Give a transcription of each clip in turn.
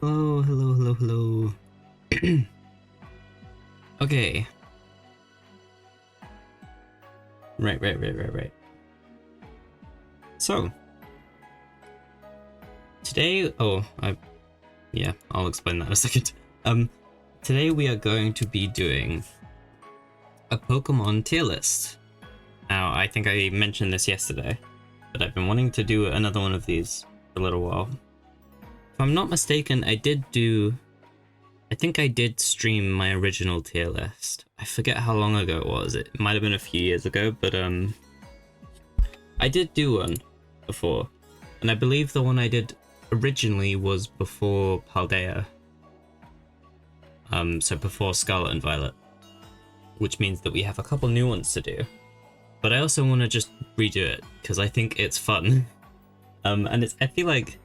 Hello, hello, hello, hello. Okay. Right. So, today, yeah, I'll explain that in a second. Today we are going to be doing a Pokemon tier list. Now, I think I mentioned this yesterday, but I've been wanting to do another one of these for a little while. If I'm not mistaken, I think I did stream my original tier list. I forget how long ago it was. It might have been a few years ago, but I did do one before. And I believe the one I did originally was before Paldea. So before Scarlet and Violet. Which means that we have a couple new ones to do. But I also want to just redo it, because I think it's fun. And I feel like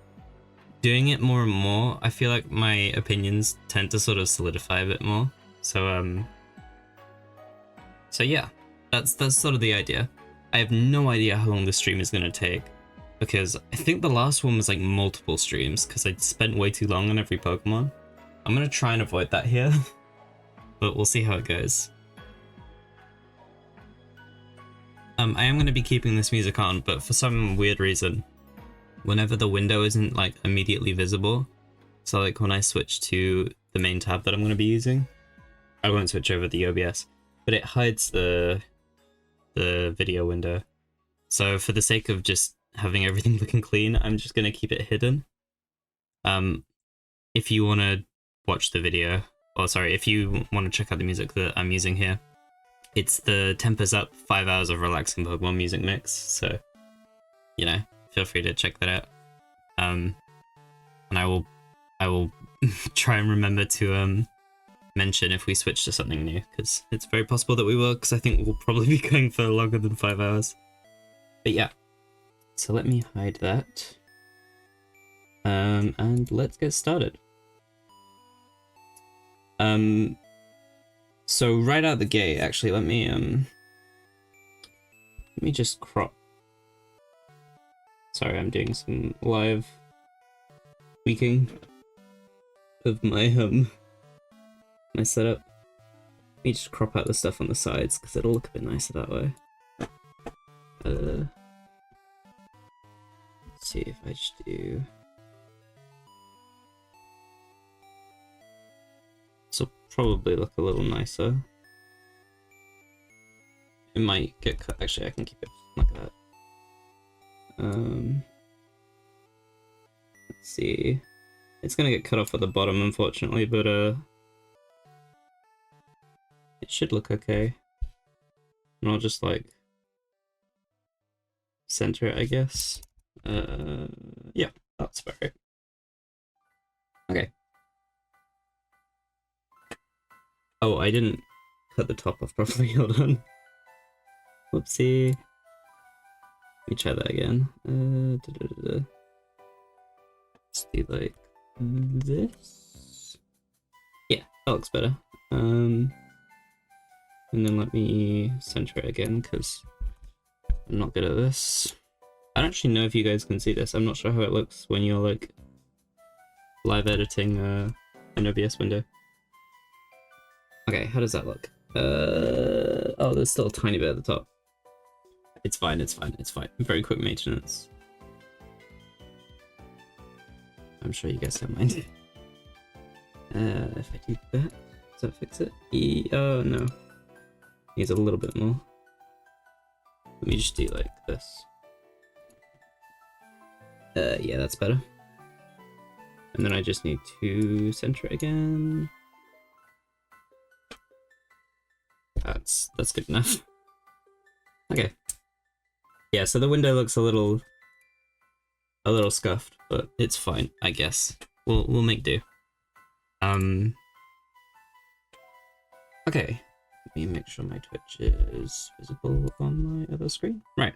doing it more and more, I feel like my opinions tend to sort of solidify a bit more. So yeah, that's sort of the idea. I have no idea how long this stream is going to take, because I think the last one was like multiple streams, because I'd spent way too long on every Pokemon. I'm going to try and avoid that here, but we'll see how it goes. I am going to be keeping this music on, but for some weird reason, whenever the window isn't like immediately visible, so like when I switch to the main tab that I'm going to be using, I won't switch over the OBS, but it hides the video window. So for the sake of just having everything looking clean, I'm just going to keep it hidden. If you want to watch the video, or sorry, if you want to check out the music that I'm using here, it's the Tempers Up 5 hours of relaxing Pokemon music mix, so, you know, feel free to check that out. And I will try and remember to mention if we switch to something new, because it's very possible that we will, because I think we'll probably be going for longer than 5 hours. But yeah, so let me hide that. And let's get started. So right out the gate, actually, let me just crop. Sorry, I'm doing some live tweaking of my my setup. Let me just crop out the stuff on the sides, because it'll look a bit nicer that way. Let's see if I just do. This will probably look a little nicer. It might get cut. Actually, I can keep it like that. Let's see. It's gonna get cut off at the bottom, unfortunately, but it should look okay. And I'll just like center it, I guess. Yeah, that's about right. Okay. Oh, I didn't cut the top off properly. Hold on. Whoopsie. Let me try that again. Let's do like this. Yeah, that looks better. And then let me center it again, because I'm not good at this. I don't actually know if you guys can see this. I'm not sure how it looks when you're like live editing an OBS window. Okay, how does that look? Oh, there's still a tiny bit at the top. It's fine. Very quick maintenance. I'm sure you guys don't mind. If I do that, does that fix it? Oh no. Needs a little bit more. Let me just do like this. Yeah, that's better. And then I just need to center it again. That's good enough. Okay. Yeah, so the window looks a little scuffed, but it's fine, I guess. We'll make do. Okay. Let me make sure my Twitch is visible on my other screen. Right.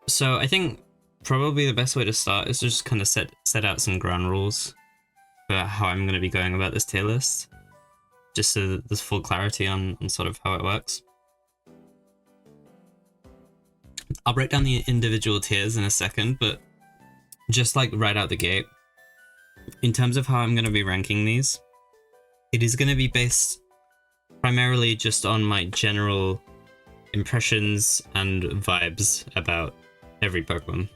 So I think probably the best way to start is to just kind of set out some ground rules for how I'm going to be going about this tier list, just so that there's full clarity on sort of how it works. I'll break down the individual tiers in a second, but just like right out the gate, in terms of how I'm going to be ranking these, it is going to be based primarily just on my general impressions and vibes about every Pokemon.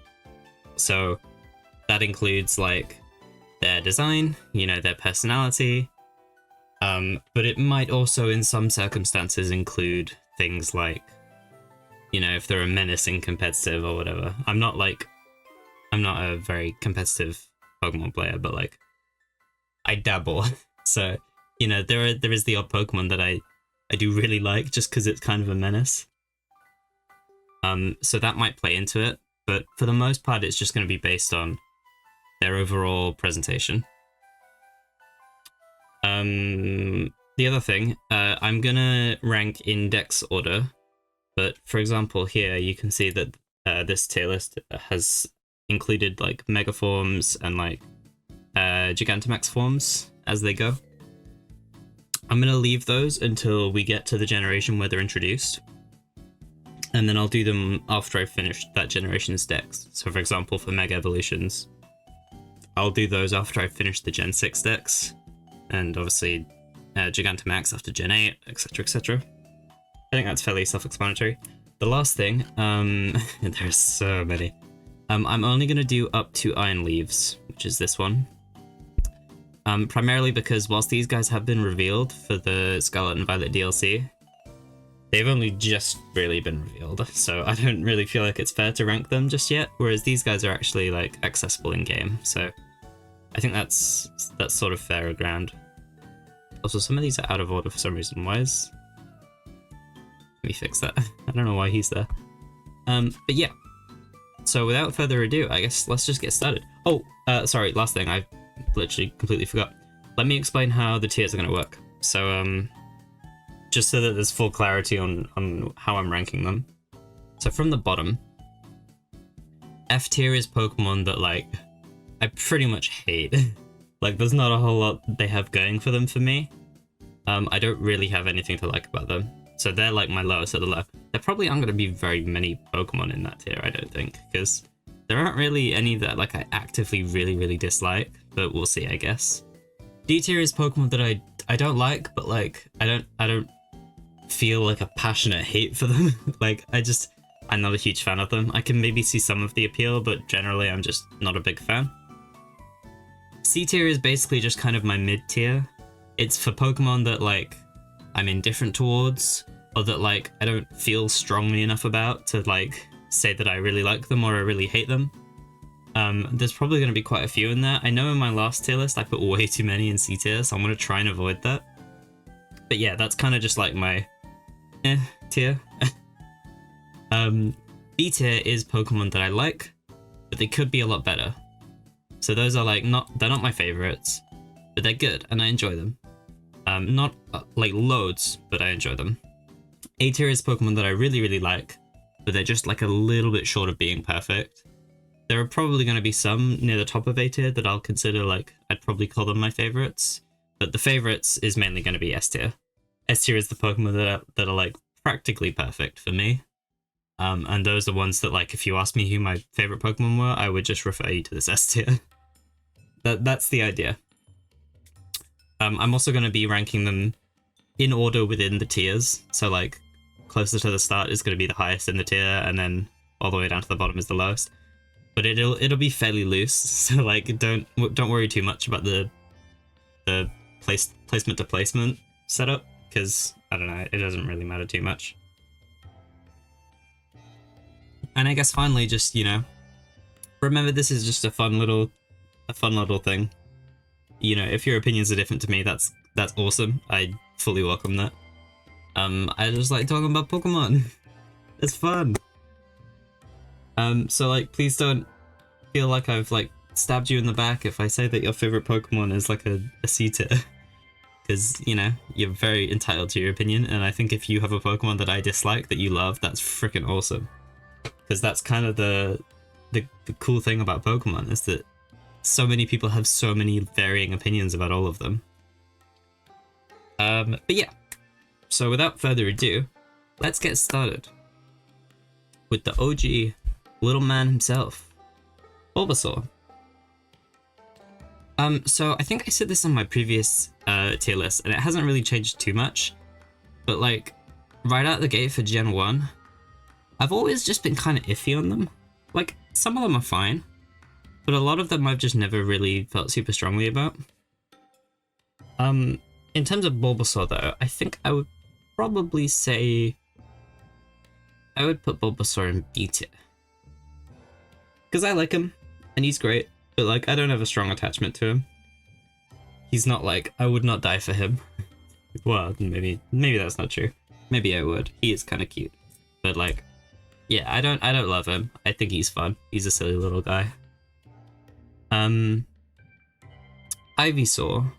So that includes like their design, you know, their personality, but it might also in some circumstances include things like, you know, if they're a menacing competitive or whatever. I'm not a very competitive Pokemon player, but like I dabble. So, you know, there is the odd Pokemon that I do really like just because it's kind of a menace. So that might play into it, but for the most part, it's just going to be based on their overall presentation. The other thing, I'm gonna rank in dex order, but for example here, you can see that this tier list has included like Mega forms and like Gigantamax forms as they go. I'm gonna leave those until we get to the generation where they're introduced, and then I'll do them after I finish that generation's dex. So for example, for Mega Evolutions, I'll do those after I finish the Gen 6 decks, and obviously Gigantamax after Gen 8, etc, etc. I think that's fairly self-explanatory. The last thing, there's so many. I'm only going to do up to Iron Leaves, which is this one. Primarily because whilst these guys have been revealed for the Scarlet and Violet DLC, they've only just really been revealed, so I don't really feel like it's fair to rank them just yet, whereas these guys are actually like accessible in-game, so I think that's sort of fairer ground. Also, some of these are out of order for some reason. Why is... Let me fix that. I don't know why he's there. But yeah. So without further ado, I guess let's just get started. Oh, sorry, last thing. I literally completely forgot. Let me explain how the tiers are going to work. So, just so that there's full clarity on how I'm ranking them. So from the bottom, F tier is Pokemon that, like, I pretty much hate. Like, there's not a whole lot they have going for them for me. I don't really have anything to like about them. So they're like my lowest of the low. There probably aren't going to be very many Pokemon in that tier, I don't think, because there aren't really any that like I actively really dislike, but we'll see, I guess. D tier is Pokemon that I don't like, but like I don't feel like a passionate hate for them. Like I'm not a huge fan of them. I can maybe see some of the appeal, but generally I'm just not a big fan. C tier is basically just kind of my mid tier. It's for Pokemon that like I'm indifferent towards, or that like I don't feel strongly enough about to like say that I really like them or I really hate them. There's probably going to be quite a few in there. I know in my last tier list I put way too many in C tier, so I'm going to try and avoid that. But yeah, that's kind of just like my tier. B tier is Pokemon that I like, but they could be a lot better. So those are like they're not my favorites, but they're good and I enjoy them. Not like loads, but I enjoy them. A tier is Pokemon that I really like, but they're just like a little bit short of being perfect. There are probably going to be some near the top of A tier that I'll consider like, I'd probably call them my favorites, but the favorites is mainly going to be S tier. S tier is the Pokemon that are like practically perfect for me. And those are ones that like, if you ask me who my favorite Pokemon were, I would just refer you to this S tier. That's the idea. I'm also going to be ranking them in order within the tiers. So like closer to the start is going to be the highest in the tier, and then all the way down to the bottom is the lowest. But it'll be fairly loose. So like don't worry too much about the placement to placement setup, because I don't know, it doesn't really matter too much. And I guess finally, just, you know, remember this is just a fun little thing. You know, if your opinions are different to me, that's awesome. I fully welcome that. I just like talking about Pokemon. It's fun. So like, please don't feel like I've like stabbed you in the back if I say that your favorite Pokemon is like a C tier. Because, you know, you're very entitled to your opinion, and I think if you have a Pokemon that I dislike that you love, that's freaking awesome. Because that's kind of the cool thing about Pokemon, is that so many people have so many varying opinions about all of them. But yeah, so without further ado, let's get started with the OG little man himself, Bulbasaur. So I think I said this on my previous tier list, and it hasn't really changed too much. But like, right out the gate for Gen 1, I've always just been kind of iffy on them. Like, some of them are fine, but a lot of them I've just never really felt super strongly about. In terms of Bulbasaur though, I think I would probably say I would put Bulbasaur in B tier. Because I like him, and he's great, but like, I don't have a strong attachment to him. He's not like, I would not die for him. Well, maybe that's not true. Maybe I would. He is kind of cute. But like, yeah, I don't love him. I think he's fun. He's a silly little guy. Ivysaur.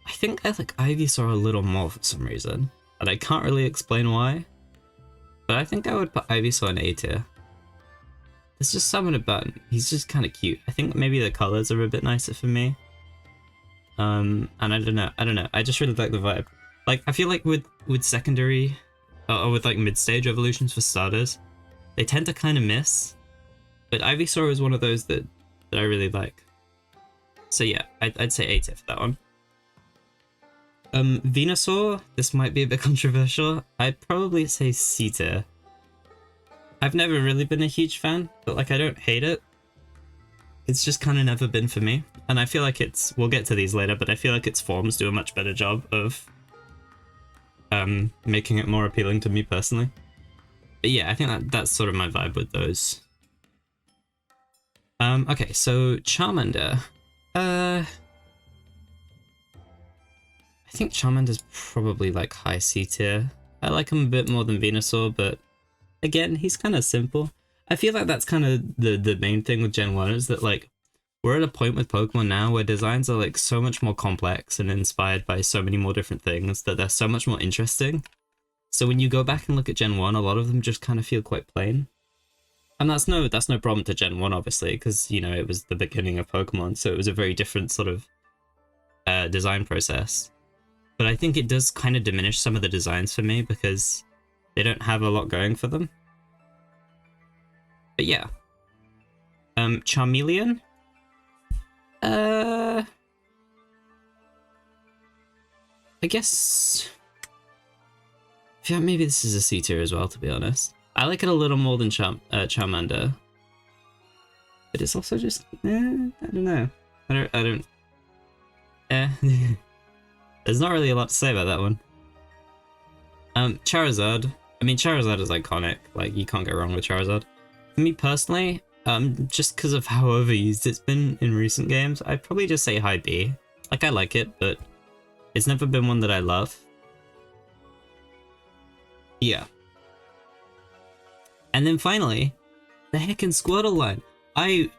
I think I like Ivysaur a little more for some reason, and I can't really explain why. But I think I would put Ivysaur in A tier. There's just something about him. He's just kind of cute. I think maybe the colors are a bit nicer for me. And I don't know. I just really like the vibe. Like, I feel like with secondary, or with like mid-stage evolutions for starters, they tend to kind of miss. But Ivysaur is one of those that I really like. So yeah, I'd say A tier for that one. Venusaur, this might be a bit controversial. I'd probably say C tier. I've never really been a huge fan, but like, I don't hate it. It's just kind of never been for me. And I feel like we'll get to these later, but I feel like its forms do a much better job of making it more appealing to me personally. But yeah, I think that's sort of my vibe with those. Okay, so Charmander. I think Charmander's probably like high C tier. I like him a bit more than Venusaur, but again, he's kind of simple. I feel like that's kind of the main thing with Gen 1 is that like, we're at a point with Pokemon now where designs are like so much more complex and inspired by so many more different things that they're so much more interesting. So when you go back and look at Gen 1, a lot of them just kind of feel quite plain. And that's no problem to Gen 1, obviously, because, you know, it was the beginning of Pokemon, so it was a very different sort of design process. But I think it does kind of diminish some of the designs for me because they don't have a lot going for them. But yeah. Charmeleon? I guess... Yeah, maybe this is a C tier as well, to be honest. I like it a little more than Charmander. But it's also just... I don't know. I don't... There's not really a lot to say about that one. Charizard. I mean, Charizard is iconic. Like, you can't go wrong with Charizard. For me personally, just because of how overused it's been in recent games, I'd probably just say high B. Like, I like it, but it's never been one that I love. Yeah. And then finally, the heckin' Squirtle line. I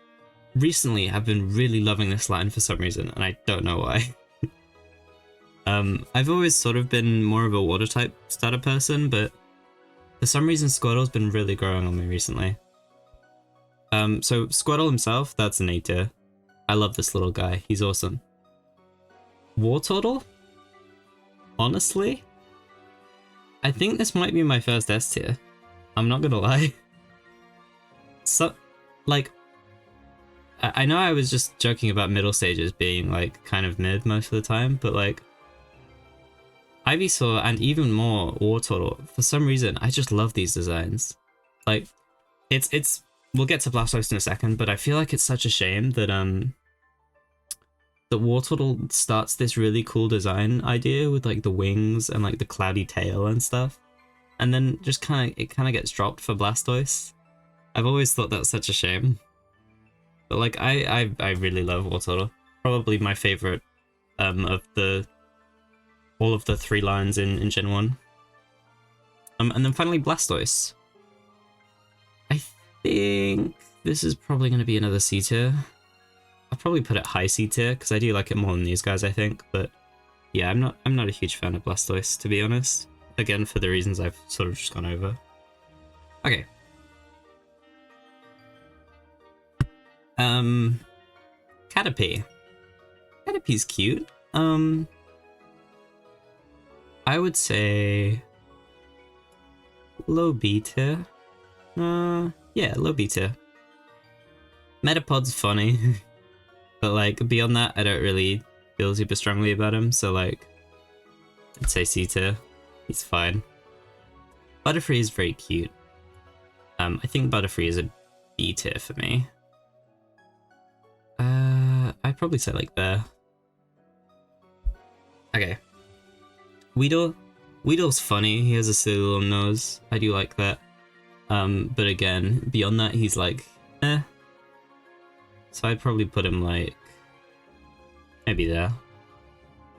recently have been really loving this line for some reason, and I don't know why. I've always sort of been more of a water type starter person, but for some reason Squirtle's been really growing on me recently. So Squirtle himself, that's an A tier. I love this little guy, he's awesome. Wartortle? Honestly, I think this might be my first S tier. I'm not gonna lie. So, like, I know I was just joking about middle stages being like kind of mid most of the time, but like Ivysaur and even more Wartortle, for some reason, I just love these designs. Like, it's we'll get to Blastoise in a second, but I feel like it's such a shame that that Wartortle starts this really cool design idea with like the wings and like the cloudy tail and stuff, and then just kind of gets dropped for Blastoise. I've always thought that's such a shame. But like, I really love Wartortle. Probably my favorite of all of the 3 lines in Gen 1. And then finally Blastoise. I think this is probably going to be another C tier. I'll probably put it high C tier because I do like it more than these guys, I think. But yeah, I'm not a huge fan of Blastoise, to be honest. Again, for the reasons I've sort of just gone over. Okay. Caterpie. Caterpie's cute. I would say low B tier. Yeah, low B tier. Metapod's funny. But like beyond that, I don't really feel super strongly about him. So like, I'd say C tier. He's fine. Butterfree is very cute. I think Butterfree is a B tier for me. I'd probably say like there. Okay. Weedle. Weedle's funny. He has a silly little nose. I do like that. But again, beyond that, he's like, eh. So I'd probably put him like, maybe there.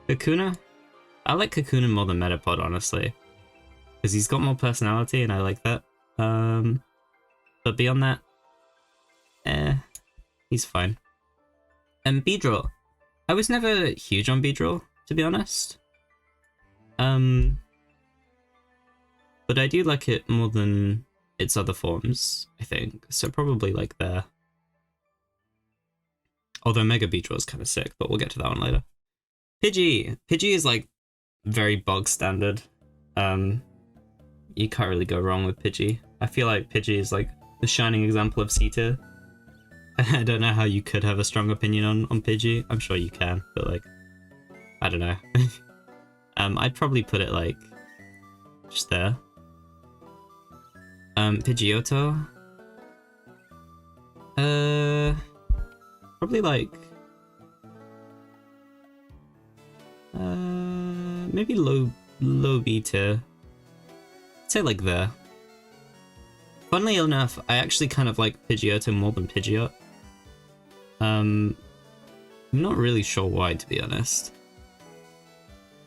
Kakuna? I like Kakuna more than Metapod, honestly. Because he's got more personality and I like that. But beyond that, he's fine. And Beedrill. I was never huge on Beedrill, to be honest. But I do like it more than its other forms, I think. So probably like there. Although Mega Beedrill is kind of sick, but we'll get to that one later. Pidgey! Pidgey is like very bog standard. You can't really go wrong with Pidgey. I feel like Pidgey is like the shining example of C tier. I don't know how you could have a strong opinion on Pidgey. I'm sure you can, but like, I don't know. I'd probably put it like just there. Pidgeotto. Probably like maybe low B tier. I'd say like there. Funnily enough, I actually kind of like Pidgeotto more than Pidgeot. I'm not really sure why, to be honest.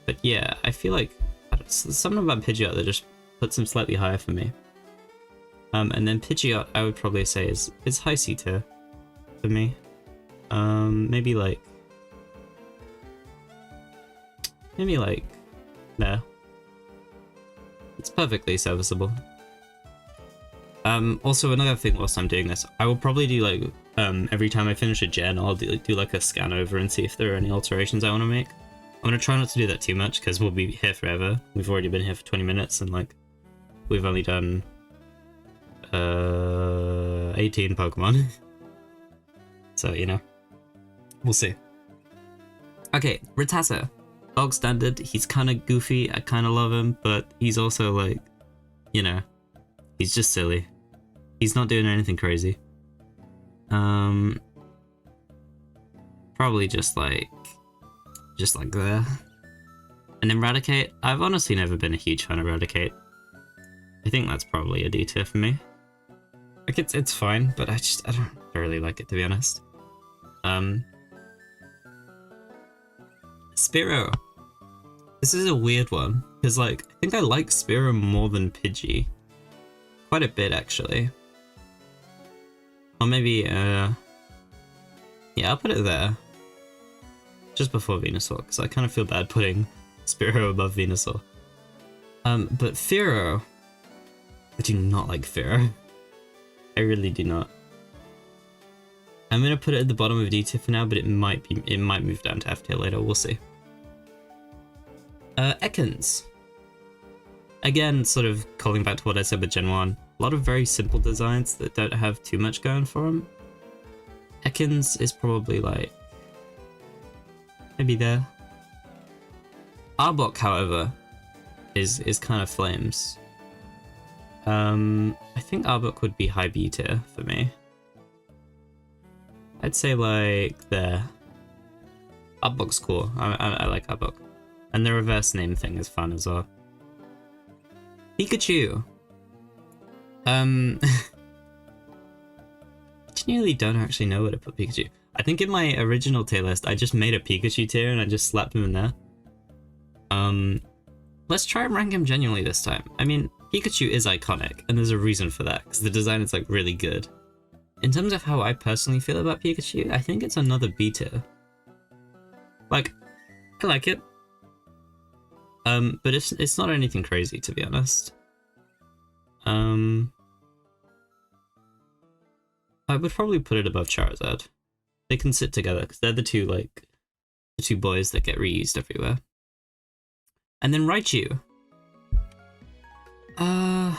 But yeah, I feel like there's something about Pidgeot that just puts him slightly higher for me. And then Pidgeot, I would probably say is high C tier for me. Maybe like there. It's perfectly serviceable. Also another thing whilst I'm doing this, I will probably do like every time I finish a gen, I'll do like a scan over and see if there are any alterations I want to make. I'm gonna try not to do that too much because we'll be here forever. We've already been here for 20 minutes and like we've only done 18 Pokemon. So, you know, we'll see. Okay, Rattata. Dog standard, he's kind of goofy, I kind of love him, but he's also like, you know, he's just silly. He's not doing anything crazy. Probably just like there. And then Raticate, I've honestly never been a huge fan of Raticate. I think that's probably a D tier for me. Like it's fine, but I don't really like it, to be honest. Spearow. This is a weird one, because like, I think I like Spearow more than Pidgey. Quite a bit, actually. Or maybe, yeah, I'll put it there. Just before Venusaur, because I kind of feel bad putting Spearow above Venusaur. But Fearow, I do not like Fearow. I really do not. I'm gonna put it at the bottom of D tier for now, but it might move down to F tier later. We'll see. Ekans. Again, sort of calling back to what I said with Gen 1. A lot of very simple designs that don't have too much going for them. Ekans is probably like maybe there. Arbok, however, is kind of flames. I think Arbok would be high B tier for me. I'd say like there. Arbok's cool. I like Arbok. And the reverse name thing is fun as well. Pikachu! I genuinely don't actually know where to put Pikachu. I think in my original tier list, I just made a Pikachu tier and I just slapped him in there. Let's try and rank him genuinely this time. I mean, Pikachu is iconic, and there's a reason for that, because the design is like really good. In terms of how I personally feel about Pikachu, I think it's another B tier. Like, I like it. But it's not anything crazy, to be honest. I would probably put it above Charizard. They can sit together, because they're the two boys that get reused everywhere. And then Raichu. Do I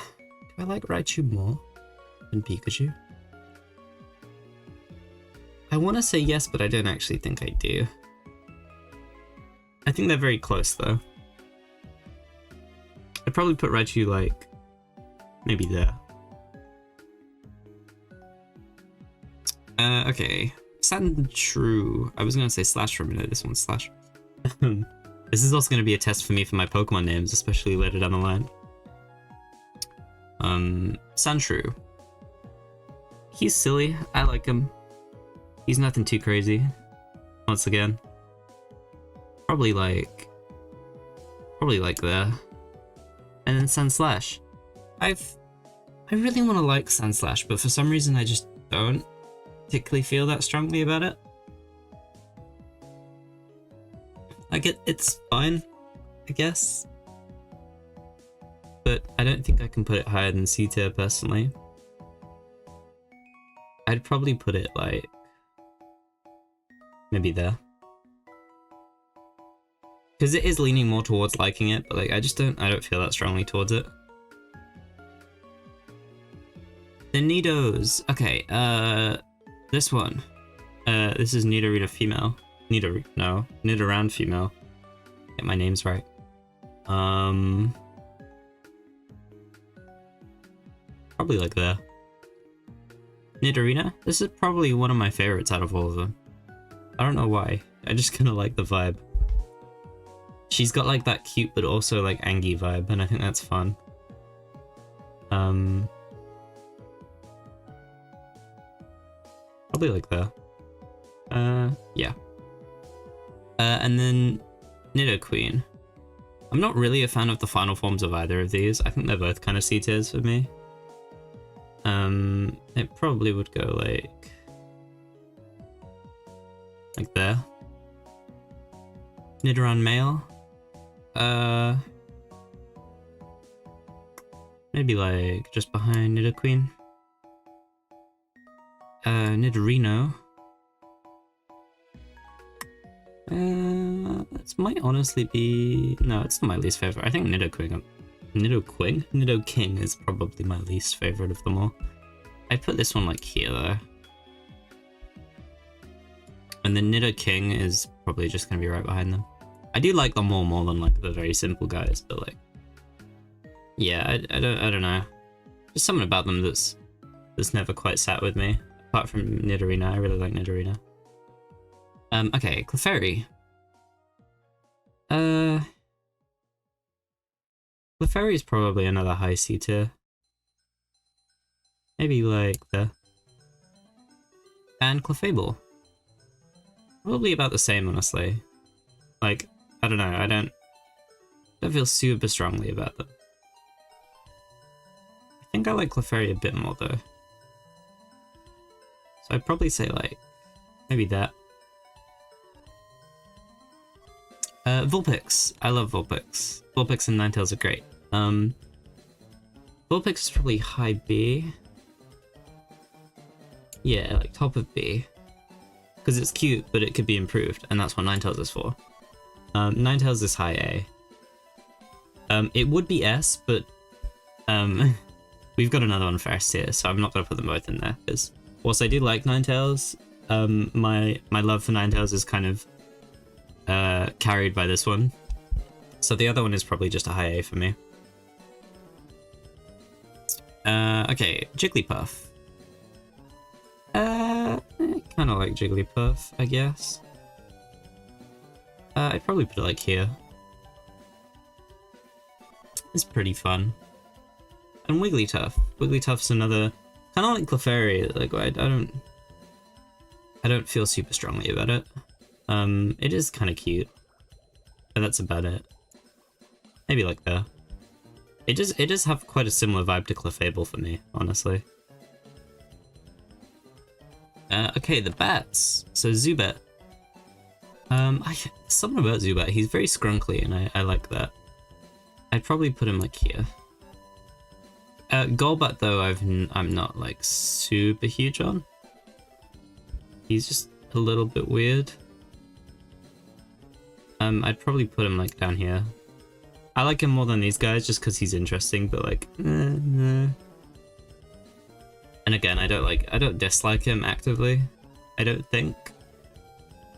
like Raichu more than Pikachu? I want to say yes, but I don't actually think I do. I think they're very close, though. I'd probably put Raichu, like, maybe there. Okay. Sandshrew. I was gonna say Slash for a minute, this one's Slash. This is also gonna be a test for me for my Pokemon names, especially later down the line. Sandshrew. He's silly, I like him. He's nothing too crazy. Once again. Probably like there. And then Sandslash. I really want to like Sandslash, but for some reason I just don't particularly feel that strongly about it. Like it's fine, I guess. But I don't think I can put it higher than C tier personally. I'd probably put it like maybe there. Because it is leaning more towards liking it, but like I don't feel that strongly towards it. The Nidos. Okay, this one. This is Nidorina female. Nidoran female. Get my names right. Probably like there. Nidorina. This is probably one of my favorites out of all of them. I don't know why. I just kind of like the vibe. She's got like that cute but also like Angie vibe, and I think that's fun. Probably like that. Yeah. And then Nidoqueen. I'm not really a fan of the final forms of either of these. I think they're both kind of C tiers for me. It probably would go like there. Nidoran male. Maybe like just behind Nidoqueen. Nidorino. This might honestly be... No, it's not my least favorite. I think Nidoking is probably my least favorite of them all. I'd put this one like here though. And then Nidoking is probably just gonna be right behind them. I do like them all more than like the very simple guys, but like, yeah, I don't know. There's something about them that's never quite sat with me. Apart from Nidorina, I really like Nidorina. Okay, Clefairy. Clefairy is probably another high C tier. Maybe like there. And Clefable. Probably about the same, honestly. Like, I don't know, I don't feel super strongly about them. I think I like Clefairy a bit more though. So I'd probably say like, maybe that. Vulpix. I love Vulpix. Vulpix and Ninetales are great. Vulpix is probably high B. Yeah, like top of B. Because it's cute, but it could be improved, and that's what Ninetales is for. Ninetales is high A. It would be S, but we've got another one for S tier, so I'm not going to put them both in there, because whilst I do like Ninetales, my love for Ninetales is kind of carried by this one. So the other one is probably just a high A for me. Okay, Jigglypuff. I kind of like Jigglypuff, I guess. I'd probably put it like here. It's pretty fun. And Wigglytuff. Wigglytuff's another, kind of like Clefairy. Like I don't feel super strongly about it. It is kind of cute, but that's about it. Maybe like there. It does have quite a similar vibe to Clefable for me, honestly. Okay, the bats. So Zubat. Something about Zubat. He's very scrunkly, and I like that. I'd probably put him like here. Golbat though, I'm not like super huge on. He's just a little bit weird. I'd probably put him like down here. I like him more than these guys just because he's interesting, but like, And again, I don't dislike him actively. I don't think.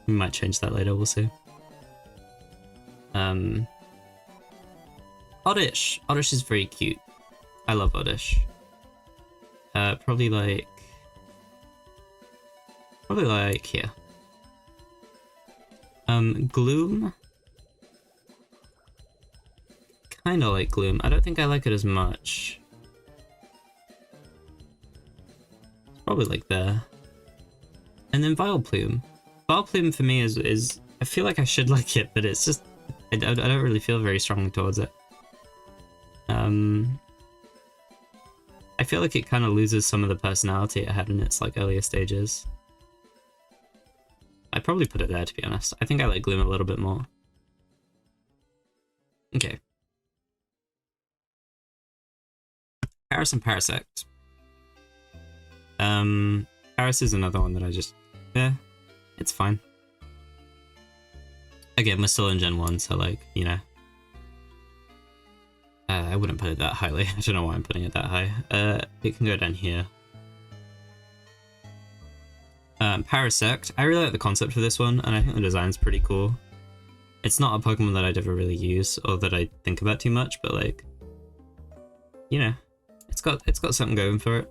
We might change that later, we'll see. Oddish! Oddish is very cute. I love Oddish. Probably like here. Gloom. Kinda like Gloom. I don't think I like it as much. It's probably like there. And then Vileplume. Vileplume for me is I feel like I should like it, but it's just I don't really feel very strongly towards it. I feel like it kind of loses some of the personality it had in its like earlier stages. I'd probably put it there, to be honest. I think I like Gloom a little bit more. Okay. Paris and Parasect. Paris is another one that I just... it's fine. Again, we're still in Gen 1, so like, you know. I wouldn't put it that highly. I don't know why I'm putting it that high. It can go down here. Parasect. I really like the concept for this one, and I think the design's pretty cool. It's not a Pokemon that I'd ever really use, or that I think about too much, but like, you know, it's got something going for it.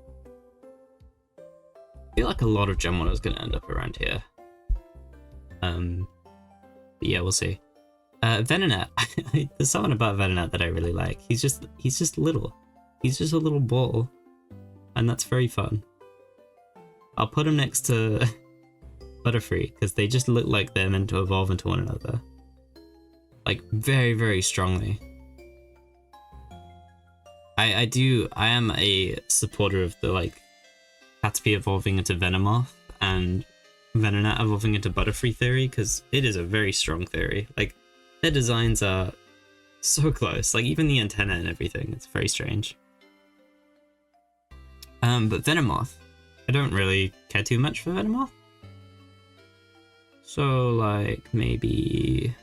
I feel like a lot of Gen 1 is going to end up around here. But yeah, we'll see. Venonat. There's something about Venonat that I really like. He's just little. He's just a little ball, and that's very fun. I'll put him next to Butterfree because they just look like they're meant to evolve into one another, like very, very strongly. I am a supporter of the like Caterpie evolving into Venomoth and Venonat evolving into Butterfree theory, because it is a very strong theory. Like, their designs are so close, like even the antenna and everything, it's very strange. But Venomoth, I don't really care too much for Venomoth. So like maybe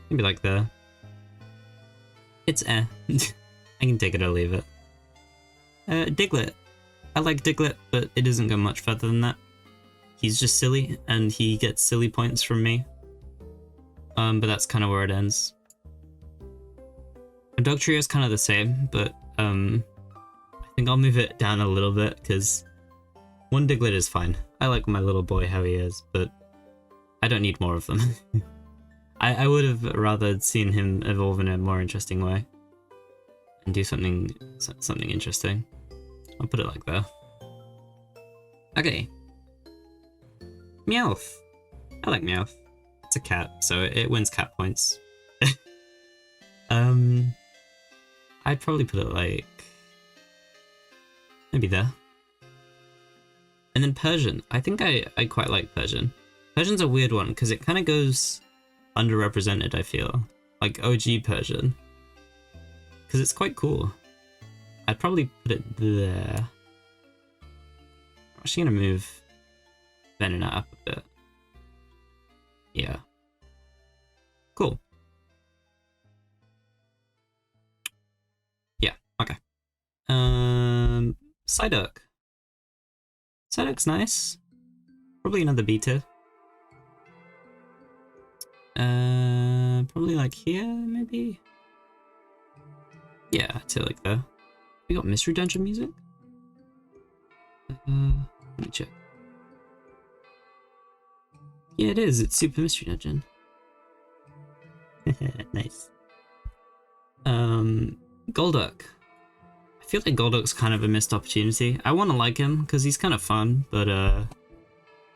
maybe like there. It's I can take it or leave it. Diglett. I like Diglett, but it doesn't go much further than that. He's just silly, and he gets silly points from me. But that's kind of where it ends. Dugtrio is kind of the same, but I think I'll move it down a little bit, because one Diglett is fine. I like my little boy how he is, but I don't need more of them. I would have rather seen him evolve in a more interesting way and do something interesting. I'll put it like that. Okay. Meowth. I like Meowth. It's a cat, so it wins cat points. I'd probably put it like maybe there. And then Persian. I think I quite like Persian. Persian's a weird one because it kind of goes underrepresented, I feel. Like OG Persian. Because it's quite cool. I'd probably put it there. I'm actually going to move Venonat up a bit. Yeah. Cool. Yeah, okay. Psyduck. Psyduck's nice. Probably another B tier. Probably like here, maybe? Yeah, to like there. We got Mystery Dungeon music? Let me check. Yeah, it is. It's Super Mystery Dungeon. Nice. Golduck. I feel like Golduck's kind of a missed opportunity. I want to like him because he's kind of fun, but I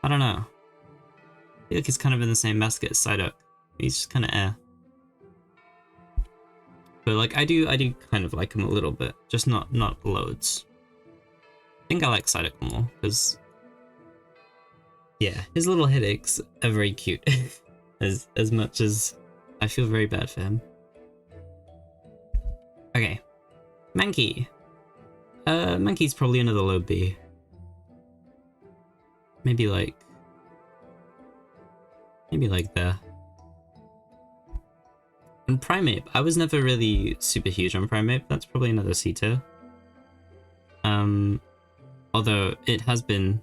don't know. I feel like he's kind of in the same basket as Psyduck. He's just kind of air. But like I do kind of like him a little bit, just not loads. I think I like Psyduck more because yeah, his little headaches are very cute. as much as I feel very bad for him. Okay, Mankey. Mankey's probably another low B. Maybe like there. And Primeape, I was never really super huge on Primeape. That's probably another C tier. Although it has been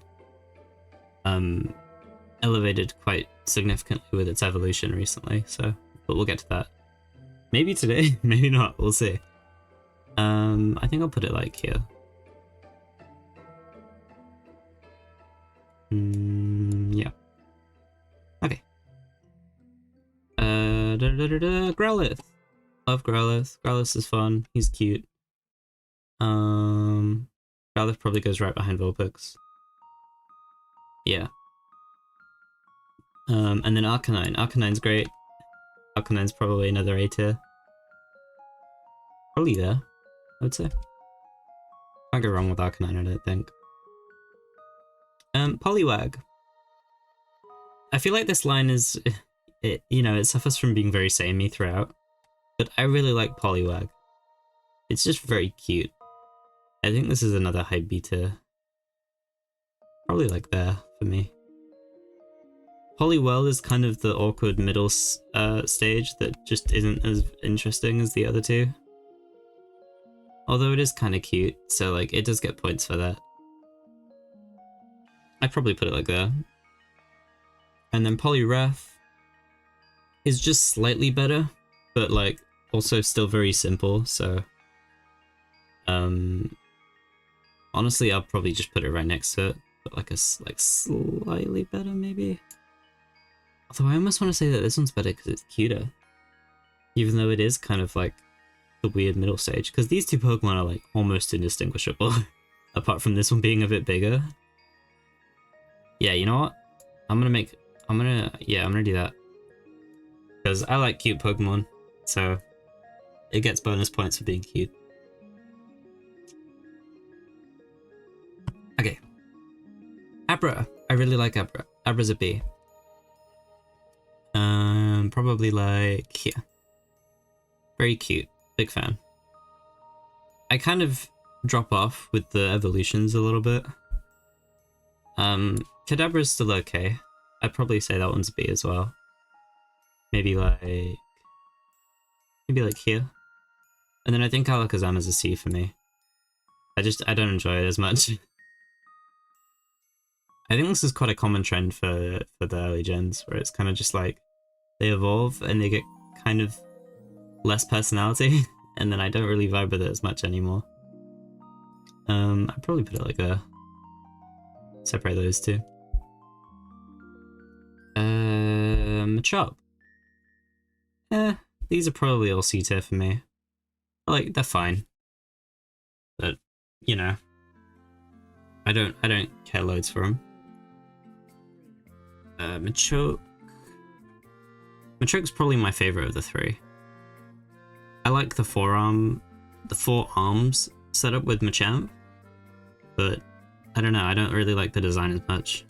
elevated quite significantly with its evolution recently, so but we'll get to that. Maybe today, maybe not, we'll see. I think I'll put it like here. Yeah. Okay. Growlithe. Love Growlithe. Growlithe is fun. He's cute. Growlithe probably goes right behind Vulpix. Yeah. And then Arcanine. Arcanine's great. Arcanine's probably another A tier. Probably there, I would say. Can't go wrong with Arcanine, I don't think. Poliwag. I feel like this line is, it suffers from being very samey throughout, but I really like Poliwag. It's just very cute. I think this is another high beta. Probably like there for me. Poliwhirl is kind of the awkward middle stage that just isn't as interesting as the other two. Although it is kind of cute, so like it does get points for that. I'd probably put it like there. And then Poliwrath is just slightly better, but like also still very simple, so honestly I'll probably just put it right next to it, but like slightly better maybe. Although I almost want to say that this one's better because it's cuter, even though it is kind of like the weird middle stage, because these two Pokemon are like almost indistinguishable apart from this one being a bit bigger. Yeah, you know what? I'm gonna do that. Because I like cute Pokemon, so it gets bonus points for being cute. Okay. Abra. I really like Abra. Abra's a B. Probably like here. Very cute. Big fan. I kind of drop off with the evolutions a little bit. Kadabra's still okay. I'd probably say that one's B as well. Maybe like here. And then I think Alakazam is a C for me. I don't enjoy it as much. I think this is quite a common trend for the early gens, where it's kind of just like they evolve and they get kind of less personality, and then I don't really vibe with it as much anymore. I'd probably put it like a separate those two. Machop. These are probably all C tier for me. Like, they're fine. But, you know, I don't care loads for them. Machoke. Machoke's probably my favorite of the three. I like the four arms setup with Machamp, but I don't know, I don't really like the design as much.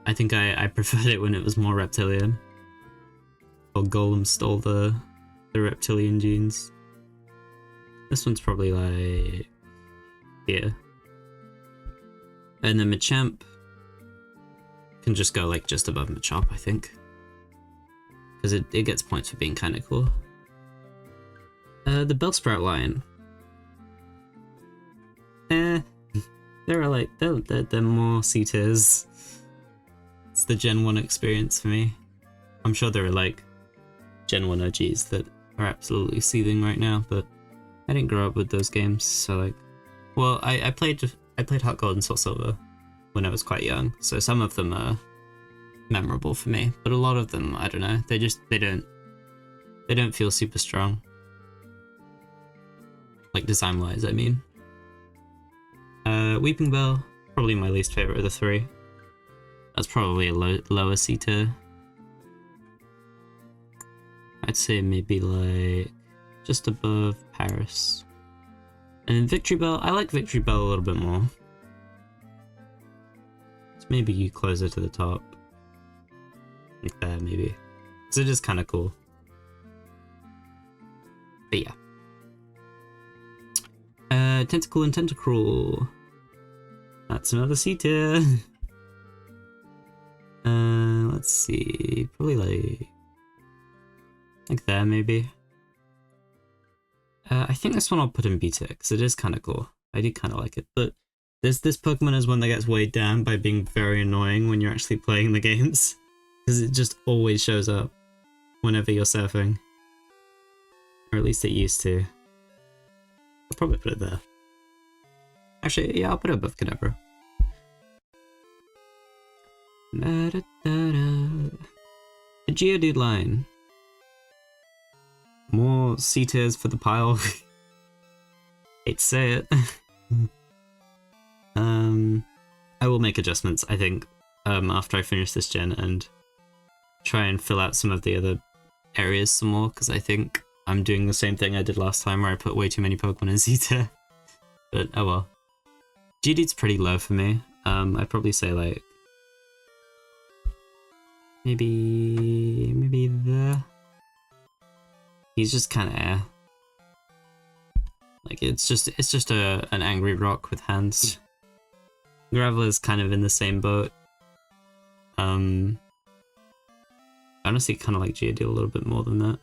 I think I preferred it when it was more reptilian. Or Golem stole the reptilian genes. This one's probably like here. And then Machamp can just go like just above Machop, I think. Because it gets points for being kind of cool. The Bellsprout line. They're more C tiers. It's the Gen 1 experience for me. I'm sure there are like Gen 1 OGs that are absolutely seething right now, but I didn't grow up with those games, so like, well, I played Heart Gold and Soul Silver when I was quite young, so some of them are memorable for me, but a lot of them, I don't know, they don't feel super strong. Like design wise, I mean. Weeping Bell, probably my least favorite of the three. That's probably a lower C tier. I'd say maybe like just above Paris. And then Victory Bell, I like Victory Bell a little bit more. It's maybe closer to the top. Like there, maybe. Because it is kind of cool. But yeah. Tentacle and Tentacruel. That's another C tier. Let's see. Probably like there, maybe. I think this one I'll put in B tier, because it is kind of cool. I do kind of like it, but this Pokemon is one that gets weighed down by being very annoying when you're actually playing the games, because it just always shows up whenever you're surfing, or at least it used to. I'll probably put it there. Actually, yeah, I'll put it above Kadabra. The Geodude line. More C tiers for the pile. Hate to say it. I will make adjustments, I think, after I finish this gen and try and fill out some of the other areas some more, because I think I'm doing the same thing I did last time where I put way too many Pokemon in C tier. But oh well. Geodude's pretty low for me. I'd probably say like maybe there. He's just kind of air. Like it's just an angry rock with hands. Graveler's kind of in the same boat. I honestly kind of like Geodude a little bit more than that.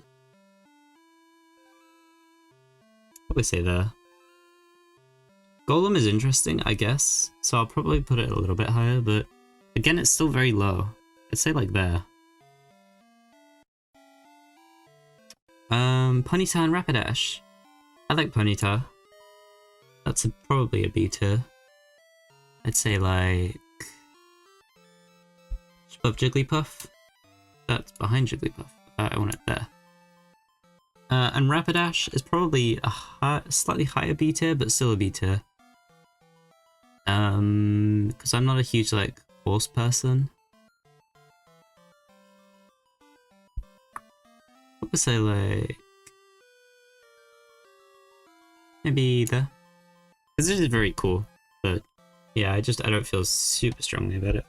Probably say there. Golem is interesting, I guess, so I'll probably put it a little bit higher, but again, it's still very low. I'd say like there. Ponyta and Rapidash. I like Ponyta. That's probably a B tier. I'd say like above Jigglypuff. That's behind Jigglypuff. I want it there. And Rapidash is probably a slightly higher B tier, but still a B tier. Because I'm not a huge like horse person. I would say like maybe there. Because this is very cool, but yeah, I don't feel super strongly about it.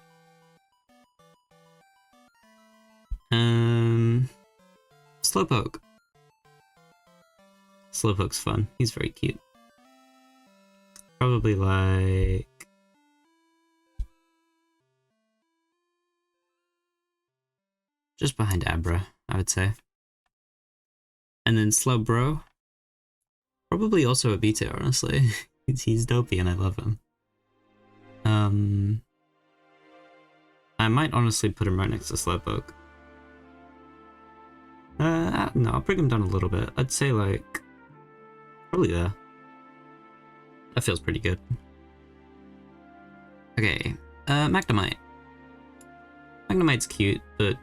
Slowpoke. Slowpoke's fun. He's very cute. Probably like just behind Abra, I would say. And then Slowbro. Probably also a B tier, honestly. He's dopey and I love him. I might honestly put him right next to Slowpoke. No, I'll bring him down a little bit. I'd say like probably there. That feels pretty good. Okay, Magnemite. Magnemite's cute, but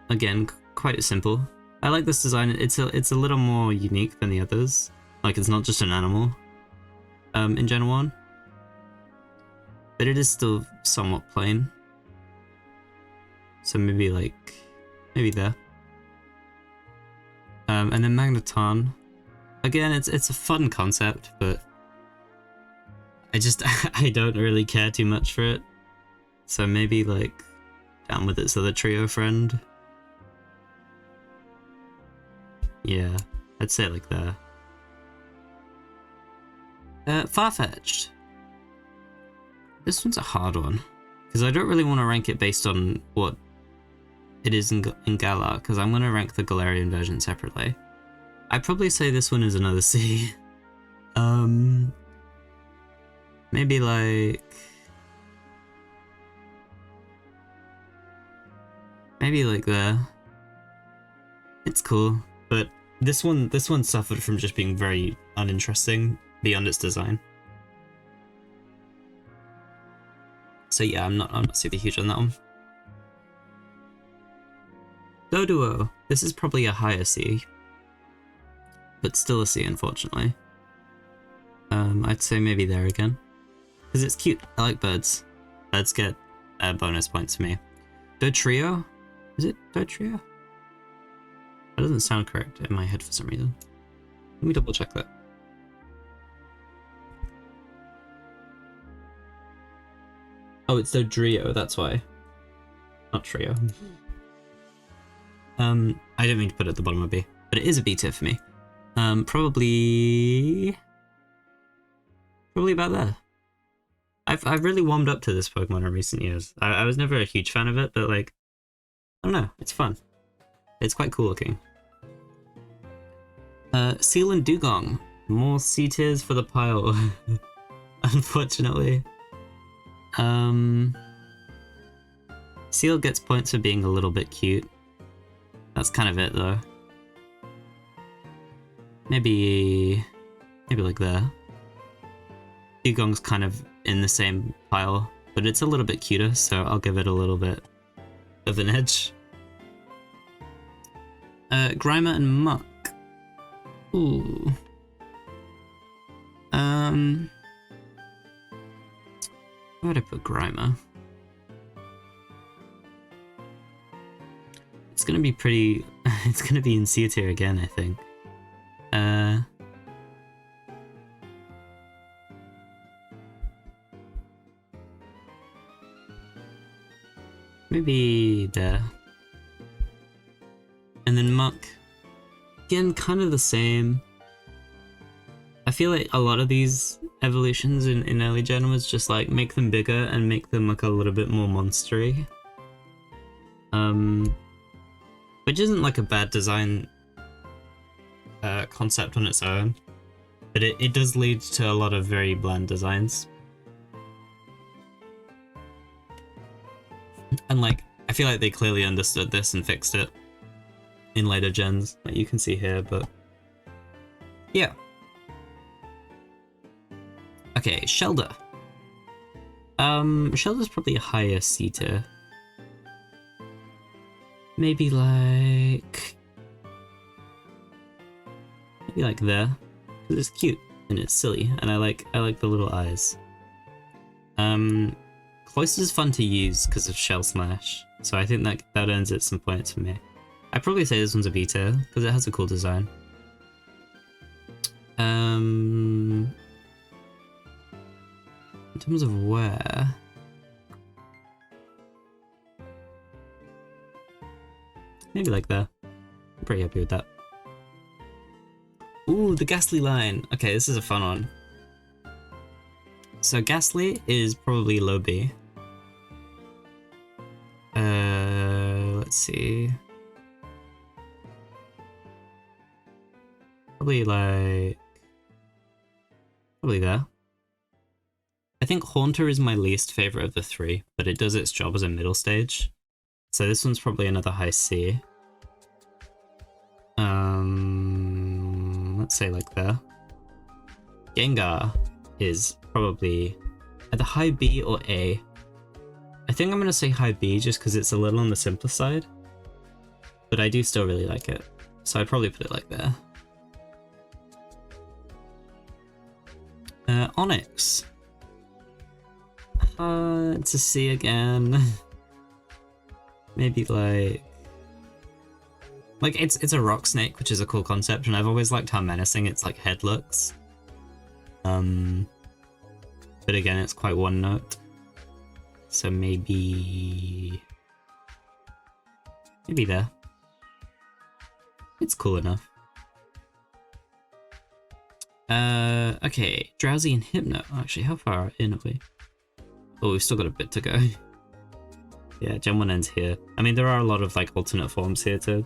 again, quite simple. I like this design. It's a little more unique than the others. Like it's not just an animal. In Gen 1. But it is still somewhat plain. So maybe there. And then Magneton. Again, it's a fun concept, but I don't really care too much for it. So maybe like down with its other trio friend. Yeah, I'd say like there. Farfetch'd. This one's a hard one, because I don't really want to rank it based on what it is in Galar, because I'm going to rank the Galarian version separately. I'd probably say this one is another C. Maybe like there. It's cool, but this one suffered from just being very uninteresting beyond its design. So yeah, I'm not super huge on that one. Doduo. This is probably a higher C, but still a C, unfortunately. I'd say maybe there again, because it's cute. I like birds. Birds get bonus points for me. Dotrio? Is it Dotrio? That doesn't sound correct in my head for some reason. Let me double check that. Oh, it's Dodrio, that's why. Not Trio. I didn't mean to put it at the bottom of B, but it is a B tier for me. Probably about there. I've really warmed up to this Pokemon in recent years. I was never a huge fan of it, but like, I don't know, it's fun. It's quite cool looking. Seal and Dugong. More C tiers for the pile. unfortunately. Seal gets points for being a little bit cute. That's kind of it though. Maybe like there. Dugong's kind of in the same pile, but it's a little bit cuter, so I'll give it a little bit of an edge. Grimer and Muck. Ooh. Where would I put Grimer? It's gonna be pretty... it's gonna be in C tier again, I think. Maybe there. And then Muck. Again, kind of the same. I feel like a lot of these evolutions in early gen was just like make them bigger and make them look a little bit more monstery. Which isn't like a bad design concept on its own, but it does lead to a lot of very bland designs. And like, I feel like they clearly understood this and fixed it in later gens, like you can see here, but yeah. Okay, Shelder. Shelder's probably a higher C tier. Maybe like there, because it's cute and it's silly, and I like the little eyes. Cloyster is fun to use because of Shell Smash, so I think that earns it some points for me. I'd probably say this one's a B tier because it has a cool design. In terms of where, maybe like there. I'm pretty happy with that. Ooh, the Ghastly line. Okay, this is a fun one. So Ghastly is probably low B. Let's see. Probably there. I think Haunter is my least favorite of the three, but it does its job as a middle stage. So this one's probably another high C. Let's say like there. Gengar is probably either high B or A. I think I'm gonna say high B just because it's a little on the simpler side, but I do still really like it, so I'd probably put it like there. Onyx. It's a C again. Maybe like it's a rock snake, which is a cool concept, and I've always liked how menacing its like head looks. But again, it's quite one note. So maybe there. It's cool enough. Okay, Drowsy and Hypno. Actually, how far in are we? Oh, we've still got a bit to go. Yeah, Gen 1 ends here. I mean, there are a lot of like alternate forms here to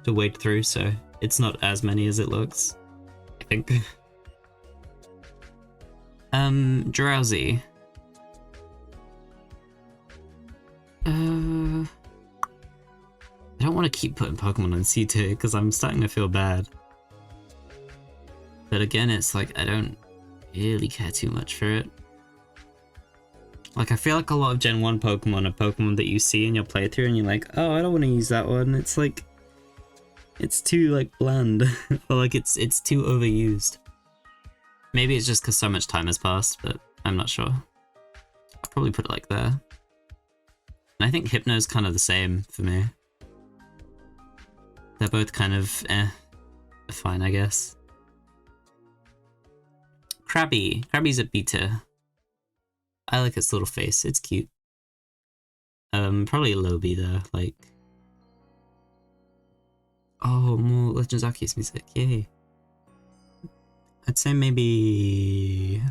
wade through, so it's not as many as it looks, I think. Drowsy. I don't want to keep putting Pokemon on C tier because I'm starting to feel bad. But again, it's like I don't really care too much for it. Like, I feel like a lot of Gen 1 Pokemon are Pokemon that you see in your playthrough and you're like, oh, I don't want to use that one. It's like, it's too like bland, or like it's too overused. Maybe it's just because so much time has passed, but I'm not sure. I'll probably put it like there. And I think Hypno's kind of the same for me. They're both kind of fine, I guess. Krabby. Krabby's a B tier. I like its little face, it's cute. Probably a low B there, like... Oh, more Legends Arceus music, yay. I'd say maybe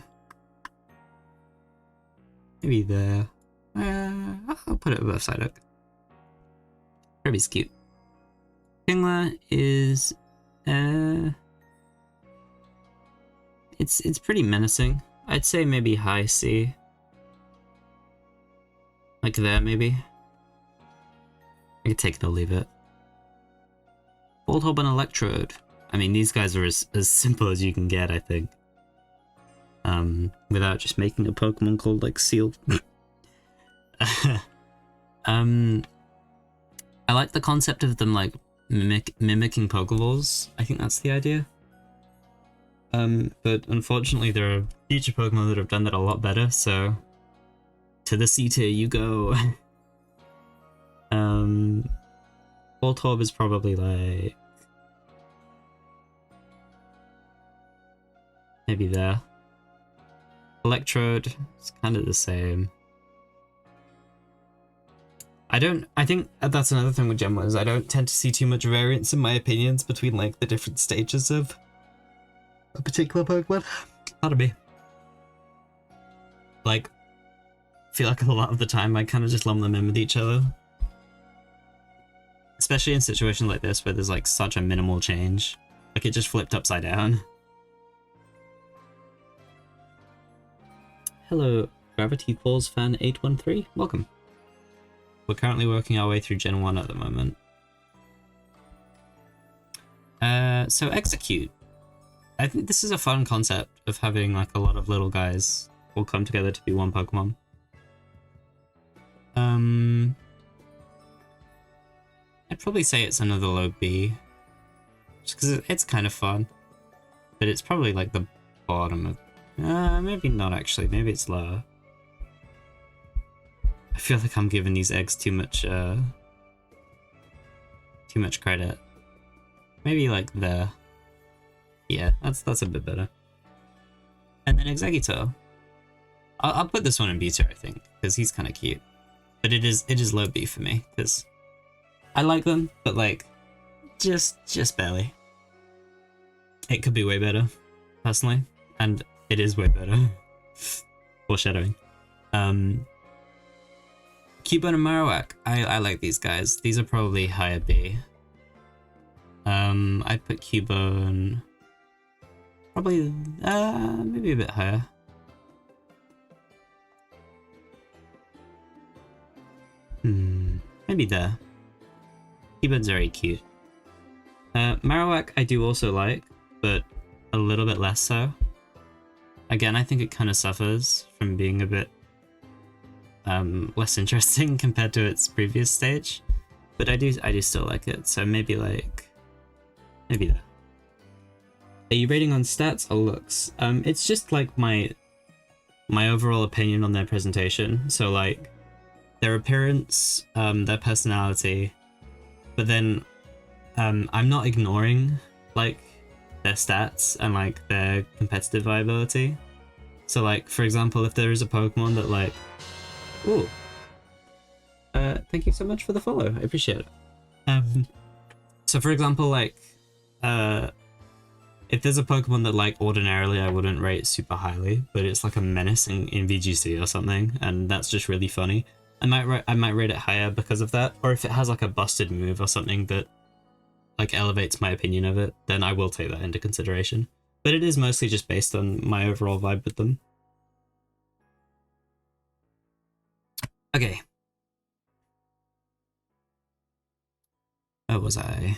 there. I'll put it above Psyduck. Kirby's cute. Kingler is it's pretty menacing. I'd say maybe high C. Like there, maybe. I could take it or leave it. Voltorb and Electrode. I mean, these guys are as simple as you can get, I think. Without just making a Pokemon called, like, Seal. I like the concept of them, like, mimicking Pokeballs. I think that's the idea. But unfortunately there are future Pokemon that have done that a lot better, so... To the C tier you go! Voltorb is probably, like... maybe there. Electrode, it's kind of the same. I think that's another thing with Gen 1 is I don't tend to see too much variance in my opinions between like the different stages of a particular Pokemon. Pardon me. Like, I feel like a lot of the time I kind of just lump them in with each other. Especially in situations like this where there's like such a minimal change. Like it just flipped upside down. Hello, Gravity Falls fan 813. Welcome. We're currently working our way through Gen 1 at the moment. So Execute. I think this is a fun concept of having like a lot of little guys all come together to be one Pokemon. I'd probably say it's another low B. Just because it's kind of fun. But it's probably like the bottom of... maybe not actually, maybe it's lower. I feel like I'm giving these eggs too much credit. Maybe like there. Yeah, that's a bit better. And then Exeggutor. I'll put this one in B tier, I think, because he's kind of cute. But it is low B for me, because I like them, but like, just barely. It could be way better, personally, and it is way better. Foreshadowing. Cubone and Marowak. I like these guys. These are probably higher B. I'd put Cubone probably maybe a bit higher. Maybe there. Cubone's very cute. Marowak I do also like, but a little bit less so. Again, I think it kind of suffers from being a bit less interesting compared to its previous stage, but I do still like it. So maybe there. Are you rating on stats or looks? It's just like my overall opinion on their presentation. So like their appearance, their personality, but then I'm not ignoring like their stats and like their competitive viability. So like, for example, if there is a Pokemon that like, ooh, thank you so much for the follow, I appreciate it. So for example, like, if there's a Pokemon that like ordinarily I wouldn't rate super highly, but it's like a menace in VGC or something, and that's just really funny, I might rate it higher because of that. Or if it has like a busted move or something that like elevates my opinion of it, then I will take that into consideration. But it is mostly just based on my overall vibe with them. Okay. Where was I?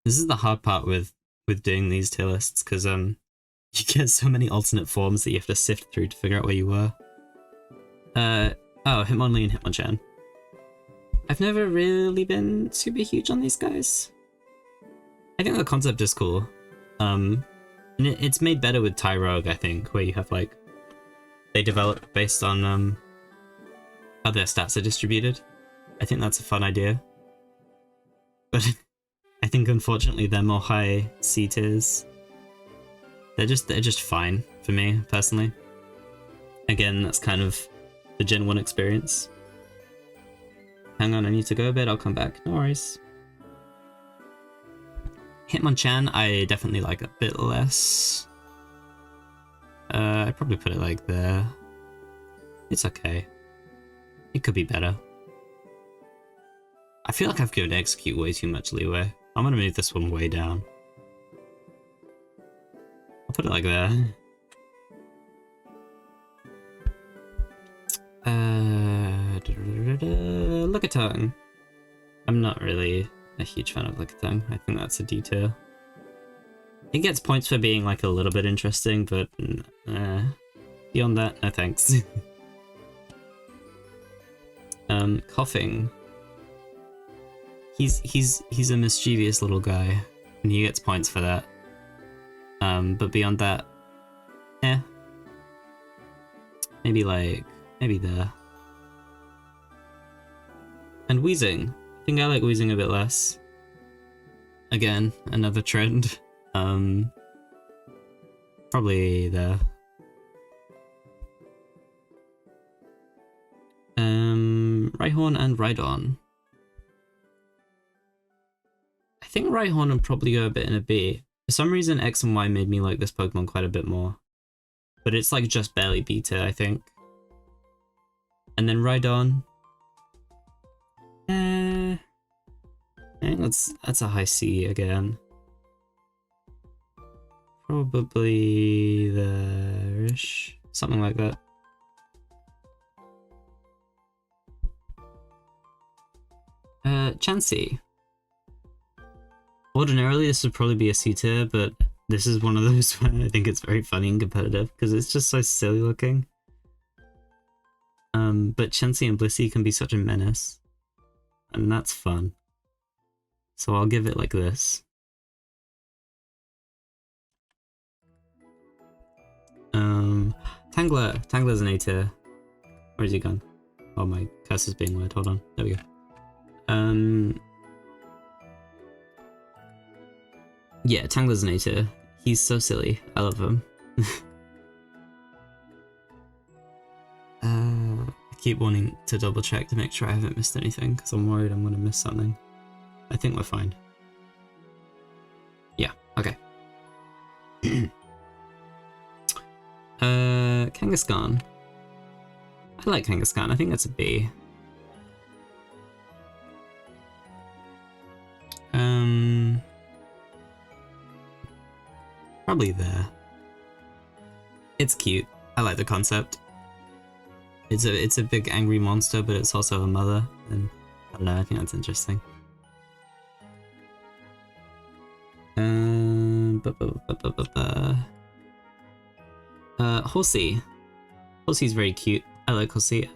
This is the hard part with doing these tier lists, because you get so many alternate forms that you have to sift through to figure out where you were. Oh, Hitmonlee and Hitmonchan. I've never really been super huge on these guys. I think the concept is cool. And it's made better with Tyrogue, I think, where you have like, they develop based on how their stats are distributed. I think that's a fun idea. But I think unfortunately they're more high C tiers. They're just fine for me, personally. Again, that's kind of the Gen 1 experience. Hang on, I need to go a bit, I'll come back. No worries. Hitmonchan, I definitely like a bit less. I'd probably put it like there. It's okay. It could be better. I feel like I've given Execute way too much leeway. I'm gonna move this one way down. I'll put it like there. Lickitung. I'm not really a huge fan of Lickitung. I think that's a detail. It gets points for being like a little bit interesting, but beyond that, no thanks. Coughing. He's a mischievous little guy, and he gets points for that. But beyond that, maybe there. And wheezing. I think I like wheezing a bit less. Again, another trend. Probably there. Rhyhorn and Rhydon. I think Rhyhorn would probably go a bit in a B. For some reason, X and Y made me like this Pokemon quite a bit more. But it's like just barely beta, I think. And then Rhydon. I think that's a high C again. Probably there-ish. Something like that. Chansey. Ordinarily this would probably be a C tier, but this is one of those where I think it's very funny and competitive because it's just so silly looking. But Chansey and Blissey can be such a menace, and that's fun. So I'll give it like this. Tangler's an A tier. Where's he gone? Oh, my cursor's being weird. Hold on. There we go. Yeah, Tangler's an A tier. He's so silly. I love him. I keep wanting to double check to make sure I haven't missed anything because I'm worried I'm gonna miss something. I think we're fine. Yeah, okay. Kangaskhan. I like Kangaskhan. I think that's a B. Probably there. It's cute. I like the concept. It's a big angry monster, but it's also a mother, and I don't know, I think that's interesting. Horsey. Horsey's very cute. I like Horsey.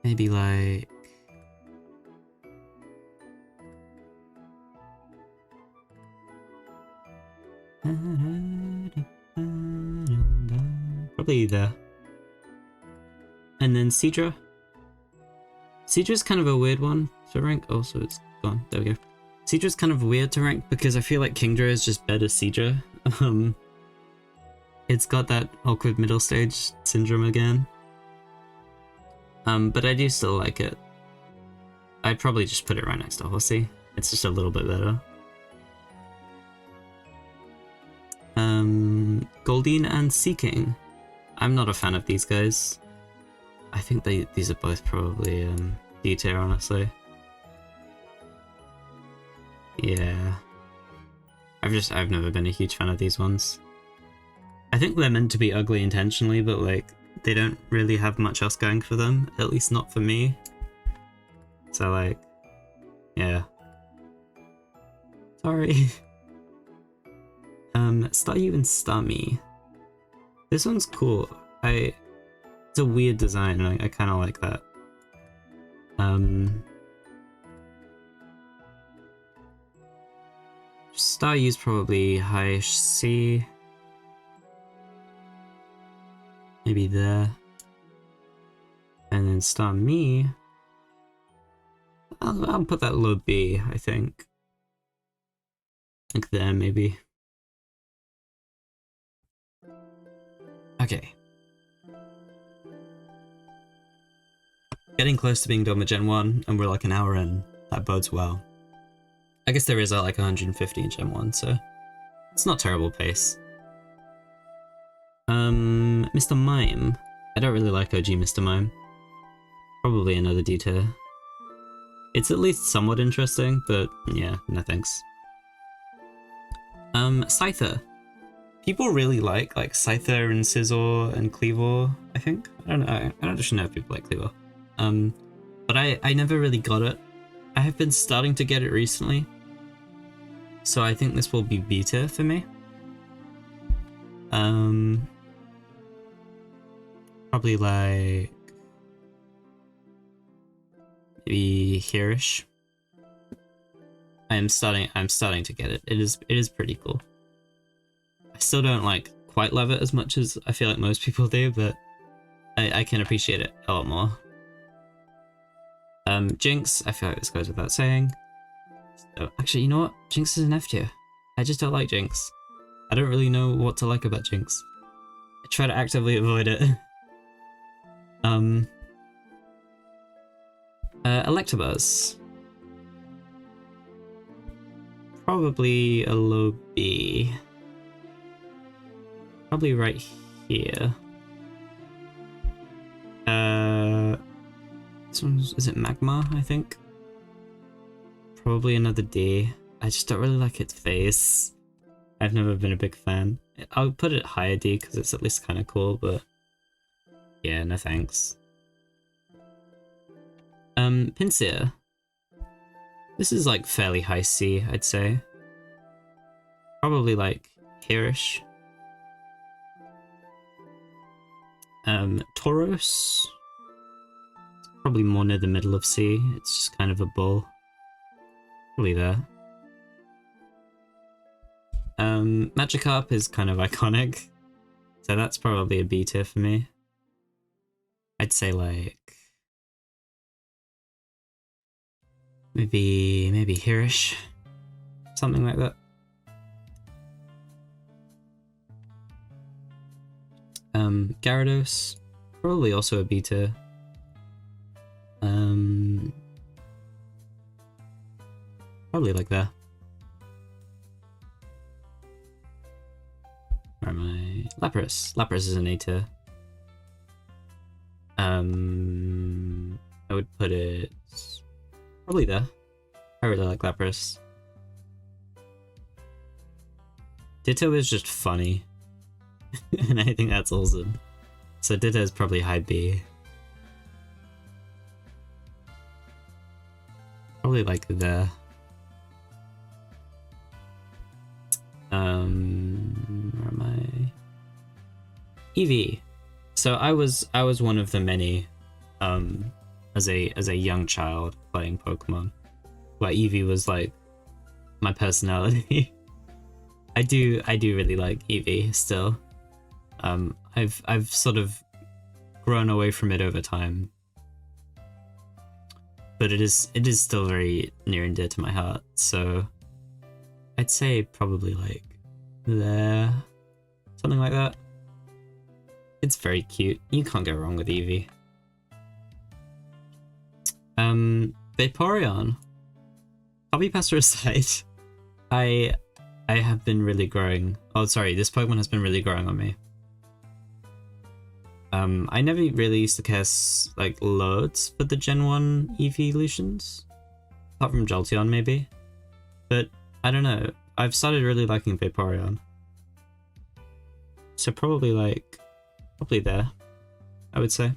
Maybe like... Probably there. And then Seadra. Seadra's kind of a weird one to rank. Oh, so it's gone. There we go. Seadra's kind of weird to rank because I feel like Kingdra is just better Seadra. It's got that awkward middle stage syndrome again. But I do still like it. I'd probably just put it right next to Horsey. It's just a little bit better. Goldeen and Seaking. I'm not a fan of these guys. I think these are both probably D tier, honestly. Yeah. I've never been a huge fan of these ones. I think they're meant to be ugly intentionally, but like they don't really have much else going for them, at least not for me. So like, yeah. Sorry. Staryu and Starmie. This one's cool. It's a weird design, and I kind of like that. Staryu's probably high C. Maybe there. And then Starmie. I'll put that low B, I think. Like there, maybe. Okay. Getting close to being done with Gen 1, and we're like an hour in. That bodes well. I guess there is like 150 in Gen 1, so it's not terrible pace. Mr. Mime. I don't really like OG Mr. Mime. Probably another D tier. It's at least somewhat interesting, but yeah, no thanks. Scyther. people really like Scyther and Scizor and Cleavor, I think. I don't know. I don't actually know if people like Cleavor. But I never really got it. I have been starting to get it recently. So I think this will be beta for me. Probably like maybe here-ish. I'm starting to get it. It is pretty cool. I still don't like quite love it as much as I feel like most people do, but I can appreciate it a lot more. Jinx, I feel like this goes without saying. So, actually, you know what? Jinx is an F tier. I just don't like Jinx. I don't really know what to like about Jinx. I try to actively avoid it. Electabuzz. Probably a low B. Probably right here. This one's, is it Magma, I think? Probably another D. I just don't really like its face. I've never been a big fan. I'll put it higher D because it's at least kind of cool, but yeah, no thanks. Pinsir. This is like fairly high C, I'd say. Probably like here-ish. Tauros. It's probably more near the middle of C. It's just kind of a bull. Probably there. Magikarp is kind of iconic, so that's probably a B tier for me. I'd say like maybe here-ish, something like that. Gyarados, probably also a B tier. Probably like that. Where am I? Lapras. Lapras is an A tier. I would put it probably there. I really like Lapras. Ditto is just funny. And I think that's awesome. So Ditto is probably high B. Probably like there. Where am I? Eevee. So I was one of the many as a young child playing Pokemon, where Eevee was like my personality. I do really like Eevee still. I've sort of grown away from it over time, but it is still very near and dear to my heart. So I'd say probably like there, something like that. It's very cute. You can't go wrong with Eevee. Vaporeon. Hobby Passer aside, I have been really growing. Oh, sorry, this Pokemon has been really growing on me. I never really used to care like loads for the Gen 1 evolutions, apart from Jolteon maybe. But I don't know. I've started really liking Vaporeon. So probably there, I would say.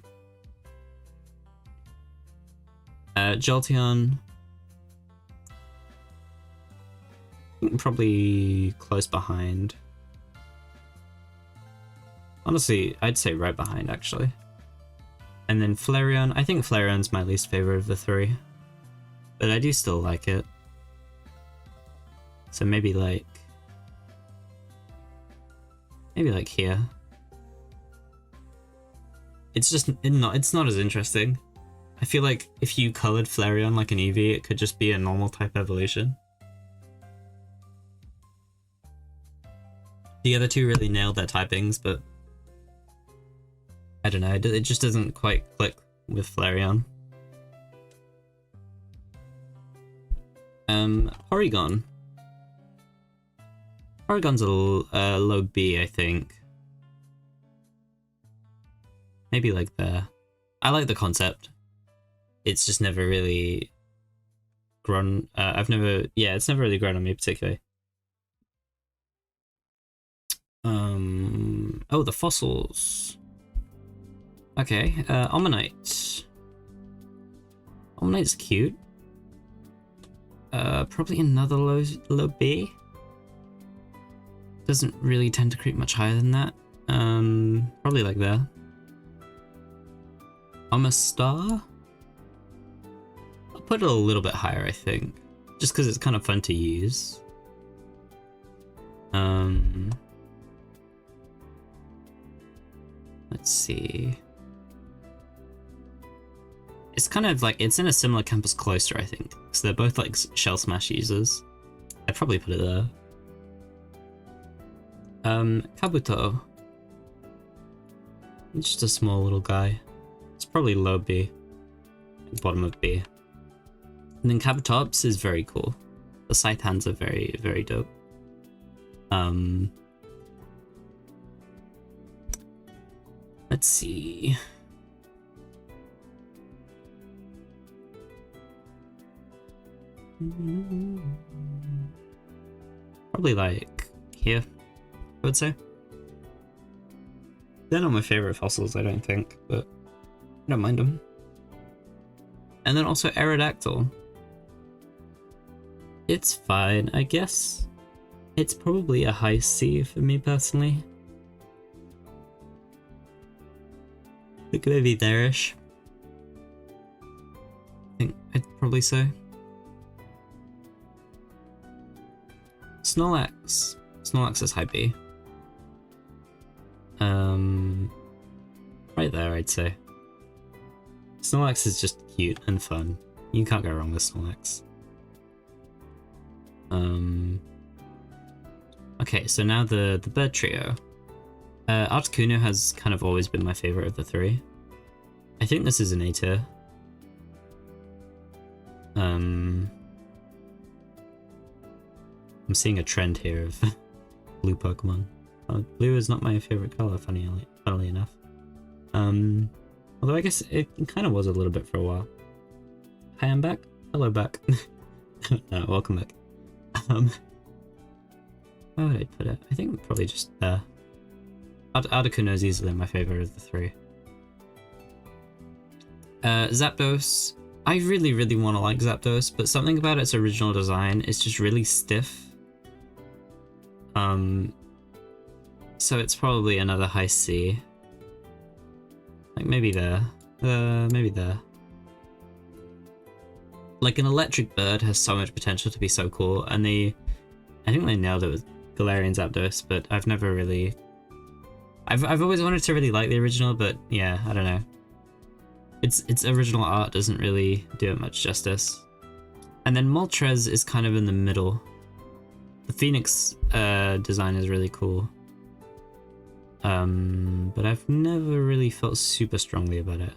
Jolteon, probably close behind. Honestly, I'd say right behind, actually. And then Flareon. I think Flareon's my least favorite of the three, but I do still like it. So maybe like here. It's just it's not as interesting. I feel like if you colored Flareon like an Eevee, it could just be a normal type evolution. The other two really nailed their typings, but I don't know, it just doesn't quite click with Flareon. Porygon. Porygon's a low B, I think. Maybe like there. I like the concept. It's just never really grown. It's never really grown on me particularly. Oh, the fossils. Okay, Omanyte. Omanite's cute. Probably another low B. Doesn't really tend to creep much higher than that. Probably like there. Star. I'll put it a little bit higher, I think. Just because it's kind of fun to use. Let's see. It's kind of like, it's in a similar campus cloister, I think. So they're both like Shell Smash users. I'd probably put it there. Kabuto. It's just a small little guy. It's probably low B. Bottom of B. And then Kabutops is very cool. The scythe hands are very, very dope. Let's see. Probably like here, I would say. They're not my favorite fossils, I don't think, but I don't mind them. And then also Aerodactyl. It's fine, I guess. It's probably a high C for me personally. I think maybe there-ish. I think I'd probably say. Snorlax. Snorlax is high B. Right there, I'd say. Snorlax is just cute and fun. You can't go wrong with Snorlax. Okay, so now the bird trio. Articuno has kind of always been my favorite of the three. I think this is an A tier. I'm seeing a trend here of blue Pokemon. Blue is not my favorite color, funnily enough. Although I guess it kind of was a little bit for a while. Hi, I'm back. Hello, back. No, welcome back. Where would I put it? I think probably just there. Articuno is easily my favorite of the three. Zapdos. I really, really want to like Zapdos, but something about its original design is just really stiff. So it's probably another high C. Like maybe there. Maybe there. Like an electric bird has so much potential to be so cool, and I think they nailed it with Galarian Zapdos, but I've never really... I've always wanted to really like the original, but yeah, I don't know. Its original art doesn't really do it much justice. And then Moltres is kind of in the middle. The Phoenix design is really cool. But I've never really felt super strongly about it.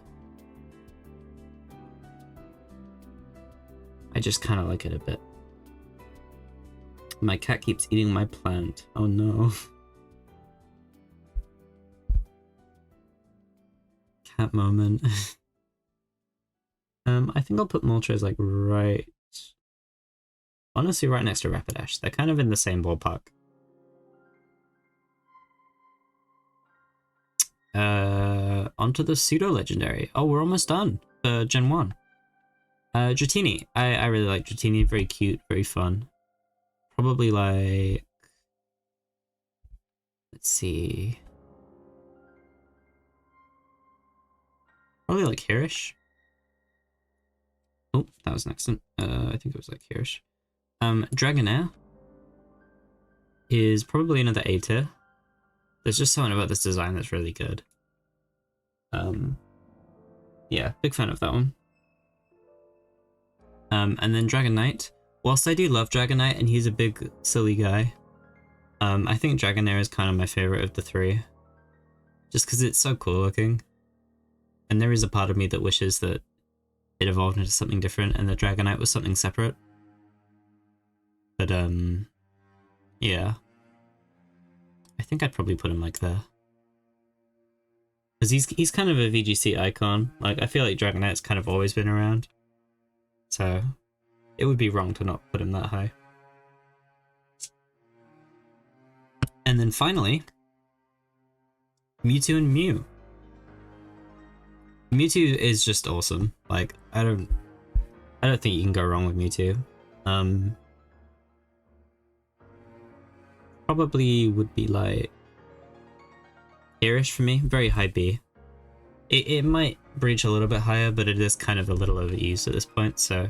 I just kind of like it a bit. My cat keeps eating my plant. Oh no. Cat moment. I think I'll put Moltres like right... Honestly, right next to Rapidash. They're kind of in the same ballpark. Onto the pseudo-legendary. Oh, we're almost done. Gen 1. Dratini. I really like Dratini. Very cute, very fun. Probably like... Let's see... Probably like Hirish. Oh, that was an accident. I think it was like Hirish. Dragonair is probably another A tier. There's just something about this design that's really good. Yeah, big fan of that one. And then Dragonite. Whilst I do love Dragonite and he's a big silly guy, I think Dragonair is kind of my favorite of the three. Just because it's so cool looking. And there is a part of me that wishes that it evolved into something different and that Dragonite was something separate. But yeah. I think I'd probably put him like there. Because he's kind of a VGC icon. Like, I feel like Dragonite's kind of always been around. So, it would be wrong to not put him that high. And then finally, Mewtwo and Mew. Mewtwo is just awesome. Like, I don't think you can go wrong with Mewtwo. Probably would be like here-ish for me, very high B. It might breach a little bit higher, but it is kind of a little overused at this point, so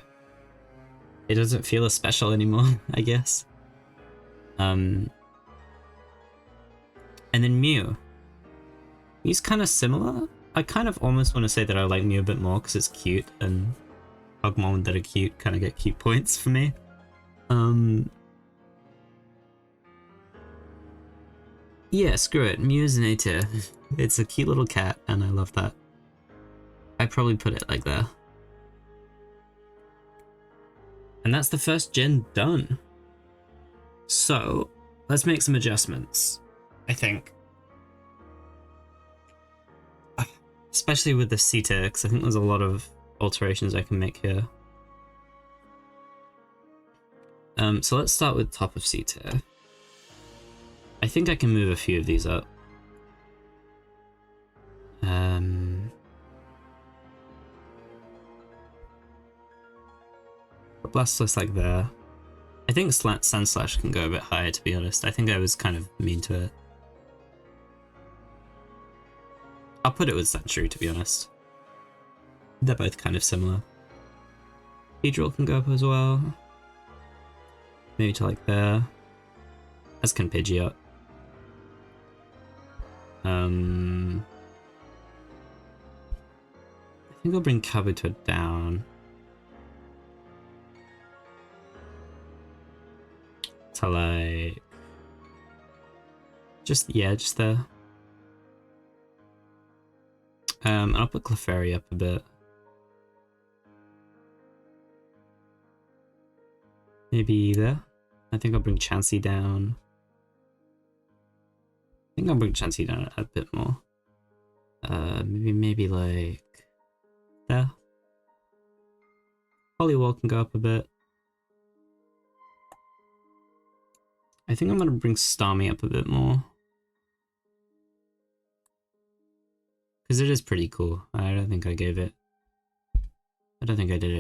it doesn't feel as special anymore, I guess. And then Mew. Mew's kind of similar. I kind of almost want to say that I like Mew a bit more because it's cute, and Pokemon that are cute kind of get cute points for me. Yeah, screw it. Mew is an A tier. It's a cute little cat, and I love that. I'd probably put it like there. And that's the first gen done. So, let's make some adjustments, I think. Especially with the C tier, because I think there's a lot of alterations I can make here. So let's start with top of C tier. I think I can move a few of these up. Put Blastoise like there. I think Sandslash can go a bit higher, to be honest. I think I was kind of mean to it. I'll put it with Sandshrew, to be honest. They're both kind of similar. Beedrill can go up as well. Maybe to like there. As can Pidgeot. I think I'll bring Kabuto down. To like... just there. And I'll put Clefairy up a bit. Maybe there. I think I'll bring Chansey down. I think I'll bring Chansey down a bit more. Maybe like there. Poliwhirl can go up a bit. I think I'm gonna bring Starmie up a bit more. Because it is pretty cool. I don't think I did it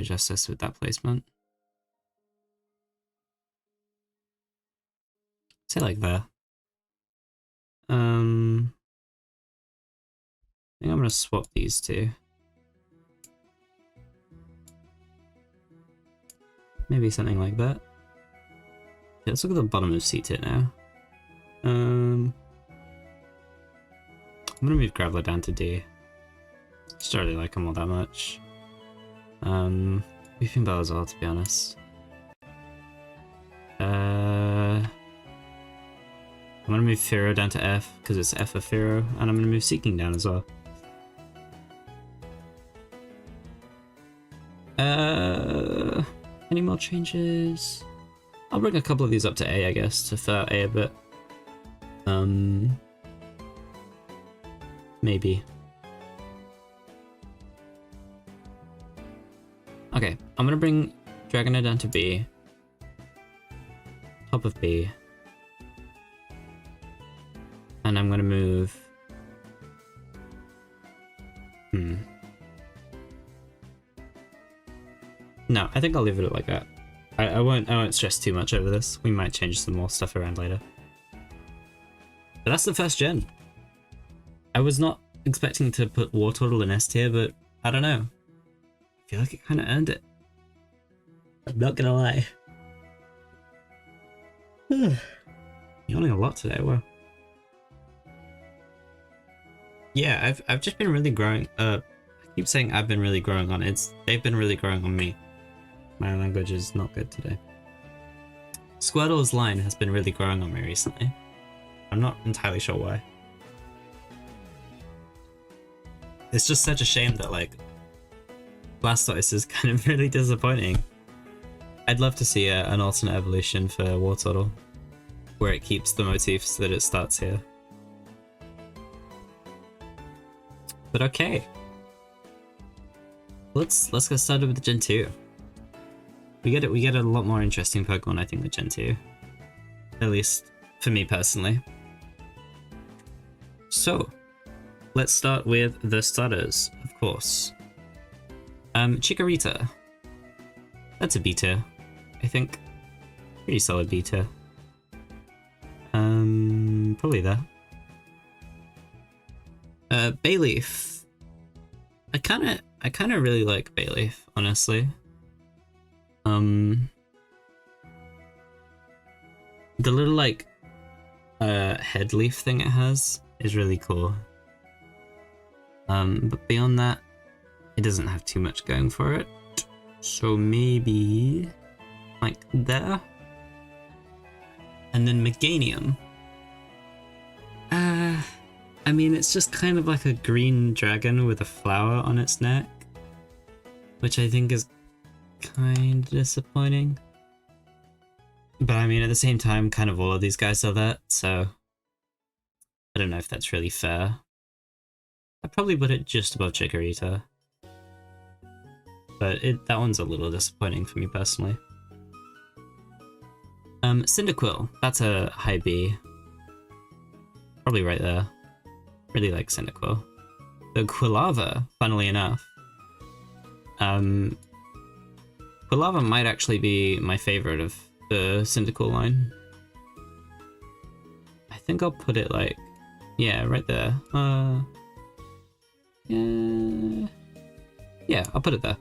justice with that placement. Say like there. I think I'm gonna swap these two. Maybe something like that. Yeah, let's look at the bottom of C-Tier now. I'm gonna move Graveler down to D. Just don't really like him all that much. Weeping Bell as well, to be honest. I'm gonna move Fearow down to F, because it's F for Fearow, and I'm gonna move Seeking down as well. Any more changes? I'll bring a couple of these up to A, I guess, to fill out A a bit. Maybe. Okay, I'm gonna bring Dragonair down to B. Top of B. And I'm gonna move... No, I think I'll leave it like that. I won't stress too much over this. We might change some more stuff around later. But that's the first gen. I was not expecting to put Wartortle in S tier, but I don't know. I feel like it kind of earned it. I'm not gonna lie. Yawning a lot today, wow. Yeah, I've just been really growing. I keep saying I've been really growing on it. They've been really growing on me. My language is not good today. Squirtle's line has been really growing on me recently. I'm not entirely sure why. It's just such a shame that, like, Blastoise is kind of really disappointing. I'd love to see an alternate evolution for Wartortle, where it keeps the motifs that it starts here. But okay. Let's get started with Gen 2. We get a lot more interesting Pokemon, I think, with Gen 2. At least for me personally. So, let's start with the starters, of course. Chikorita. That's a B tier, I think. Pretty solid B tier. Probably there. Bayleaf. I kinda really like Bayleaf, honestly. The little like head leaf thing it has is really cool. But beyond that, it doesn't have too much going for it. So maybe like there. And then Meganium. I mean, it's just kind of like a green dragon with a flower on its neck, which I think is kind of disappointing. But I mean, at the same time, kind of all of these guys are that, so I don't know if that's really fair. I'd probably put it just above Chikorita. But that one's a little disappointing for me personally. Cyndaquil, that's a high B. Probably right there. Really like Cyndaquil. The Quilava, funnily enough. Quilava might actually be my favorite of the Cyndaquil line. I think I'll put it like, yeah, right there. Yeah, I'll put it there.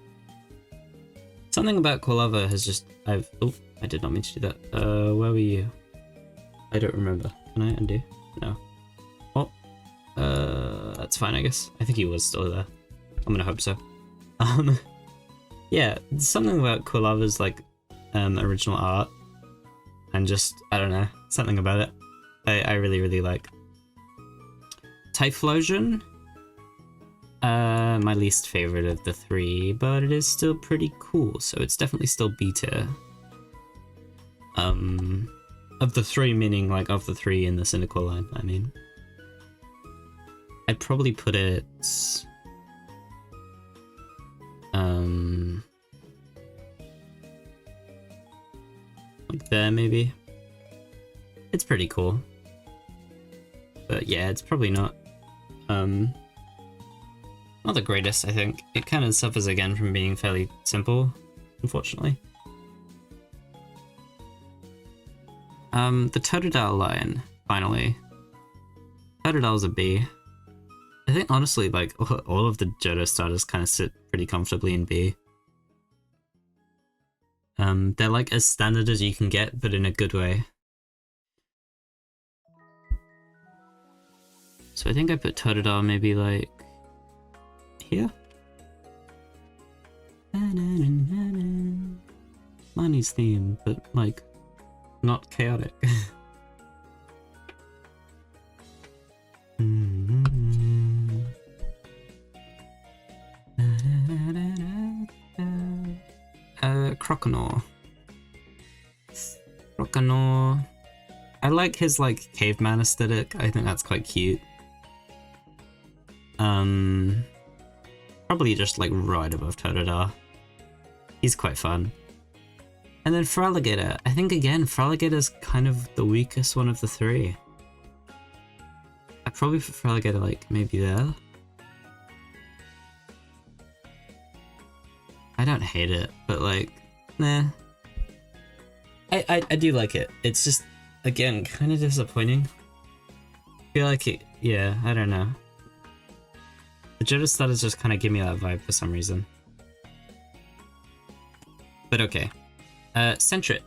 Something about Quilava has just, oh, I did not mean to do that. Where were you? I don't remember. Can I undo? No. Oh, that's fine, I guess. I think he was still there. I'm gonna hope so. Yeah, something about Quilava's like original art, and just, I don't know, something about it I really, really like. Typhlosion, my least favorite of the three, but it is still pretty cool, so it's definitely still B tier. Of the three, meaning like of the three in the Cyndaquil line, I mean. I'd probably put it like there maybe. It's pretty cool. But yeah, it's probably not not the greatest, I think. It kind of suffers again from being fairly simple, unfortunately. The Totodile line, finally. Totodile's a B. I think honestly, like, all of the Johto starters kind of sit pretty comfortably in B. They're like as standard as you can get, but in a good way. So I think I put Totodile maybe like here? Marnie's theme, but like not chaotic. Croconaw. Croconaw. I like his like caveman aesthetic. I think that's quite cute. Probably just like right above Totodile. He's quite fun. And then Feraligatr. I think again, Feraligatr's kind of the weakest one of the three. I'd probably put Feraligatr like maybe there. I don't hate it, but like, nah. I do like it. It's just, again, kind of disappointing. I feel like it, yeah, I don't know. The Johto starters just kind of give me that vibe for some reason. But okay. Sentret.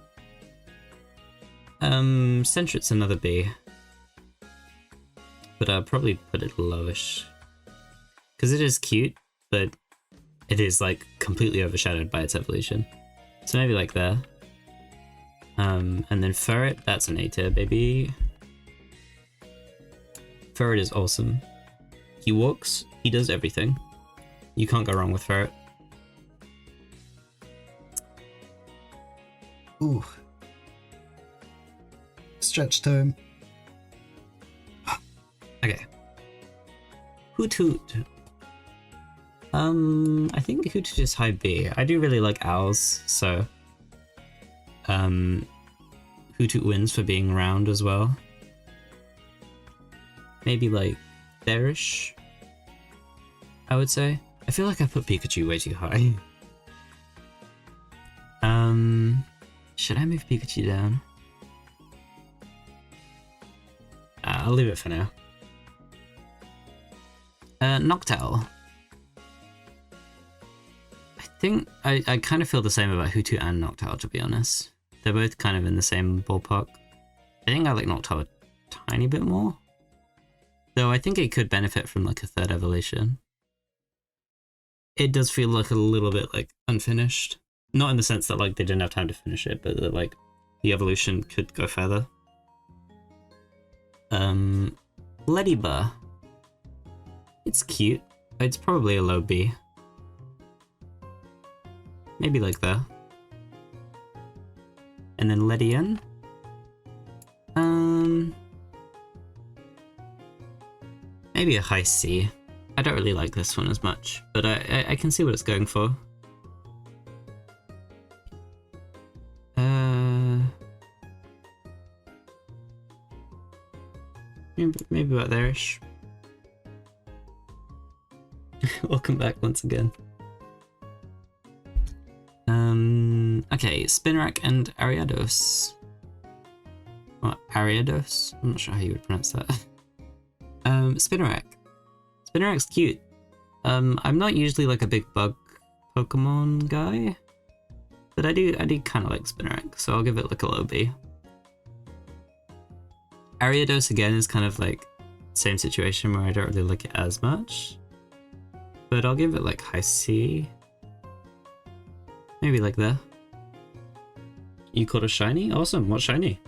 Sentret's another B. But I'll probably put it lowish. Because it is cute, but it is like completely overshadowed by its evolution. So maybe like there. And then Ferret, that's an A tier, baby. Ferret is awesome. He walks, he does everything. You can't go wrong with Ferret. Ooh. Stretch time. Okay. Hoot Hoot. I think Hoot Hoot is high B. I do really like owls, so Hoot Hoot wins for being round as well. Maybe like there-ish. I would say. I feel like I put Pikachu way too high. Should I move Pikachu down? I'll leave it for now. Noctowl. I think I kind of feel the same about Hootoo and Noctowl, to be honest. They're both kind of in the same ballpark. I think I like Noctowl a tiny bit more. Though I think it could benefit from like a third evolution. It does feel like a little bit like unfinished. Not in the sense that like they didn't have time to finish it, but that like the evolution could go further. Ladybug. It's cute. It's probably a low B. Maybe like that. And then Ledian. Maybe a high C. I don't really like this one as much, but I can see what it's going for. Maybe about there-ish. Welcome back once again. Okay, Spinarak and Ariados. Or Ariados? I'm not sure how you would pronounce that. Spinarak. Spinarak's cute. I'm not usually like a big bug Pokemon guy, but I do kind of like Spinarak, so I'll give it like a low B. Ariados again is kind of like same situation where I don't really like it as much, but I'll give it like high C. Maybe like that. You caught a shiny? Awesome. What shiny?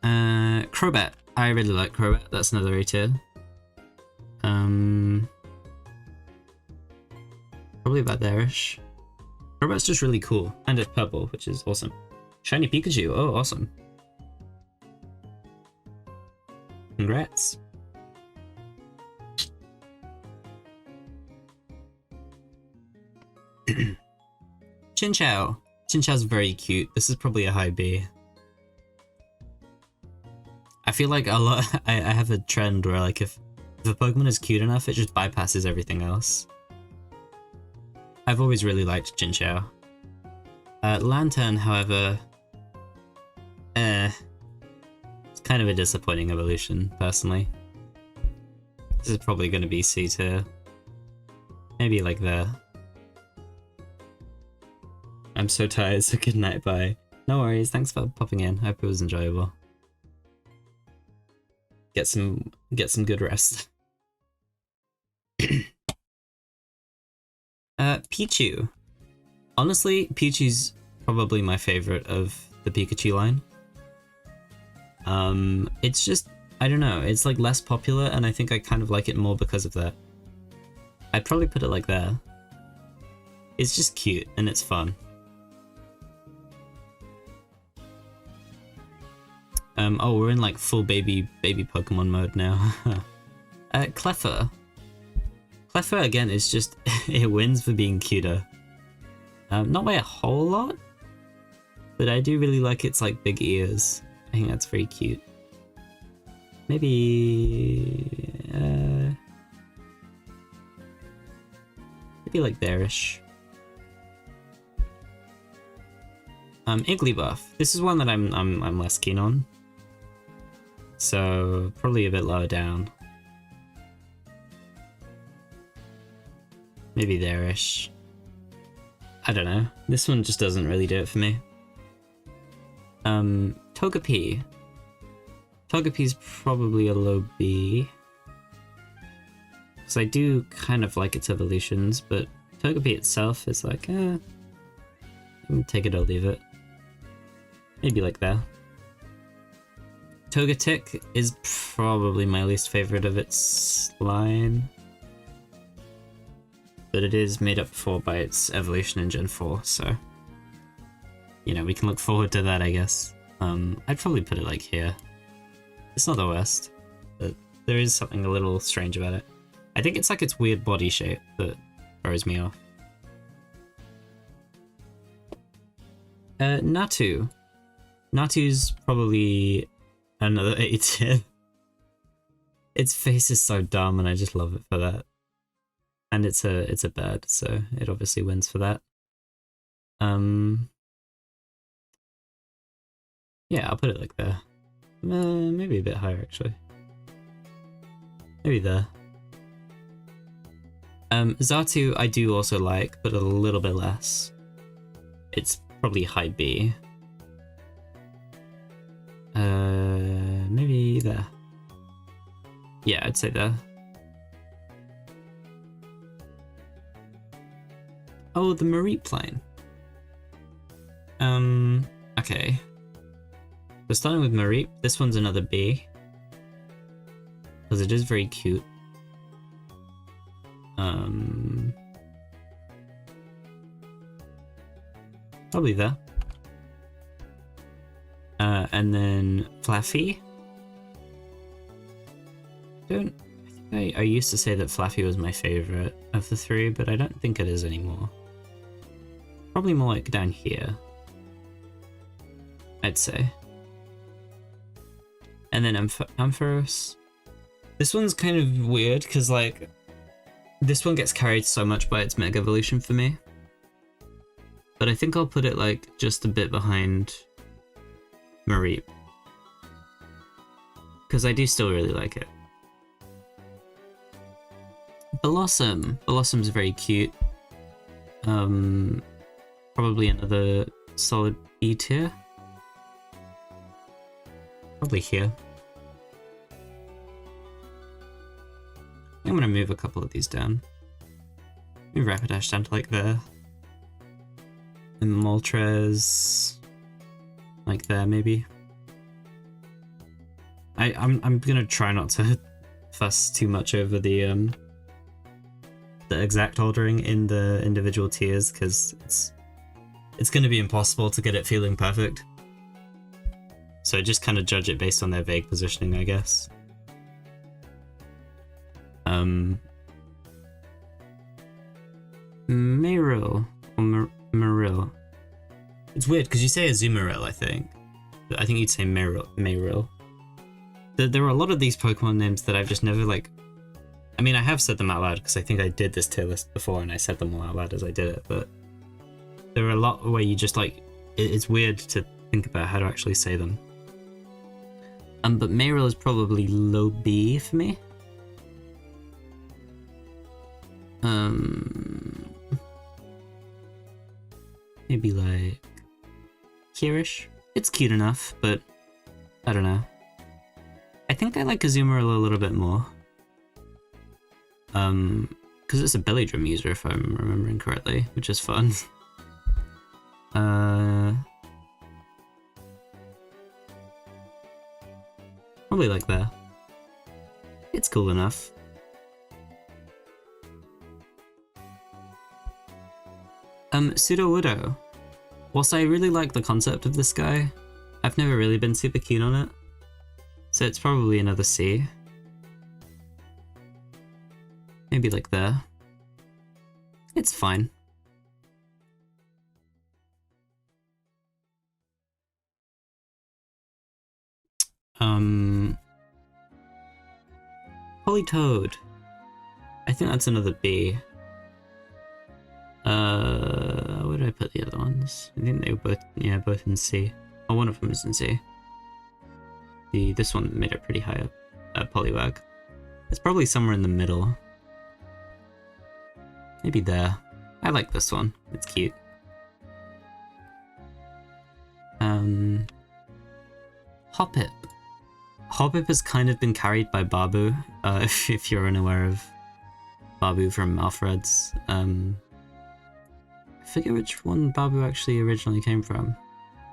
Crobat. I really like Crobat. That's another A tier. Probably about there-ish. Crobat's just really cool, and it's purple, which is awesome. Shiny Pikachu. Oh, awesome. Congrats. Chinchou. Chinchou's very cute. This is probably a high B. I feel like a lot. I have a trend where like if a Pokemon is cute enough, it just bypasses everything else. I've always really liked Chinchou. Lantern, however, it's kind of a disappointing evolution, personally. This is probably going to be C tier. Maybe like there. I'm so tired, so good night, bye. No worries, thanks for popping in. Hope it was enjoyable. Get some good rest. Pichu. Honestly, Pichu's probably my favorite of the Pikachu line. It's just, I don't know, it's like less popular and I think I kind of like it more because of that. I'd probably put it like there. It's just cute and it's fun. Oh, we're in like full baby Pokemon mode now. Cleffa. Cleffa again is just, it wins for being cuter. Not by a whole lot, but I do really like its like big ears. I think that's very cute. Maybe maybe like there-ish. Igglybuff. This is one that I'm less keen on. So probably a bit lower down. Maybe there-ish. I don't know. This one just doesn't really do it for me. Togepi. Togepi's probably a low B. Because I do kind of like its evolutions, but Togepi itself is like, I can take it or leave it. Maybe like that. Togetic is probably my least favorite of its line. But it is made up for by its evolution in Gen 4, so... You know, we can look forward to that, I guess. I'd probably put it like here. It's not the worst, but there is something a little strange about it. I think it's like its weird body shape that throws me off. Natu. Natu's probably another A tier. Its face is so dumb, and I just love it for that. And it's a bird, so it obviously wins for that. Yeah, I'll put it like there. Maybe a bit higher actually. Maybe there. Xatu I do also like, but a little bit less. It's probably high B. Maybe there. Yeah, I'd say there. Oh, the Marie plane. Okay. So starting with Marie, this one's another B. Because it is very cute. Probably there. And then Flaffy. I used to say that Flaffy was my favorite of the three, but I don't think it is anymore. Probably more like down here, I'd say. And then Ampharos. This one's kind of weird because like this one gets carried so much by its Mega Evolution for me. But I think I'll put it like just a bit behind Mareep. Because I do still really like it. Blossom. Blossom's very cute. Probably another solid E tier. Probably here. I'm gonna move a couple of these down. Move Rapidash down to like there. And Moltres like there maybe. I'm gonna try not to fuss too much over the exact ordering in the individual tiers because it's gonna be impossible to get it feeling perfect. So just kind of judge it based on their vague positioning, I guess. Meryl or Meryl. It's weird because you say Azumarill, I think. But I think you'd say Meryl. There are a lot of these Pokemon names that I've just never like. I mean, I have said them out loud because I think I did this tier list before and I said them all out loud as I did it. But there are a lot where you just like. It's weird to think about how to actually say them. But Meryl is probably low B for me. Maybe like here-ish. It's cute enough, but I don't know. I think I like Azumarill a little bit more. Because it's a belly drum user if I'm remembering correctly, which is fun. Probably like that. It's cool enough. Sudowoodo. Whilst I really like the concept of this guy, I've never really been super keen on it. So it's probably another C. Maybe like there. It's fine. Politoed. I think that's another B. Where did I put the other ones? I think they were both, yeah, both in C. Oh, one of them is in C. This one made it pretty high up. Poliwag. It's probably somewhere in the middle. Maybe there. I like this one. It's cute. Hoppip. Hoppip has kind of been carried by Babu, if you're unaware of Babu from Alfred's. I forget which one Babu actually originally came from.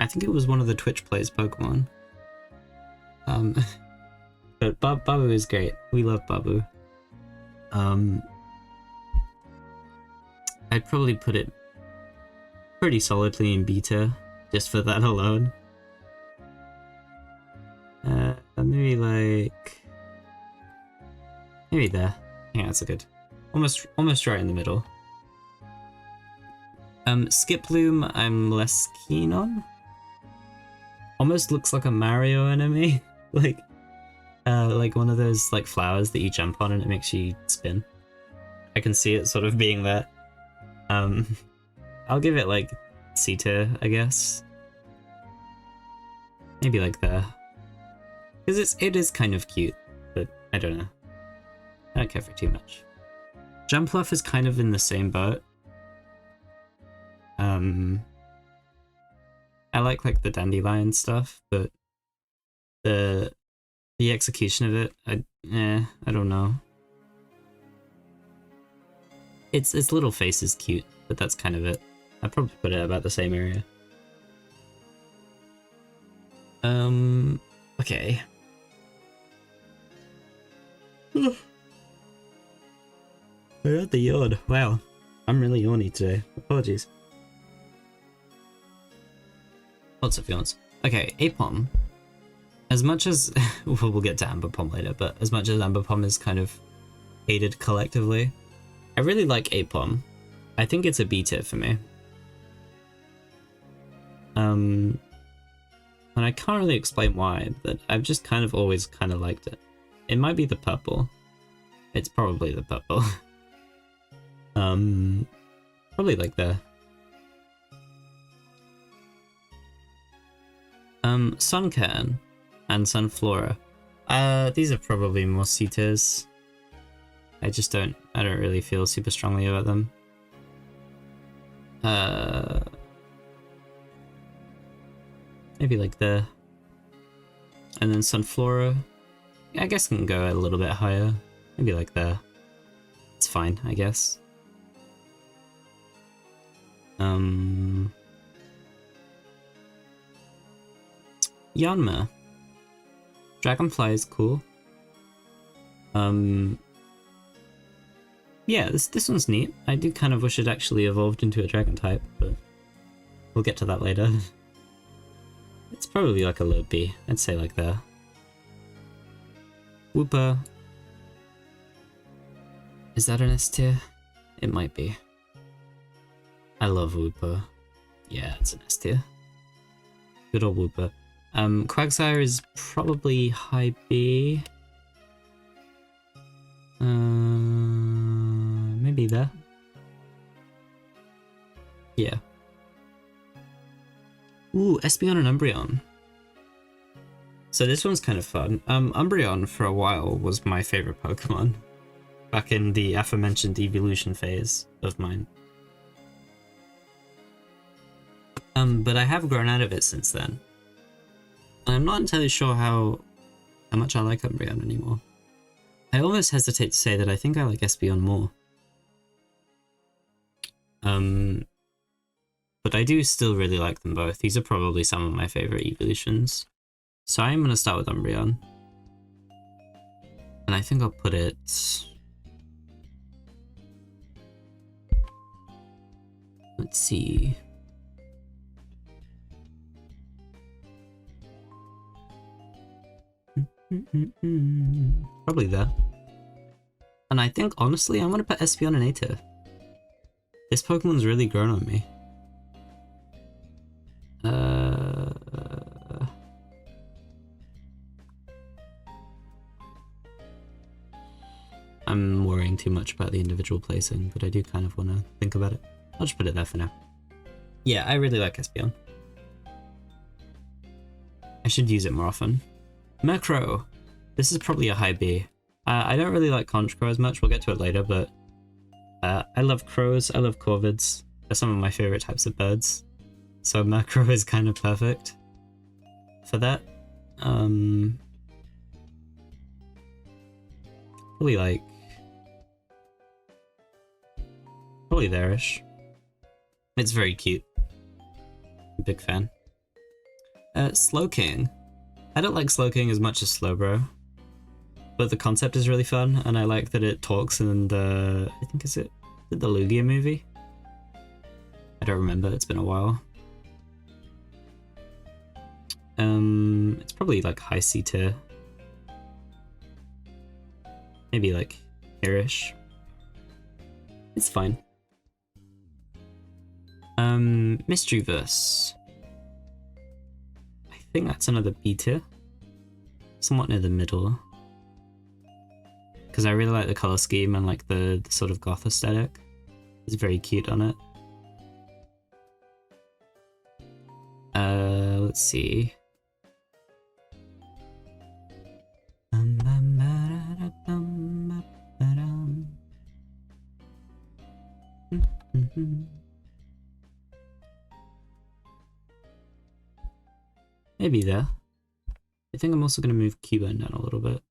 I think it was one of the Twitch Plays Pokemon. But Babu is great. We love Babu. I'd probably put it pretty solidly in beta, just for that alone. Maybe like... Maybe there. Yeah, that's a good... Almost right in the middle. Skiploom, I'm less keen on. Almost looks like a Mario enemy. Like, like one of those like flowers that you jump on and it makes you spin. I can see it sort of being there. I'll give it like C tier, I guess. Maybe like there. Because it is kind of cute, but I don't know. I don't care for it too much. Jumpluff is kind of in the same boat. I like the dandelion stuff, but the execution of it, I don't know. Its little face is cute, but that's kind of it. I'd probably put it about the same area. Okay. I had the yawn. Wow. I'm really yawny today. Apologies. Lots of yawns. Okay, Apom. As much as... well, we'll get to Amberpom later, but as much as Amberpom is kind of hated collectively, I really like Apom. I think it's a B tier for me. And I can't really explain why, but I've just kind of always kind of liked it. It might be the purple. It's probably the purple. Probably like the... Suncairn and Sunflora. These are probably more C tiers. I don't really feel super strongly about them. Maybe like there. And then Sunflora, I guess can go a little bit higher. Maybe like there. It's fine, I guess. Yanma. Dragonfly is cool. Yeah, this one's neat. I do kind of wish it actually evolved into a dragon type, but we'll get to that later. It's probably like a low B. I'd say like there. Wooper. Is that an S tier? It might be. I love Wooper. Yeah, it's an S tier. Good old Wooper. Quagsire is probably high B. Maybe there. Yeah. Ooh, Espeon and Umbreon. So this one's kind of fun. Umbreon for a while was my favorite Pokemon. Back in the aforementioned evolution phase of mine. But I have grown out of it since then. And I'm not entirely sure how much I like Umbreon anymore. I almost hesitate to say that I think I like Espeon more. But I do still really like them both. These are probably some of my favorite evolutions. So I'm going to start with Umbreon. And I think I'll put it... Let's see... Probably there. And I think, honestly, I'm going to put Espeon in A tier. This Pokemon's really grown on me. I'm worrying too much about the individual placing, but I do kind of want to think about it. I'll just put it there for now. Yeah, I really like Espeon. I should use it more often. Murkrow. This is probably a high B. I don't really like Conch Crow as much, we'll get to it later, but I love crows, I love corvids. They're some of my favorite types of birds. So Murkrow is kind of perfect for that. Probably there-ish. It's very cute. Big fan. Slowking. I don't like Slowking as much as Slowbro, but the concept is really fun, and I like that it talks in the... I think is it the Lugia movie? I don't remember, it's been a while. It's probably like high C tier. Maybe like here-ish. It's fine. Misdreavus. I think that's another B tier. Somewhat near the middle. because I really like the color scheme and like the sort of goth aesthetic. It's very cute on it. Let's see. Maybe there. I think I'm also going to move Cubone down a little bit.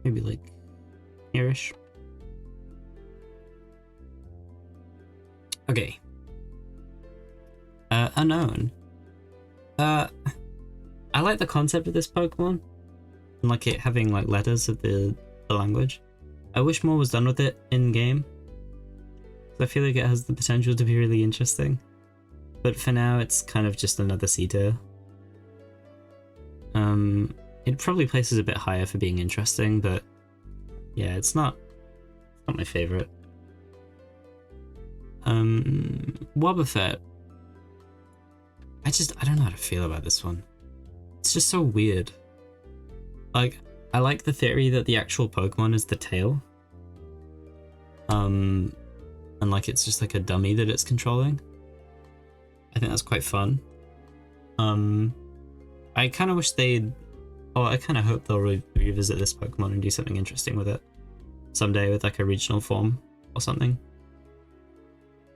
Maybe like here-ish. Okay. Unknown. I like the concept of this Pokemon. And like it having like letters of the language. I wish more was done with it in game. I feel like it has the potential to be really interesting. But for now, it's kind of just another C-tier. It probably places a bit higher for being interesting, but yeah, it's not my favorite. Wobbuffet. I don't know how to feel about this one. It's just so weird. Like, I like the theory that the actual Pokemon is the tail. And like it's just like a dummy that it's controlling. I think that's quite fun. I kind of wish I kind of hope they'll revisit this Pokemon and do something interesting with it someday with like a regional form or something.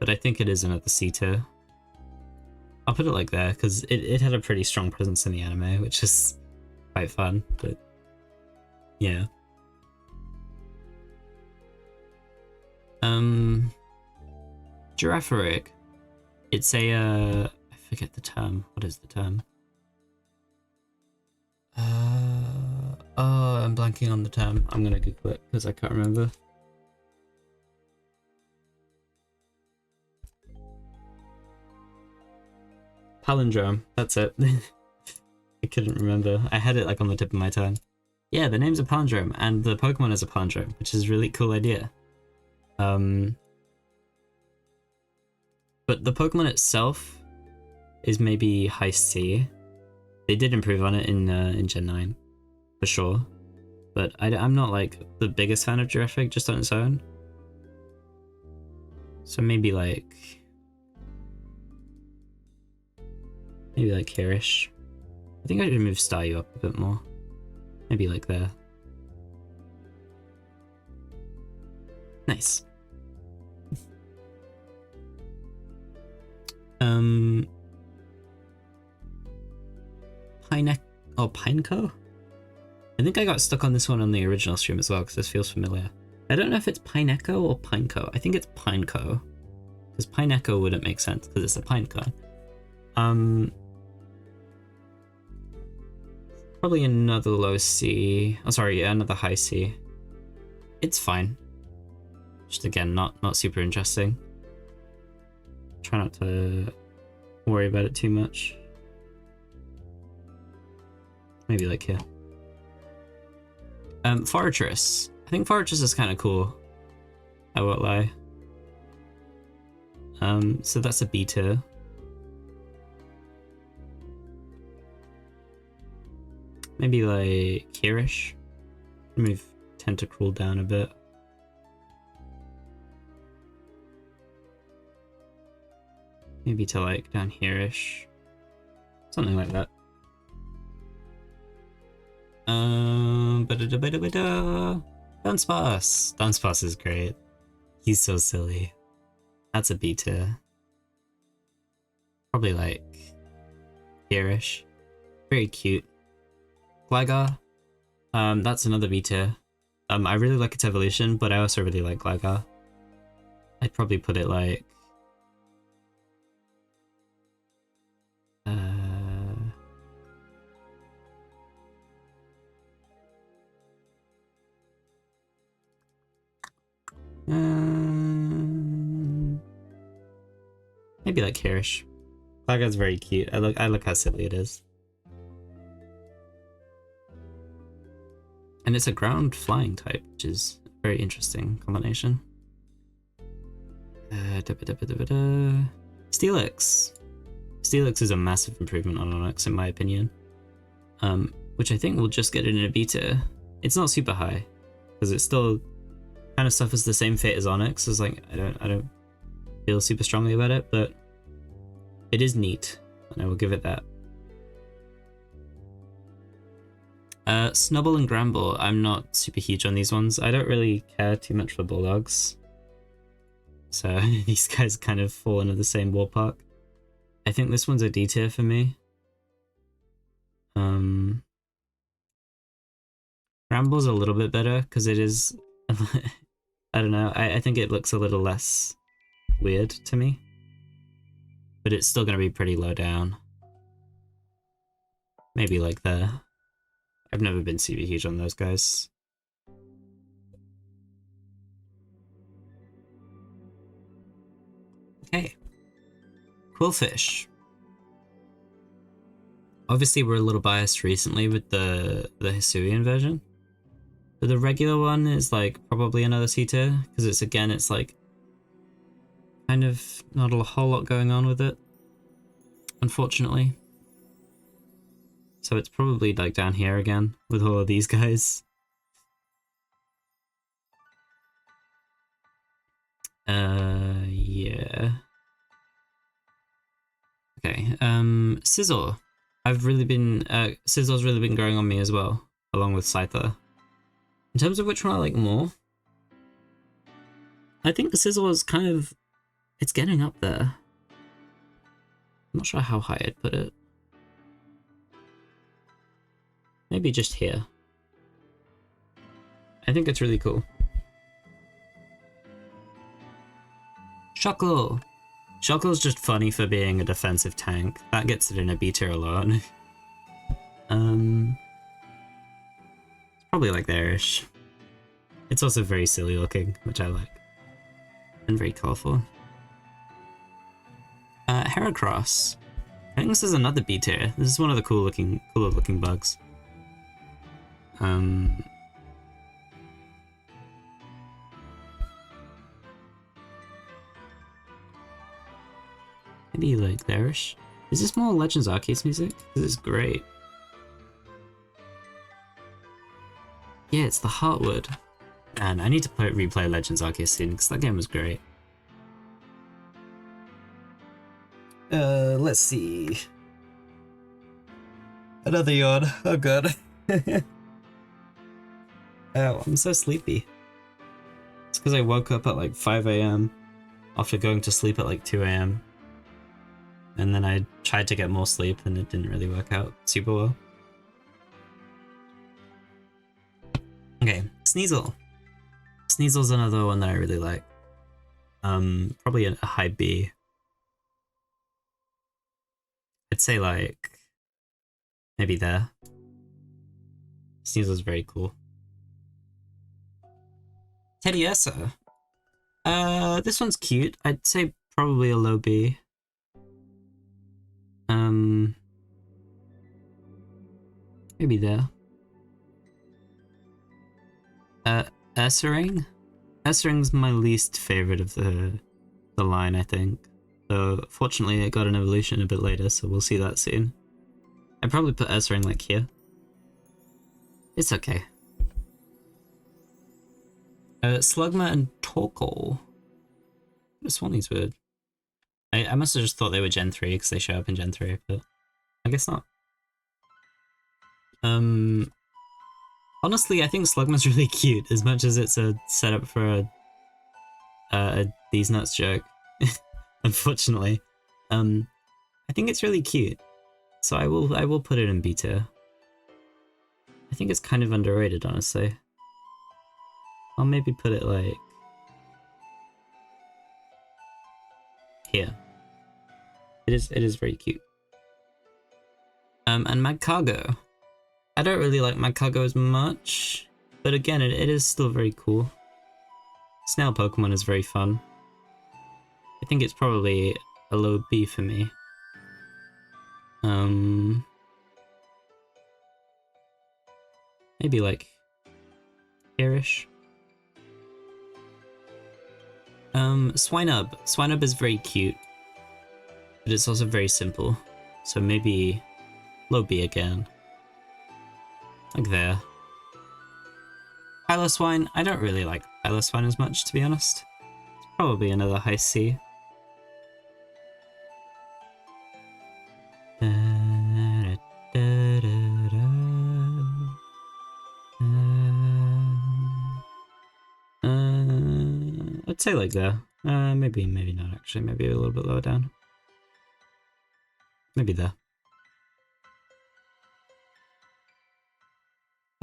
But I think it is another C-tier. I'll put it like there because it had a pretty strong presence in the anime, which is quite fun, but yeah. Girafarig. It's a, I forget the term. What is the term? Oh, I'm blanking on the term. I'm gonna Google it because I can't remember. Palindrome. That's it. I couldn't remember. I had it like on the tip of my tongue. Yeah, the name's a palindrome, and the Pokemon is a palindrome, which is a really cool idea. But the Pokemon itself is maybe high C. They did improve on it in Gen 9, for sure. But I'm not like the biggest fan of Girafarig just on its own. So maybe like here-ish. I think I should move Staryu up a bit more. Maybe like there. Nice. Pineco? I think I got stuck on this one on the original stream as well because this feels familiar. I don't know if it's Pineco or Pineco. I think it's Pineco. Because Pineco wouldn't make sense because it's a Pineco. Probably another low C. Oh, sorry, yeah, another high C. It's fine. Just again, not super interesting. Try not to worry about it too much. Maybe like here. Fortress. I think Fortress is kind of cool. I won't lie. So that's a B tier. Maybe like here-ish. Move Tentacruel down a bit. Maybe to like down here-ish. Something like that. Dunsparce. Dunsparce is great. He's so silly. That's a B tier. Probably like here-ish. Very cute. Gligar. That's another B tier. I really like its evolution, but I also really like Gligar. I'd probably put it like maybe like here-ish. Gligar's very cute. I look how silly it is. And it's a ground flying type, which is a very interesting combination. Steelix. Steelix is a massive improvement on Onix in my opinion. which I think will just get it in a B tier. It's not super high, because it still kind of suffers the same fate as Onyx. It's like, I don't feel super strongly about it, but it is neat, and I will give it that. Snubble and Gramble, I'm not super huge on these ones. I don't really care too much for Bulldogs. So these guys kind of fall into the same ballpark. I think this one's a D tier for me. Gramble's a little bit better, because it is... I don't know, I think it looks a little less weird to me. But it's still going to be pretty low down. Maybe like there. I've never been super huge on those guys. Okay. Quillfish. Obviously we're a little biased recently with the Hisuian version. But the regular one is like probably another C tier, because it's like kind of not a whole lot going on with it, unfortunately. So it's probably like down here again with all of these guys. Yeah. Okay, Sizzle. Sizzle's really been growing on me as well, along with Scyther. In terms of which one I like more, I think the Sizzle is kind of, it's getting up there. I'm not sure how high I'd put it. Maybe just here. I think it's really cool. Shuckle! Shuckle's just funny for being a defensive tank. That gets it in a B tier alone. It's probably like there-ish. It's also very silly looking, which I like. And very colourful. Heracross. I think this is another B tier. This is one of the cooler looking bugs. Maybe like there-ish. Is this more Legends Arceus music? This is great. Yeah, it's the Heartwood. Man, I need to replay Legends Arceus soon, because that game was great. Let's see. Another yawn. Oh god. Oh, I'm so sleepy. It's because I woke up at like 5 AM after going to sleep at like 2 AM. And then I tried to get more sleep and it didn't really work out super well. Okay, Sneasel. Sneasel's another one that I really like. Probably a high B. I'd say like maybe there. Sneasel's very cool. Teddiursa. This one's cute. I'd say probably a low B. Maybe there. Ursaring? Ursaring's my least favorite of the line, I think. So fortunately it got an evolution a bit later, so we'll see that soon. I'd probably put Ursaring like here. It's okay. Slugma and Torkoal. This one is weird. I must have just thought they were Gen 3 because they show up in Gen 3, but I guess not. Honestly, I think Slugma's really cute, as much as it's a setup for a These Nuts joke, unfortunately. I think it's really cute, so I will put it in B tier. I think it's kind of underrated, honestly. I'll maybe put it like here. It is very cute. And Magcargo. I don't really like Magcargo as much, but again, it is still very cool. Snail Pokemon is very fun. I think it's probably a low B for me. Maybe like here-ish. Swinub. Swinub is very cute, but it's also very simple. So maybe low B again. Like there. Piloswine, I don't really like Piloswine as much, to be honest. It's probably another high C. I'd say like there. Maybe not actually. Maybe a little bit lower down. Maybe there.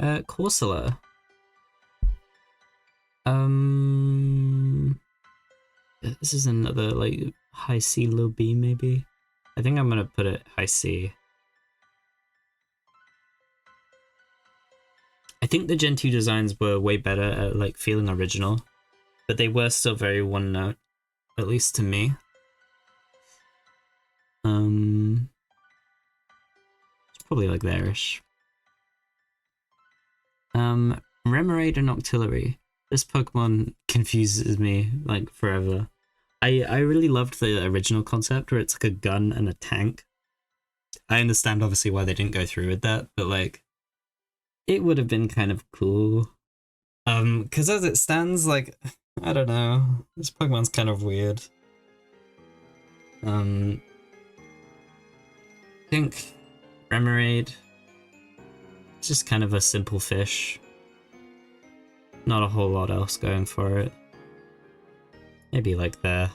Corsola. This is another like high C, low B maybe. I think I'm gonna put it high C. I think the Gen 2 designs were way better at like feeling original, but they were still very one note, at least to me. It's probably like there-ish. Remoraid and Octillery. This Pokemon confuses me like forever. I really loved the original concept where it's like a gun and a tank. I understand obviously why they didn't go through with that, but like it would have been kind of cool. Because as it stands, like, I don't know, this Pokemon's kind of weird. I think Remoraid, it's just kind of a simple fish. Not a whole lot else going for it. Maybe like there.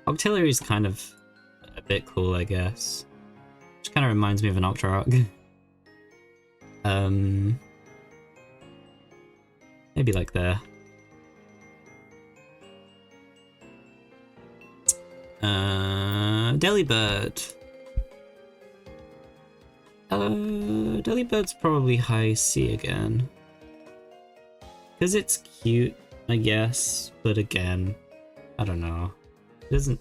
Octillery's kind of a bit cool, I guess. Which kind of reminds me of an Octorok. Maybe like there. Delibird. Delibird's probably high C again. Because it's cute, I guess, but again, I don't know. It doesn't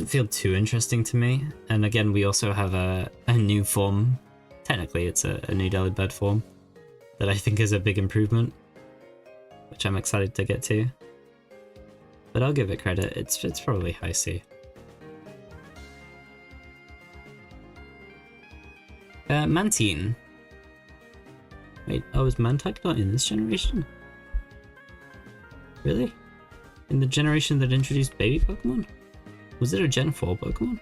feel too interesting to me. And again, we also have a new form. Technically, it's a new Delibird form that I think is a big improvement, which I'm excited to get to. But I'll give it credit, it's probably high C. Mantine. Wait, oh, is Mantine not in this generation? Really? In the generation that introduced baby Pokemon? Was it a Gen 4 Pokemon?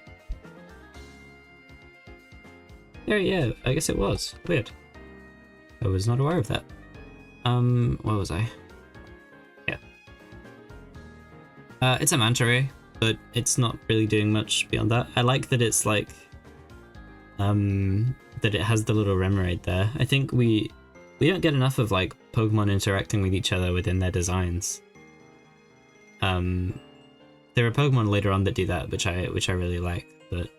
Yeah, I guess it was. Weird. I was not aware of that. Where was I? Yeah. It's a Manta Ray, but it's not really doing much beyond that. I like that it's like, that it has the little Remoraid there. I think we don't get enough of like Pokemon interacting with each other within their designs. There are Pokemon later on that do that, which I really like, but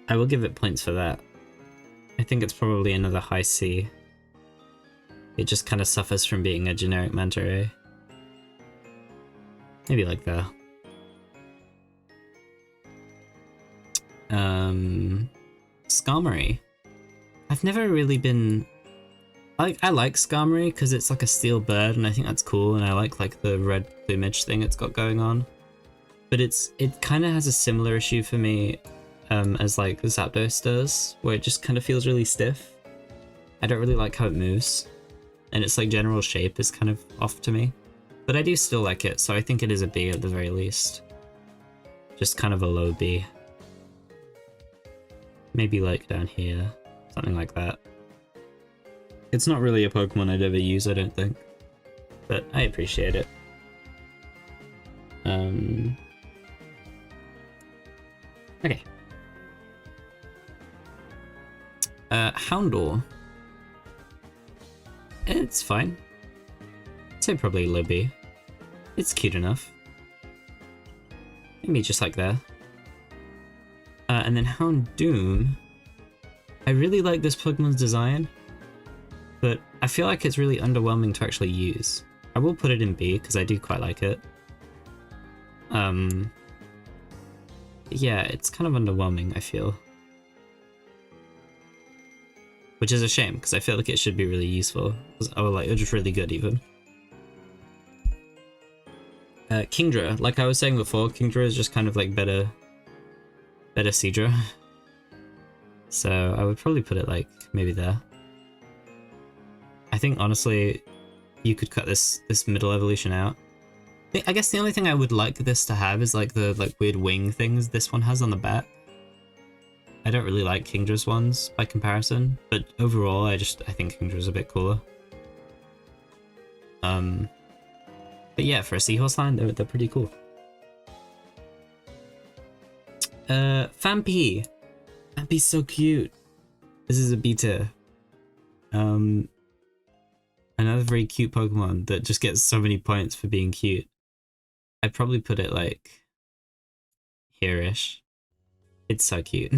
I will give it points for that. I think it's probably another high C. It just kind of suffers from being a generic Manta Ray. Maybe like that. Skarmory. I've never really been... I like Skarmory because it's like a steel bird and I think that's cool, and I like the red plumage thing it's got going on. But it kind of has a similar issue for me as like Zapdos does, where it just kind of feels really stiff. I don't really like how it moves, and its like general shape is kind of off to me. But I do still like it, so I think it is a B at the very least. Just kind of a low B. Maybe like down here, something like that. It's not really a Pokemon I'd ever use, I don't think, but I appreciate it. Okay. Houndour. It's fine. I'd say probably low B. It's cute enough. Maybe just like there. And then Houndoom. I really like this Pokemon's design, but I feel like it's really underwhelming to actually use. I will put it in B because I do quite like it. Yeah, it's kind of underwhelming, I feel. Which is a shame, because I feel like it should be really useful. Or like, it's just really good even. Kingdra, like I was saying before, Kingdra is just kind of like better Seadra. So I would probably put it like maybe there. I think honestly, you could cut this middle evolution out. I guess the only thing I would like this to have is like the weird wing things this one has on the back. I don't really like Kingdra's ones by comparison, but overall I think Kingdra's a bit cooler. But yeah, for a seahorse line, they're pretty cool. Fampi. Fampi's so cute. This is a beta. Another very cute Pokemon that just gets so many points for being cute. I'd probably put it like here-ish. It's so cute.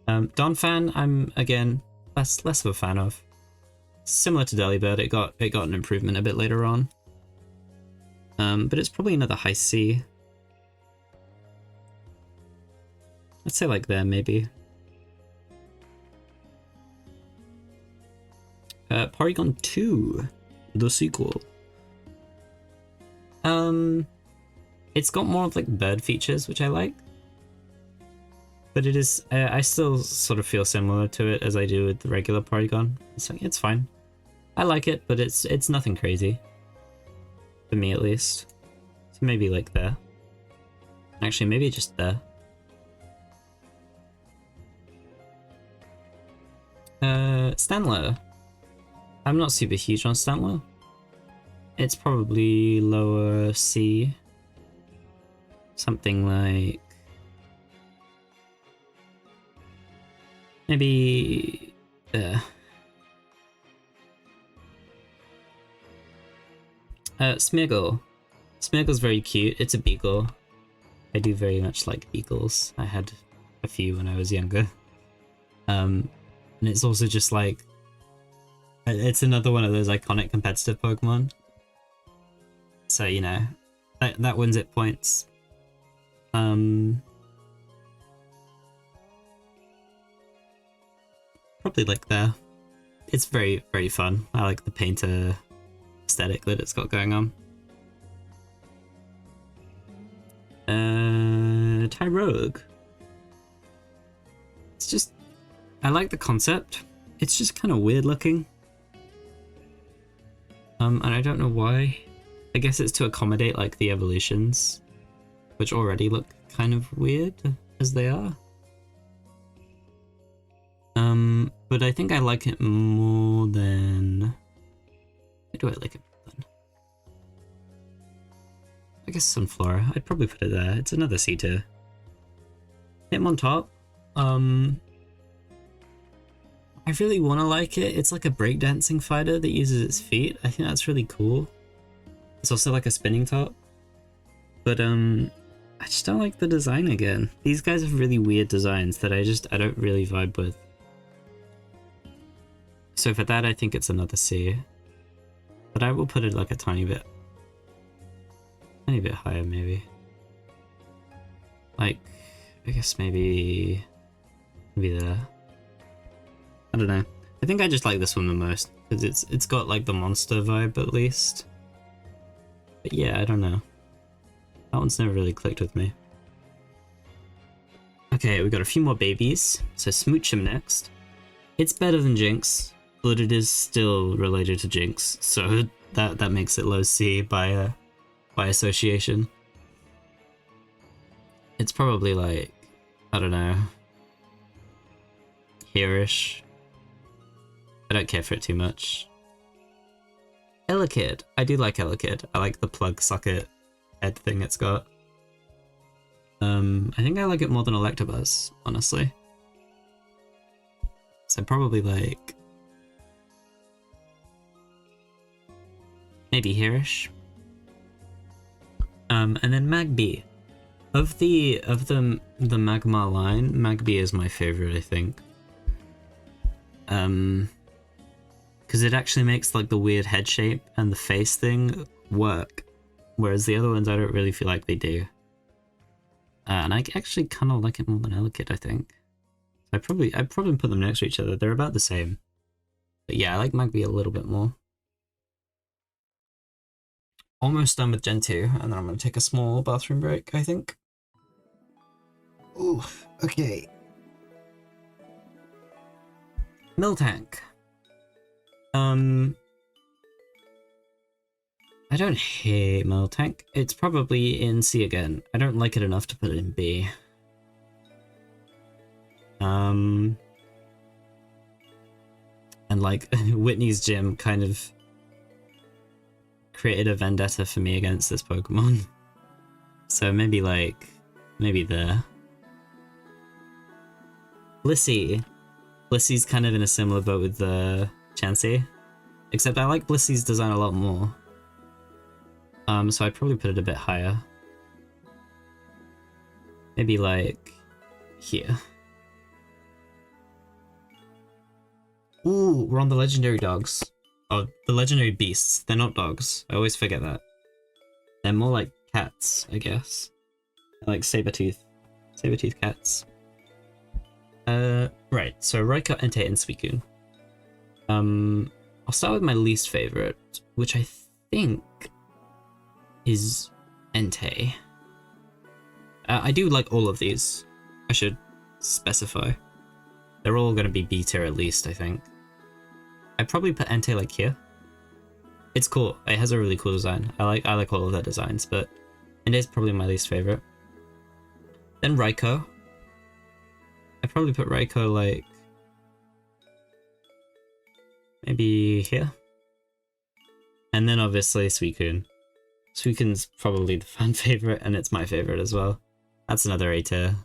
Donphan, I'm again less of a fan of. Similar to Delibird, it got an improvement a bit later on. But it's probably another high C. Let's say like there maybe. Porygon 2, the sequel. It's got more of like bird features, which I like. But it is, I still sort of feel similar to it as I do with the regular Porygon. It's fine. I like it, but it's nothing crazy. For me at least. So maybe like there. Actually, maybe just there. Stantler. I'm not super huge on Stantler. It's probably lower C. Something like... maybe... there. Smeargle. Smeargle's very cute. It's a beagle. I do very much like beagles. I had a few when I was younger. And it's also just like... it's another one of those iconic competitive Pokemon. So, you know, that wins it points. Probably like there. It's very, very fun. I like the painter aesthetic that it's got going on. Tyrogue. It's just... I like the concept. It's just kind of weird looking. And I don't know why. I guess it's to accommodate like the evolutions, which already look kind of weird as they are. But I think I like it more than... where do I like it more than? I guess Sunflora. I'd probably put it there. It's another C tier. Hitmontop. I really want to like it. It's like a breakdancing fighter that uses its feet. I think that's really cool. It's also like a spinning top. But I just don't like the design again. These guys have really weird designs that I don't really vibe with. So for that, I think it's another C. But I will put it like a tiny bit higher maybe. Like, I guess maybe there. I don't know. I think I just like this one the most because it's got like the monster vibe at least. But yeah, I don't know. That one's never really clicked with me. Okay, we got a few more babies. So Smoochum next. It's better than Jinx, but it is still related to Jinx, so that makes it low C by association. It's probably like, I don't know, here-ish. I don't care for it too much. Elekid. I do like Elekid. I like the plug socket head thing it's got. I think I like it more than Electabuzz, honestly. So probably like... maybe here-ish. And then Magby. Of the Magma line, Magby is my favorite, I think. Because it actually makes like the weird head shape and the face thing work, whereas the other ones I don't really feel like they do. And I actually kind of like it more than Elekid, I think. I'd probably put them next to each other. They're about the same. But yeah, I like Magby a little bit more. Almost done with Gen 2, and then I'm going to take a small bathroom break, I think. Ooh, okay. Miltank. I don't hate Miltank. It's probably in C again. I don't like it enough to put it in B. And like, Whitney's gym kind of created a vendetta for me against this Pokemon. So maybe like, maybe there. Blissey. Blissey's kind of in a similar boat with the Chansey. Except I like Blissey's design a lot more. So I'd probably put it a bit higher. Maybe like here. Ooh, we're on the legendary dogs. Oh, the legendary beasts. They're not dogs. I always forget that. They're more like cats, I guess. Like Sabertooth. Sabertooth cats. Right, so Raikou, Entei, and Suicune. I'll start with my least favorite, which I think is Entei. I do like all of these. I should specify. They're all gonna be B tier at least, I think. I'd probably put Entei like here. It's cool. It has a really cool design. I like all of their designs, but Entei's probably my least favorite. Then Raikou. I'd probably put Raikou like maybe here. And then obviously Suicune. Suicune's probably the fan favorite, and it's my favorite as well. That's another A tier.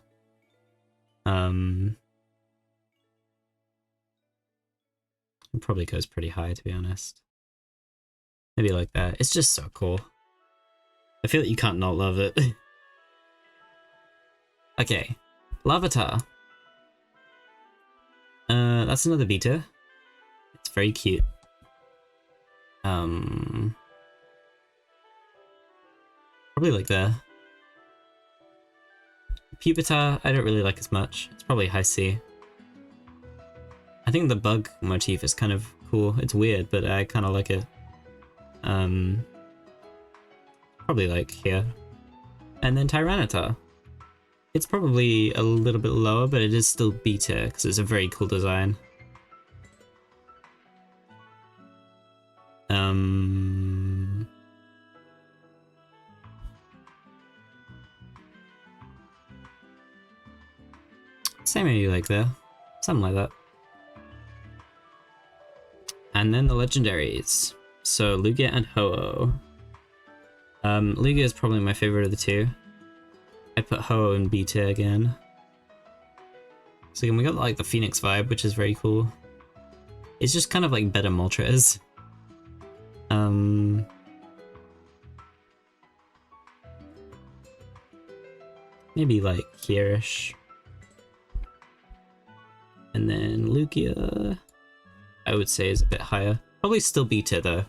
It probably goes pretty high, to be honest. Maybe like that. It's just so cool. I feel like you can't not love it. Okay, Larvitar. That's another B tier. It's very cute. Probably like there. Pupitar, I don't really like as much. It's probably high C. I think the bug motif is kind of cool. It's weird, but I kind of like it. Probably like here. And then Tyranitar. It's probably a little bit lower, but it is still B tier because it's a very cool design. Say maybe like there. Something like that. And then the legendaries. So Lugia and Ho-Oh. Lugia is probably my favorite of the two. I put Ho-Oh in B tier again. So we got like the Phoenix vibe, which is very cool. It's just kind of like better Moltres. Maybe like here-ish. And then Lugia, I would say is a bit higher. Probably still B tier though.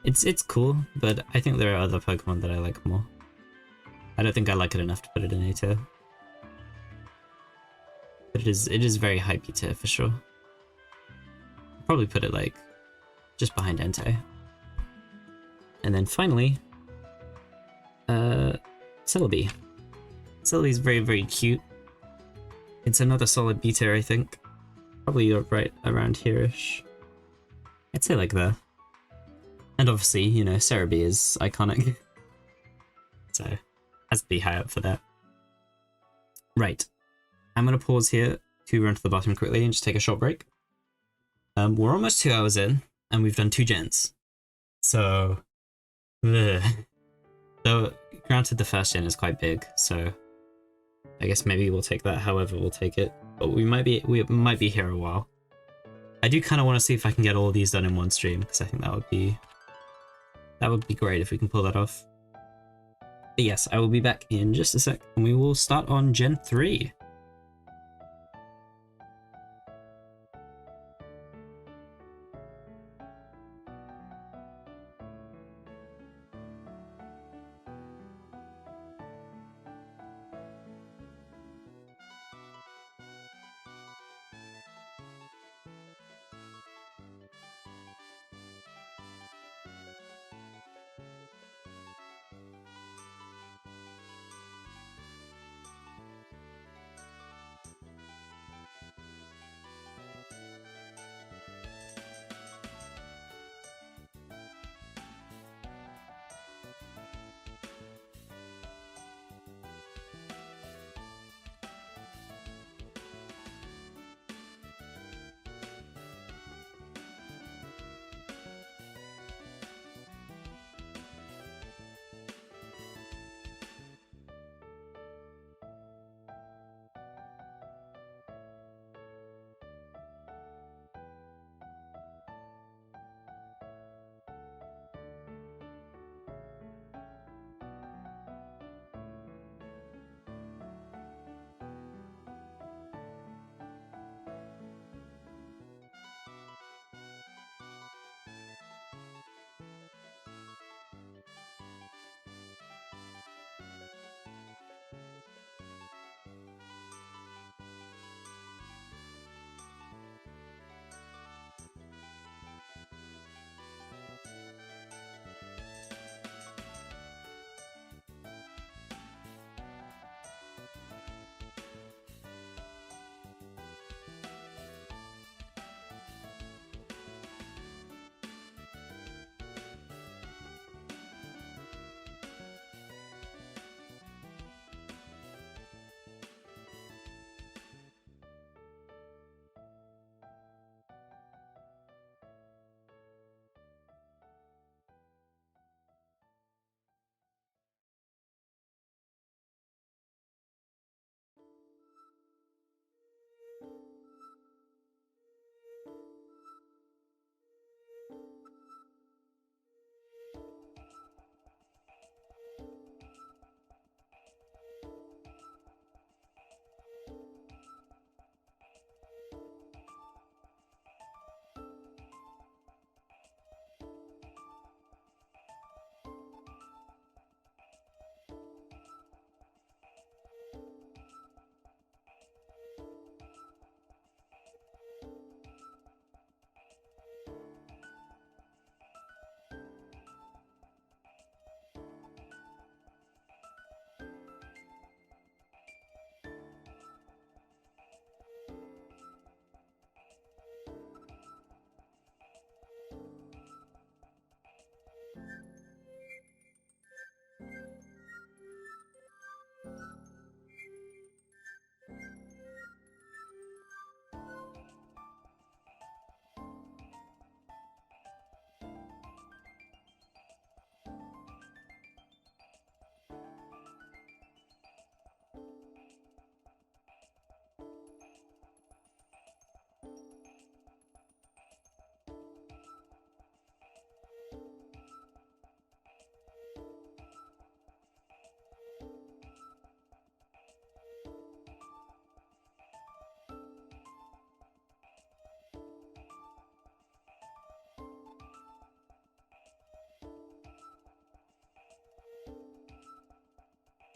It's cool, but I think there are other Pokemon that I like more. I don't think I like it enough to put it in A tier. But it is very high B tier for sure. I'll probably put it like just behind Entei. And then finally, Celebi. Celebi's very, very cute. It's another solid B tier, I think. Probably right around here-ish. I'd say like there. And obviously, you know, Cerebi is iconic. So, has to be high up for that. Right. I'm gonna pause here to run to the bathroom quickly and just take a short break. We're almost 2 hours in, and we've done 2 gens. So, ugh. Though, granted the first gen is quite big, so I guess maybe we'll take that however we'll take it. But we might be here a while. I do kind of want to see if I can get all of these done in one stream, because I think that would be great if we can pull that off. But yes, I will be back in just a sec, and we will start on Gen 3.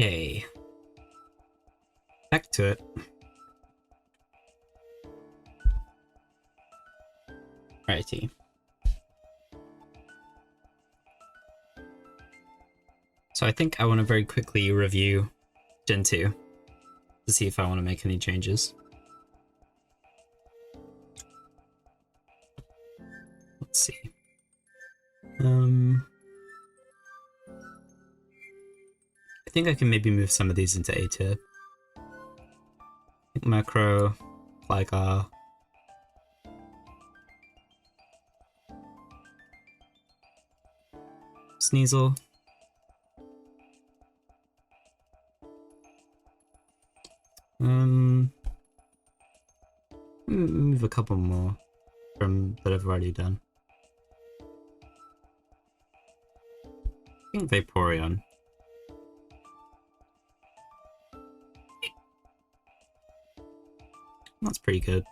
Okay. Back to it. Righty. So I think I want to very quickly review Gen 2 to see if I want to make any changes. Let's see. I think I can maybe move some of these into A tier. Macro, Gligar. Sneasel. Move a couple more from that I've already done. I think Vaporeon. That's pretty good.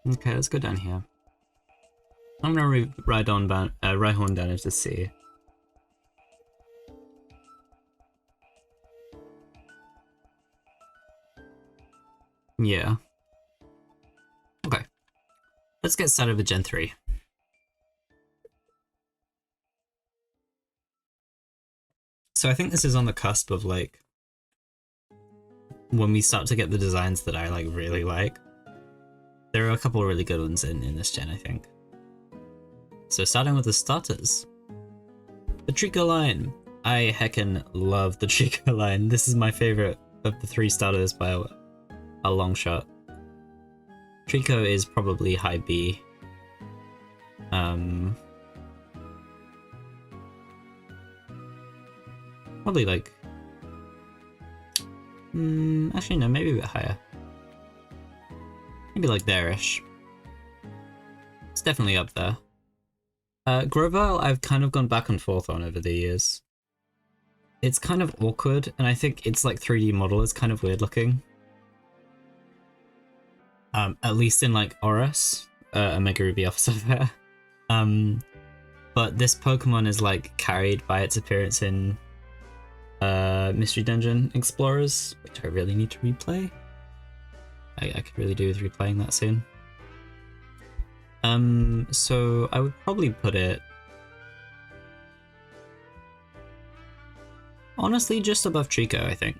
Okay, let's go down here. I'm gonna ride Rhyhorn down into C. Yeah. Okay. Let's get started with Gen 3. So I think this is on the cusp of like when we start to get the designs that I like really like. There are a couple of really good ones in this gen, I think. So starting with the starters. The Trico line. I heckin' love the Trico line. This is my favorite of the 3 starters by a long shot. Trico is probably high B. Probably like... actually no, maybe a bit higher. Maybe like there-ish. It's definitely up there. Grovyle I've kind of gone back and forth on over the years. It's kind of awkward, and I think it's like 3D model is kind of weird looking. At least in like Oris, Omega Ruby Alpha Sapphire. But this Pokemon is like carried by its appearance in Mystery Dungeon Explorers, which I really need to replay. I could really do with replaying that soon. So I would probably put it honestly just above Trico, I think.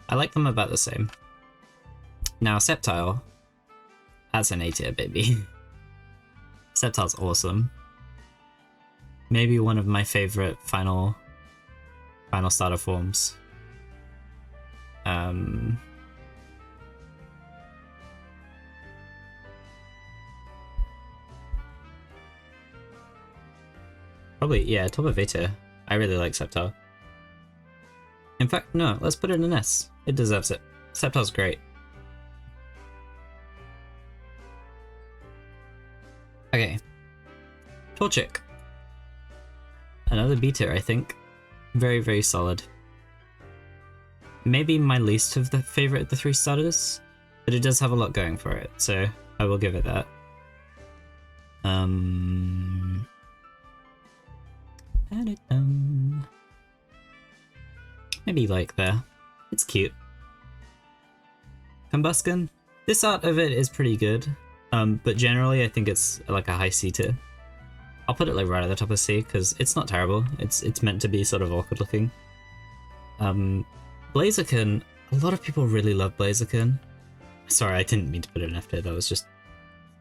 I like them about the same. Now Sceptile, that's an A tier, baby. Sceptile's awesome. Maybe one of my favorite final starter forms. Probably, yeah, top of A tier. I really like Sceptile. In fact, no, let's put it in S. It deserves it. Sceptile's great. Okay. Torchic. Another B tier, I think. Very, very solid. Maybe my least of the favorite of the 3 starters, but it does have a lot going for it, so I will give it that. Maybe like there. It's cute. Combusken. This art of it is pretty good, but generally I think it's like a high C tier. I'll put it like right at the top of C because it's not terrible. It's meant to be sort of awkward looking. Blaziken. A lot of people really love Blaziken. Sorry, I didn't mean to put it in F tier. That was just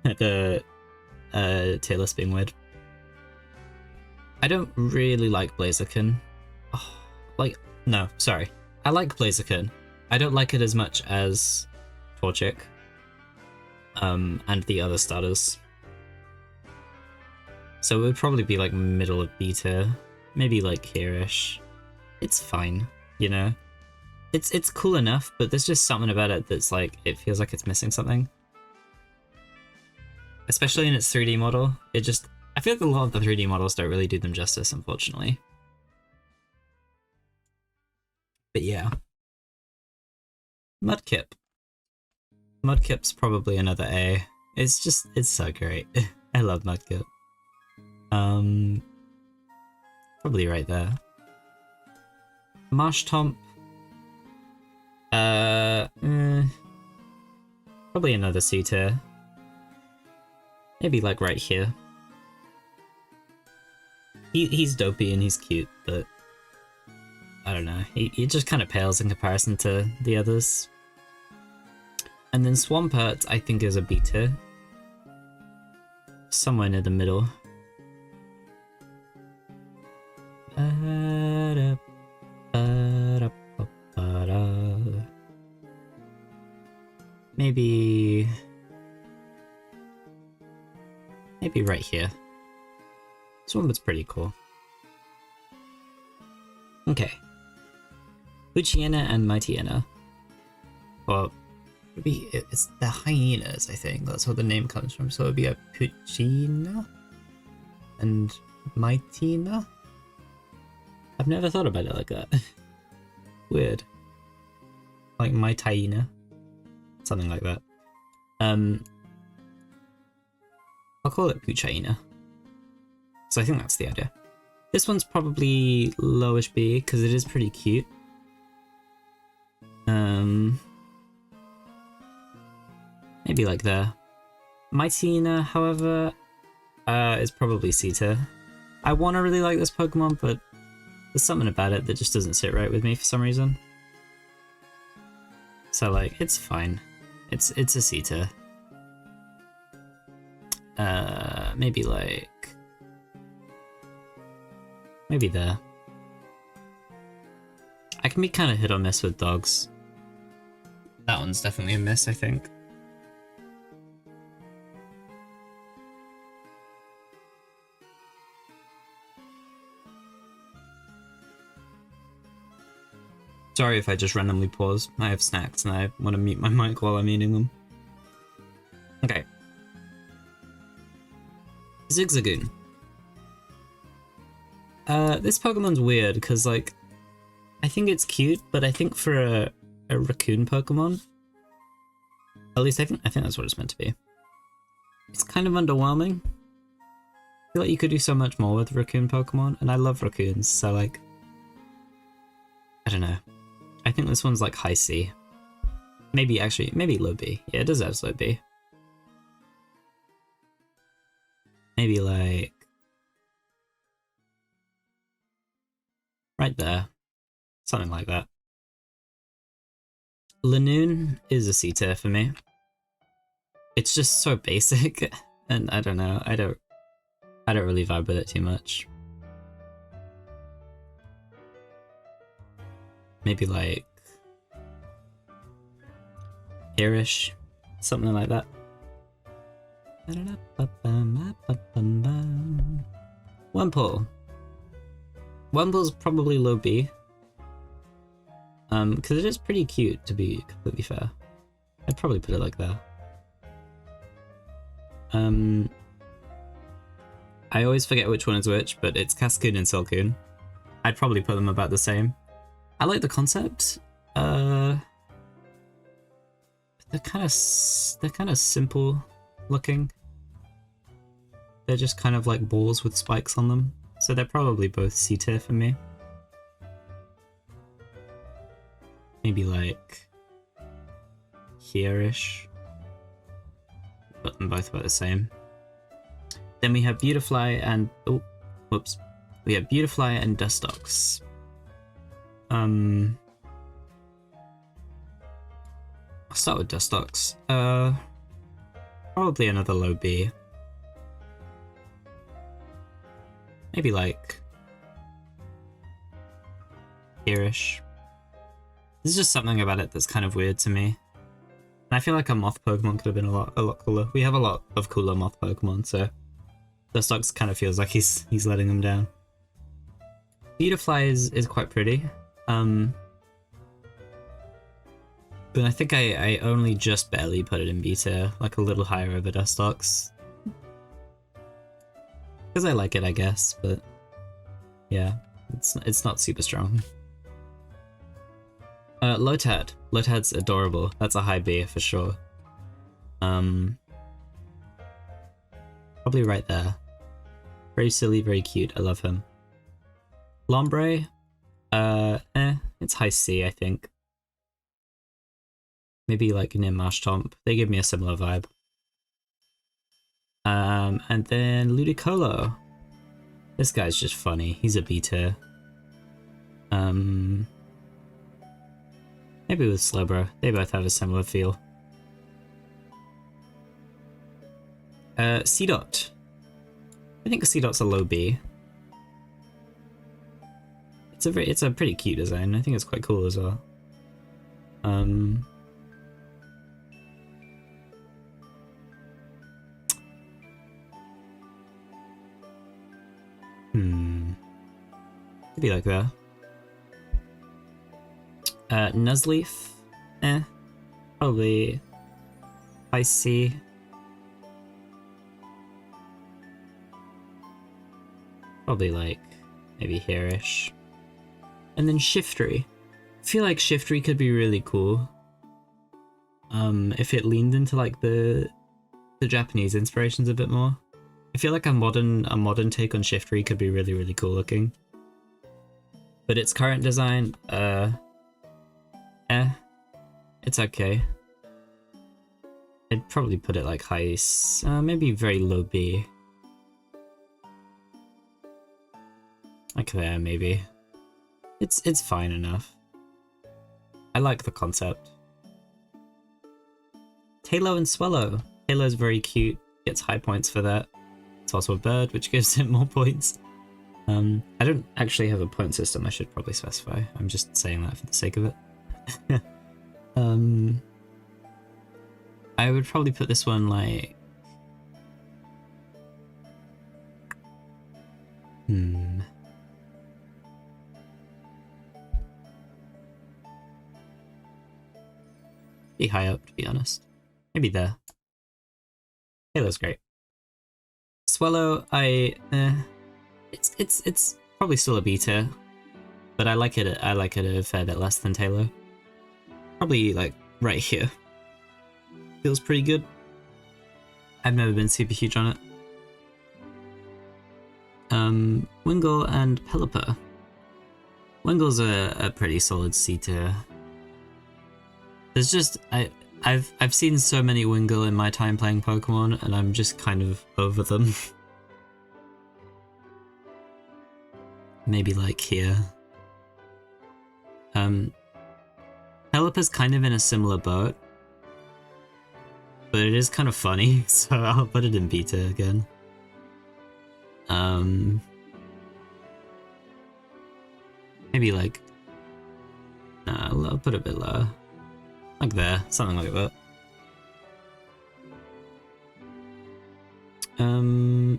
the tier list being weird. I don't really like Blaziken. Oh, no, sorry. I like Blaziken. I don't like it as much as Torchic. And the other starters. So it would probably be like middle of B tier. Maybe like here-ish. It's fine, you know? It's cool enough, but there's just something about it that's like, it feels like it's missing something. Especially in its 3D model. I feel like a lot of the 3D models don't really do them justice, unfortunately. But yeah. Mudkip. Mudkip's probably another A. It's so great. I love Mudkip. Probably right there. Marshtomp. Probably another C tier. Maybe like right here. He's dopey and he's cute, but I don't know. He just kind of pales in comparison to the others. And then Swampert, I think, is a B tier. Somewhere near the middle. Maybe right here. Swampert's pretty cool. Okay. Poochyena and Mightyena. Well, maybe it's the hyenas, I think. That's where the name comes from. So it'd be a Poochyena and Mightyena? I've never thought about it like that. Weird. Like Mightyena. Something like that. I'll call it Poochyena. So I think that's the idea. This one's probably lowish B because it is pretty cute. Maybe like there. Mightyena, however, is probably C tier. I want to really like this Pokemon, but there's something about it that just doesn't sit right with me for some reason. So like, it's fine. It's a C tier. Maybe like... Maybe there. I can be kind of hit or miss with dogs. That one's definitely a miss, I think. Sorry if I just randomly pause. I have snacks and I want to mute my mic while I'm eating them. Okay. Zigzagoon. This Pokemon's weird because, like, I think it's cute, but I think for a raccoon Pokemon, at least I think that's what it's meant to be. It's kind of underwhelming. I feel like you could do so much more with raccoon Pokemon, and I love raccoons, so like, I don't know. I think this one's like high C. Maybe low B. Yeah, it deserves low B. Maybe like right there. Something like that. Lanoon is a C tier for me. It's just so basic, and I don't know. I don't really vibe with it too much. Maybe like here-ish, something like that. Wurmple. Wurmple's probably low B. Because it is pretty cute, to be completely fair. I'd probably put it like that. I always forget which one is which, but it's Cascoon and Silcoon. I'd probably put them about the same. I like the concept. They're kind of simple looking. They're just kind of like balls with spikes on them, so they're probably both C tier for me. Maybe like here-ish. Put them both about the same. Then we have Beautifly and we have Beautifly and Dustox. I'll start with Dustox. Probably another low B. Maybe like here-ish. There's just something about it that's kind of weird to me. And I feel like a moth Pokemon could have been a lot cooler. We have a lot of cooler moth Pokemon, so Dustox kind of feels like he's letting them down. Beautifly is quite pretty. But I think I only just barely put it in B tier, like a little higher over Dustox. Because I like it, I guess, but yeah, it's not super strong. Lotad. Lotad's adorable. That's a high B for sure. Probably right there. Very silly, very cute. I love him. Lombre. It's high C, I think. Maybe like near Marshtomp. They give me a similar vibe. And then Ludicolo. This guy's just funny. He's a B tier. Maybe with Slowbro. They both have a similar feel. C-Dot. I think C-Dot's a low B. It's a pretty cute design. I think it's quite cool as well. Could be like that. Nuzleaf. Probably high C. Probably like maybe here-ish. And then Shiftry. I feel like Shiftry could be really cool. If it leaned into like the Japanese inspirations a bit more. I feel like a modern take on Shiftry could be really, really cool looking. But its current design, it's okay. I'd probably put it like high, maybe very low B. Like there, maybe. It's fine enough. I like the concept. Tailo and Swellow. Tailo's very cute, gets high points for that. It's also a bird, which gives it more points. I don't actually have a point system, I should probably specify. I'm just saying that for the sake of it. I would probably put this one like... Be high up, to be honest. Maybe there. Halo's great. Swellow, it's probably still a B tier, but I like it a fair bit less than Tailo. Probably like right here. Feels pretty good. I've never been super huge on it. Wingull and Pelipper. Wingull's a pretty solid C tier. There's just I've seen so many Wingull in my time playing Pokemon, and I'm just kind of over them. Maybe like here. Pelipper's kind of in a similar boat, but it is kind of funny, so I'll put it in beta again. Maybe like... Nah, I'll put it a bit lower. Like there, something like that.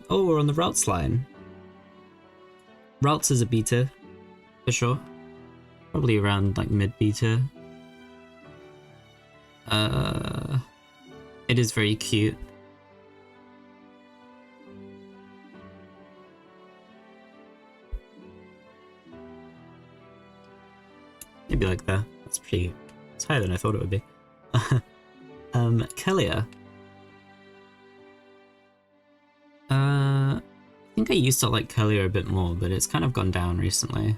Oh, we're on the Routes line. Routes is a beta, for sure. Probably around like mid-beta. It is very cute. Maybe like that. That's pretty... It's higher than I thought it would be. Kelia. I think I used to like Kelia a bit more, but it's kind of gone down recently.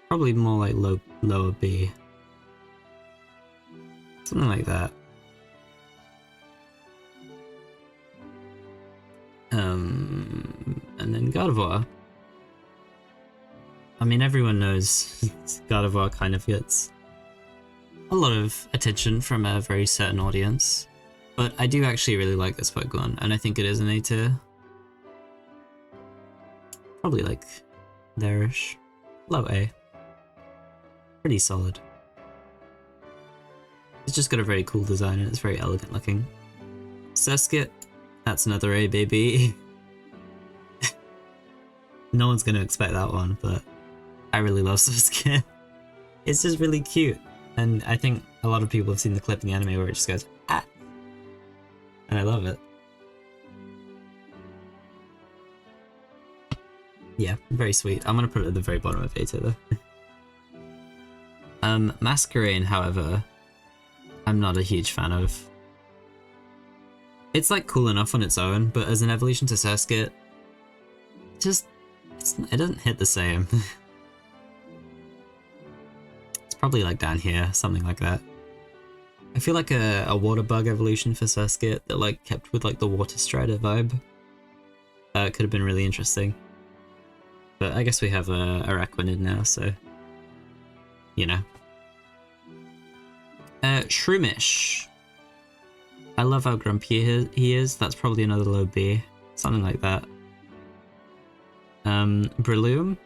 Probably more like lower B. Something like that. And then Gardevoir. I mean, everyone knows Gardevoir kind of gets a lot of attention from a very certain audience, but I do actually really like this Pokemon, and I think it is an A tier. Probably like there-ish. Low A. Pretty solid. It's just got a very cool design and it's very elegant looking. Surskit, that's another A, baby. No one's gonna expect that one, but I really love Surskit. It's just really cute. And I think a lot of people have seen the clip in the anime where it just goes, ah! And I love it. Yeah, very sweet. I'm gonna put it at the very bottom of A tier though. Masquerain, however, I'm not a huge fan of. It's like cool enough on its own, but as an evolution to Surskit, it doesn't hit the same. Probably like down here, something like that. I feel like a water bug evolution for Surskit that like kept with like the water strider vibe. Could have been really interesting. But I guess we have a Araquanid now, so you know. Shroomish. I love how grumpy he is. That's probably another low B. Something like that. Breloom.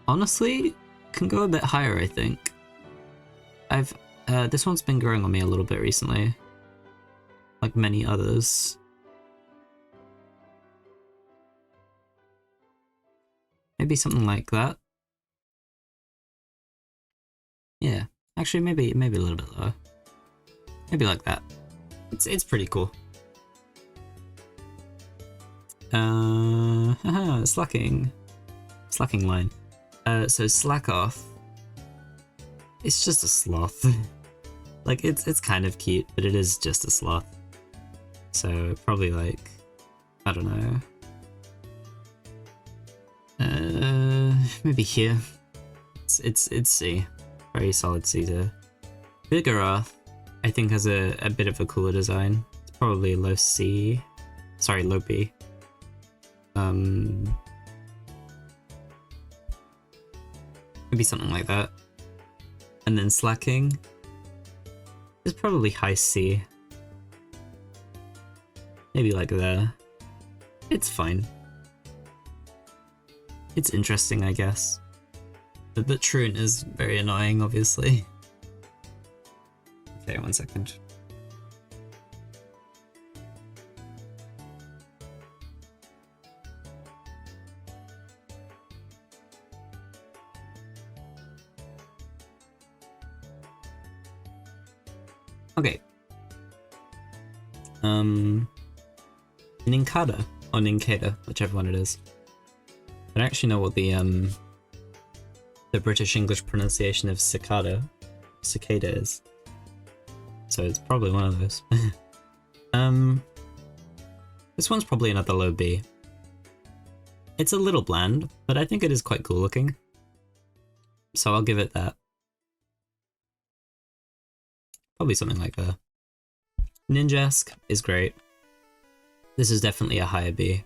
Honestly, can go a bit higher, I think. This one's been growing on me a little bit recently. Like many others. Maybe something like that. Yeah. Actually, maybe a little bit lower. Maybe like that. It's pretty cool. Slacking line. So slack off. It's just a sloth. Like it's kind of cute, but it is just a sloth. So probably like, I don't know. Maybe here. It's C. Very solid C there. Vigoroth, I think, has a bit of a cooler design. It's probably low C. Sorry, low B. Maybe something like that. And then slacking is probably high C. Maybe like there. It's fine. It's interesting, I guess. But the Truant is very annoying, obviously. Okay, 1 second. Okay. Nincada or Nincada, whichever one it is. I don't actually know what the British English pronunciation of cicada is. So it's probably one of those. This one's probably another low B. It's a little bland, but I think it is quite cool looking. So I'll give it that. Probably something like that. Ninjask is great. This is definitely a higher B.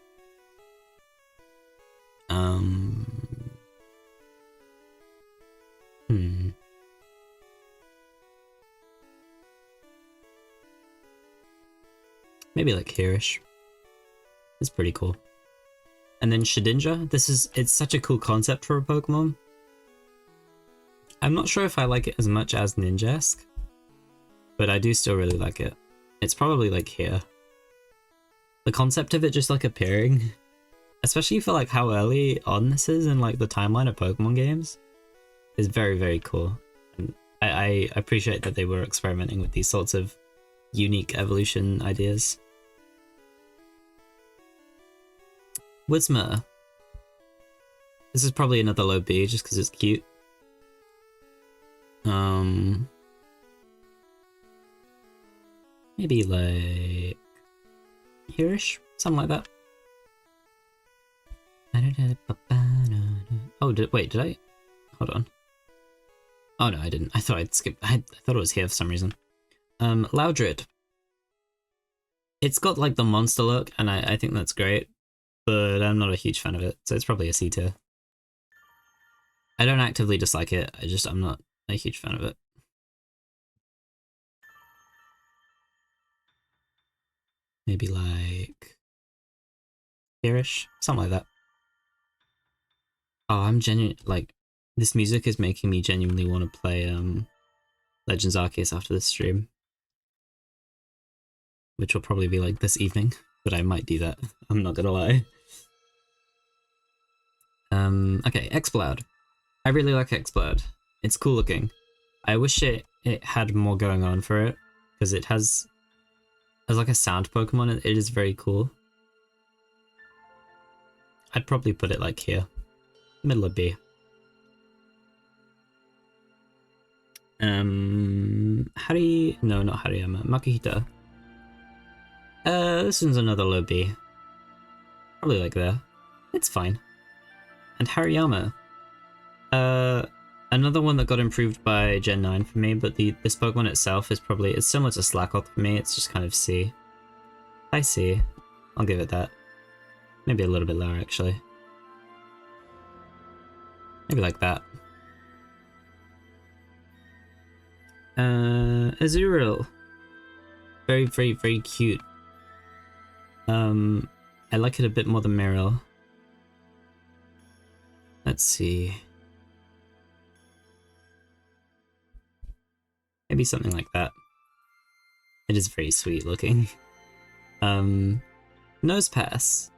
Maybe like here-ish. It's pretty cool. And then Shedinja, it's such a cool concept for a Pokemon. I'm not sure if I like it as much as Ninjask, but I do still really like it. It's probably like here. The concept of it just like appearing, especially for like how early on this is in like the timeline of Pokemon games, is very, very cool. And I appreciate that they were experimenting with these sorts of unique evolution ideas. Whismur. This is probably another low B just because it's cute. Maybe like here-ish, something like that. Oh, wait, did I? Hold on. Oh no, I didn't. I thought I'd skipped. I thought it was here for some reason. Loudred. It's got like the monster look, and I think that's great, but I'm not a huge fan of it, so it's probably a C tier. I don't actively dislike it, I'm not a huge fan of it. Maybe like here-ish, something like that. Oh, I'm genuine, like, this music is making me genuinely want to play Legends Arceus after this stream. Which will probably be like this evening, but I might do that, I'm not gonna lie. Okay, Exploud. I really like Exploud. It's cool looking. I wish it had more going on for it, because it has, as like a sound Pokemon, it is very cool. I'd probably put it like here. Middle of B. Hari... No, not Hariyama. Makuhita. This one's another low B. Probably like there. It's fine. And Hariyama. I Another one that got improved by Gen 9 for me, but this Pokemon itself is probably, it's similar to Slakoth for me, it's just kind of C. I see. I'll give it that. Maybe a little bit lower, actually. Maybe like that. Azurill. Very, very, very cute. I like it a bit more than Meryl. Let's see. Maybe something like that. It is very sweet looking. Nose Pass.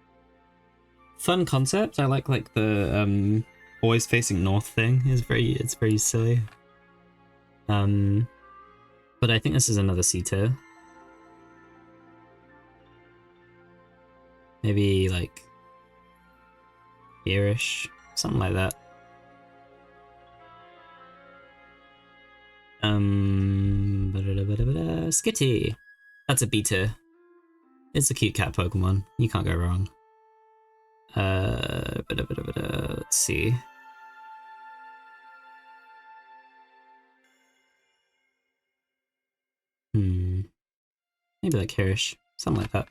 Fun concept. I like the always facing north thing. It's very silly. But I think this is another C tier. Maybe like here-ish, something like that. Skitty. That's a B tier. It's a cute cat Pokemon. You can't go wrong. Let's see. Maybe like here-ish, something like that.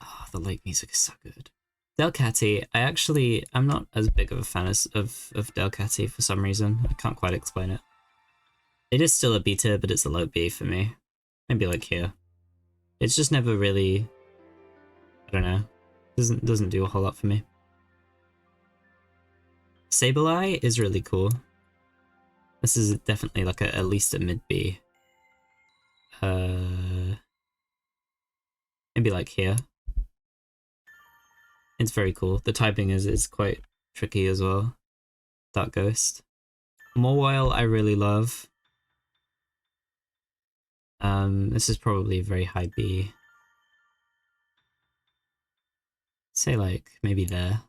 Oh, the lake music is so good. Delcatty, I'm not as big of a fan of Delcatty for some reason. I can't quite explain it. It is still a B tier, but it's a low B for me. Maybe like here. It's just never really, I don't know, doesn't do a whole lot for me. Sableye is really cool. This is definitely like at least a mid B. Maybe like here. It's very cool. The typing is quite tricky as well. Dark Ghost. Mawile I really love. This is probably a very high B. Say like maybe there.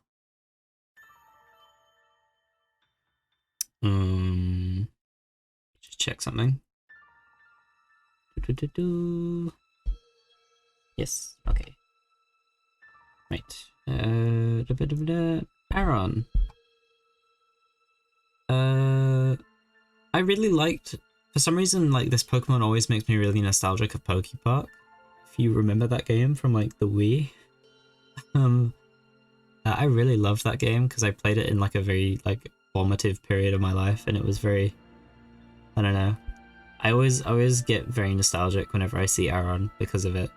Just check something. Yes, okay. Right. Aron. I really liked, for some reason, like this Pokemon always makes me really nostalgic of Pokepark. If you remember that game from like the Wii. I really loved that game because I played it in like a very like formative period of my life, and it was very, I don't know. I always get very nostalgic whenever I see Aron because of it.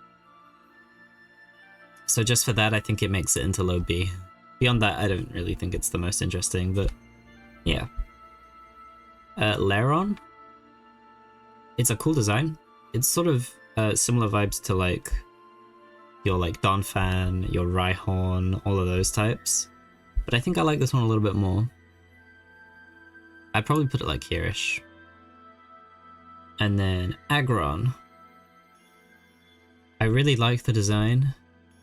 So just for that, I think it makes it into low B. Beyond that, I don't really think it's the most interesting, but yeah. Lairon. It's a cool design. It's sort of similar vibes to like your like Donphan, your Rhyhorn, all of those types. But I think I like this one a little bit more. I'd probably put it like here-ish. And then Aggron. I really like the design.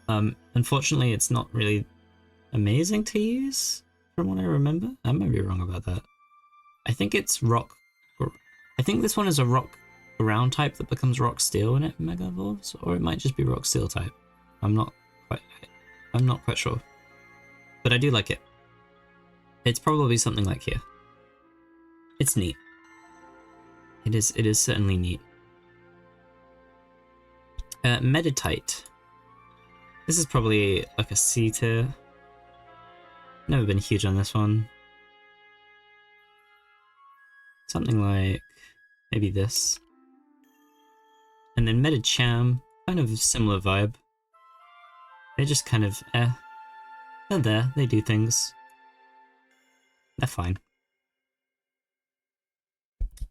Unfortunately, it's not really amazing to use, from what I remember. I might be wrong about that. I think it's rock. I think this one is a rock ground type that becomes rock steel when it mega evolves, or it might just be rock steel type. I'm not quite sure, but I do like it. It's probably something like here. It's neat. It is certainly neat. Meditite. This is probably like a C tier. Never been huge on this one. Something like maybe this. And then Medicham, kind of a similar vibe. They're just kind of they're there, they do things. They're fine.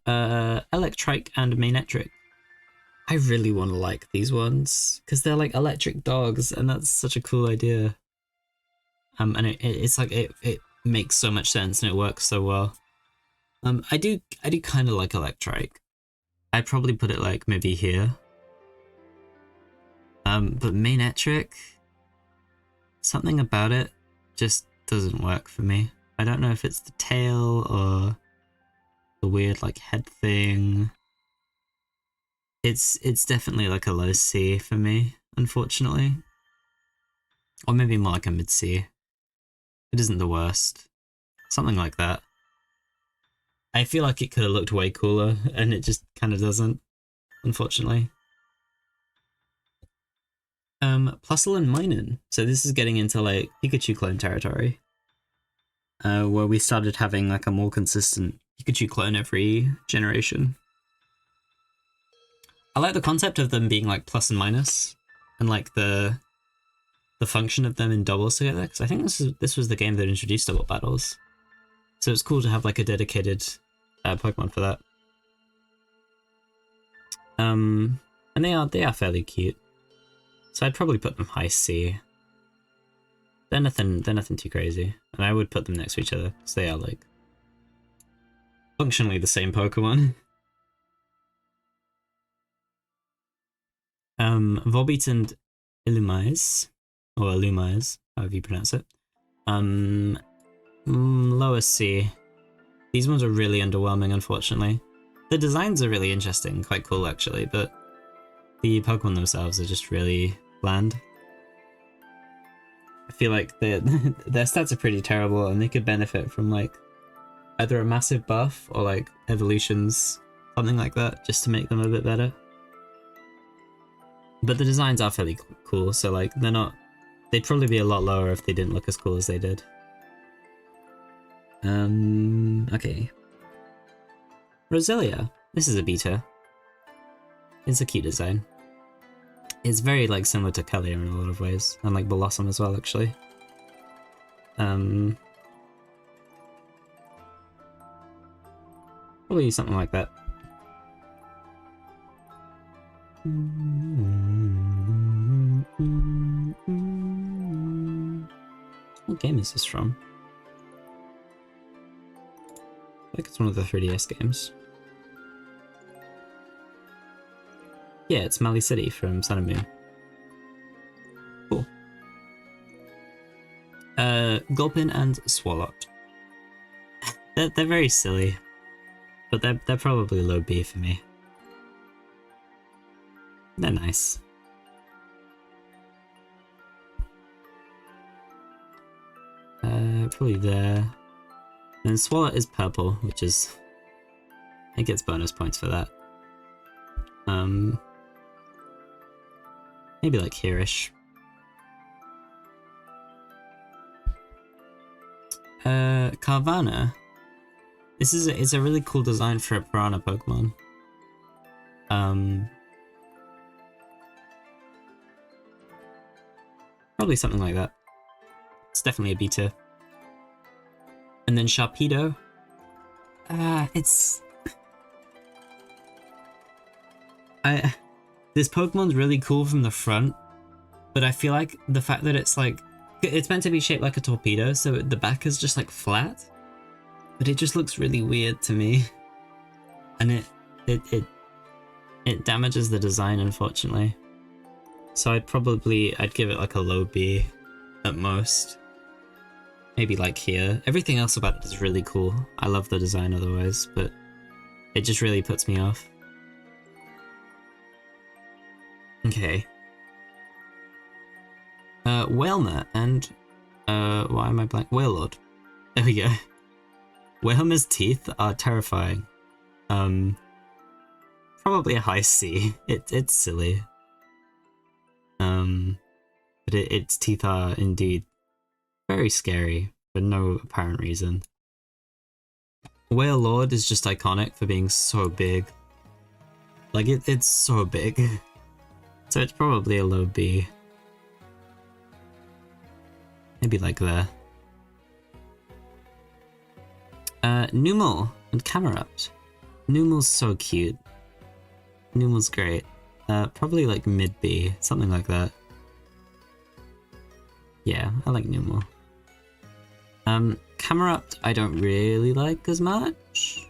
Electrike and Manectric. I really want to like these ones because they're like electric dogs, and that's such a cool idea. And it's like it makes so much sense and it works so well. I do kind of like Electrike. I'd probably put it like maybe here. But Manectric, something about it just doesn't work for me. I don't know if it's the tail or the weird like head thing. It's definitely like a low C for me, unfortunately. Or maybe more like a mid C. It isn't the worst. Something like that. I feel like it could have looked way cooler, and it just kind of doesn't, unfortunately. Plusle and Minun. So this is getting into like Pikachu clone territory. Where we started having like a more consistent Pikachu clone every generation. I like the concept of them being like plus and minus, and like the function of them in doubles together, because I think this was the game that introduced double battles. So it's cool to have like a dedicated Pokemon for that. And they are fairly cute. So I'd probably put them high C. They're nothing too crazy. And I would put them next to each other, because they are like functionally the same Pokemon. Volbeat and Illumise, or Illumise, however you pronounce it. Lower C. These ones are really underwhelming, unfortunately. The designs are really interesting, quite cool actually, but the Pokemon themselves are just really bland. I feel like their stats are pretty terrible, and they could benefit from like either a massive buff or like evolutions, something like that, just to make them a bit better. But the designs are fairly cool, so like they'd probably be a lot lower if they didn't look as cool as they did. Okay. Roselia. This is a beta. It's a cute design. It's very like similar to Kalia in a lot of ways, and like Blossom as well, actually. Probably something like that. What game is this from? I think it's one of the 3DS games. Yeah, it's Mali City from Sun and Moon. Cool. Gulpin and Swalot. They're very silly, but they're probably low B for me. They're nice. Probably there. And Swalot is purple, which is... it gets bonus points for that. Maybe like here-ish. Carvana. It's a really cool design for a Piranha Pokemon. Probably something like that. It's definitely a beta. And then Sharpedo. It's... This Pokemon's really cool from the front, but I feel like the fact that it's like... it's meant to be shaped like a torpedo, so the back is just like flat. But it just looks really weird to me. And it damages the design, unfortunately. So I'd give it like a low B at most. Maybe like here. Everything else about it is really cool. I love the design otherwise, but it just really puts me off. Okay. Whalmer and why am I blank? Wailord. There we go. Whalmer's teeth are terrifying. Probably a high C. It's silly. But its teeth are indeed very scary for no apparent reason. Wailord is just iconic for being so big. Like it's so big. So it's probably a low B. Maybe like there. Numel and Camerupt. Numel's so cute. Numel's great. Probably like mid B, something like that. Yeah, I like Numel. Camerupt I don't really like as much.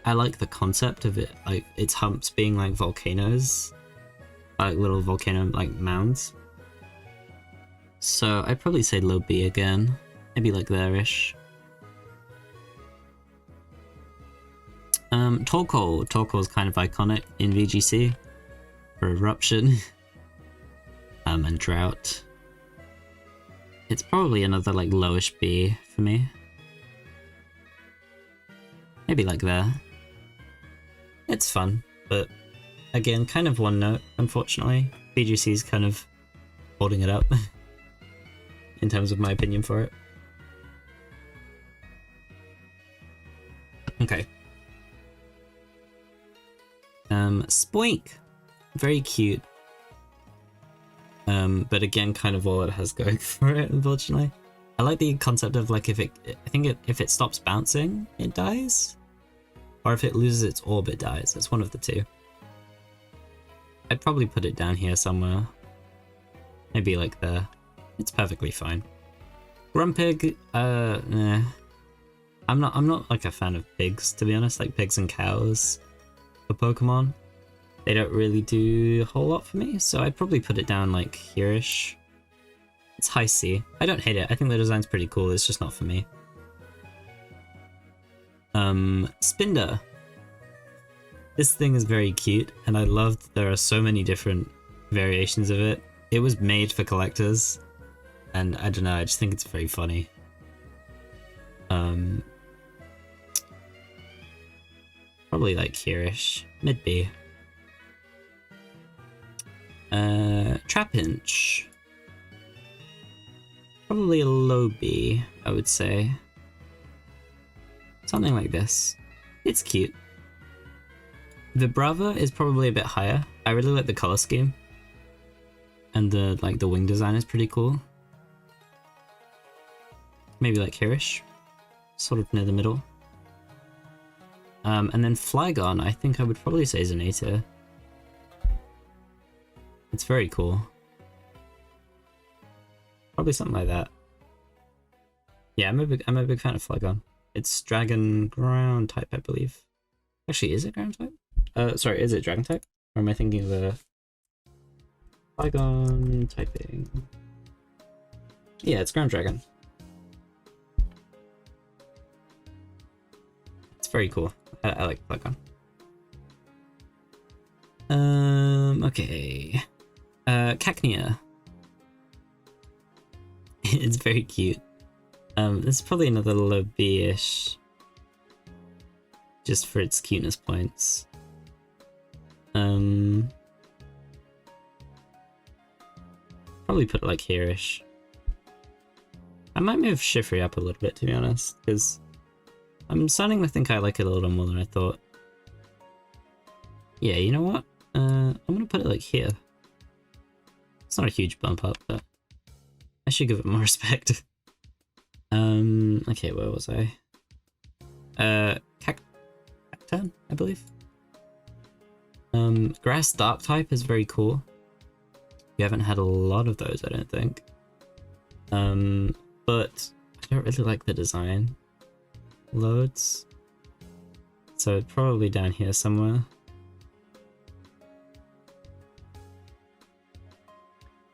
I like the concept of it, like its humps being like volcanoes, like little volcano like mounds. So I'd probably say low B again, maybe like there-ish. Torkoal. Torkoal's kind of iconic in VGC for Eruption. And Drought. It's probably another like lowish B for me. Maybe like there. It's fun, but again, kind of one note, unfortunately. BGC's kind of holding it up in terms of my opinion for it. Okay. Spoink! Very cute. But again, kind of all it has going for it, unfortunately. I like the concept of like if it stops bouncing, it dies. Or if it loses its orb, it dies. It's one of the two. I'd probably put it down here somewhere. Maybe like there. It's perfectly fine. Grumpig, nah. I'm not like a fan of pigs, to be honest, like pigs and cows for Pokemon. They don't really do a whole lot for me, so I'd probably put it down like here-ish. It's high C. I don't hate it. I think the design's pretty cool. It's just not for me. Spinder. This thing is very cute, and I love that there are so many different variations of it. It was made for collectors, and I don't know, I just think it's very funny. Probably like here-ish. Mid B. Trapinch. Probably a low B, I would say. Something like this. It's cute. Vibrava is probably a bit higher. I really like the color scheme. And the wing design is pretty cool. Maybe like here-ish. Sort of near the middle. And then Flygon, I think I would probably say is an A tier. It's very cool. Probably something like that. Yeah, I'm a big fan of Flygon. It's Dragon Ground type, I believe. Actually, is it Ground type? Sorry, is it Dragon type? Or am I thinking of a Flygon typing? Yeah, it's Ground Dragon. It's very cool. I like Flygon. Okay. Cacnea. It's very cute. This is probably another low B-ish. Just for its cuteness points. Probably put it like here-ish. I might move Shiftry up a little bit, to be honest, because I'm starting to think I like it a little more than I thought. Yeah, you know what? I'm gonna put it like here. It's not a huge bump up, but I should give it more respect. Okay, where was I? Cacturn, I believe. Grass Dark type is very cool. We haven't had a lot of those, I don't think. But I don't really like the design loads. So probably down here somewhere.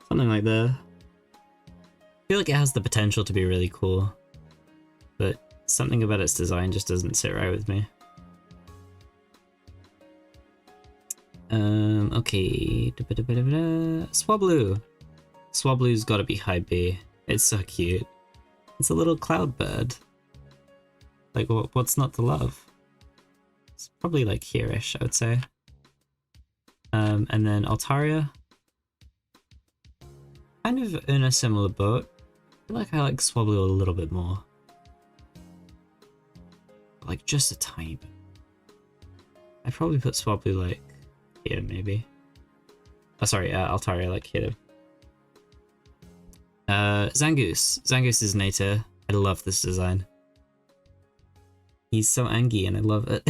Something like that. I feel like it has the potential to be really cool, but something about its design just doesn't sit right with me. Okay. Swablu. Swablu's gotta be high B. It's so cute. It's a little cloud bird. Like, what's not to love? It's probably like here-ish, I would say. And then Altaria. Kind of in a similar boat. I feel like I like Swablu a little bit more. Like, just a tiny bit. I'd probably put Swablu like here, maybe. Oh, sorry, Altaria like here. Zangoose. Zangoose is an A tier. I love this design. He's so angy and I love it.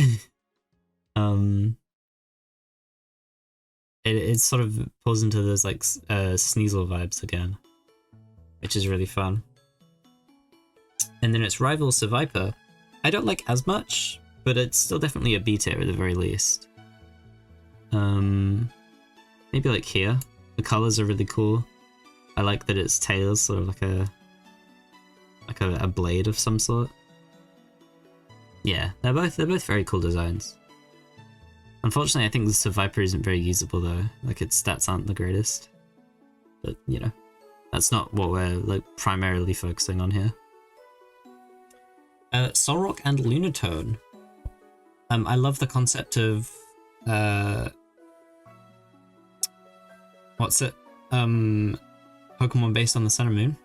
It sort of pulls into those like Sneasel vibes again, which is really fun. And then its rival Seviper, I don't like as much, but it's still definitely a B tier at the very least. Maybe like here. The colors are really cool. I like that its tail is sort of like a blade of some sort. Yeah, they're both very cool designs. Unfortunately, I think the Seviper isn't very usable though. Like its stats aren't the greatest. But you know, That's not what we're like primarily focusing on here. Solrock and Lunatone. I love the concept of what's it? Pokemon based on the Sun and Moon.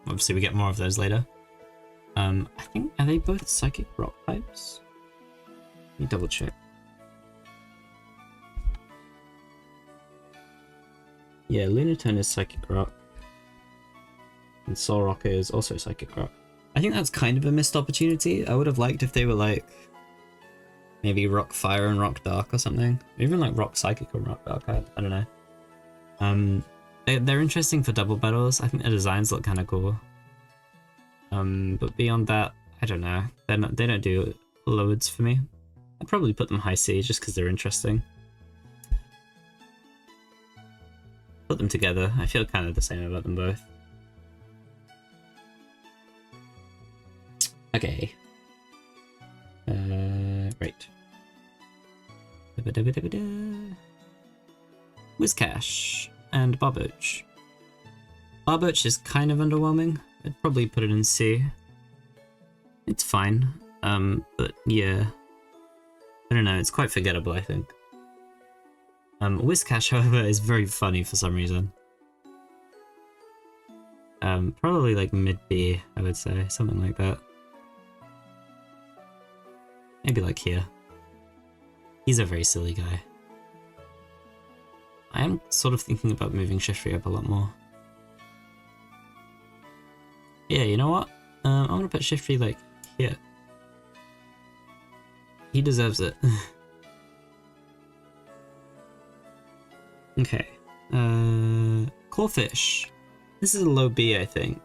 Obviously, we get more of those later. I think, are they both Psychic Rock types? Let me double check. Yeah, Lunatone is Psychic Rock. And Solrock is also Psychic Rock. I think that's kind of a missed opportunity. I would have liked if they were like maybe Rock Fire and Rock Dark or something. Even like Rock Psychic and Rock Dark, I don't know. They're interesting for double battles. I think the designs look kind of cool. But beyond that, I don't know. They don't do loads for me. I'd probably put them high C just because they're interesting. Put them together. I feel kind of the same about them both. Okay. Right. Whiscash and Barboach. Barboach is kind of underwhelming. I'd probably put it in C. It's fine. But yeah. I don't know, it's quite forgettable, I think. Whiscash, however, is very funny for some reason. Probably like mid-B, I would say, something like that. Maybe like here. He's a very silly guy. I am sort of thinking about moving Shiftry up a lot more. Yeah, you know what? I'm gonna put Shiftry like here. He deserves it. Okay. Corphish. This is a low B, I think.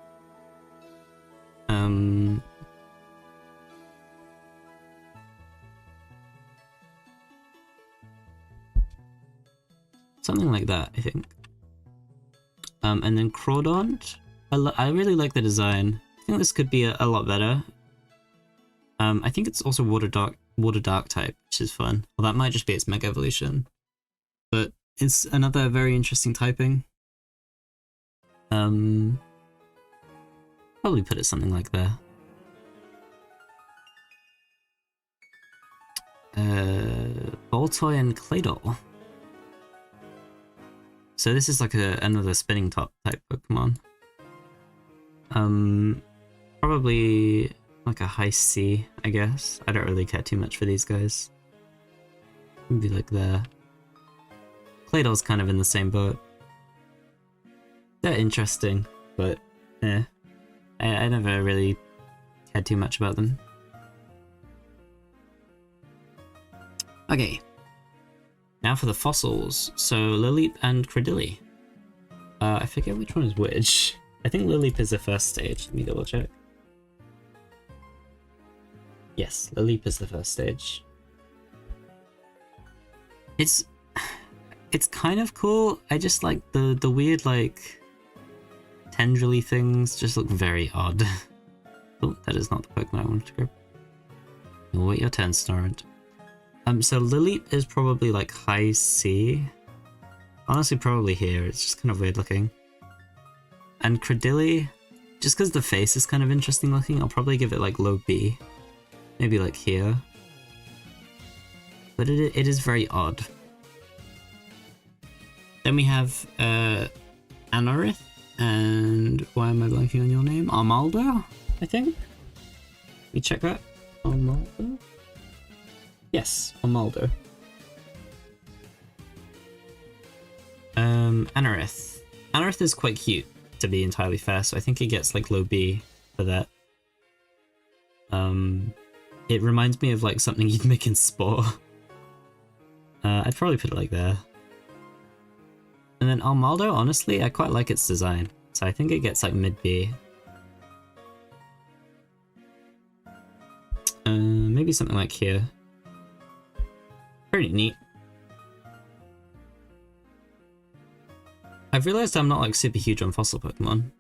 Something like that, I think. And then Crawdaunt. I really like the design. I think this could be a lot better. I think it's also Water Dark type, which is fun. Well, that might just be its Mega Evolution. But it's another very interesting typing. Probably put it something like there. Boltoy and Claydol. So this is like another spinning top type Pokemon. Probably like a high C, I guess. I don't really care too much for these guys. Maybe like there. Claydol's kind of in the same boat. They're interesting, but I never really cared too much about them. Okay. Now for the fossils. So Lileep and Cradily. I forget which one is which. I think Lileep is the first stage. Let me double check. Yes, Lileep is the first stage. It's kind of cool. I just like the weird like tendrily things just look very odd. Oh, that is not the Pokemon I wanted to grab. You'll wait your turn, Snorunt. So Lileep is probably like high C. Honestly, probably here. It's just kind of weird looking. And Cradily, just because the face is kind of interesting looking, I'll probably give it like low B. Maybe like here. But it is very odd. Then we have Anorith, and why am I blanking on your name? Armaldo, I think? Let me check that. Armaldo? Yes, Armaldo. Anorith. Anorith is quite cute, to be entirely fair, so I think it gets like low B for that. It reminds me of like something you'd make in Spore. I'd probably put it like there. And then Armaldo, honestly, I quite like its design, so I think it gets like mid-B. Maybe something like here. Pretty neat. I've realized I'm not like super huge on fossil Pokemon,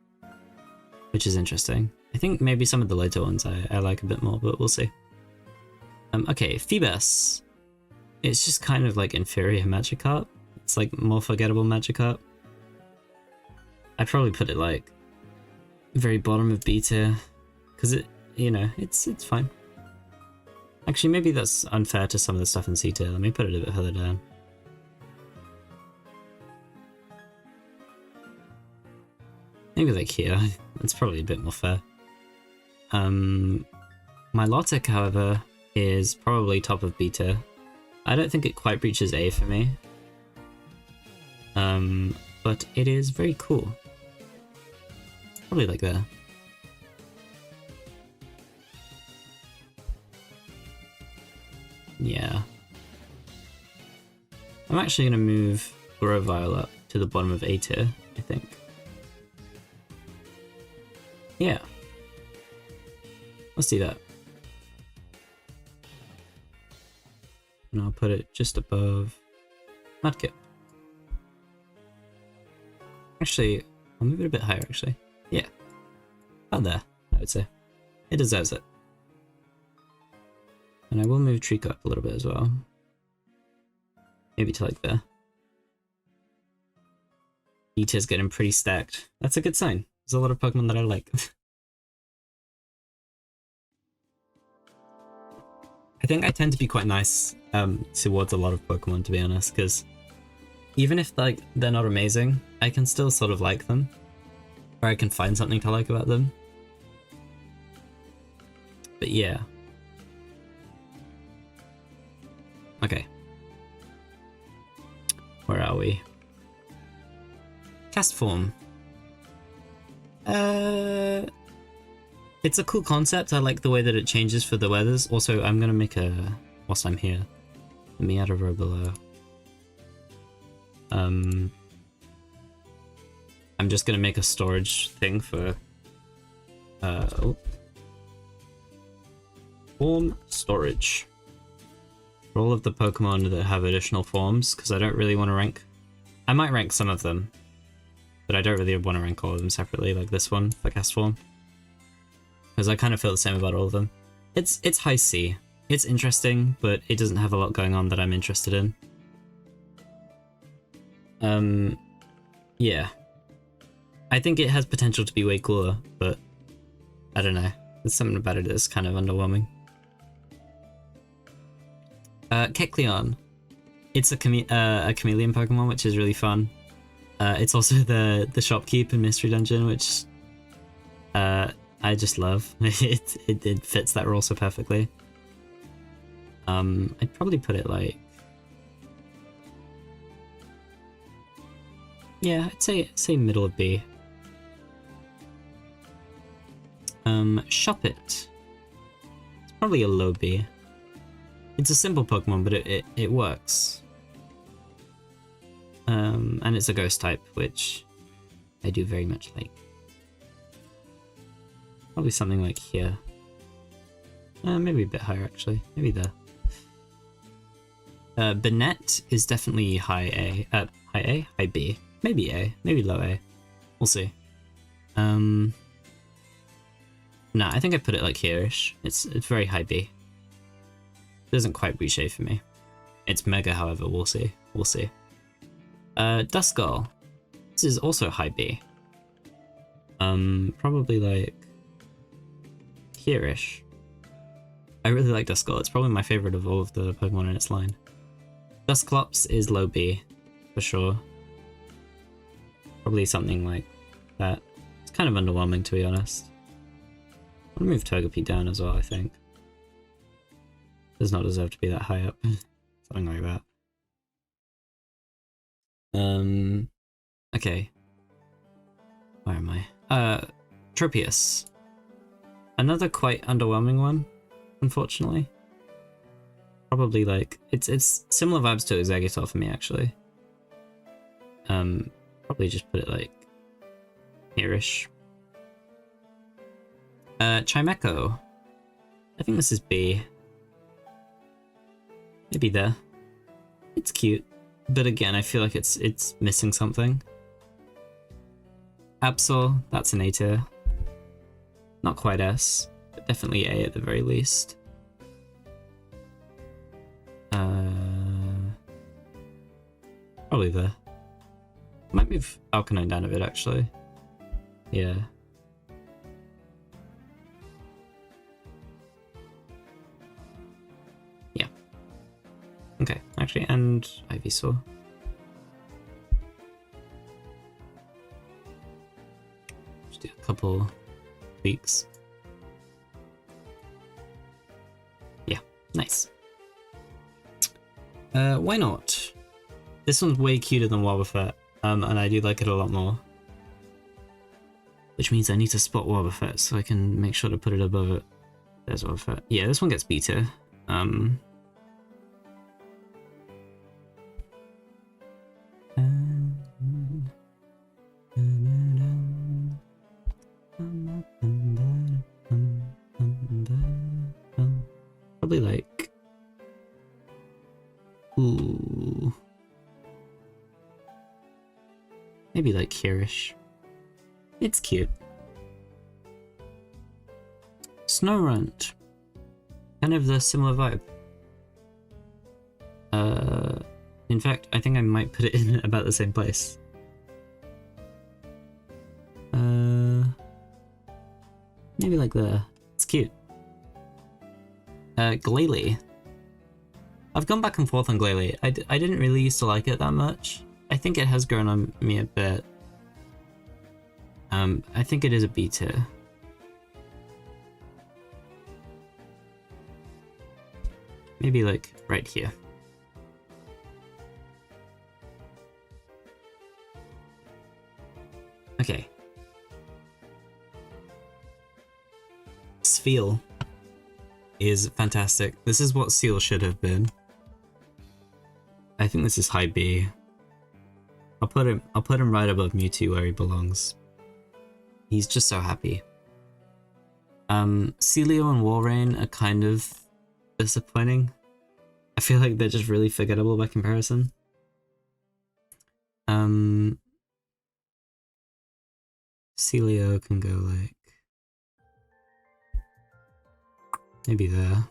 which is interesting. I think maybe some of the later ones I like a bit more, but we'll see. Okay, Phoebus. It's just kind of like inferior Magikarp. It's like more forgettable Magikarp. I'd probably put it like very bottom of B tier, because it, you know, it's fine. Actually, maybe that's unfair to some of the stuff in C tier. Let me put it a bit further down. Maybe like here. It's probably a bit more fair. Milotic, however, is probably top of B tier. I don't think it quite reaches A for me. But it is very cool. Probably like there. Yeah. I'm actually gonna move Grovyle up to the bottom of A tier, I think. Yeah. Let's do that. And I'll put it just above Mudkip. Actually, I'll move it a bit higher, actually. Yeah. About there, I would say. It deserves it. And I will move Trico up a little bit as well. Maybe to like there. E-tier's getting pretty stacked. That's a good sign. There's a lot of Pokemon that I like. I think I tend to be quite nice towards a lot of Pokemon, to be honest, because even if like they're not amazing, I can still sort of like them. Or I can find something to like about them. But yeah. Okay. Where are we? Cast form. It's a cool concept. I like the way that it changes for the weathers. Also, I'm gonna make a, whilst I'm here, let me add a row below. I'm just gonna make a storage thing for form storage for all of the Pokemon that have additional forms, because I don't really want to rank. I might rank some of them, but I don't really want to rank all of them separately, like this one for cast form, because I kind of feel the same about all of them. It's high C. It's interesting, but it doesn't have a lot going on that I'm interested in. Yeah. I think it has potential to be way cooler, but I don't know. There's something about it that's kind of underwhelming. Kecleon. It's a chameleon Pokemon, which is really fun. It's also the shopkeep in Mystery Dungeon, which I just love. It fits that role so perfectly. I'd probably put it like, yeah, I'd say middle of B. Shop it. It's probably a low B. It's a simple Pokemon, but it works. And it's a ghost type, which I do very much like. Probably something like here. Maybe a bit higher, actually. Maybe there. Banette is definitely high A. High A? High B. Maybe A. Maybe low A. We'll see. Nah, I think I put it like here-ish. It's very high B. It doesn't quite reach A for me. It's mega, however, we'll see. We'll see. Duskull. This is also high B. Probably like here-ish. I really like Duskull. It's probably my favorite of all of the Pokemon in its line. Dusclops is low B, for sure. Probably something like that. It's kind of underwhelming, to be honest. I'm gonna move Togepi down as well, I think. Does not deserve to be that high up. Something like that. Okay. Where am I? Tropius. Another quite underwhelming one, unfortunately. Probably like, it's similar vibes to Exeggutor for me, actually. Probably just put it like here-ish. Chimecho. I think this is B. Maybe there. It's cute, but again, I feel like it's missing something. Absol, that's an A tier. Not quite S, but definitely A at the very least. Probably there. Might move Alkanine down a bit, actually. Yeah. Yeah. Okay, actually, and Ivysaur. Just do a couple tweaks. Yeah, nice. Wynaut. This one's way cuter than Wobbuffet, and I do like it a lot more. Which means I need to spot Wobbuffet so I can make sure to put it above it. There's Wobbuffet. Yeah, this one gets B tier. Probably like... Ooh... Maybe like here-ish. It's cute. Snorunt. Kind of the similar vibe. In fact, I think I might put it in about the same place. Maybe like there. It's cute. Glalie. I've gone back and forth on Glalie. I didn't really used to like it that much. I think it has grown on me a bit. I think it is a B tier. Maybe like right here. Okay. Spheal is fantastic. This is what Seal should have been. I think this is high B. I'll put him right above Mewtwo where he belongs. He's just so happy. Celio and Walrein are kind of disappointing. I feel like they're just really forgettable by comparison. Celio can go like... maybe there.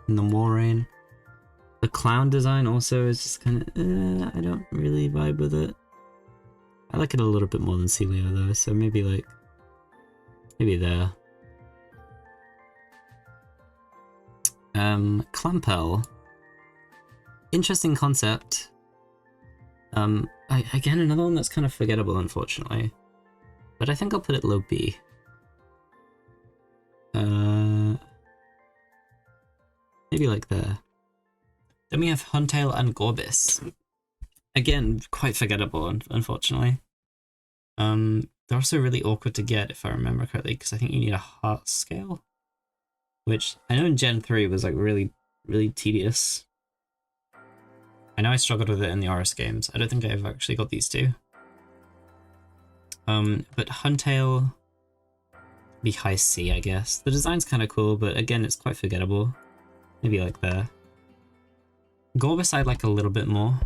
And then Walrein. The clown design also is just kind of... I don't really vibe with it. I like it a little bit more than Celio though, so maybe like... maybe there. Clampel. Interesting concept. Again, another one that's kind of forgettable, unfortunately. But I think I'll put it low B. Maybe like there. Then we have Huntail and Gorbis. Again, quite forgettable, unfortunately. They're also really awkward to get, if I remember correctly, because I think you need a heart scale. Which, I know in Gen 3 was like really, really tedious. I know I struggled with it in the Oris games. I don't think I ever actually got these two. But Huntail... be high C, I guess. The design's kind of cool, but again, it's quite forgettable. Maybe like there. Gorbis I like a little bit more.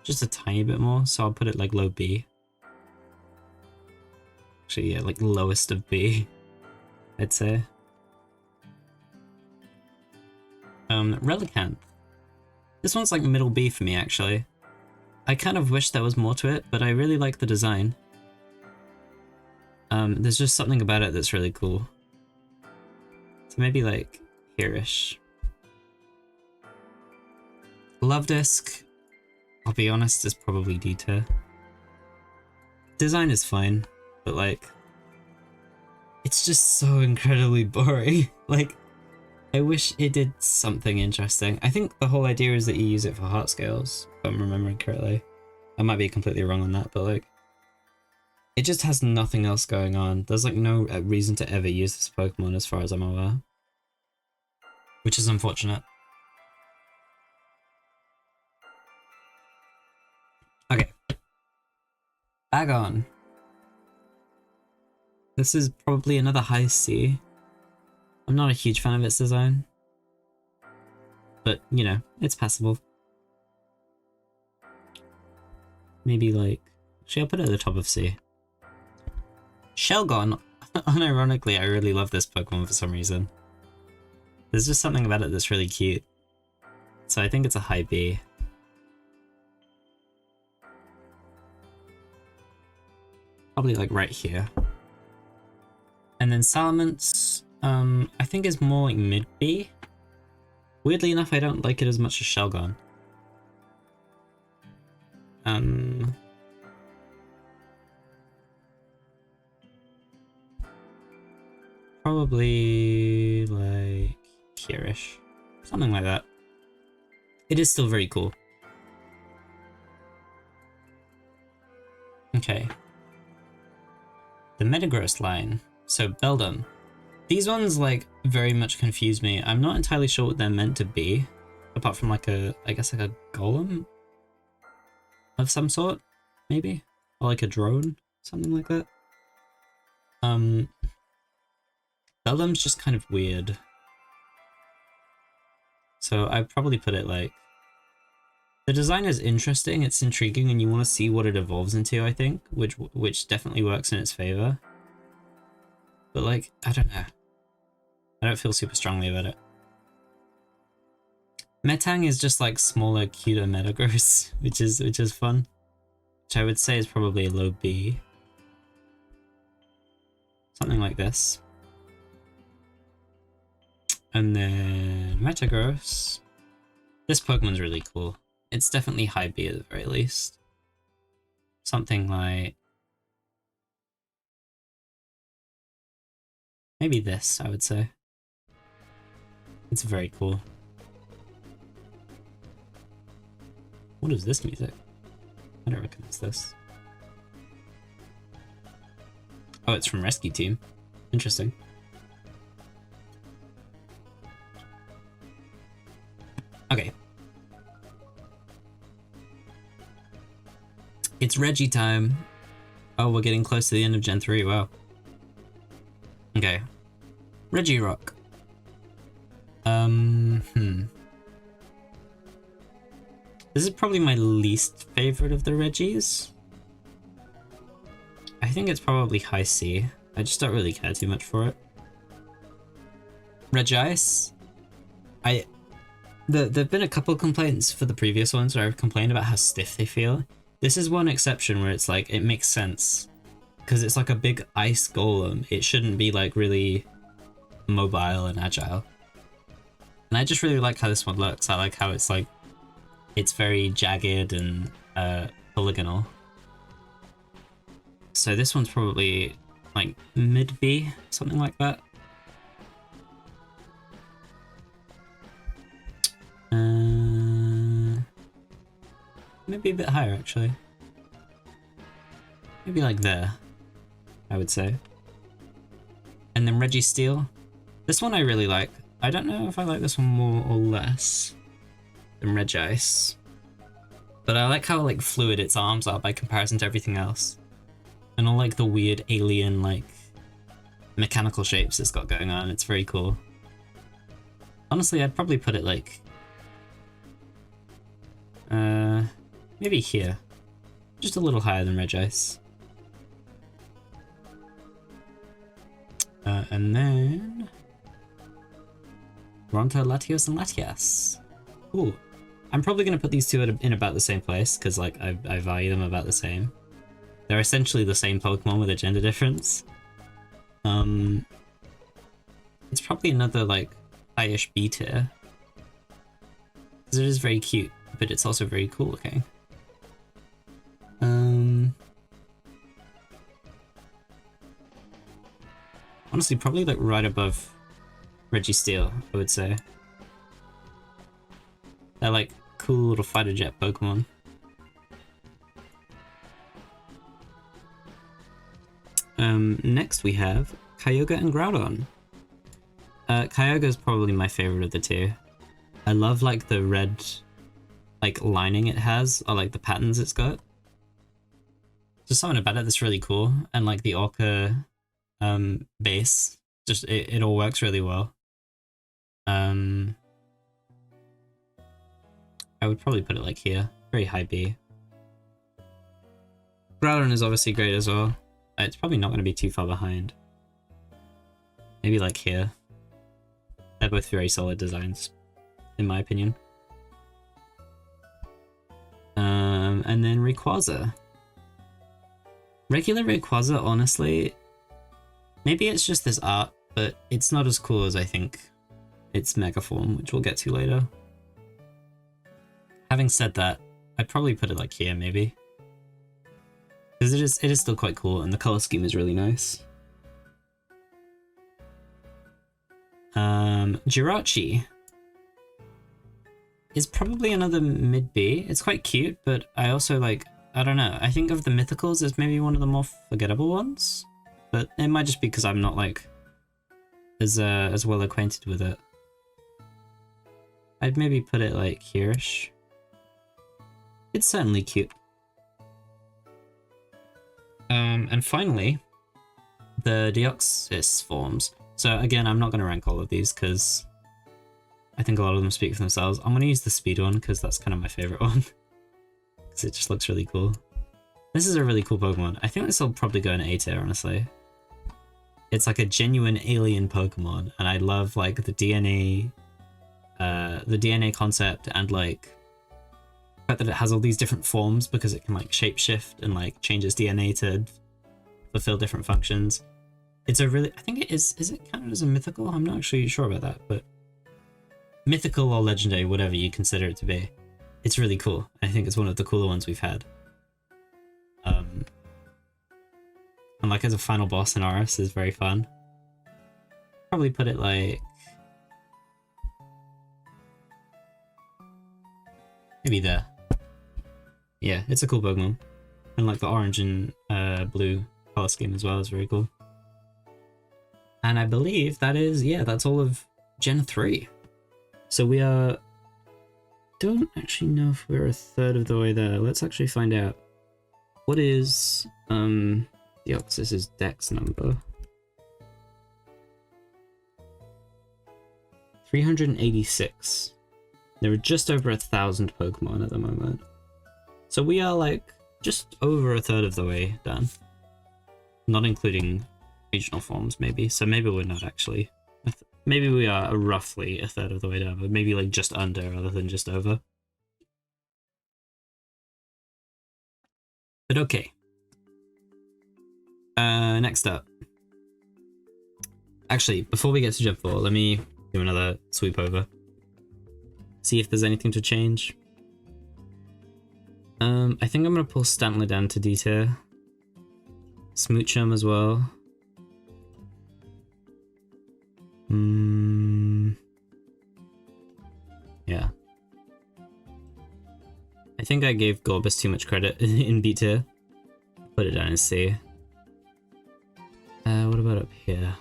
Just a tiny bit more, so I'll put it like low B. Actually, yeah, like lowest of B, I'd say. Relicanth. This one's like middle B for me, actually. I kind of wish there was more to it, but I really like the design. There's just something about it that's really cool. So maybe like here-ish. Love Disc, I'll be honest, is probably D tier. Design is fine, but like, it's just so incredibly boring. Like, I wish it did something interesting. I think the whole idea is that you use it for heart scales, if I'm remembering correctly. I might be completely wrong on that, but like, it just has nothing else going on. There's like no reason to ever use this Pokemon as far as I'm aware. Which is unfortunate. Okay. Agon. This is probably another high C. I'm not a huge fan of its design. But, you know, it's passable. Maybe like... actually, I'll put it at the top of C. Shelgon. Unironically, I really love this Pokemon for some reason. There's just something about it that's really cute. So I think it's a high B. Probably like right here. And then Salamence, I think is more like mid-B. Weirdly enough, I don't like it as much as Shelgon. Probably like here-ish. Something like that. It is still very cool. Okay. The Metagross line. So Beldum. These ones like very much confuse me. I'm not entirely sure what they're meant to be. Apart from like a, I guess like a golem of some sort, maybe? Or like a drone, something like that. Beldum's just kind of weird. So I'd probably put it like... The design is interesting, it's intriguing, and you want to see what it evolves into, I think, which definitely works in its favor. But like, I don't know. I don't feel super strongly about it. Metang is just like smaller, cuter Metagross, which is fun. Which I would say is probably a low B. Something like this. And then Metagross. This Pokemon's really cool. It's definitely high B at the very least. Something like... maybe this, I would say. It's very cool. What is this music? I don't recognize this. Oh, it's from Rescue Team. Interesting. Okay. It's Reggie time. Oh, we're getting close to the end of Gen 3, wow. Okay. Regirock. This is probably my least favorite of the Reggies. I think it's probably high C. I just don't really care too much for it. Regice. There've been a couple complaints for the previous ones where I've complained about how stiff they feel. This is one exception where it's like, it makes sense. Because it's like a big ice golem. It shouldn't be like really mobile and agile. And I just really like how this one looks. I like how it's like, it's very jagged and polygonal. So this one's probably like mid-B, something like that. Maybe a bit higher actually. Maybe like there, I would say. And then Registeel. This one I really like. I don't know if I like this one more or less than Regice. But I like how like fluid its arms are by comparison to everything else. And all like the weird alien like mechanical shapes it's got going on. It's very cool. Honestly, I'd probably put it like maybe here. Just a little higher than Regice. And then Ronto, Latios, and Latias. Ooh. I'm probably going to put these two in about the same place, because like I value them about the same. They're essentially the same Pokemon with a gender difference. It's probably another like high-ish B tier. Because it is very cute, but it's also very cool looking. Honestly, probably like right above Registeel, I would say. They're like cool little fighter jet Pokemon. Next we have Kyogre and Groudon. Kyogre is probably my favorite of the two. I love like the red like lining it has, or like the patterns it's got. Just something about it that's really cool, and like the Orca base, just it all works really well. I would probably put it like here, very high B. Groudon is obviously great as well. It's probably not going to be too far behind. Maybe like here. They're both very solid designs, in my opinion. And then Rayquaza. Regular Rayquaza, honestly, maybe it's just this art, but it's not as cool as I think its Mega Form, which we'll get to later. Having said that, I'd probably put it like here, maybe. Because it is still quite cool, and the color scheme is really nice. Jirachi is probably another mid B. It's quite cute, but I also like, I don't know, I think of the mythicals as maybe one of the more forgettable ones, but it might just be because I'm not like as well acquainted with it. I'd maybe put it like here-ish. It's certainly cute. And finally, the Deoxys forms. So again, I'm not going to rank all of these because I think a lot of them speak for themselves. I'm going to use the speed one because that's kind of my favorite one. Because it just looks really cool. This is a really cool Pokemon. I think this will probably go in A tier, honestly. It's like a genuine alien Pokemon, and I love like the DNA concept, and like the fact that it has all these different forms because it can like shapeshift and like change its DNA to fulfill different functions. It's a really, I think it is it counted as a mythical? I'm not actually sure about that, but mythical or legendary, whatever you consider it to be. It's really cool. I think it's one of the cooler ones we've had. And like as a final boss in Aris is very fun. Probably put it like maybe there. Yeah, it's a cool Pokemon. And like the orange and blue color scheme as well is very cool. And I believe that is, yeah, that's all of Gen 3. So we are, don't actually know if we're a third of the way there. Let's actually find out. What is Deoxys's dex number? 386. There are just over 1,000 Pokemon at the moment. So we are like just over a third of the way done. Not including regional forms, maybe. So maybe we're not actually. Maybe we are roughly a third of the way down, but maybe like just under rather than just over. But okay. Next up. Actually, before we get to Gen 4, let me do another sweep over. See if there's anything to change. I think I'm gonna pull Stantler down to D tier. Smoochum as well. Yeah. I think I gave Gorbis too much credit in B tier. Put it down in C. What about up here?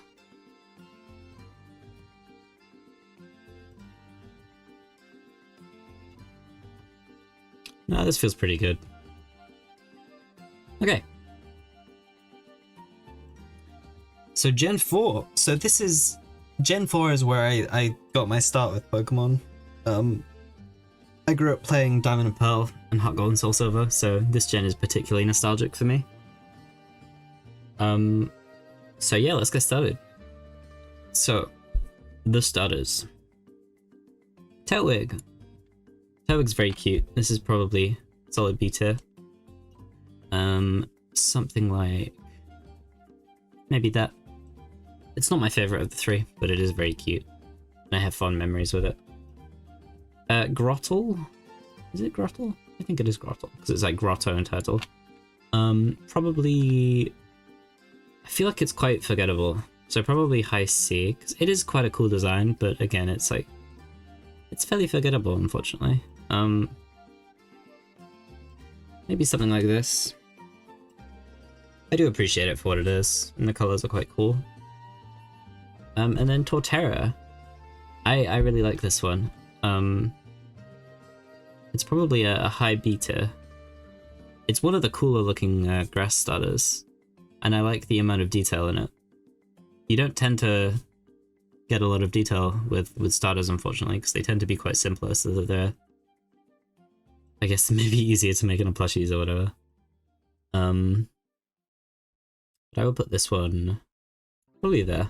No, this feels pretty good. Okay. So Gen 4. So this is... Gen 4 is where I got my start with Pokemon. I grew up playing Diamond and Pearl and Heart Gold and Soul Silver, so this gen is particularly nostalgic for me. So yeah, let's get started. So, the starters. Tailwig. Tailwig's very cute. This is probably solid B tier. Something like... maybe that. It's not my favorite of the three, but it is very cute. And I have fond memories with it. Grottle? Is it Grottle? I think it is Grottle, because it's like Grotto and Turtle. Probably... I feel like it's quite forgettable. So probably high C, because it is quite a cool design, but again, it's like... it's fairly forgettable, unfortunately. Maybe something like this. I do appreciate it for what it is, and the colors are quite cool. And then Torterra. I really like this one. It's probably a high B tier. It's one of the cooler looking grass starters, and I like the amount of detail in it. You don't tend to get a lot of detail with starters, unfortunately, because they tend to be quite simpler, so that they're, I guess, maybe easier to make into plushies or whatever. But I will put this one probably there,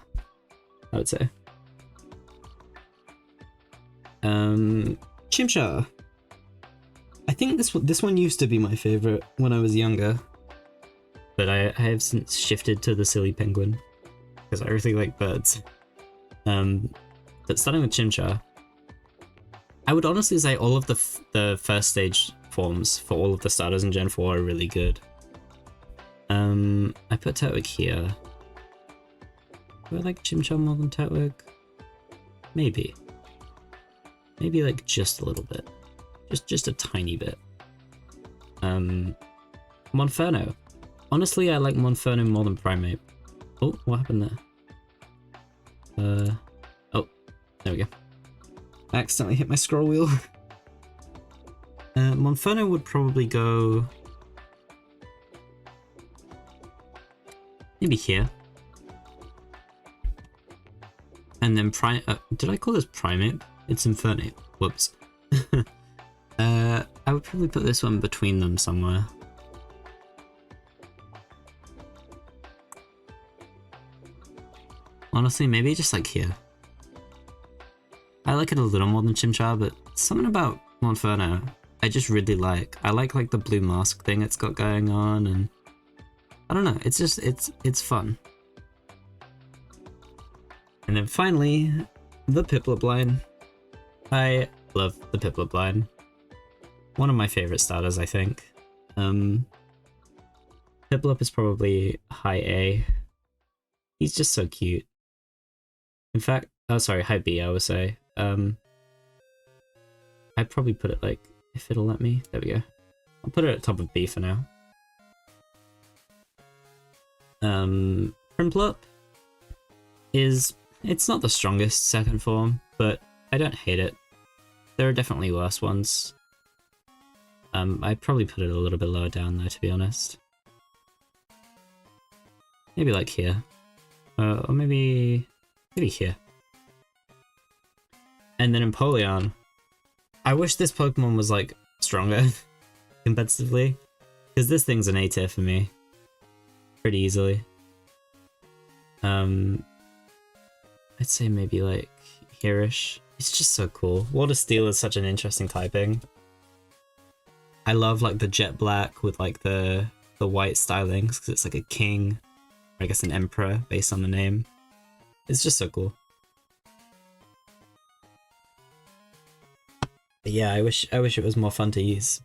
I would say. Chimchar. I think this one used to be my favorite when I was younger, but I have since shifted to the silly penguin because I really like birds. But starting with Chimchar, I would honestly say all of the first stage forms for all of the starters in Gen 4 are really good. I put Turtwig here. Do I like Chimchar more than Turtwig? Maybe. Maybe like just a little bit. Just a tiny bit. Monferno. Honestly, I like Monferno more than Primeape. Oh, what happened there? Oh, there we go. I accidentally hit my scroll wheel. Monferno would probably go... maybe here. And then did I call this Primeape? It's Infernape. Whoops. I would probably put this one between them somewhere. Honestly, maybe just like here. I like it a little more than Chimchar, but something about Monferno I just really like. I like the blue mask thing it's got going on, and I don't know, it's just, it's fun. And then finally, the Piplup line. I love the Piplup line. One of my favorite starters, I think. Piplup is probably high A. He's just so cute. In fact, oh sorry, high B I would say. I'd probably put it like, if it'll let me, there we go. I'll put it at top of B for now. Primplup is, it's not the strongest second form, but I don't hate it. There are definitely worse ones. I'd probably put it a little bit lower down though, to be honest. Maybe like here. Or maybe here. And then Empoleon. I wish this Pokemon was like stronger competitively, because this thing's an A tier for me. Pretty easily. I'd say maybe like here-ish. It's just so cool. Water Steel is such an interesting typing. I love like the jet black with like the white stylings, because it's like a king, or I guess an emperor based on the name. It's just so cool. But yeah, I wish it was more fun to use.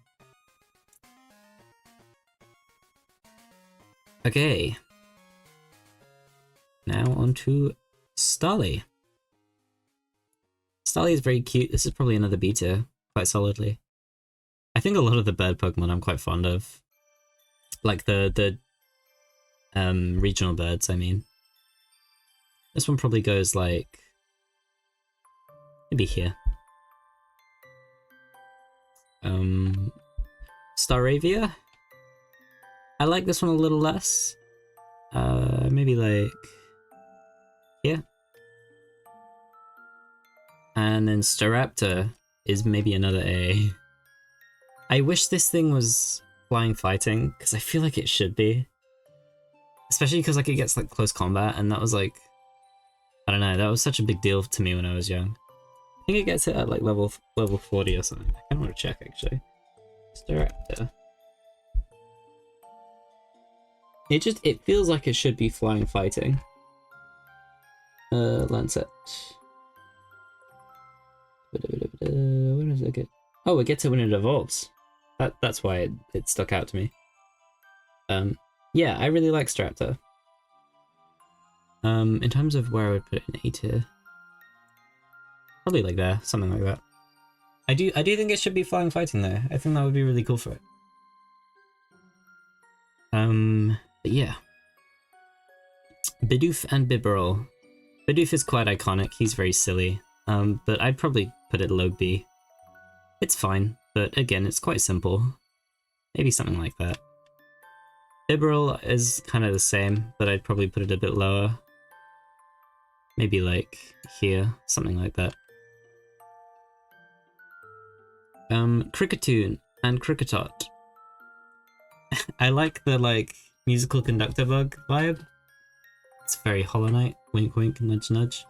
Okay. Now on to Starly. Starly is very cute. This is probably another B tier, quite solidly. I think a lot of the bird Pokemon I'm quite fond of. Like the regional birds, I mean. This one probably goes like, maybe here. Staravia? I like this one a little less. Maybe like here. And then Staraptor is maybe another A. I wish this thing was flying fighting, because I feel like it should be. Especially because like it gets like close combat, and that was like, I don't know, that was such a big deal to me when I was young. I think it gets hit at like level 40 or something. I kind of want to check actually. Staraptor. It feels like it should be flying fighting. Lancet. Where does it get? Oh, it gets it when it evolves. That's why it stuck out to me. Yeah, I really like Staraptor. In terms of where I would put it in A tier, probably like there, something like that. I do think it should be flying fighting though. I think that would be really cool for it. But yeah. Bidoof and Bibarel. Bidoof is quite iconic, he's very silly. But I'd probably put it low B. It's fine, but again, it's quite simple. Maybe something like that. Bibarel is kind of the same, but I'd probably put it a bit lower. Maybe like here, something like that. Cricketune and Cricketot. I like the like musical conductor bug vibe. It's very Hollow Knight. Wink wink, nudge nudge.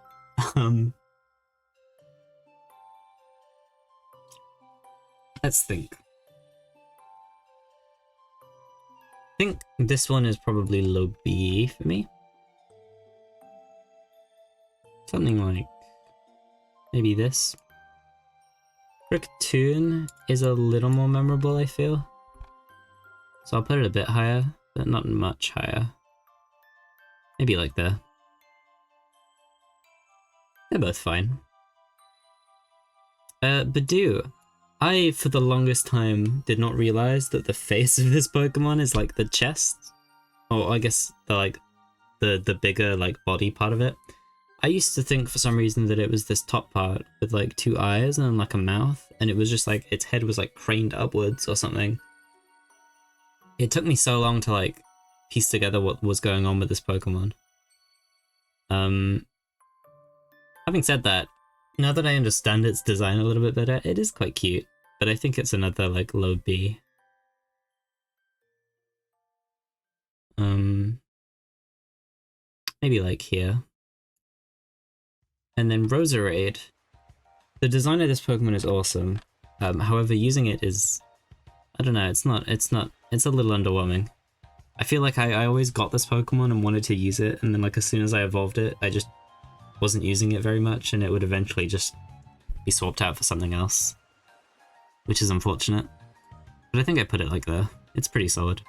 Let's think. think this one is probably low B for me. Something like maybe this. Raccoon is a little more memorable, I feel. So I'll put it a bit higher, but not much higher. Maybe like there. They're both fine. Badoo. I, for the longest time, did not realize that the face of this Pokemon is like the chest. Or I guess the bigger like body part of it. I used to think for some reason that it was this top part with like 2 eyes and like a mouth, and it was just like its head was like craned upwards or something. It took me so long to like piece together what was going on with this Pokemon. Having said that, now that I understand its design a little bit better, it is quite cute, but I think it's another like low B. Maybe like here. And then Roserade. The design of this Pokemon is awesome. However, using it is, I don't know, it's a little underwhelming. I feel like I always got this Pokemon and wanted to use it, and then like as soon as I evolved it, I just wasn't using it very much, and it would eventually just be swapped out for something else. Which is unfortunate. But I think I put it like there. It's pretty solid.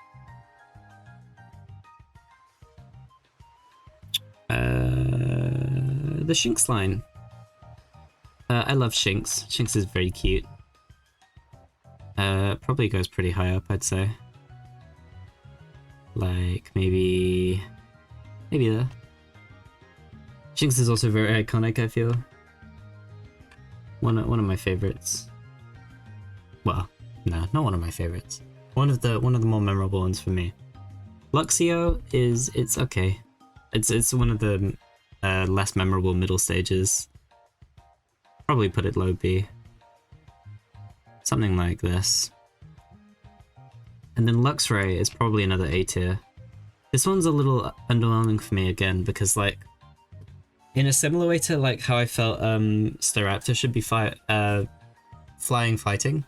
The Shinx line. I love Shinx. Shinx is very cute. Probably goes pretty high up, I'd say. Like, maybe there. Shinx is also very iconic, I feel. One of my favorites. Well, no, not one of my favorites. One of the more memorable ones for me. Luxio it's okay. It's one of the less memorable middle stages. Probably put it low B. Something like this. And then Luxray is probably another A tier. This one's a little underwhelming for me again, because like, in a similar way to like how I felt Staraptor should be flying fighting,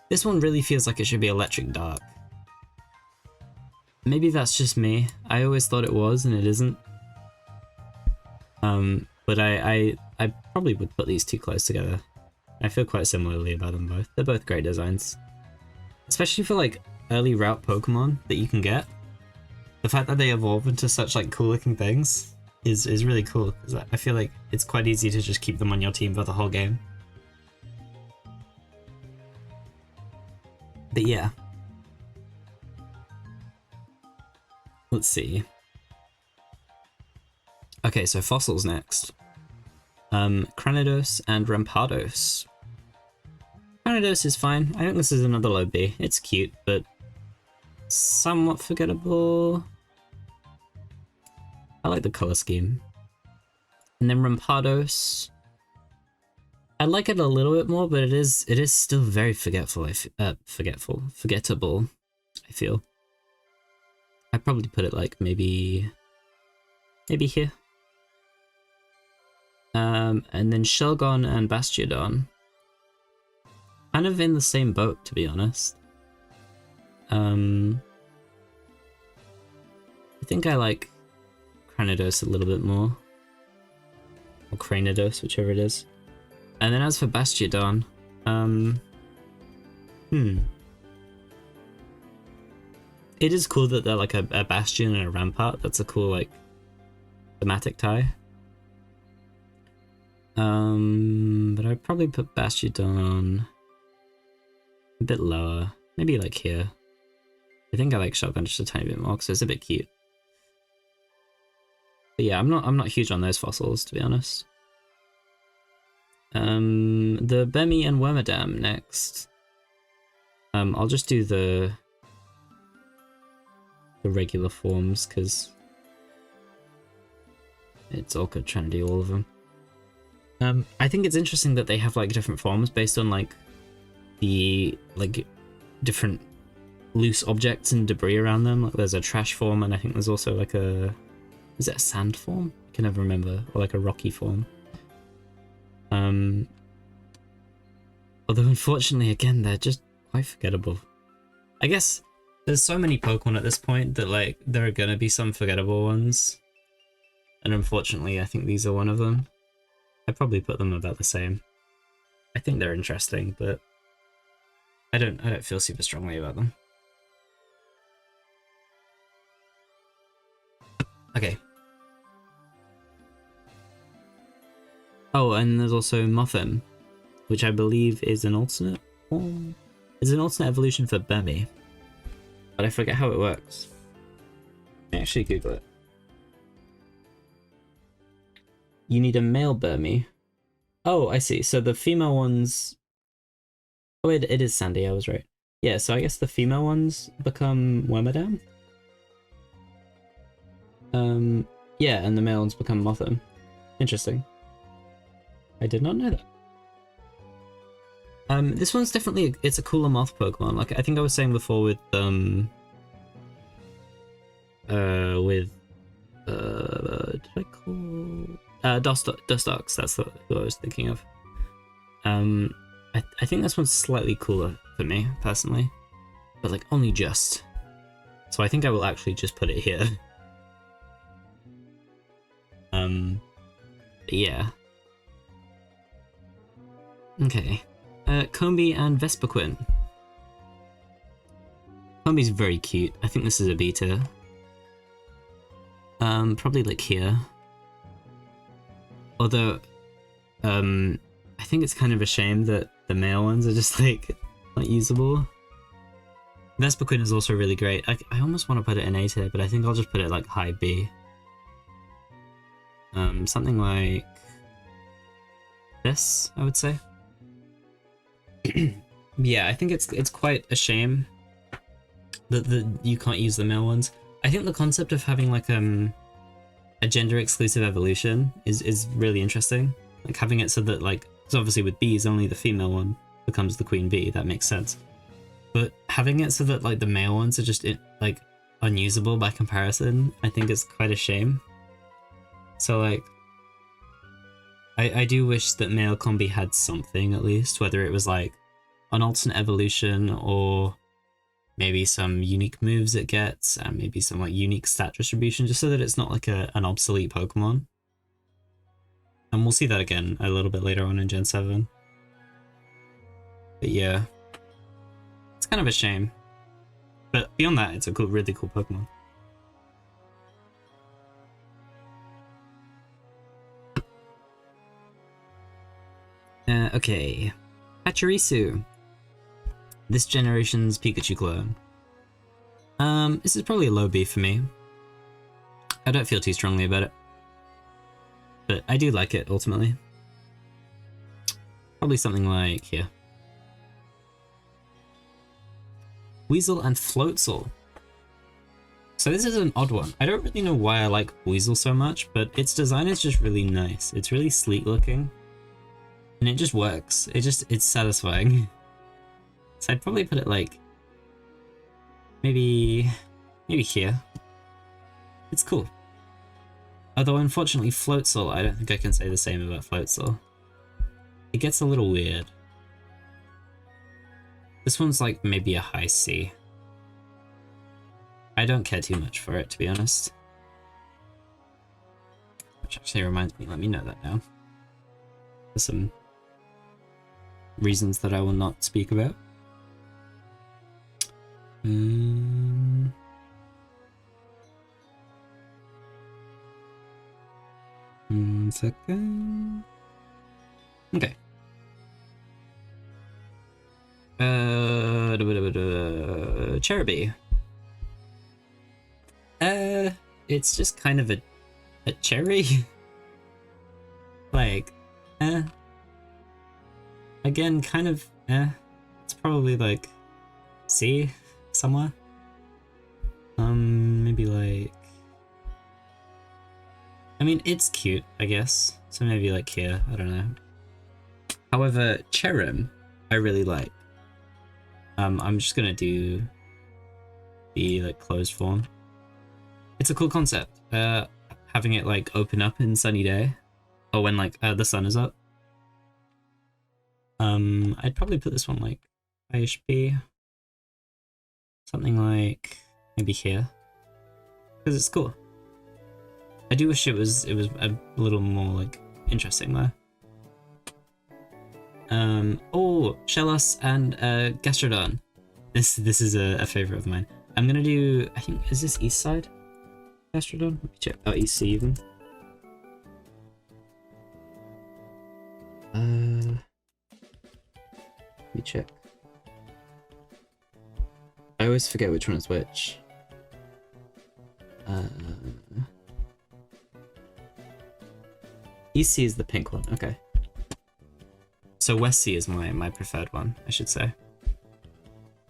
this one really feels like it should be electric dark. Maybe that's just me. I always thought it was, and it isn't. But I probably would put these two close together. I feel quite similarly about them both. They're both great designs. Especially for like early route Pokemon that you can get. The fact that they evolve into such like cool looking things is really cool, because I feel like it's quite easy to just keep them on your team for the whole game. But yeah. Let's see. Okay, so fossils next. Cranidos and Rampardos. Cranidos is fine. I think this is another low B. It's cute, but somewhat forgettable. I like the color scheme. And then Rampardos. I like it a little bit more, but it is still very forgettable, I feel. I'd probably put it like maybe here. And then Shelgon and Bastiodon. Kind of in the same boat, to be honest. I think I like Cranidos a little bit more. Or Cranidos, whichever it is. And then as for Bastiodon, it is cool that they're like a bastion and a rampart. That's a cool like thematic tie. But I'd probably put Bastiodon a bit lower, maybe like here. I think I like Shotgun just a tiny bit more because it's a bit cute. But yeah, I'm not huge on those fossils, to be honest. The Bemi and Wormadam next. I'll just do the regular forms because it's awkward trying to do all of them. I think it's interesting that they have like different forms based on like the different loose objects and debris around them. Like there's a trash form, and I think there's also like is it a sand form? I can never remember, or like a rocky form. Although unfortunately, again, they're just quite forgettable. I guess There's so many Pokemon at this point that like there are gonna be some forgettable ones. And unfortunately I think these are one of them. I'd probably put them about the same. I think they're interesting, but I don't feel super strongly about them. Okay. Oh, and there's also Muffin, which I believe is an alternate form. It's an alternate evolution for Burmy. But I forget how it works. I actually Google it. You need a male Burmy. Oh, I see. So the female ones... Oh, it is Sandy, I was right. Yeah, so I guess the female ones become Wormadam? Yeah, and the male ones become Mothim. Interesting. I did not know that. This one's definitely, it's a cooler moth Pokemon. Like, I think I was saying before with, did I call... Dustox, that's who I was thinking of. I think this one's slightly cooler for me, personally. But, like, only just. So I think I will actually just put it here. Yeah. Okay. Combi and Vespiquen. Combi's very cute. I think this is a beta. Probably like here. Although, I think it's kind of a shame that the male ones are just like not usable. Vespiquen is also really great. I almost want to put it in A tier, but I think I'll just put it like high B. Something like this, I would say. Yeah, I think it's quite a shame that you can't use the male ones. I think the concept of having like a gender exclusive evolution is really interesting. Like having it so that like, because obviously with bees only the female one becomes the queen bee, that makes sense. But having it so that like the male ones are just like unusable by comparison, I think is quite a shame. So like, I do wish that male combi had something at least, whether it was like an alternate evolution or maybe some unique moves it gets and maybe some like unique stat distribution, just so that it's not like an obsolete Pokemon. And we'll see that again a little bit later on in Gen 7. But yeah, it's kind of a shame. But beyond that, it's a cool, really cool Pokemon. Okay, Pachirisu. This generation's Pikachu clone. This is probably a low B for me. I don't feel too strongly about it. But I do like it, ultimately. Probably something like here. Weasel and Floatzel. So this is an odd one. I don't really know why I like Weasel so much, but its design is just really nice. It's really sleek looking. And it just works. It's satisfying. So I'd probably put it like, maybe here. It's cool. Although unfortunately Floatzel, I don't think I can say the same about Floatzel. It gets a little weird. This one's like maybe a high C. I don't care too much for it, to be honest. Which actually reminds me, let me note that down. There's some reasons that I will not speak about. One second. Okay. Cherubi. It's just kind of a cherry. Like, again, kind of, it's probably like C somewhere. Maybe like, I mean, it's cute, I guess. So maybe like here, I don't know. However, Cherim, I really like. I'm just gonna do the like closed form. It's a cool concept. Having it like open up in sunny day, or when like the sun is up. I'd probably put this one like IHP. Something like maybe here, because it's cool. I do wish it was a little more like interesting though. Oh, Shellos and Gastrodon. This is a favorite of mine. I'm gonna do, I think, is this east side? Gastrodon? Let me check. Oh, east sea even. Let me check. I always forget which one is which. East sea is the pink one, okay. So West sea is my preferred one, I should say.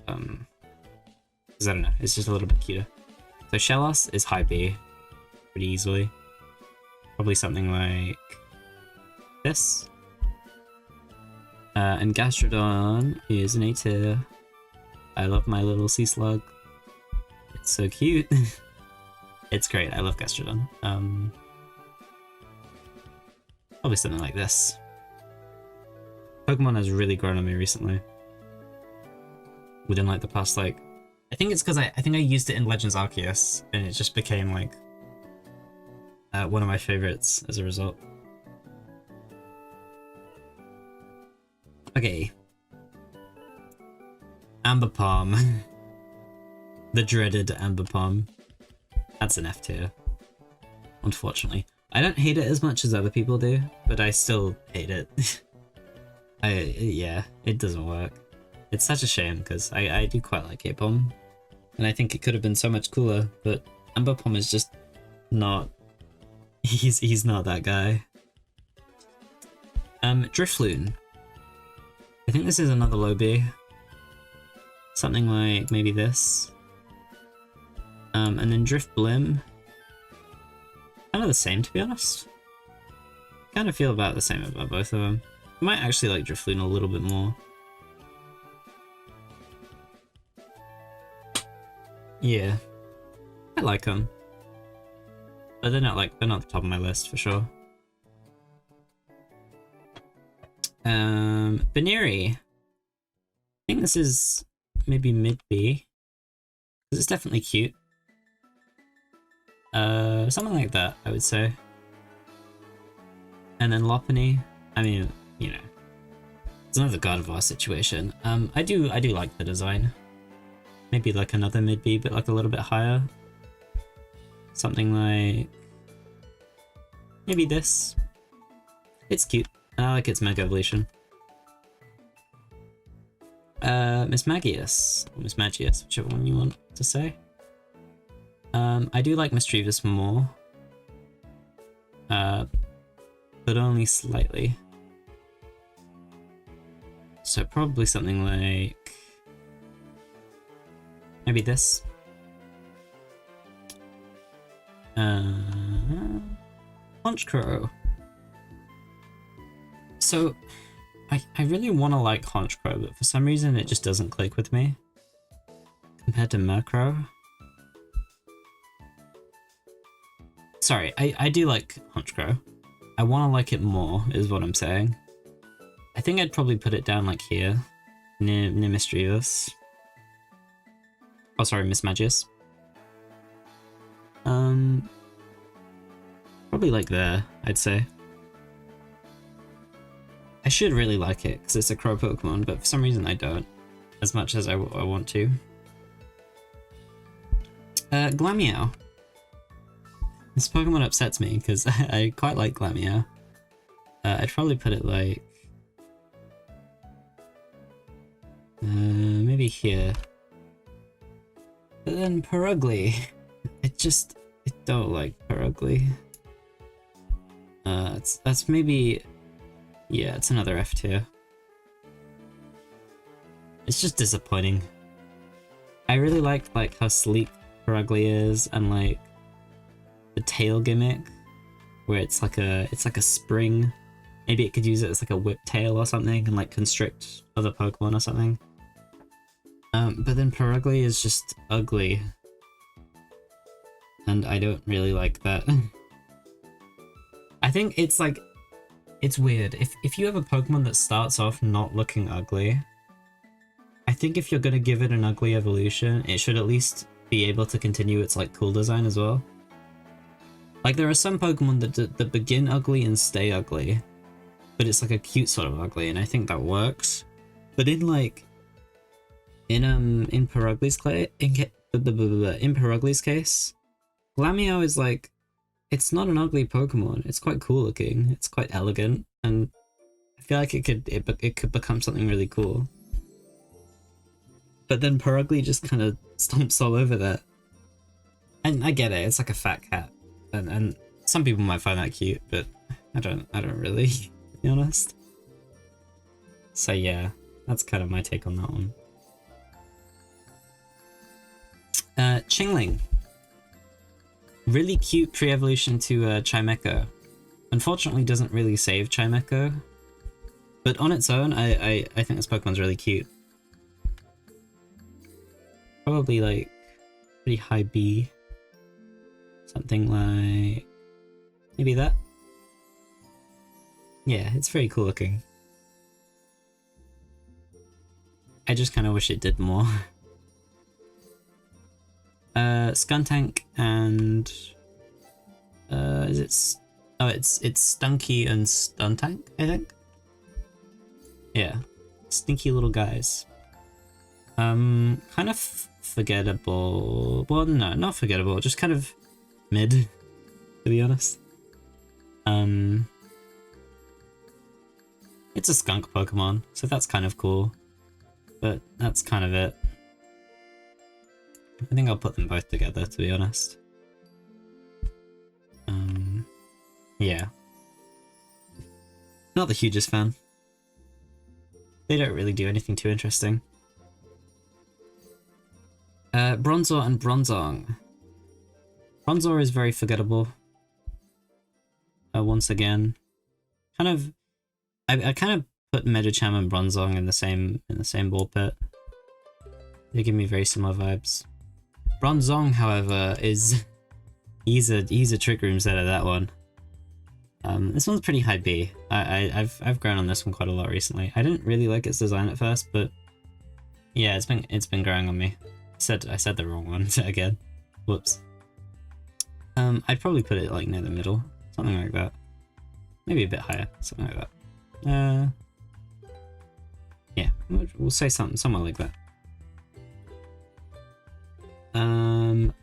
Because I don't know, it's just a little bit cuter. So Shellos is high B, pretty easily. Probably something like this. And Gastrodon is an A tier. I love my little sea slug. It's so cute. It's great, I love Gastrodon. Probably something like this. Pokemon has really grown on me recently. Within like the past like, I think it's because I think I used it in Legends Arceus and it just became like one of my favorites as a result. Okay. Amber Palm. The dreaded Amber Palm. That's an F tier. Unfortunately. I don't hate it as much as other people do, but I still hate it. Yeah, it doesn't work. It's such a shame because I do quite like Apom, and I think it could have been so much cooler, but Amber Palm is just not. He's not that guy. Drifloon. I think this is another low B. Something like maybe this. And then Drifblim. Kind of the same, to be honest. Kind of feel about the same about both of them. I might actually like Drifloon a little bit more. Yeah, I like them, but they're not the top of my list for sure. Baneri. I think this is maybe mid B, because it's definitely cute. Something like that, I would say. And then Lopunny. I mean, you know, it's another Gardevoir situation. I do like the design. Maybe like another mid B, but like a little bit higher. Something like maybe this. It's cute, and I like its Mega Evolution. Mismagius, or Mismagius, whichever one you want to say. I do like Mischievous more, but only slightly. So probably something like maybe this. Honchkrow. So I really want to like Honchkrow, but for some reason it just doesn't click with me compared to Murkrow. Sorry, I do like Honchkrow. I want to like it more, is what I'm saying. I think I'd probably put it down like here, near Mischievous. Oh, sorry, Mismagius. Probably like there, I'd say. I should really like it, because it's a crow Pokemon, but for some reason I don't, as much as I want to. Glameow. This Pokemon upsets me, because I quite like Glameow. I'd probably put it like maybe here. But then Perugly. I don't like Perugly. That's maybe, yeah, it's another F tier. It's just disappointing. I really liked like how sleek Perugly is, and like the tail gimmick, where it's like a spring. Maybe it could use it as like a whip tail or something and like constrict other Pokemon or something. But then Perugly is just ugly, and I don't really like that. I think it's like, it's weird. If you have a Pokemon that starts off not looking ugly, I think if you're gonna give it an ugly evolution, it should at least be able to continue its like cool design as well. Like there are some Pokemon that begin ugly and stay ugly, but it's like a cute sort of ugly, and I think that works. But in like in Perugli's case, Glameow is like, it's not an ugly Pokemon. It's quite cool looking. It's quite elegant, and I feel like it could become something really cool. But then Perugly just kind of stomps all over that. And I get it. It's like a fat cat, and some people might find that cute, but I don't really, to be honest. So yeah, that's kind of my take on that one. Chingling. Really cute pre-evolution to Chimecho. Unfortunately doesn't really save Chimecho, but on its own, I think this Pokemon's really cute. Probably like pretty high B. Something like maybe that. Yeah, it's very cool looking. I just kind of wish it did more. Skuntank and is it? Oh, it's Stunky and Stuntank, I think. Yeah, stinky little guys. Kind of forgettable. Well, no, not forgettable. Just kind of mid, to be honest. It's a skunk Pokemon, so that's kind of cool. But that's kind of it. I think I'll put them both together, to be honest. Yeah. Not the hugest fan. They don't really do anything too interesting. Bronzor and Bronzong. Bronzor is very forgettable. Once again. Kind of... I kind of put Medicham and Bronzong in the same ball pit. They give me very similar vibes. Bronzong, however, is... He's a Trick Room set of that one. This one's pretty high B. I've grown on this one quite a lot recently. I didn't really like its design at first, but yeah, it's been growing on me. I said the wrong one again. Whoops. I'd probably put it like near the middle, something like that. Maybe a bit higher, something like that. Yeah, we'll say somewhere like that.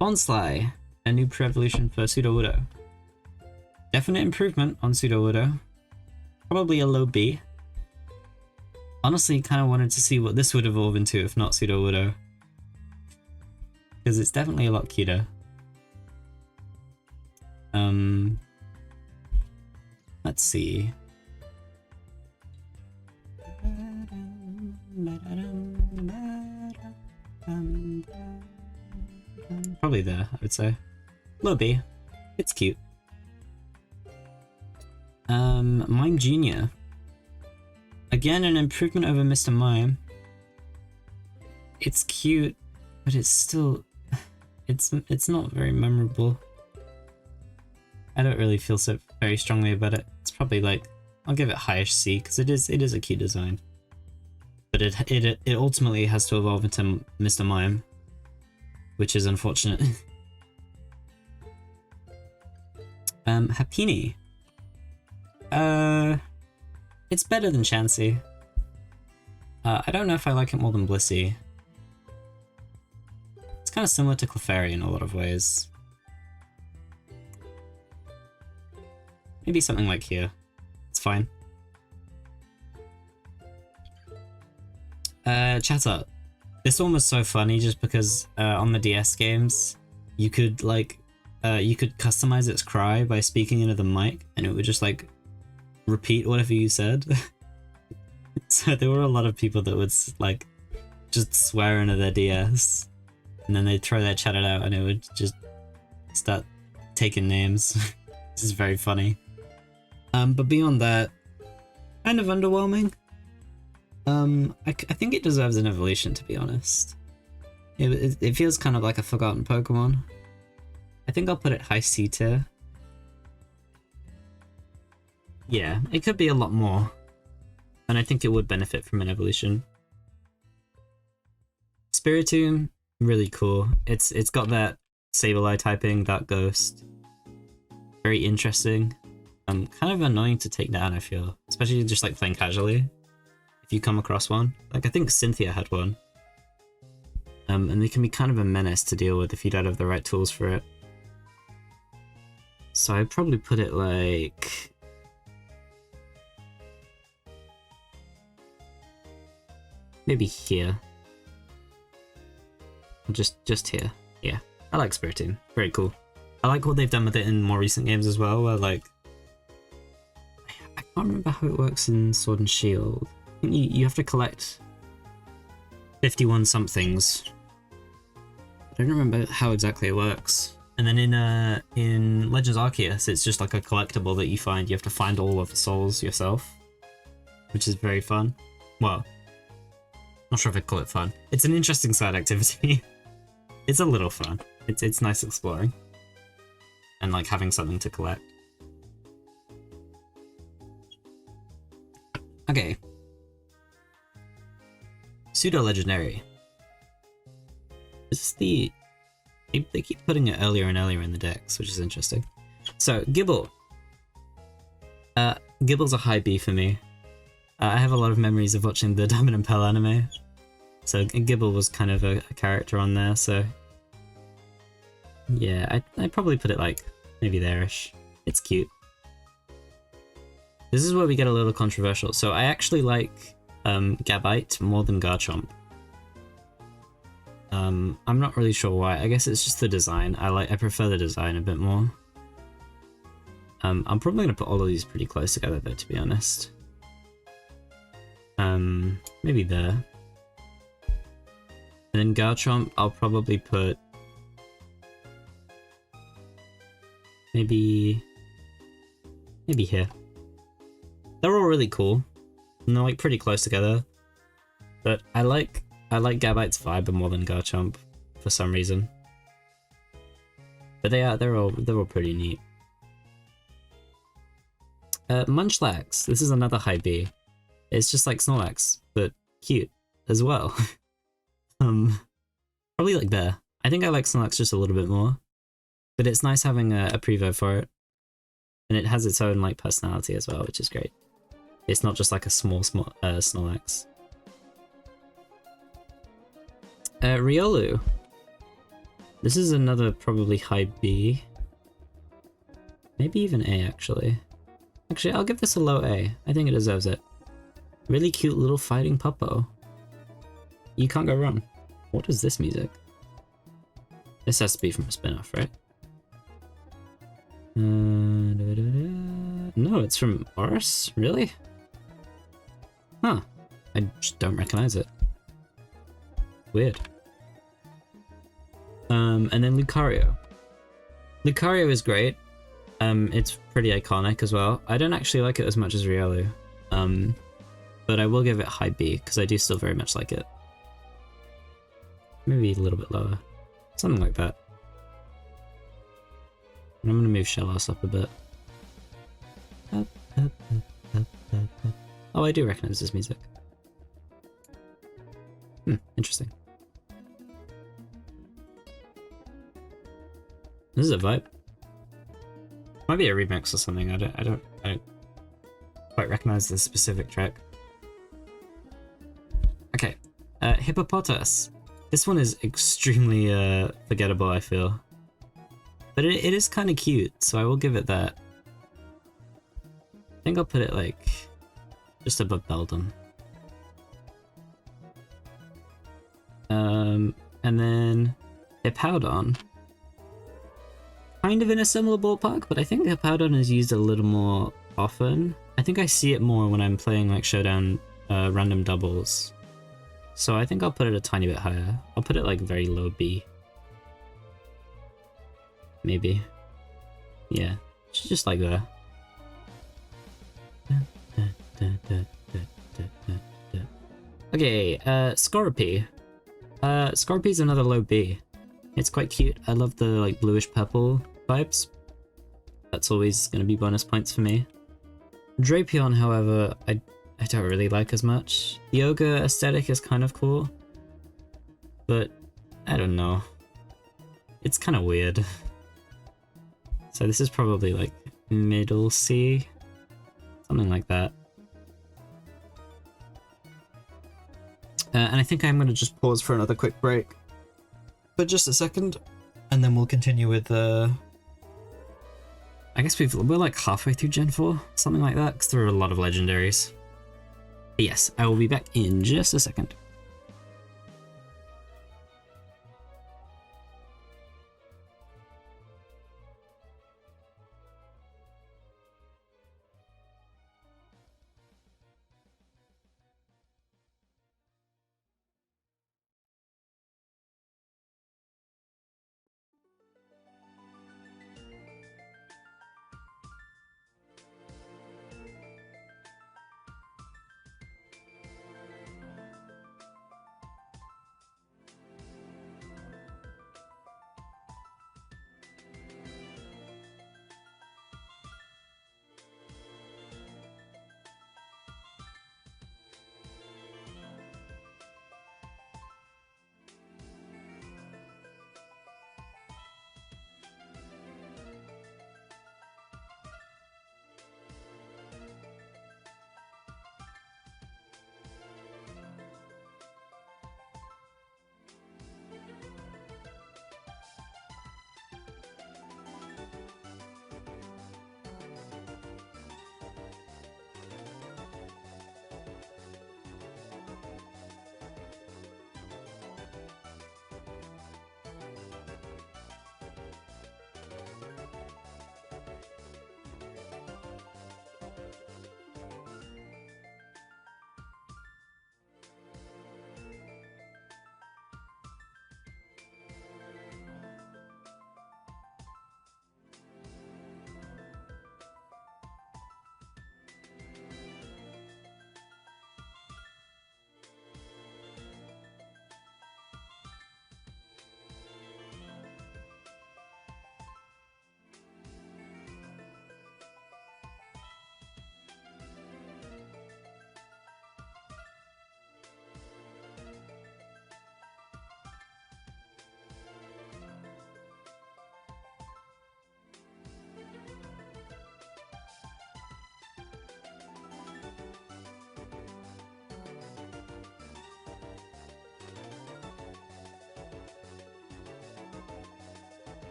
Bonsly, a new pre-evolution for Sudowoodo. Definite improvement on Sudowoodo. Probably a low B. Honestly, kind of wanted to see what this would evolve into if not Sudowoodo. Because it's definitely a lot cuter. Let's see. Probably there, I would say. Low B. It's cute. Mime Jr. Again, an improvement over Mr. Mime. It's cute, but it's still... It's not very memorable. I don't really feel so very strongly about it. It's probably like... I'll give it highish C, because it is a cute design. But it ultimately has to evolve into Mr. Mime, which is unfortunate. Happiny. It's better than Chansey. I don't know if I like it more than Blissey. It's kind of similar to Clefairy in a lot of ways. Maybe something like here. It's fine. Chatot. This one was so funny just because on the DS games, you could like, you could customize its cry by speaking into the mic, and it would just like repeat whatever you said. So there were a lot of people that would like just swear into their DS, and then they'd throw their Chatot out, and it would just start taking names. This is very funny. But beyond that, kind of underwhelming. I think it deserves an evolution, to be honest. It feels kind of like a forgotten Pokemon. I think I'll put it high C tier. Yeah, it could be a lot more, and I think it would benefit from an evolution. Spiritomb, really cool. It's got that Sableye typing, that ghost. Very interesting. Kind of annoying to take down, I feel. Especially just like playing casually. If you come across one. Like I think Cynthia had one. And they can be kind of a menace to deal with if you don't have the right tools for it. So I'd probably put it like... maybe here. Or just here. Yeah. I like Spiritomb. Very cool. I like what they've done with it in more recent games as well, where like... I can't remember how it works in Sword and Shield. I think you have to collect 51 somethings. I don't remember how exactly it works. And then in Legends Arceus, it's just like a collectible that you find. You have to find all of the souls yourself, which is very fun. Well, not sure if I'd call it fun. It's an interesting side activity. It's a little fun. It's nice exploring and like having something to collect. Okay. Pseudo Legendary. Is this the... They keep putting it earlier and earlier in the decks, which is interesting. So, Gible. Gibble's a high B for me. I have a lot of memories of watching the Diamond and Pearl anime. So Gible was kind of a character on there, so... yeah, I'd probably put it like, maybe there-ish. It's cute. This is where we get a little controversial. So I actually like Gabite more than Garchomp. I'm not really sure why. I guess it's just the design. I prefer the design a bit more. I'm probably gonna put all of these pretty close together though, to be honest. Maybe there. And then Garchomp, I'll probably put maybe here. They're all really cool. And they're like pretty close together. But I like Gabite's vibe more than Garchomp for some reason. But they're all pretty neat. Munchlax. This is another high B. It's just like Snorlax, but cute as well. Probably like there. I think I like Snorlax just a little bit more. But it's nice having a prevo for it. And it has its own like personality as well, which is great. It's not just like a small Snorlax. Riolu. This is another probably high B. Maybe even A, actually. Actually, I'll give this a low A. I think it deserves it. Really cute little fighting puppo. You can't go wrong. What is this music? This has to be from a spin-off, right? No, it's from Oris? Really? Huh. I just don't recognize it. Weird. And then Lucario. Lucario is great. It's pretty iconic as well. I don't actually like it as much as Riolu. But I will give it high B, because I do still very much like it. Maybe a little bit lower. Something like that. And I'm gonna move Shellos up a bit. Oh, I do recognize this music. Interesting. This is a vibe. Might be a remix or something. I don't quite recognize the specific track. Okay, Hippopotas. This one is extremely forgettable, I feel. But it is kind of cute, so I will give it that. I think I'll put it like just above Beldum. And then Hippowdon. Kind of in a similar ballpark, but I think Hippowdon is used a little more often. I think I see it more when I'm playing like Showdown random doubles. So I think I'll put it a tiny bit higher. I'll put it like very low B. Maybe. Yeah, just like that. Okay, Scorpy. Scorpy's another low B. It's quite cute. I love the like bluish purple vibes. That's always going to be bonus points for me. Drapion, however, I don't really like as much. The ogre aesthetic is kind of cool. but I don't know. It's kind of weird. So this is probably like middle C, something like that. And I think I'm going to just pause for another quick break. But just a second, and then we'll continue with I guess we're like halfway through Gen 4, something like that, because there are a lot of legendaries. But yes, I will be back in just a second.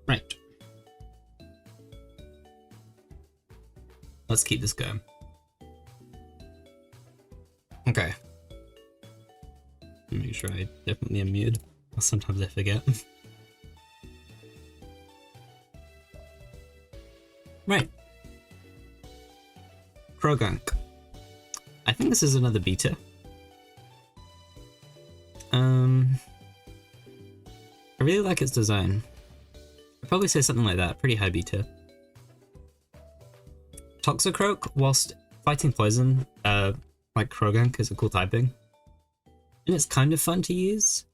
Right. Let's keep this going. Okay. Make sure I definitely unmute. Sometimes I forget. Right. Krogunk. I think this is another beta. I really like its design. I'd probably say something like that, pretty high beta. Toxicroak, whilst fighting poison, like Krogunk, is a cool typing. And it's kind of fun to use.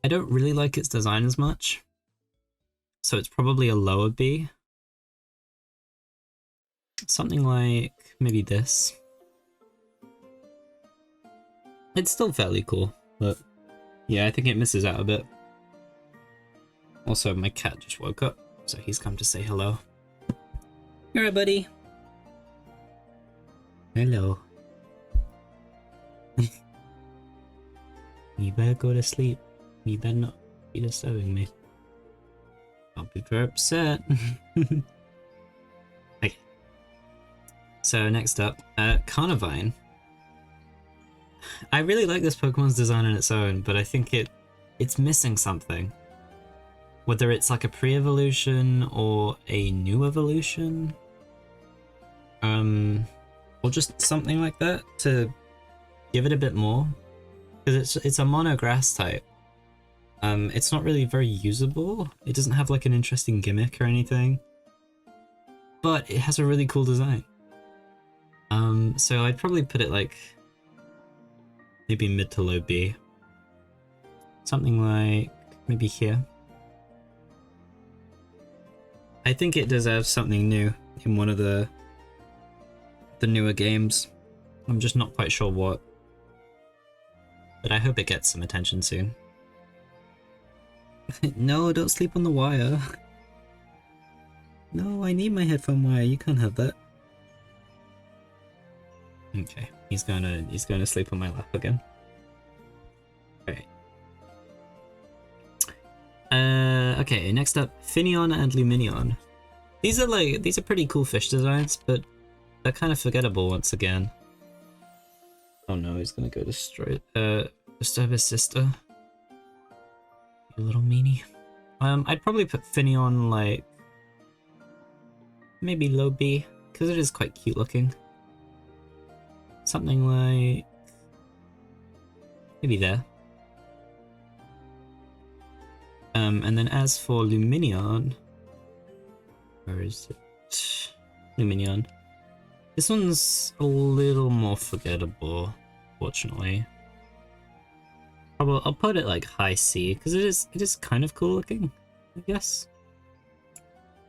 I don't really like its design as much. So it's probably a lower B. Something like maybe this. It's still fairly cool, but yeah, I think it misses out a bit. Also, my cat just woke up, so he's come to say hello. Alright, buddy. Hello. You better go to sleep. You better not be disturbing me. I'll be very upset. Okay. So next up, Carnivine. I really like this Pokemon's design on its own, but I think it's missing something. Whether it's like a pre-evolution or a new evolution, or just something like that to give it a bit more, because it's a mono grass type. It's not really very usable. It doesn't have like an interesting gimmick or anything, but it has a really cool design. So I'd probably put it like maybe mid to low B, something like maybe here. I think it deserves something new in one of the newer games. I'm just not quite sure what, but I hope it gets some attention soon. No, don't sleep on the wire. No, I need my headphone wire. You can't have that. Okay, he's gonna sleep on my lap again. Okay. Okay, next up, Finneon and Luminion. These are pretty cool fish designs, but they're kind of forgettable once again. Oh no, he's gonna go disturb his sister. You little meanie. I'd probably put Finneon like maybe low B, because it is quite cute looking. Something like maybe there. And then as for Luminion, where is it? Luminion. This one's a little more forgettable, fortunately. I'll put it like high C, because it is kind of cool looking, I guess.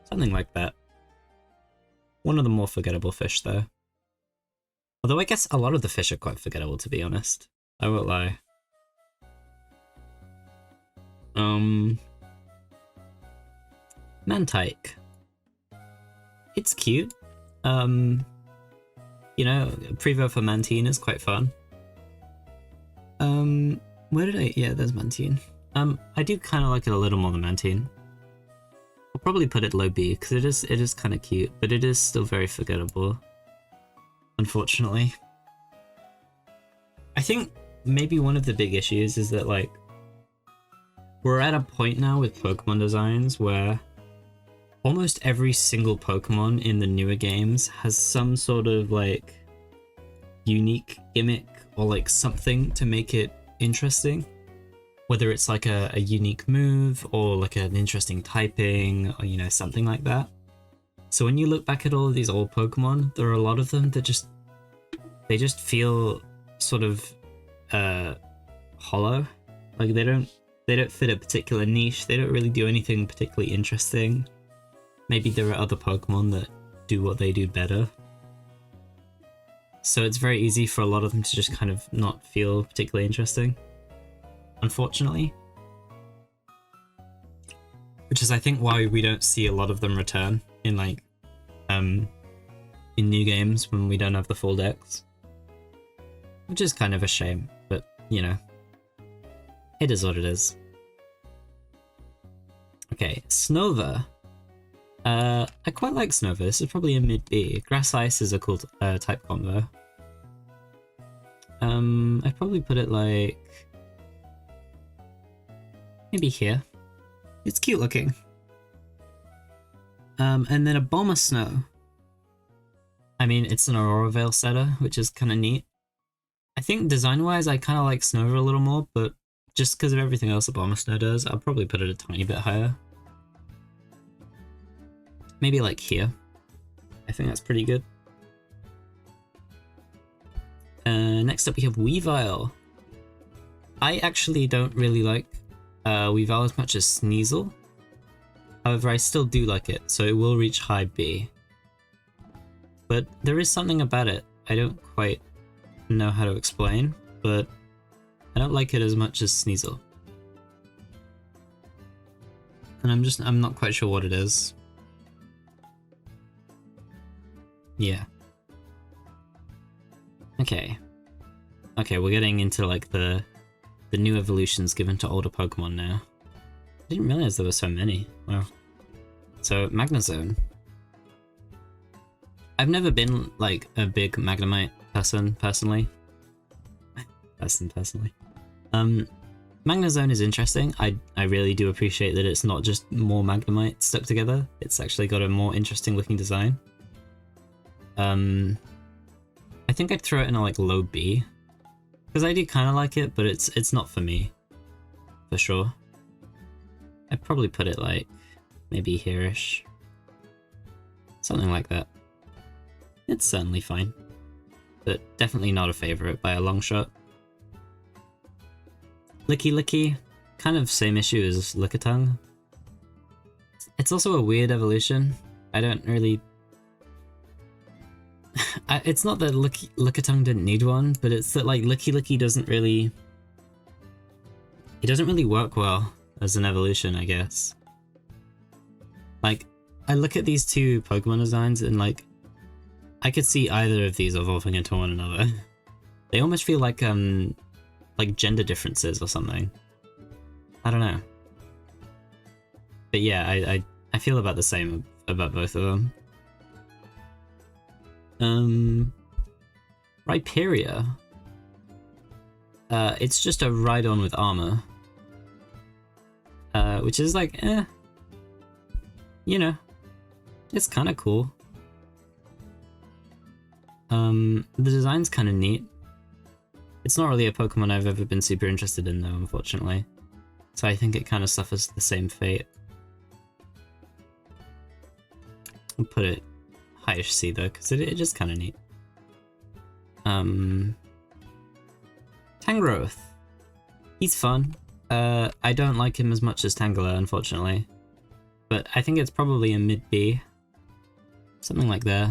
Something like that. One of the more forgettable fish though. Although I guess a lot of the fish are quite forgettable, to be honest. I won't lie. Mantike. It's cute. You know, Prevo for Mantine is quite fun. Where did I? Yeah, there's Mantine. I do kind of like it a little more than Mantine. I'll probably put it low B because it is kind of cute, but it is still very forgettable. Unfortunately. I think maybe one of the big issues is that like we're at a point now with Pokemon designs where almost every single Pokemon in the newer games has some sort of like unique gimmick or like something to make it interesting. Whether it's like a unique move or like an interesting typing or, you know, something like that. So when you look back at all of these old Pokemon, there are a lot of them that just feel sort of hollow. Like they don't fit a particular niche. They don't really do anything particularly interesting. Maybe there are other Pokemon that do what they do better. So it's very easy for a lot of them to just kind of not feel particularly interesting, unfortunately. Which is, I think, why we don't see a lot of them return in like in new games when we don't have the full decks. Which is kind of a shame, but you know, it is what it is. Okay, Snova. I quite like Snova. This is probably a mid B. Grass Ice is a cool type combo. I'd probably put it like maybe here. It's cute looking. And then a Bomber Snow. I mean, it's an Aurora Veil setter, which is kind of neat. I think design-wise, I kind of like Snova a little more, but just because of everything else that Bomber Snow does, I'll probably put it a tiny bit higher. Maybe like here. I think that's pretty good. Next up we have Weavile. I actually don't really like Weavile as much as Sneasel. However, I still do like it, so it will reach high B. But there is something about it I don't quite know how to explain, but I don't like it as much as Sneasel. And I'm not quite sure what it is. Yeah. Okay. Okay, we're getting into like the new evolutions given to older Pokemon now. I didn't realize there were so many. Wow. So, Magnezone. I've never been like a big Magnemite person, personally. Magnezone is interesting. I really do appreciate that it's not just more Magnemite stuck together. It's actually got a more interesting looking design. I think I'd throw it in a like low B, because I do kind of like it, but it's not for me, for sure. I'd probably put it like maybe here-ish, something like that. It's certainly fine, but definitely not a favorite by a long shot. Licky Licky, kind of same issue as Lickitung. It's also a weird evolution. I don't really... it's not that Lickitung didn't need one, but it's that like Licky Licky doesn't really... It doesn't really work well as an evolution, I guess. Like, I look at these two Pokemon designs and like, I could see either of these evolving into one another. They almost feel like gender differences or something. I don't know. But yeah, I feel about the same about both of them. Rhyperior. It's just a Rhydon with armor. Which is like, you know, it's kind of cool. The design's kind of neat. It's not really a Pokemon I've ever been super interested in though, unfortunately. So I think it kind of suffers the same fate. I'll put it highish C though, because it just kind of neat. Tangrowth. He's fun. I don't like him as much as Tangela, unfortunately. But I think it's probably a mid-B. Something like that.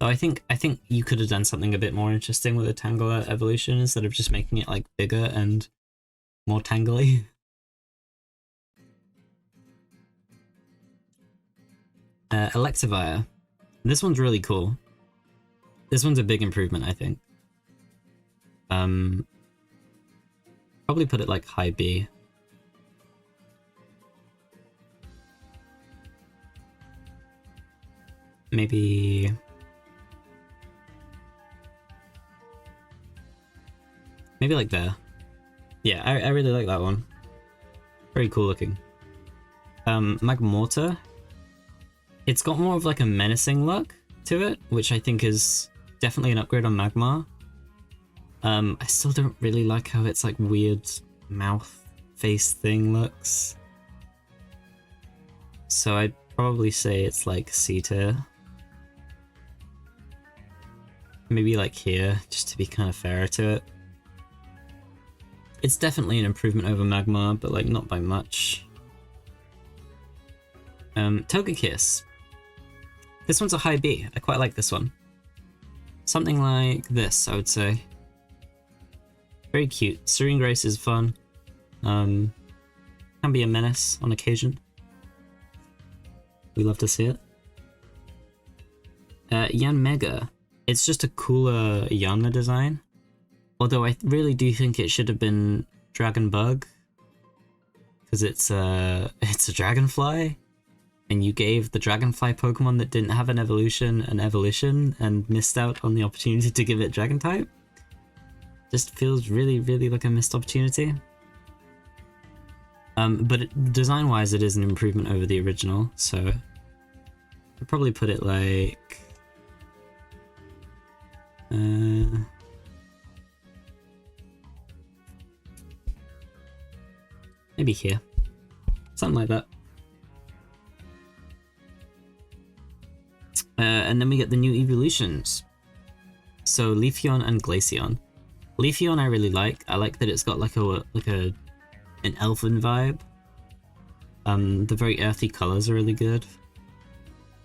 So I think you could have done something a bit more interesting with a Tangela evolution instead of just making it like bigger and more tangly. Electivire. This one's really cool. This one's a big improvement, I think. Probably put it like high B. Maybe like there. Yeah, I really like that one. Very cool looking. Magmortar. It's got more of like a menacing look to it, which I think is definitely an upgrade on Magmar. I still don't really like how its like weird mouth face thing looks. So I'd probably say it's like C tier. Maybe like here, just to be kind of fairer to it. It's definitely an improvement over Magmar, but like not by much. Togekiss. This one's a high B. I quite like this one. Something like this, I would say. Very cute. Serene Grace is fun. Can be a menace on occasion. We love to see it. Yanmega. It's just a cooler Yanma design. Although I really do think it should have been Dragon Bug. Because it's a dragonfly. And you gave the dragonfly Pokemon that didn't have an evolution and missed out on the opportunity to give it Dragon type. Just feels really, really like a missed opportunity. But design-wise, it is an improvement over the original, so I'd probably put it like maybe here, something like that. And then we get the new evolutions. So Leafeon and Glaceon. Leafeon I really like. I like that it's got like an elfin vibe. The very earthy colors are really good.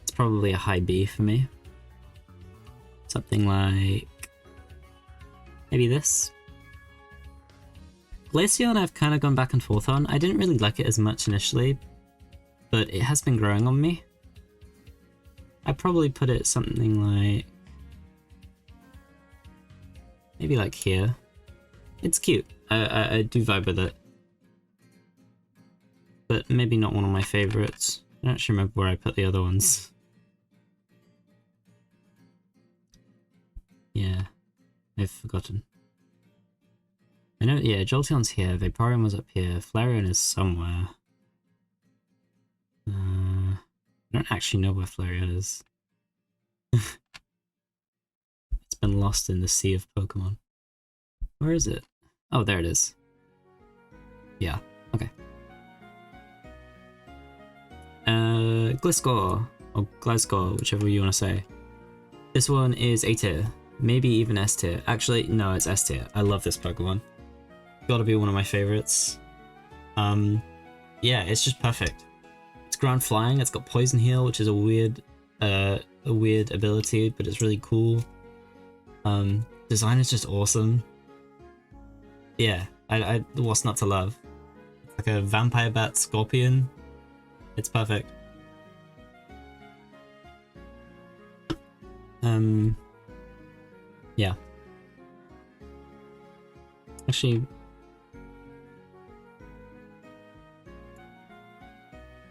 It's probably a high B for me. Something like maybe this. Glaceon I've kind of gone back and forth on. I didn't really like it as much initially, but it has been growing on me. I'd probably put it something like... maybe like here. It's cute. I do vibe with it. But maybe not one of my favorites. I don't actually remember where I put the other ones. Yeah, I've forgotten. I know, yeah, Jolteon's here, Vaporeon was up here, Flareon is somewhere. I don't actually know where Flareon is. It's been lost in the sea of Pokemon. Where is it? Oh, there it is. Yeah, okay. Gliscor, or Glasgow, whichever you want to say. This one is A tier, maybe even S tier. Actually, no, it's S tier. I love this Pokemon. Gotta be one of my favorites. Yeah, it's just perfect. It's ground flying, it's got Poison Heal, which is a weird ability, but it's really cool. Design is just awesome. Yeah, what's not to love? It's like a vampire bat scorpion. It's perfect. Yeah. Actually,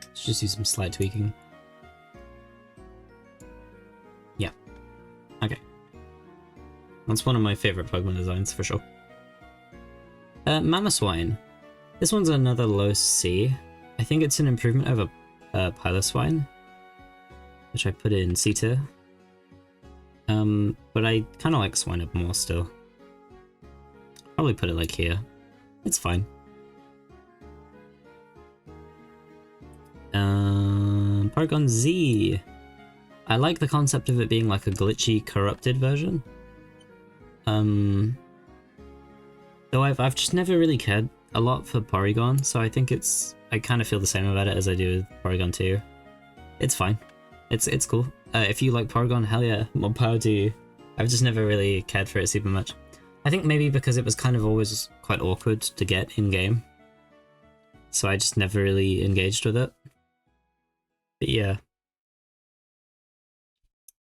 let's just do some slight tweaking. Yeah. Okay. That's one of my favorite Pokemon designs for sure. Mamoswine. This one's another low C. I think it's an improvement over Piloswine, which I put in C tier. But I kind of like Swinub more still. Probably put it like here. It's fine. Paragon Z. I like the concept of it being like a glitchy, corrupted version. Though I've just never really cared a lot for Porygon, so I think I kind of feel the same about it as I do with Porygon 2. It's fine. It's cool. If you like Porygon, hell yeah, more power to you. I've just never really cared for it super much. I think maybe because it was kind of always quite awkward to get in-game. So I just never really engaged with it. But yeah.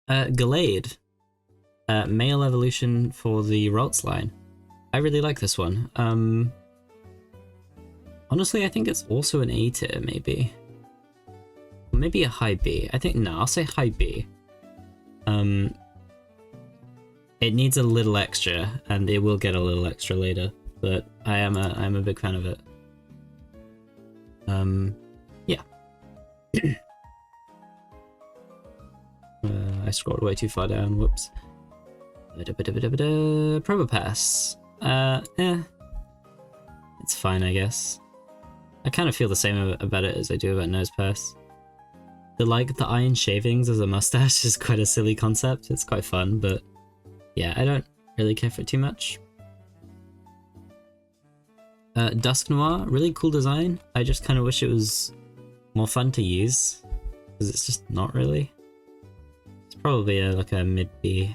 Gallade. Male evolution for the Ralts line. I really like this one. Honestly, I think it's also an A tier, maybe. Maybe a high B. I think, no, I'll say high B. It needs a little extra, and it will get a little extra later, but I'm a big fan of it. Yeah. I scrolled way too far down, whoops. Probopass. Yeah. It's fine, I guess. I kind of feel the same about it as I do about Nosepass. The iron shavings as a mustache is quite a silly concept. It's quite fun, but yeah, I don't really care for it too much. Dusk Noir, really cool design. I just kind of wish it was more fun to use, because it's just not really. It's probably like a mid-B.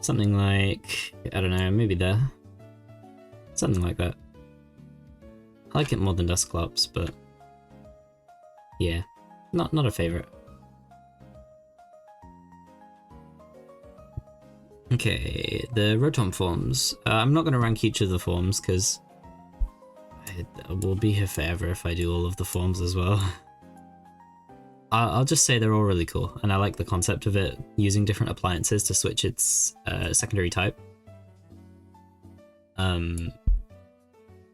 Something like, I don't know, maybe there. Something like that. I like it more than Dusclops, but yeah, not a favorite. Okay, the Rotom forms. I'm not going to rank each of the forms because I will be here forever if I do all of the forms as well. I'll just say they're all really cool, and I like the concept of it using different appliances to switch its secondary type. But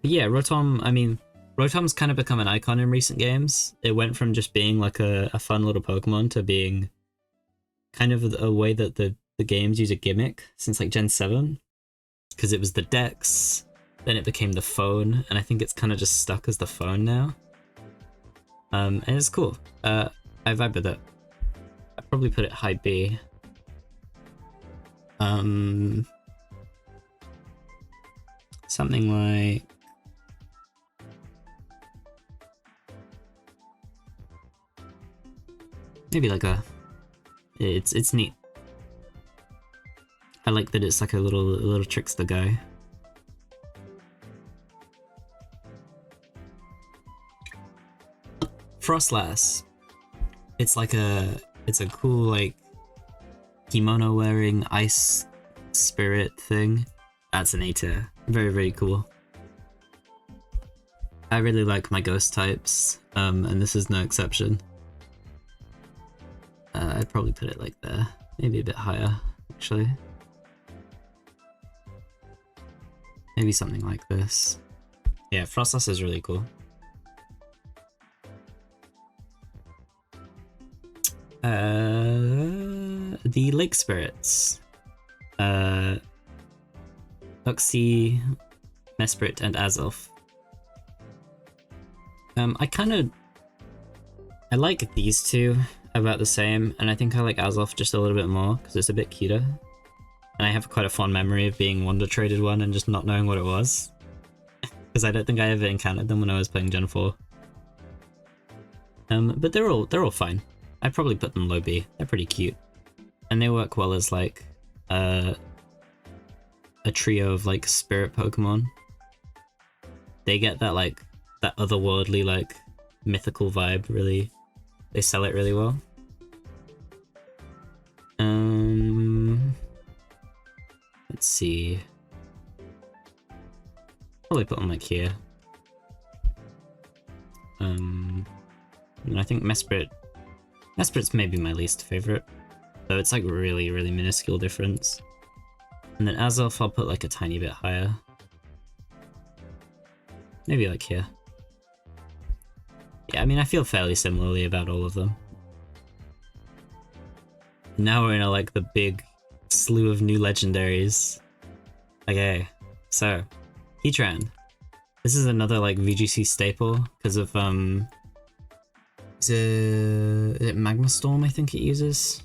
yeah, Rotom, I mean, Rotom's kind of become an icon in recent games. It went from just being like a fun little Pokemon to being kind of a way that the games use a gimmick since like Gen 7. Because it was the Dex, then it became the phone, and I think it's kind of just stuck as the phone now. And it's cool. I vibe with it. I'd probably put it high B. Something like... maybe like a... It's neat. I like that it's like a little trickster guy. Frostlass. it's like it's a cool like kimono wearing ice spirit thing. That's an A tier. Very, very cool. I really like my ghost types, and this is no exception. I'd probably put it like there, maybe a bit higher, actually. Maybe something like this. Yeah, Frostless is really cool. The Lake Spirits. Uxie, Mesprit, and Azelf. I like these two about the same, and I think I like Azelf just a little bit more because it's a bit cuter. And I have quite a fond memory of being Wonder Traded one and just not knowing what it was. Because I don't think I ever encountered them when I was playing Gen 4. But they're all fine. I'd probably put them low B. They're pretty cute. And they work well as like a trio of like spirit Pokemon. They get that like that otherworldly like mythical vibe really. They sell it really well. Let's see. Probably put them like here. And I think Mesprit's maybe my least favorite. So it's like really, really minuscule difference. And then Azelf I'll put like a tiny bit higher. Maybe like here. Yeah, I mean I feel fairly similarly about all of them. Now we're in a, like the big slew of new legendaries. Okay, so Heatran. This is another like VGC staple because of is it Magma Storm I think it uses?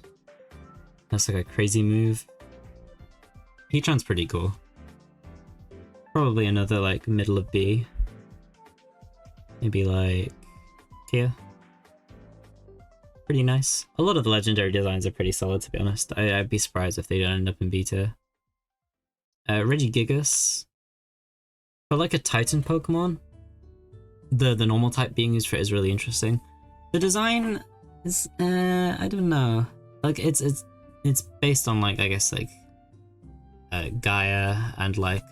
That's like a crazy move. Heatran's pretty cool. Probably another like middle of B. Maybe like here. Pretty nice. A lot of the legendary designs are pretty solid to be honest. I'd be surprised if they don't end up in B tier. Regigigas. For like a Titan Pokemon, the normal type being used for it is really interesting. The design is I don't know. Like it's based on like I guess like Gaia and like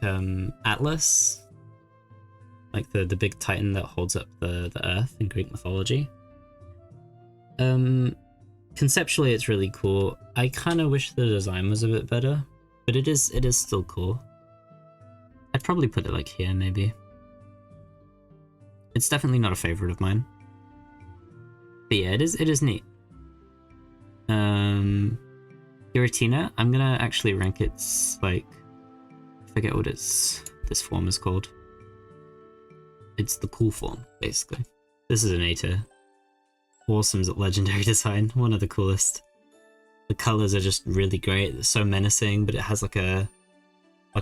Atlas. Like the big titan that holds up the earth in Greek mythology. Conceptually it's really cool. I kind of wish the design was a bit better, but it is still cool. I'd probably put it like here maybe. It's definitely not a favorite of mine. But yeah, it is neat. Giratina, I'm gonna actually rank its like I forget what this form is called. It's the cool form, basically. This is an A tier. Awesome's legendary design, one of the coolest. The colors are just really great. It's so menacing, but it has like a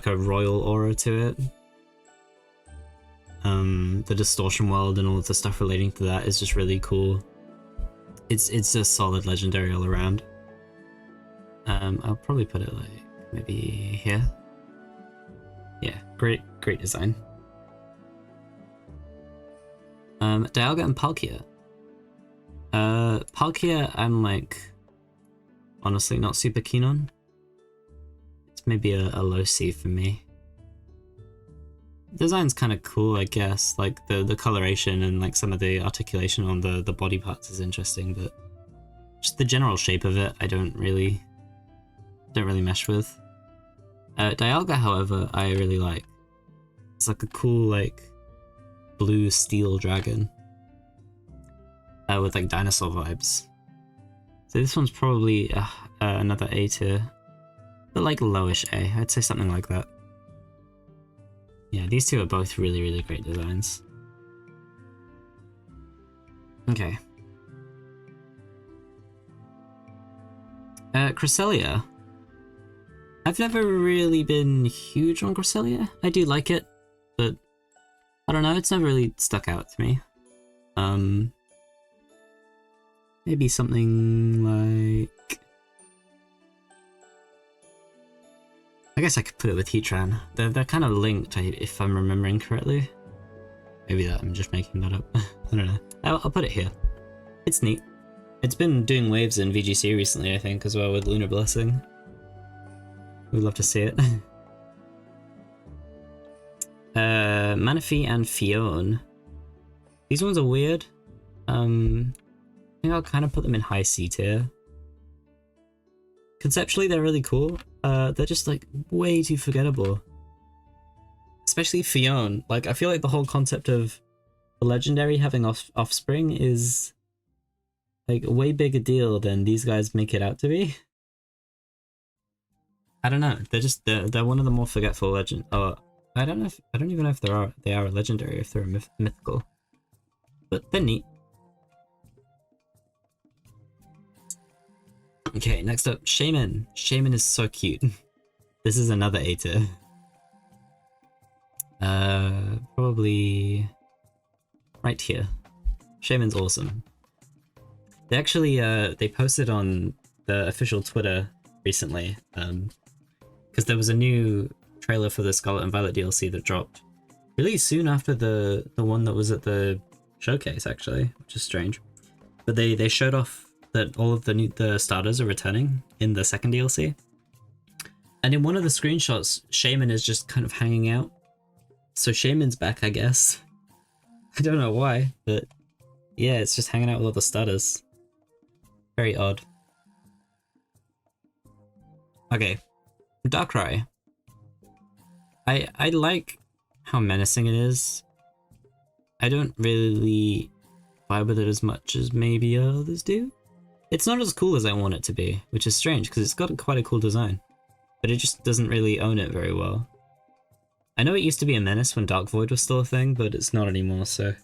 royal aura to it. The distortion world and all of the stuff relating to that is just really cool. It's just solid legendary all around. I'll probably put it like maybe here. Yeah, great design. Dialga and Palkia. Palkia I'm like honestly not super keen on. It's maybe a low C for me. Design's kind of cool, I guess. Like the coloration and like some of the articulation on the body parts is interesting, but just the general shape of it I don't really mesh with. Dialga, however, I really like. It's like a cool like blue steel dragon with like dinosaur vibes. So this one's probably another A tier, but like lowish A. I'd say something like that. Yeah, these two are both really, really great designs. Okay. Cresselia. I've never really been huge on Cresselia. I do like it, but I don't know, it's never really stuck out to me. Maybe something like... I guess I could put it with Heatran. They're kind of linked, if I'm remembering correctly. Maybe I'm just making that up. I don't know. I'll put it here. It's neat. It's been doing waves in VGC recently, I think, as well with Lunar Blessing. We'd love to see it. Manaphy and Fion. These ones are weird. I think I'll kind of put them in high C tier. Conceptually, they're really cool. They're just like way too forgettable. Especially Fion. Like, I feel like the whole concept of the legendary having offspring is like a way bigger deal than these guys make it out to be. I don't know. They're one of the more forgetful legend. Oh, I don't even know if they are a legendary or if they're a mythical. But they're neat. Okay, next up, Shaman. Shaman is so cute. This is another A tier. Probably right here. Shaman's awesome. They actually they posted on the official Twitter recently, because there was a new trailer for the Scarlet and Violet DLC that dropped really soon after the one that was at the showcase, actually, which is strange. But they showed off that all of the starters are returning in the second DLC. And in one of the screenshots, Shaman is just kind of hanging out. So Shaman's back, I guess. I don't know why, but yeah, it's just hanging out with all the starters. Very odd. Okay, Darkrai. I like how menacing it is. I don't really vibe with it as much as maybe others do. It's not as cool as I want it to be, which is strange because it's got quite a cool design, but it just doesn't really own it very well. I know it used to be a menace when Dark Void was still a thing, but it's not anymore, so...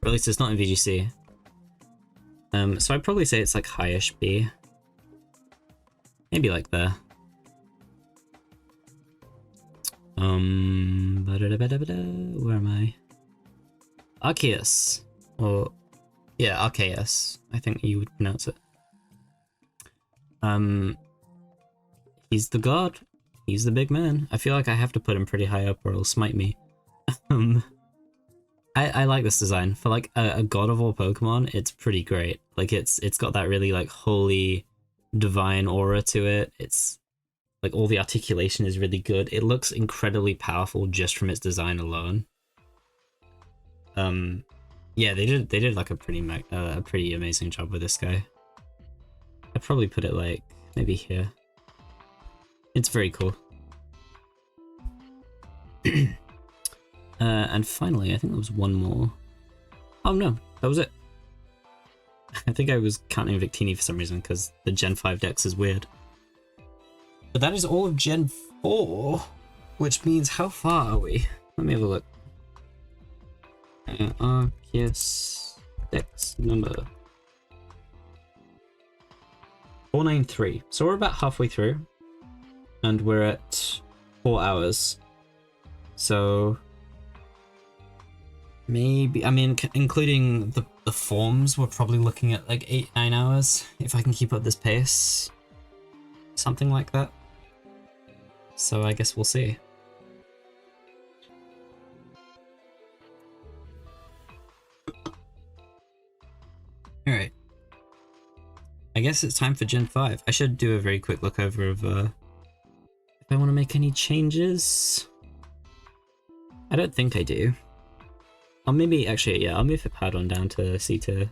Or at least it's not in VGC. So I'd probably say it's like high-ish B. Maybe like there. Where am I? Arceus. Or... yeah, Arceus. I think you would pronounce it. He's the god. He's the big man. I feel like I have to put him pretty high up or he'll smite me. I like this design. For like a god of all Pokemon, it's pretty great. Like it's got that really like holy, divine aura to it. It's like all the articulation is really good. It looks incredibly powerful just from its design alone. Yeah, they did like a pretty amazing job with this guy. I'd probably put it like maybe here. It's very cool. And finally, I think there was one more. Oh no, that was it. I think I was counting Victini for some reason because the Gen 5 dex is weird. But that is all of Gen 4, which means how far are we? Let me have a look. Arceus dex number 493. So we're about halfway through. And we're at 4 hours. So maybe, I mean, including the forms, we're probably looking at like 8-9 hours if I can keep up this pace. Something like that. So I guess we'll see. Alright. I guess it's time for Gen 5. I should do a very quick look over of if I want to make any changes. I don't think I do. Or maybe, actually, yeah, I'll move the Hippowdon down to C tier.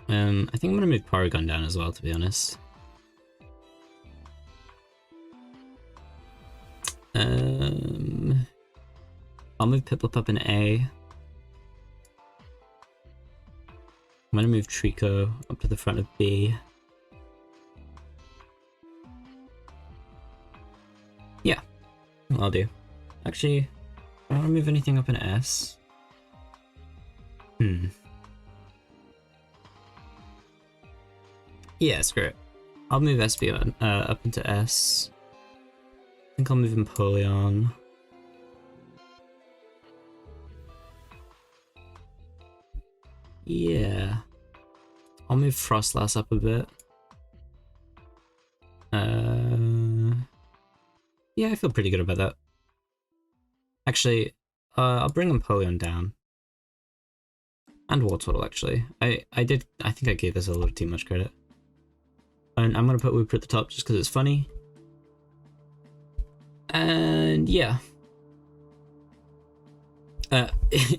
I think I'm gonna move Porygon down as well, to be honest. I'll move Piplup in A. I'm gonna move Trico up to the front of B. Yeah, I'll do. Actually, I don't want to move anything up in S. Yeah, screw it. I'll move Espeon up into S. I think I'll move Empoleon. Yeah. I'll move Frostlass up a bit. Yeah, I feel pretty good about that. Actually, I'll bring Empoleon down. And Wartortle, actually. I think I gave this a little too much credit. And I'm gonna put Wooper at the top just because it's funny. And yeah.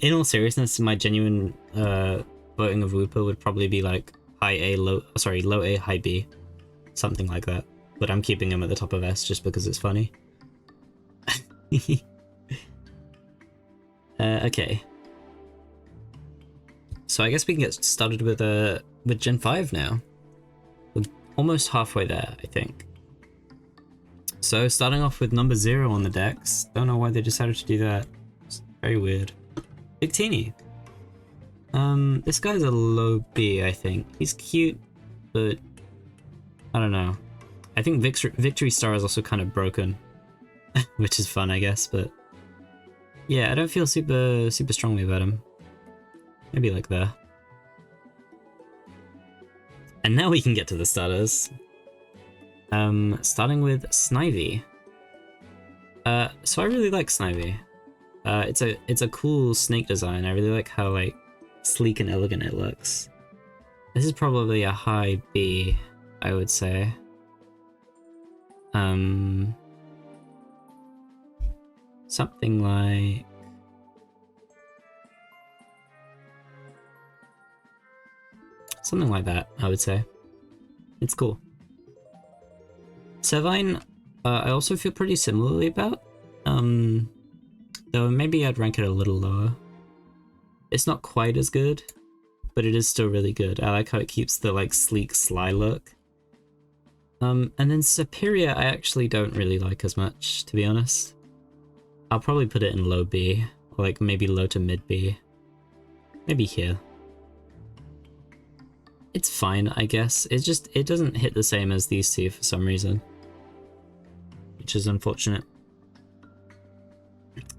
In all seriousness, my genuine voting of Wooper would probably be like low A, high B. Something like that. But I'm keeping him at the top of S just because it's funny. Okay. So I guess we can get started with Gen 5 now. We're almost halfway there, I think. So starting off with number 0 on the decks. Don't know why they decided to do that. It's very weird. Victini. This guy's a low B, I think. He's cute, but I don't know. I think Victory Star is also kind of broken, which is fun, I guess, but yeah, I don't feel super strongly about him. Maybe like there. And now we can get to the starters. Starting with Snivy. So I really like Snivy. It's a cool snake design. I really like how like sleek and elegant it looks. This is probably a high B, I would say. Something like that, I would say. It's cool. Servine, I also feel pretty similarly about. Though maybe I'd rank it a little lower. It's not quite as good, but it is still really good. I like how it keeps the like sleek, sly look. And then Superior I actually don't really like as much, to be honest. I'll probably put it in low B, or like maybe low to mid B. Maybe here. It's fine, I guess. It doesn't hit the same as these two for some reason, which is unfortunate.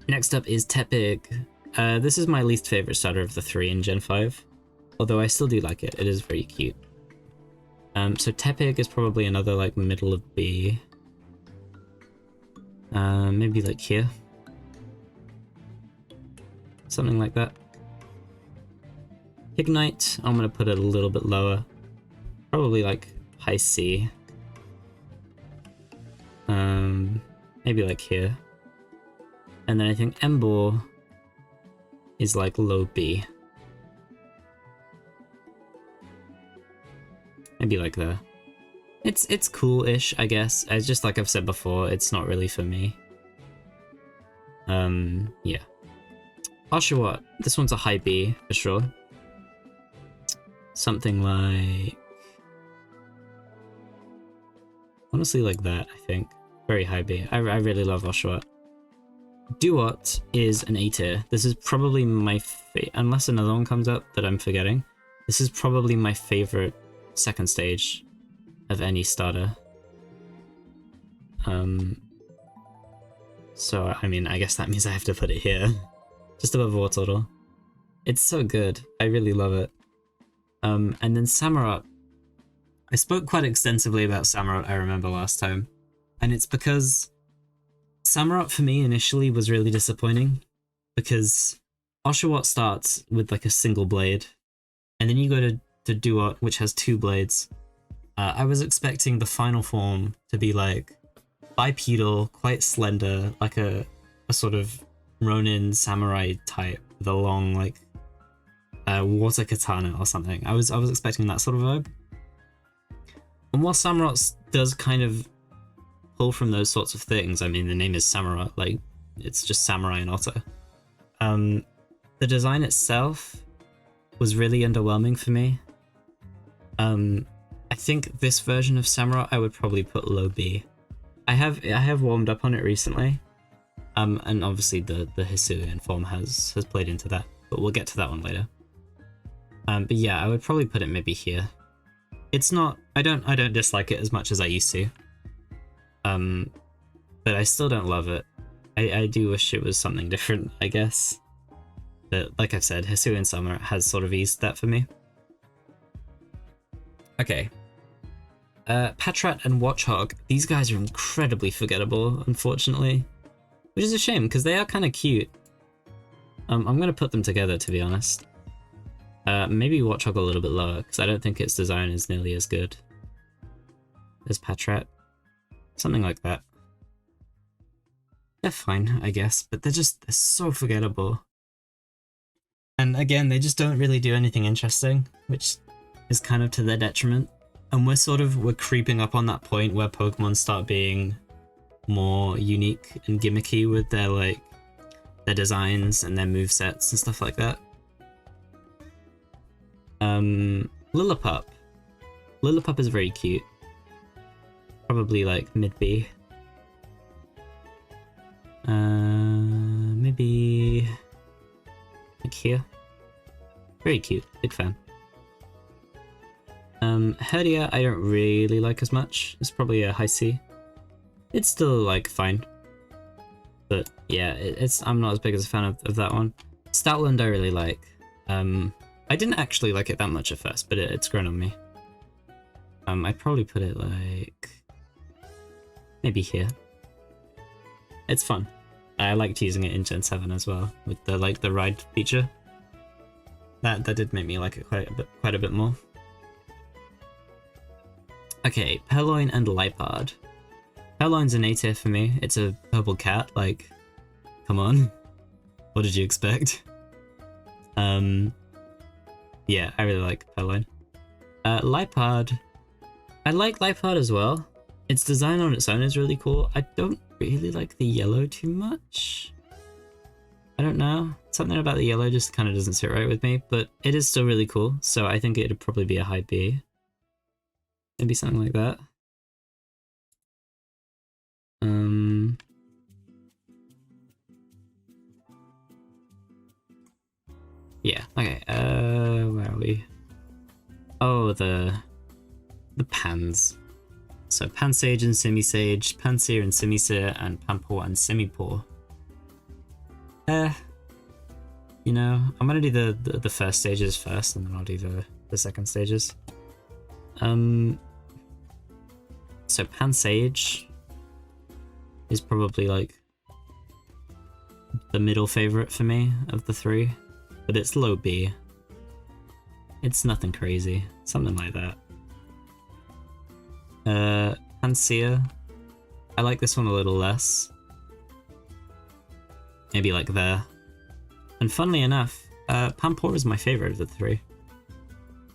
Next up is Tepig. This is my least favorite starter of the 3 in Gen 5, although I still do like it. It is very cute. So Tepig is probably another like middle of B. Maybe like here. Something like that. Ignite, I'm gonna put it a little bit lower. Probably like high C. Maybe like here. And then I think Embor is like low B. Maybe like there. It's cool-ish, I guess. It's just like I've said before, it's not really for me. Yeah. Oshawott, this one's a high B for sure. Something like... honestly like that, I think. Very high B. I really love Oshawott. Duot is an A tier. This is probably my unless another one comes up that I'm forgetting. This is probably my favorite second stage of any starter. So I mean, I guess that means I have to put it here. Just above Wartortle. It's so good. I really love it. And then Samurott. I spoke quite extensively about Samurott, I remember last time. And it's because Samurott for me initially was really disappointing. Because Oshawott starts with like a single blade. And then you go to Duot, which has 2 blades. I was expecting the final form to be like bipedal, quite slender, like a sort of Ronin samurai type with a long like water katana or something. I was expecting that sort of vibe. And while Samurott does kind of pull from those sorts of things, I mean the name is Samurott, like it's just samurai and otter. The design itself was really underwhelming for me. I think this version of Samurott I would probably put low B. I have warmed up on it recently. And obviously the Hisuian form has played into that, but we'll get to that one later. But yeah, I would probably put it maybe here. It's not, I don't dislike it as much as I used to. But I still don't love it. I do wish it was something different, I guess. But like I've said, Hisuian Summer has sort of eased that for me. Okay. Patrat and Watchhog, these guys are incredibly forgettable, unfortunately. Which is a shame, because they are kind of cute. I'm going to put them together, to be honest. Maybe Watchog a little bit lower, because I don't think its design is nearly as good as Patrat. Something like that. They're fine, I guess, but they're so forgettable. And again, they just don't really do anything interesting, which is kind of to their detriment. And we're creeping up on that point where Pokemon start being more unique and gimmicky with their designs and their movesets and stuff like that. Lillipup. Lillipup is very cute. Probably like mid-B. Maybe like here. Very cute, big fan. Herdia I don't really like as much. It's probably a high C. It's still like fine. But yeah, I'm not as big as a fan of that one. Stoutland I really like. I didn't actually like it that much at first, but it's grown on me. I'd probably put it like maybe here. It's fun. I liked using it in Gen 7 as well with the ride feature. That did make me like it quite a bit more. Okay, Purloin and Lipard. Purloin's an A tier for me. It's a purple cat, like, come on. What did you expect? Yeah, I really like Purloin. Lipard. I like Lipard as well. Its design on its own is really cool. I don't really like the yellow too much. I don't know. Something about the yellow just kind of doesn't sit right with me, but it is still really cool, so I think it'd probably be a high B. Maybe something like that. Yeah, okay, where are we? Oh, the Pans. So Pansage and Simisage, Pansear and Simisear, and Panpour and Simipour. You know, I'm gonna do the first stages first, and then I'll do the second stages. So Pansage is probably like the middle favorite for me of the three, but it's low B. It's nothing crazy, something like that. Pansear, I like this one a little less. Maybe like there. And funnily enough, Panpour is my favorite of the three.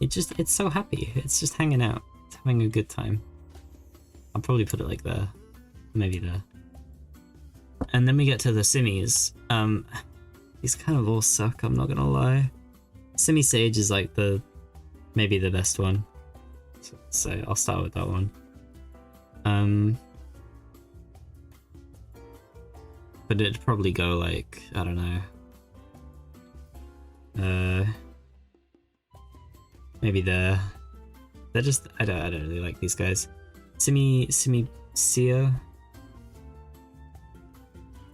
It's so happy. It's just hanging out. It's having a good time. I'll probably put it like there. Maybe there. And then we get to the Simmies. These kind of all suck, I'm not gonna lie. Simisage is like maybe the best one. So I'll start with that one. But it'd probably go like, I don't know. Maybe they're just, I don't really like these guys. Simisear.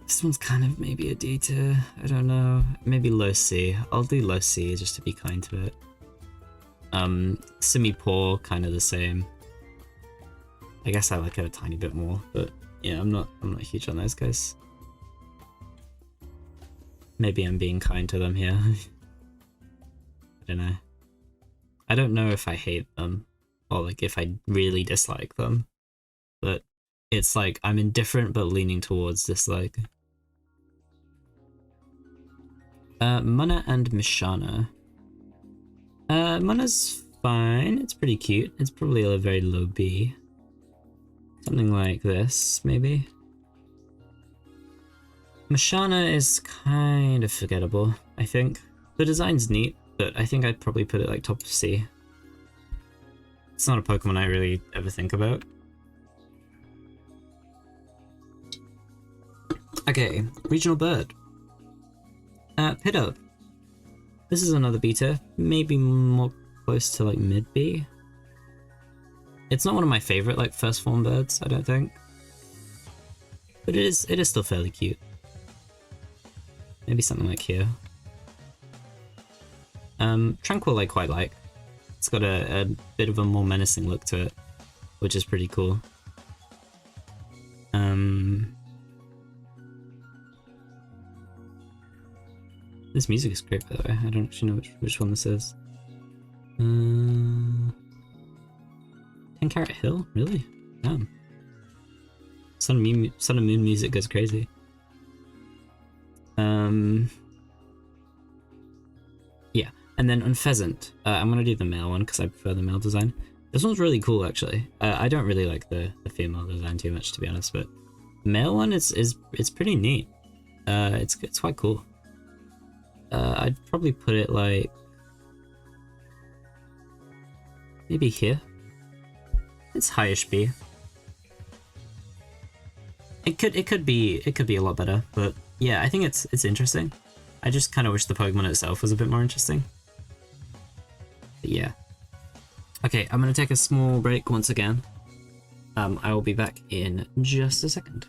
This one's kind of maybe a D tier, I don't know. Maybe low C. I'll do low C just to be kind to it. Simipour, kind of the same. I guess I like it a tiny bit more, but yeah, I'm not huge on those guys. Maybe I'm being kind to them here. I don't know. I don't know if I hate them, or like if I really dislike them, but it's like I'm indifferent but leaning towards dislike. Munna and Mishana. Munna's fine, it's pretty cute. It's probably a very low B. Something like this, maybe. Mishana is kind of forgettable, I think. The design's neat, but I think I'd probably put it like top of C. It's not a Pokemon I really ever think about. Okay, regional bird. Pidove. This is another beta, maybe more close to like mid B. It's not one of my favorite like first form birds, I don't think. But it is still fairly cute. Maybe something like here. Tranquil I quite like. It's got a bit of a more menacing look to it, which is pretty cool. This music is great, by the way. I don't actually know which one this is. 10 Carat Hill? Really? Damn. Sun and Moon music goes crazy. Yeah, and then on Pheasant, I'm gonna do the male one because I prefer the male design. This one's really cool, actually. I don't really like the female design too much, to be honest, but the male one is it's pretty neat. It's quite cool. I'd probably put it like maybe here. It's highish B. It could be a lot better, but yeah, I think it's interesting. I just kind of wish the Pokemon itself was a bit more interesting. But yeah. Okay, I'm gonna take a small break once again. I will be back in just a second.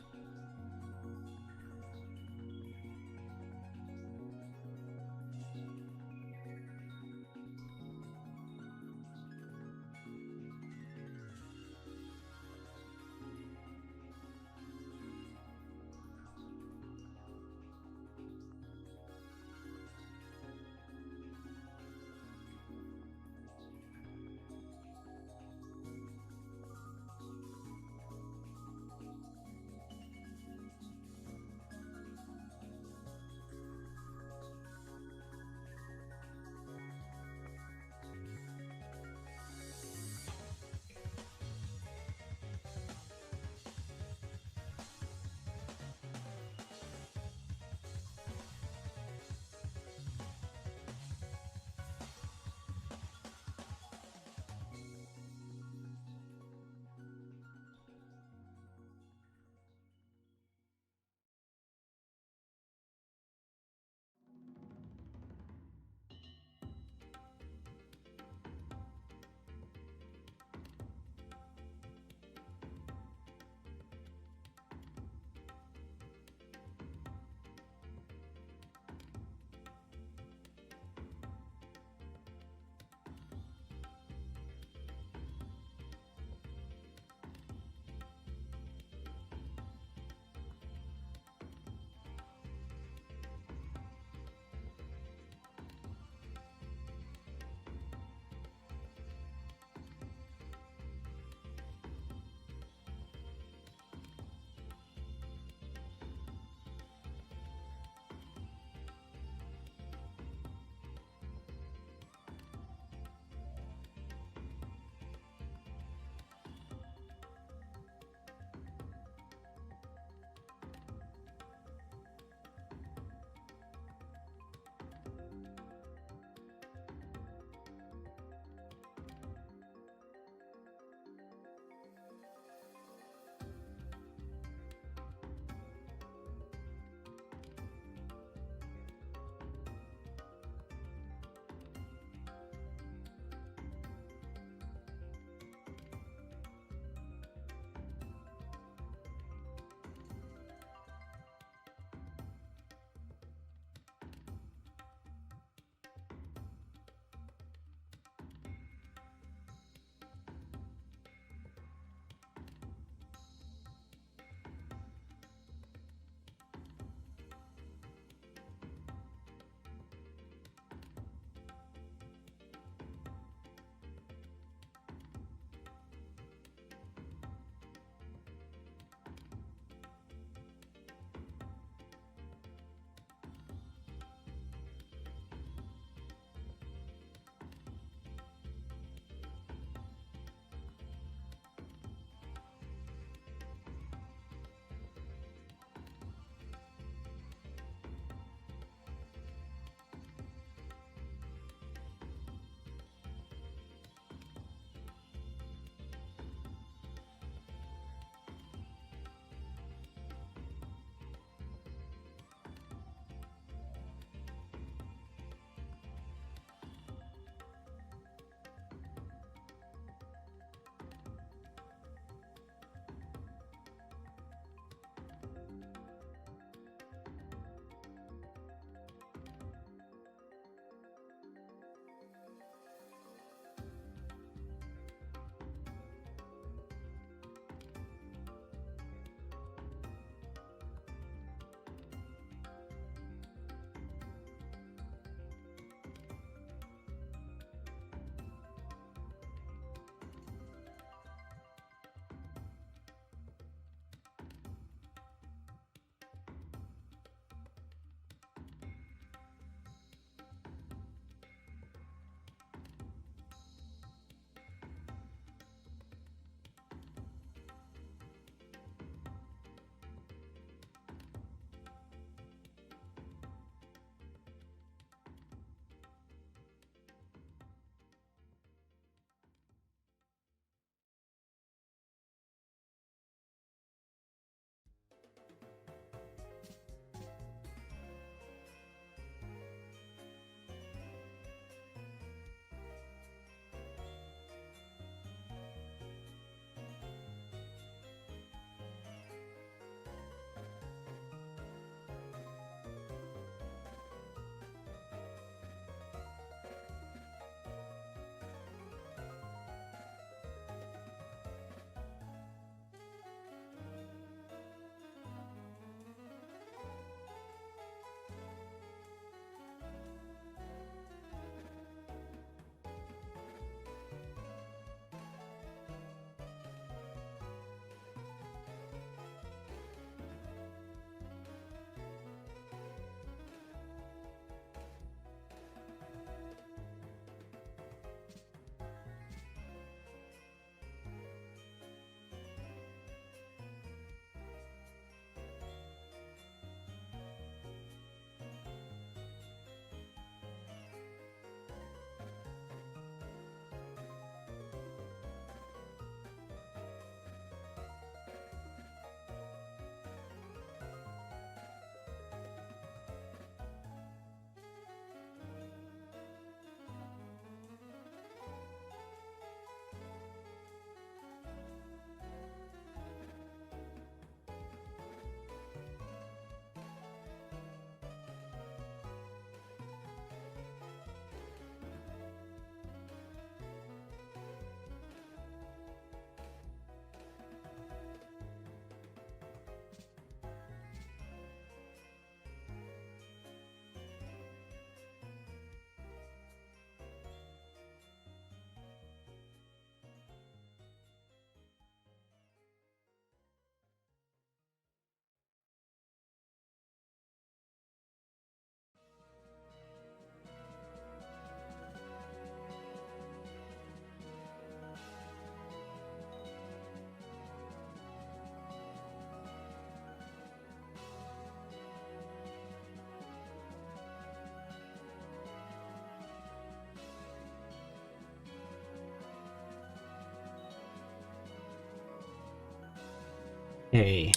Okay.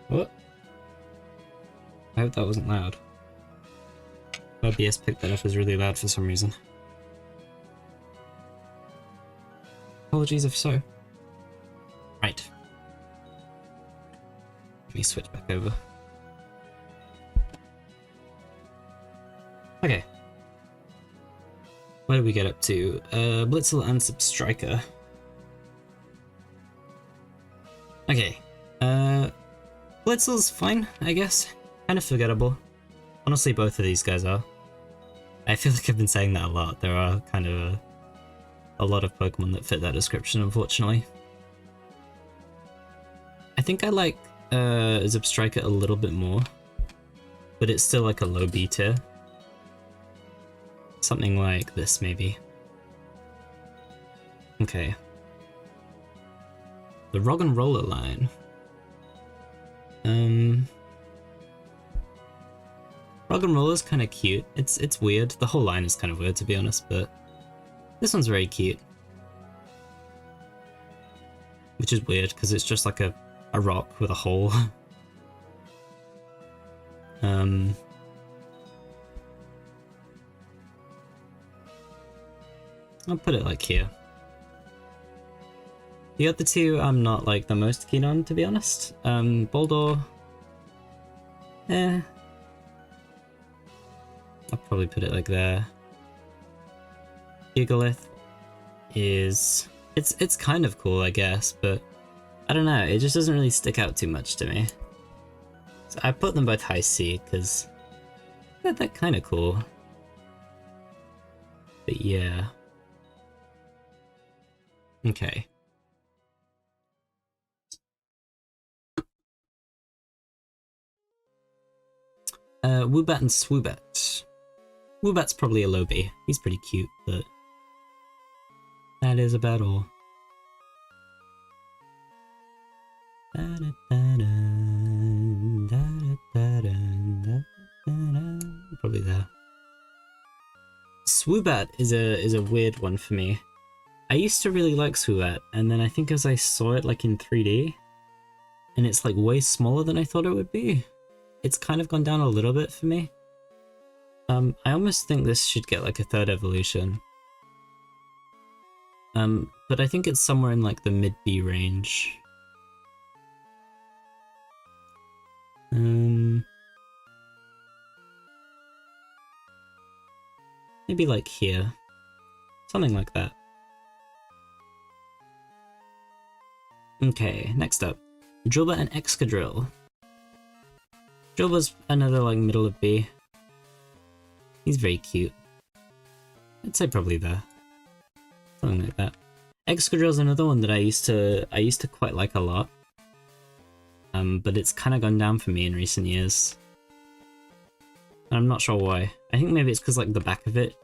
What? I hope that wasn't loud. OBS picked that up as really loud for some reason. Apologies if so. Right. Let me switch back over. Okay. What did we get up to? Blitzel and Substriker. Okay. Blitzel's fine, I guess. Kind of forgettable. Honestly, both of these guys are. I feel like I've been saying that a lot. There are kind of a lot of Pokemon that fit that description, unfortunately. I think I like Substriker a little bit more, but it's still like a low B tier. Something like this, maybe. Okay. The Rock and Roller line. Rock and Roller's kind of cute. It's weird. The whole line is kind of weird, to be honest, but this one's very cute. Which is weird, because it's just like a rock with a hole. I'll put it like here. The other two I'm not like the most keen on, to be honest. Boldor, I'll probably put it like there. Gigalith is it's kind of cool, I guess, but I don't know, it just doesn't really stick out too much to me. So I put them both high C because they're kind of cool. But yeah. Okay. Woobat and Swoobat. Woobat's probably a low B. He's pretty cute, but that is about all. Probably there. Swoobat is a weird one for me. I used to really like Swoobat, and then I think as I saw it like in 3D, and it's like way smaller than I thought it would be, it's kind of gone down a little bit for me. I almost think this should get like a third evolution. But I think it's somewhere in like the mid-B range. Maybe like here. Something like that. Okay, next up. Drilbur and Excadrill. Drilbur's another like middle of B. He's very cute. I'd say probably there. Something like that. Excadrill's another one that I used to quite like a lot. But it's kind of gone down for me in recent years. And I'm not sure why. I think maybe it's because like the back of it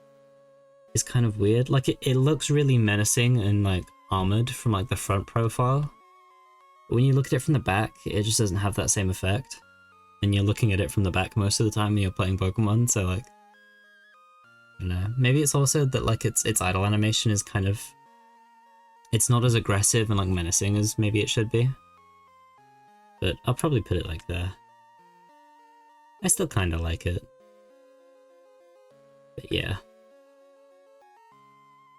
is kind of weird. Like it looks really menacing and like armored from like the front profile. But when you look at it from the back, it just doesn't have that same effect. And you're looking at it from the back most of the time when you're playing Pokemon, so like, I don't know. Maybe it's also that like its idle animation is kind of, it's not as aggressive and like menacing as maybe it should be. But I'll probably put it like there. I still kind of like it. But yeah.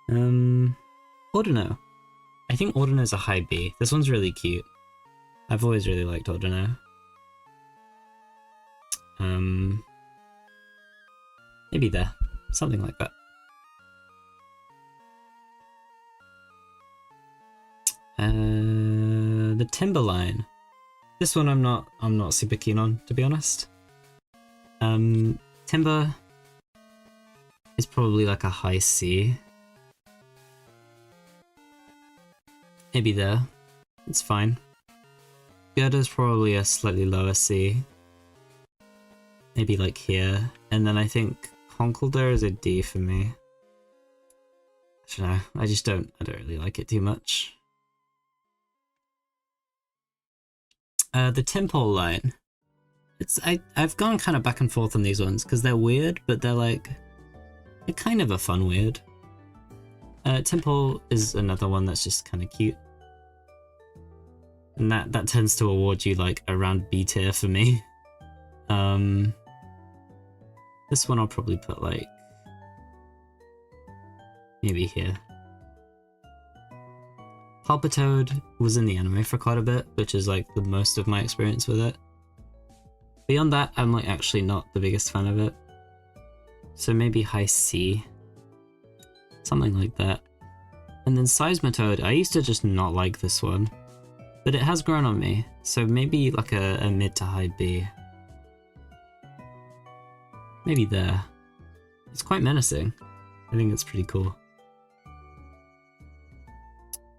Ordino. I think Ordino's a high B. This one's really cute. I've always really liked Ordino. Maybe there. Something like that. The Timberline. This one I'm not super keen on, to be honest. Timber is probably like a high C. Maybe there. It's fine. Gerda's probably a slightly lower C. Maybe like here. And then I think Conkeldurr is a D for me. I don't know. I don't really like it too much. The Timpole line. I've gone kind of back and forth on these ones because they're weird, but they're kind of a fun weird. Timpole is another one that's just kind of cute. And that tends to award you like around B tier for me. This one I'll probably put like maybe here. Palpitoad was in the anime for quite a bit, which is like the most of my experience with it. Beyond that, I'm like actually not the biggest fan of it. So maybe high C. Something like that. And then Seismitoad, I used to just not like this one. But it has grown on me, so maybe like a mid to high B. Maybe there. It's quite menacing. I think it's pretty cool.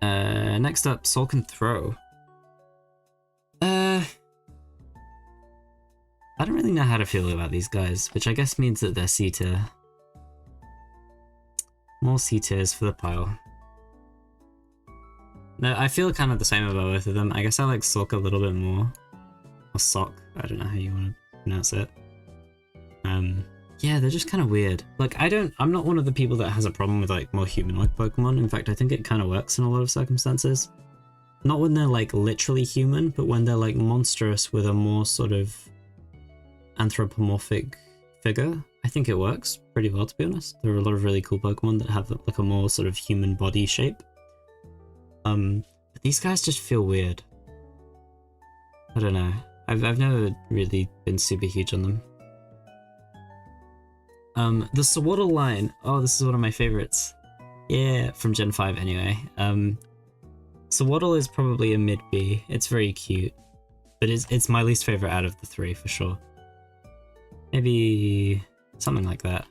Next up, Soul Can Throw. I don't really know how to feel about these guys, which I guess means that they're C tier. More C tiers for the pile. No, I feel kind of the same about both of them. I guess I like Sock a little bit more. Or Sock, I don't know how you want to pronounce it. Yeah, they're just kind of weird. Like, I'm not one of the people that has a problem with like more humanoid Pokemon. In fact, I think it kind of works in a lot of circumstances. Not when they're like literally human, but when they're like monstrous with a more sort of anthropomorphic figure. I think it works pretty well, to be honest. There are a lot of really cool Pokemon that have like a more sort of human body shape. But these guys just feel weird. I don't know. I've never really been super huge on them. The Swaddle line. Oh, this is one of my favorites. Yeah, from Gen 5 anyway. Swaddle is probably a mid B. It's very cute. But it's my least favorite out of the three, for sure. Maybe something like that.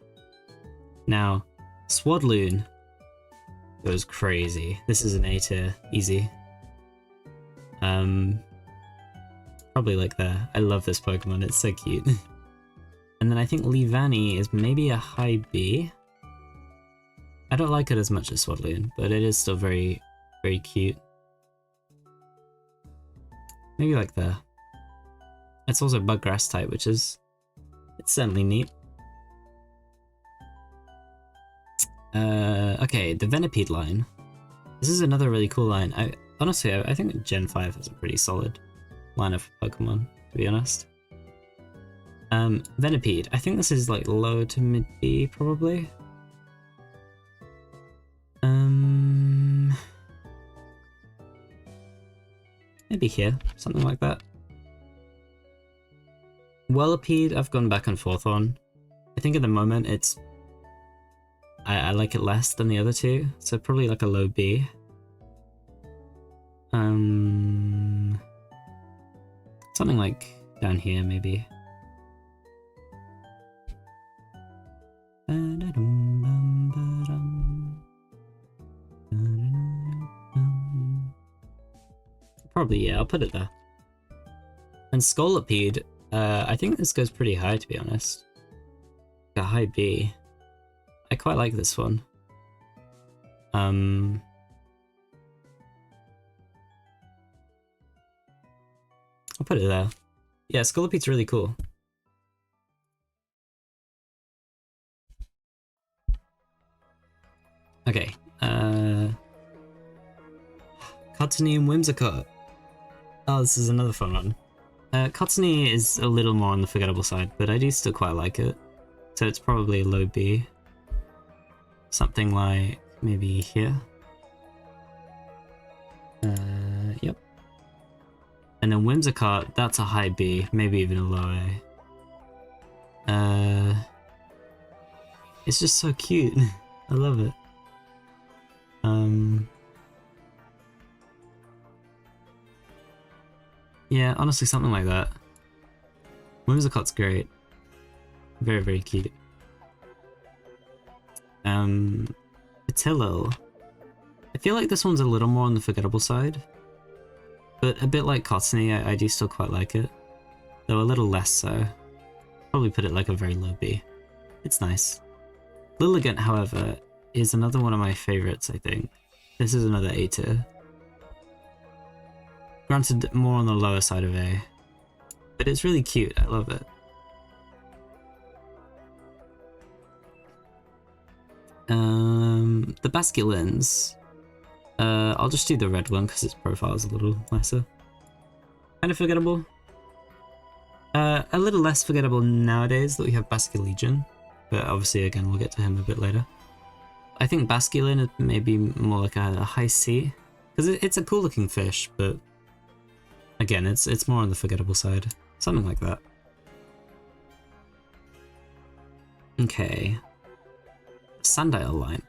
Now, Swadloon goes crazy. This is an A tier, easy. Probably like there. I love this Pokemon, it's so cute. And then I think Leavanny is maybe a high B. I don't like it as much as Swadloon, but it is still very, very cute. Maybe like there. It's also bug grass type, which is, it's certainly neat. Okay, the Venipede line. This is another really cool line. Honestly, I think Gen 5 has a pretty solid line of Pokemon, to be honest. Venipede. I think this is like low to mid B, probably. Maybe here, something like that. Whirlipede, I've gone back and forth on. I think at the moment it's... I like it less than the other two, so probably like a low B. Something like down here, maybe. Probably, yeah, I'll put it there. And Scolipede, I think this goes pretty high, to be honest. A high B. I quite like this one. I'll put it there. Yeah, Scolipede's really cool. Okay, Cottony and Whimsicott. Oh, this is another fun one. Cottony is a little more on the forgettable side, but I do still quite like it. So it's probably a low B. Something like maybe here. Yep. And then Whimsicott, that's a high B, maybe even a low A. It's just so cute. I love it. Yeah, honestly, something like that. Whimsicott's great. Very, very cute. Patillo. I feel like this one's a little more on the forgettable side. But a bit like Cottony, I do still quite like it. Though a little less so. Probably put it like a very low B. It's nice. Lilligant, however, is another one of my favorites, I think. This is another A tier. Granted, more on the lower side of A. But it's really cute, I love it. The Basculins. I'll just do the red one because its profile is a little nicer. kind of forgettable. A little less forgettable nowadays that we have Basculegion, but obviously again we'll get to him a bit later. I think Basculin is maybe more like a high C, because it's a cool looking fish, but again it's more on the forgettable side, something like that. Okay, Sandile line.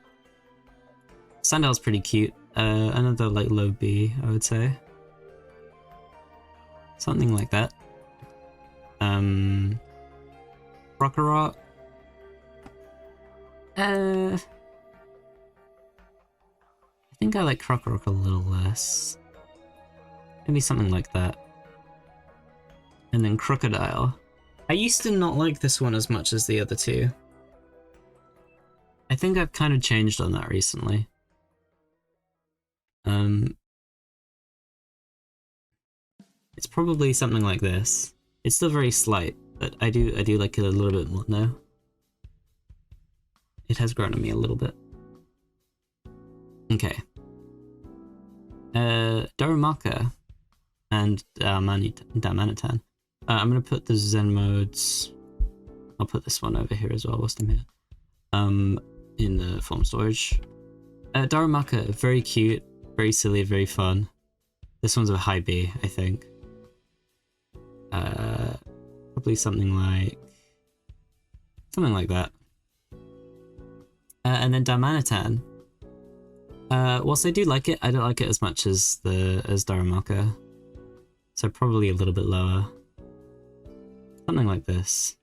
Sandile's pretty cute. Another like low B, I would say. Something like that. Rock'n'Rock. I think I like Rock'n'Rock a little less. Maybe something like that. And then Crocodile. I used to not like this one as much as the other two. I think I've kind of changed on that recently. It's probably something like this. It's still very slight, but I do like it a little bit more now. It has grown on me a little bit. Okay. Darumaka and Darmanitan. I'm gonna put the Zen modes. I'll put this one over here as well whilst I'm here. In the form storage. Darumaka, very cute, very silly, very fun. This one's a high B, I think. Probably something like that. And then Darmanitan. Whilst I do like it, I don't like it as much as Darumaka. So probably a little bit lower. Something like this.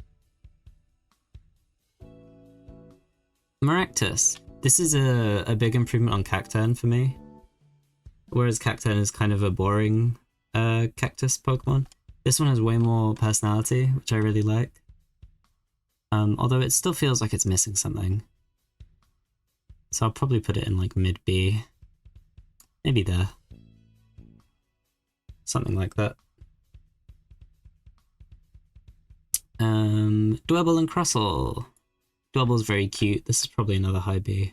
Maractus. This is a big improvement on Cacturn for me. Whereas Cacturn is kind of a boring cactus Pokemon. This one has way more personality, which I really like. Although it still feels like it's missing something. So I'll probably put it in like mid B. Maybe there. Something like that. Dwebble and Crustle. Dwebble's very cute. This is probably another high B.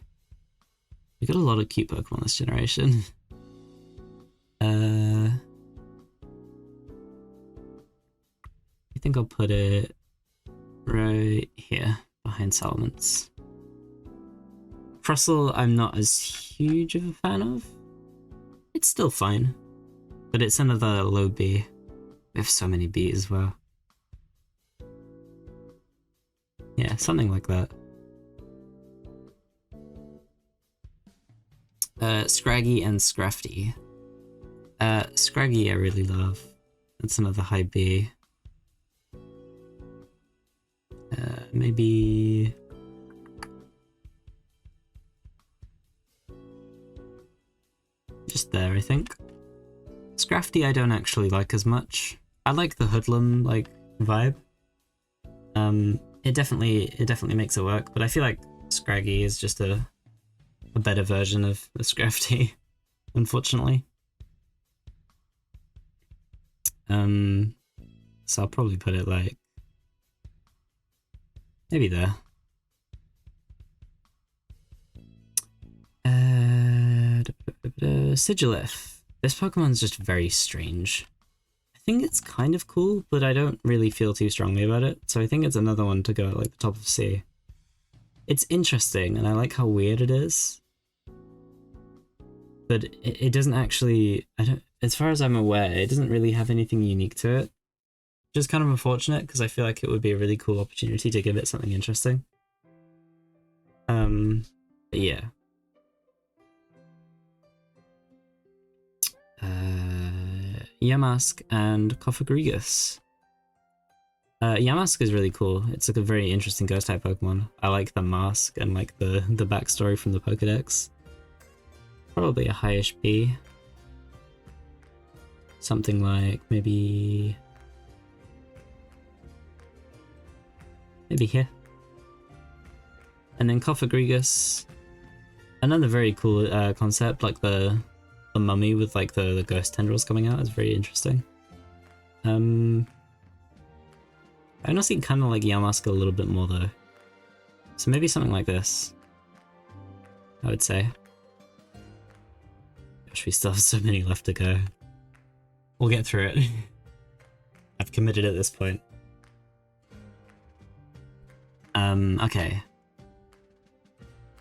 We got a lot of cute Pokemon this generation. I think I'll put it right here, behind Salamence. Crustle, I'm not as huge of a fan of. It's still fine, but it's another low B. We have so many B's as well. Yeah, something like that. Scraggy and Scrafty. Scraggy I really love. That's another high B. Maybe... just there, I think. Scrafty I don't actually like as much. I like the hoodlum, like, vibe. It definitely makes it work, but I feel like Scraggy is just a better version of the Scrafty, unfortunately. So I'll probably put it like maybe there. Sigilif. This Pokemon's just very strange. I think it's kind of cool, but I don't really feel too strongly about it, so I think it's another one to go at like the top of C. It's interesting, and I like how weird it is. But it doesn't actually, as far as I'm aware, it doesn't really have anything unique to it. Which is kind of unfortunate, because I feel like it would be a really cool opportunity to give it something interesting. But yeah. Yamask and Cofagrigus. Yamask is really cool. It's like a very interesting ghost type Pokemon. I like the mask and like the backstory from the Pokedex. Probably a highish B. Something like maybe here. And then Cofagrigus. Another very cool concept, like the mummy with like the ghost tendrils coming out is very interesting. I honestly kind of like Yamask a little bit more though. So maybe something like this, I would say. Gosh, we still have so many left to go. We'll get through it. I've committed at this point. Okay.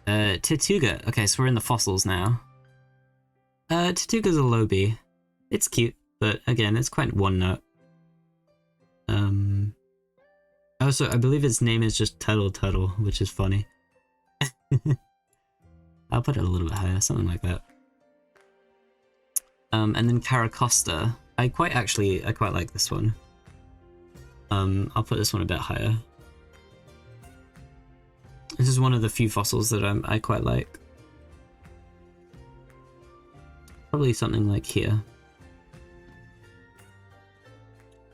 Tortuga. Okay, so we're in the fossils now. Tortuga's a low B. It's cute, but again, it's quite one note. Also, I believe its name is just Turtle, which is funny. I'll put it a little bit higher, something like that. And then Caracosta. I quite like this one. I'll put this one a bit higher. This is one of the few fossils that I quite like. Probably something like here.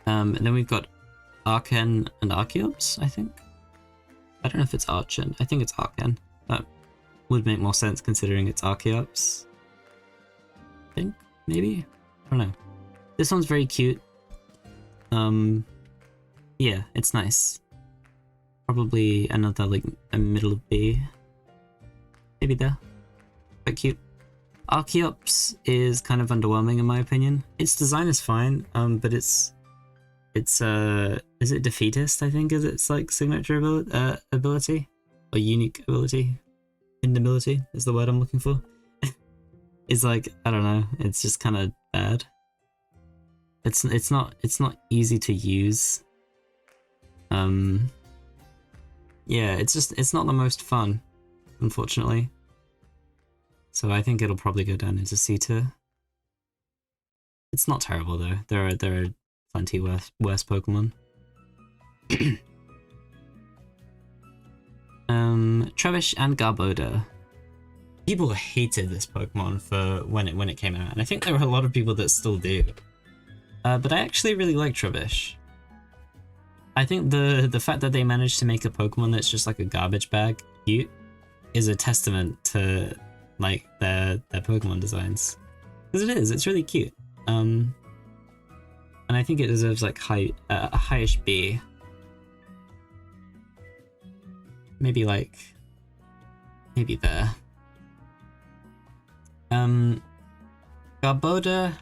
And then we've got Archen and Archeops, I think. I don't know if it's Archen. I think it's Archen. That would make more sense considering it's Archeops. I think, maybe? I don't know. This one's very cute. Yeah, it's nice. Probably another, like, a middle of B. Maybe there. Quite cute. Archeops is kind of underwhelming in my opinion. Its design is fine, but is it Defeatist, I think, is its like signature ability? Or unique ability? Hidden ability is the word I'm looking for. It's like, I don't know, it's just kind of bad. It's not easy to use. Yeah, it's not the most fun, unfortunately. So I think it'll probably go down into C tier. It's not terrible though. There are plenty worse Pokemon. Trubbish and Garbodor. People hated this Pokemon for when it came out, and I think there are a lot of people that still do. But I actually really like Trubbish. I think the fact that they managed to make a Pokemon that's just like a garbage bag cute is a testament to like their Pokemon designs. Because it is, it's really cute. And I think it deserves like a highish B. Maybe like, maybe there. Garbodor,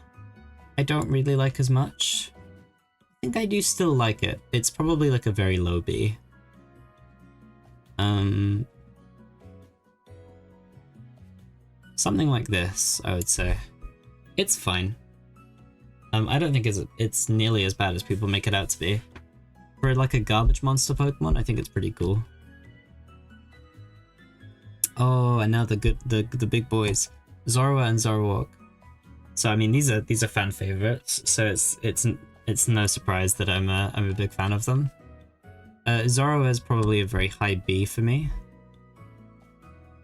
I don't really like as much. I think I do still like it. It's probably like a very low B. Something like this, I would say. It's fine. I don't think it's nearly as bad as people make it out to be. For like a garbage monster Pokemon, I think it's pretty cool. Oh, and now the big boys, Zorua and Zoroark. So I mean, these are fan favorites. So it's no surprise that I'm a big fan of them. Zorua is probably a very high B for me.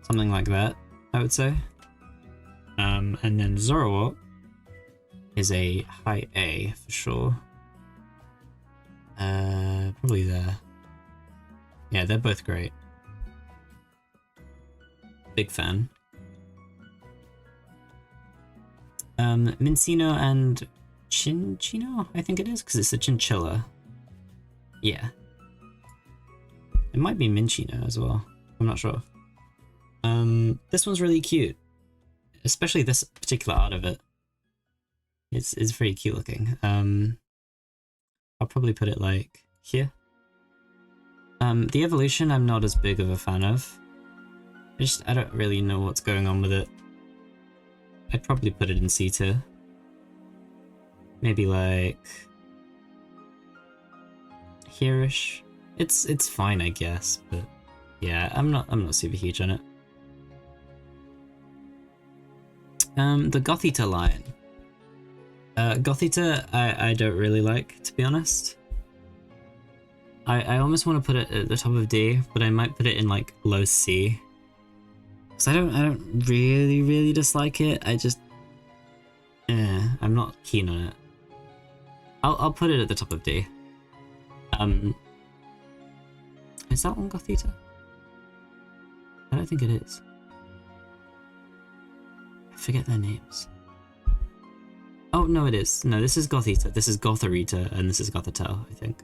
Something like that, I would say. And then Zoroark is a high A for sure. Probably there. Yeah, they're both great. Big fan. Minccino and Chinchino, I think it is, because it's a chinchilla. Yeah. It might be Minccino as well. I'm not sure. This one's really cute. Especially this particular art of it. It's very cute looking. I'll probably put it like here. The evolution I'm not as big of a fan of. I don't really know what's going on with it. I'd probably put it in C tier. Maybe like here-ish. It's fine, I guess, but yeah, I'm not super huge on it. The Gothita line. Gothita I don't really like, to be honest. I almost want to put it at the top of D, but I might put it in like low C. Cause I don't really dislike it. I just I'm not keen on it. I'll put it at the top of D. Is that one Gothita? I don't think it is. I forget their names. Oh no, it is. No, this is Gothita. This is Gotharita, and this is Gothitelle, I think.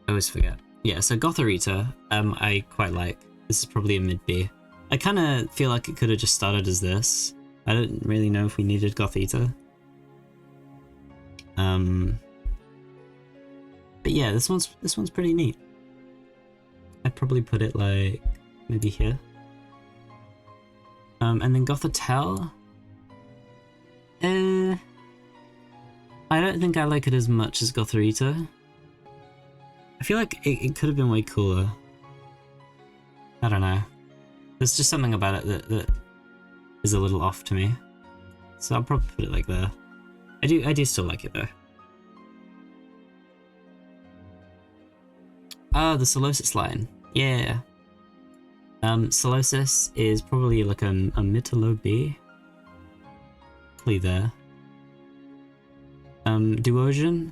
I always forget. Yeah, so Gotharita, I quite like. This is probably a mid B. I kind of feel like it could have just started as this. I don't really know if we needed Gothita. But yeah, this one's pretty neat. I'd probably put it like maybe here. And then Gothitelle. I don't think I like it as much as Gothorita. I feel like it could have been way cooler. I don't know. There's just something about it that is a little off to me. So I'll probably put it like there. I do still like it though. Ah, the Solosis line. Yeah. Solosis is probably like a mid to low B. Probably there. Duosion.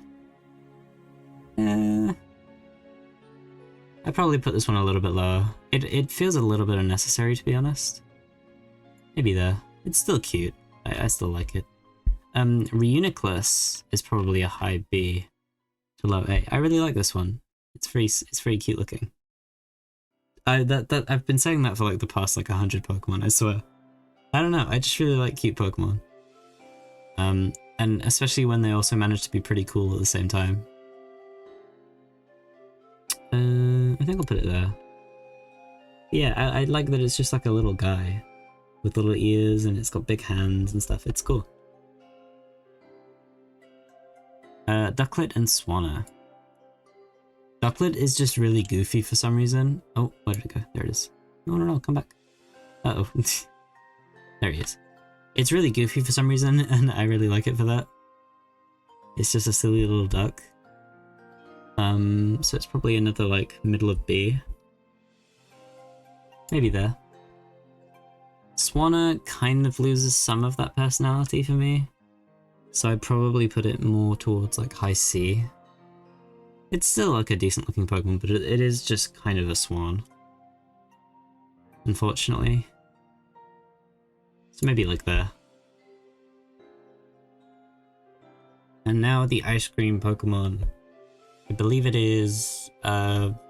I'd probably put this one a little bit lower. It feels a little bit unnecessary, to be honest. Maybe there. It's still cute. I still like it. Reuniclus is probably a high B to low A. I really like this one. It's very cute looking. I've been saying that for like the past like 100 Pokemon, I swear. I don't know, I just really like cute Pokemon. And especially when they also manage to be pretty cool at the same time. I think I'll put it there. Yeah, I like that it's just like a little guy with little ears and it's got big hands and stuff. It's cool. Ducklet and Swanna. Ducklet is just really goofy for some reason. Oh, where did it go? There it is. No, come back. Uh-oh. There he is. It's really goofy for some reason, and I really like it for that. It's just a silly little duck. So it's probably another, like, middle of B. Maybe there. Swanna kind of loses some of that personality for me. So I'd probably put it more towards, like, high C. It's still, like, a decent-looking Pokemon, but it is just kind of a swan. Unfortunately. So maybe, like, there. And now the ice cream Pokemon. I believe it is, Vanillite?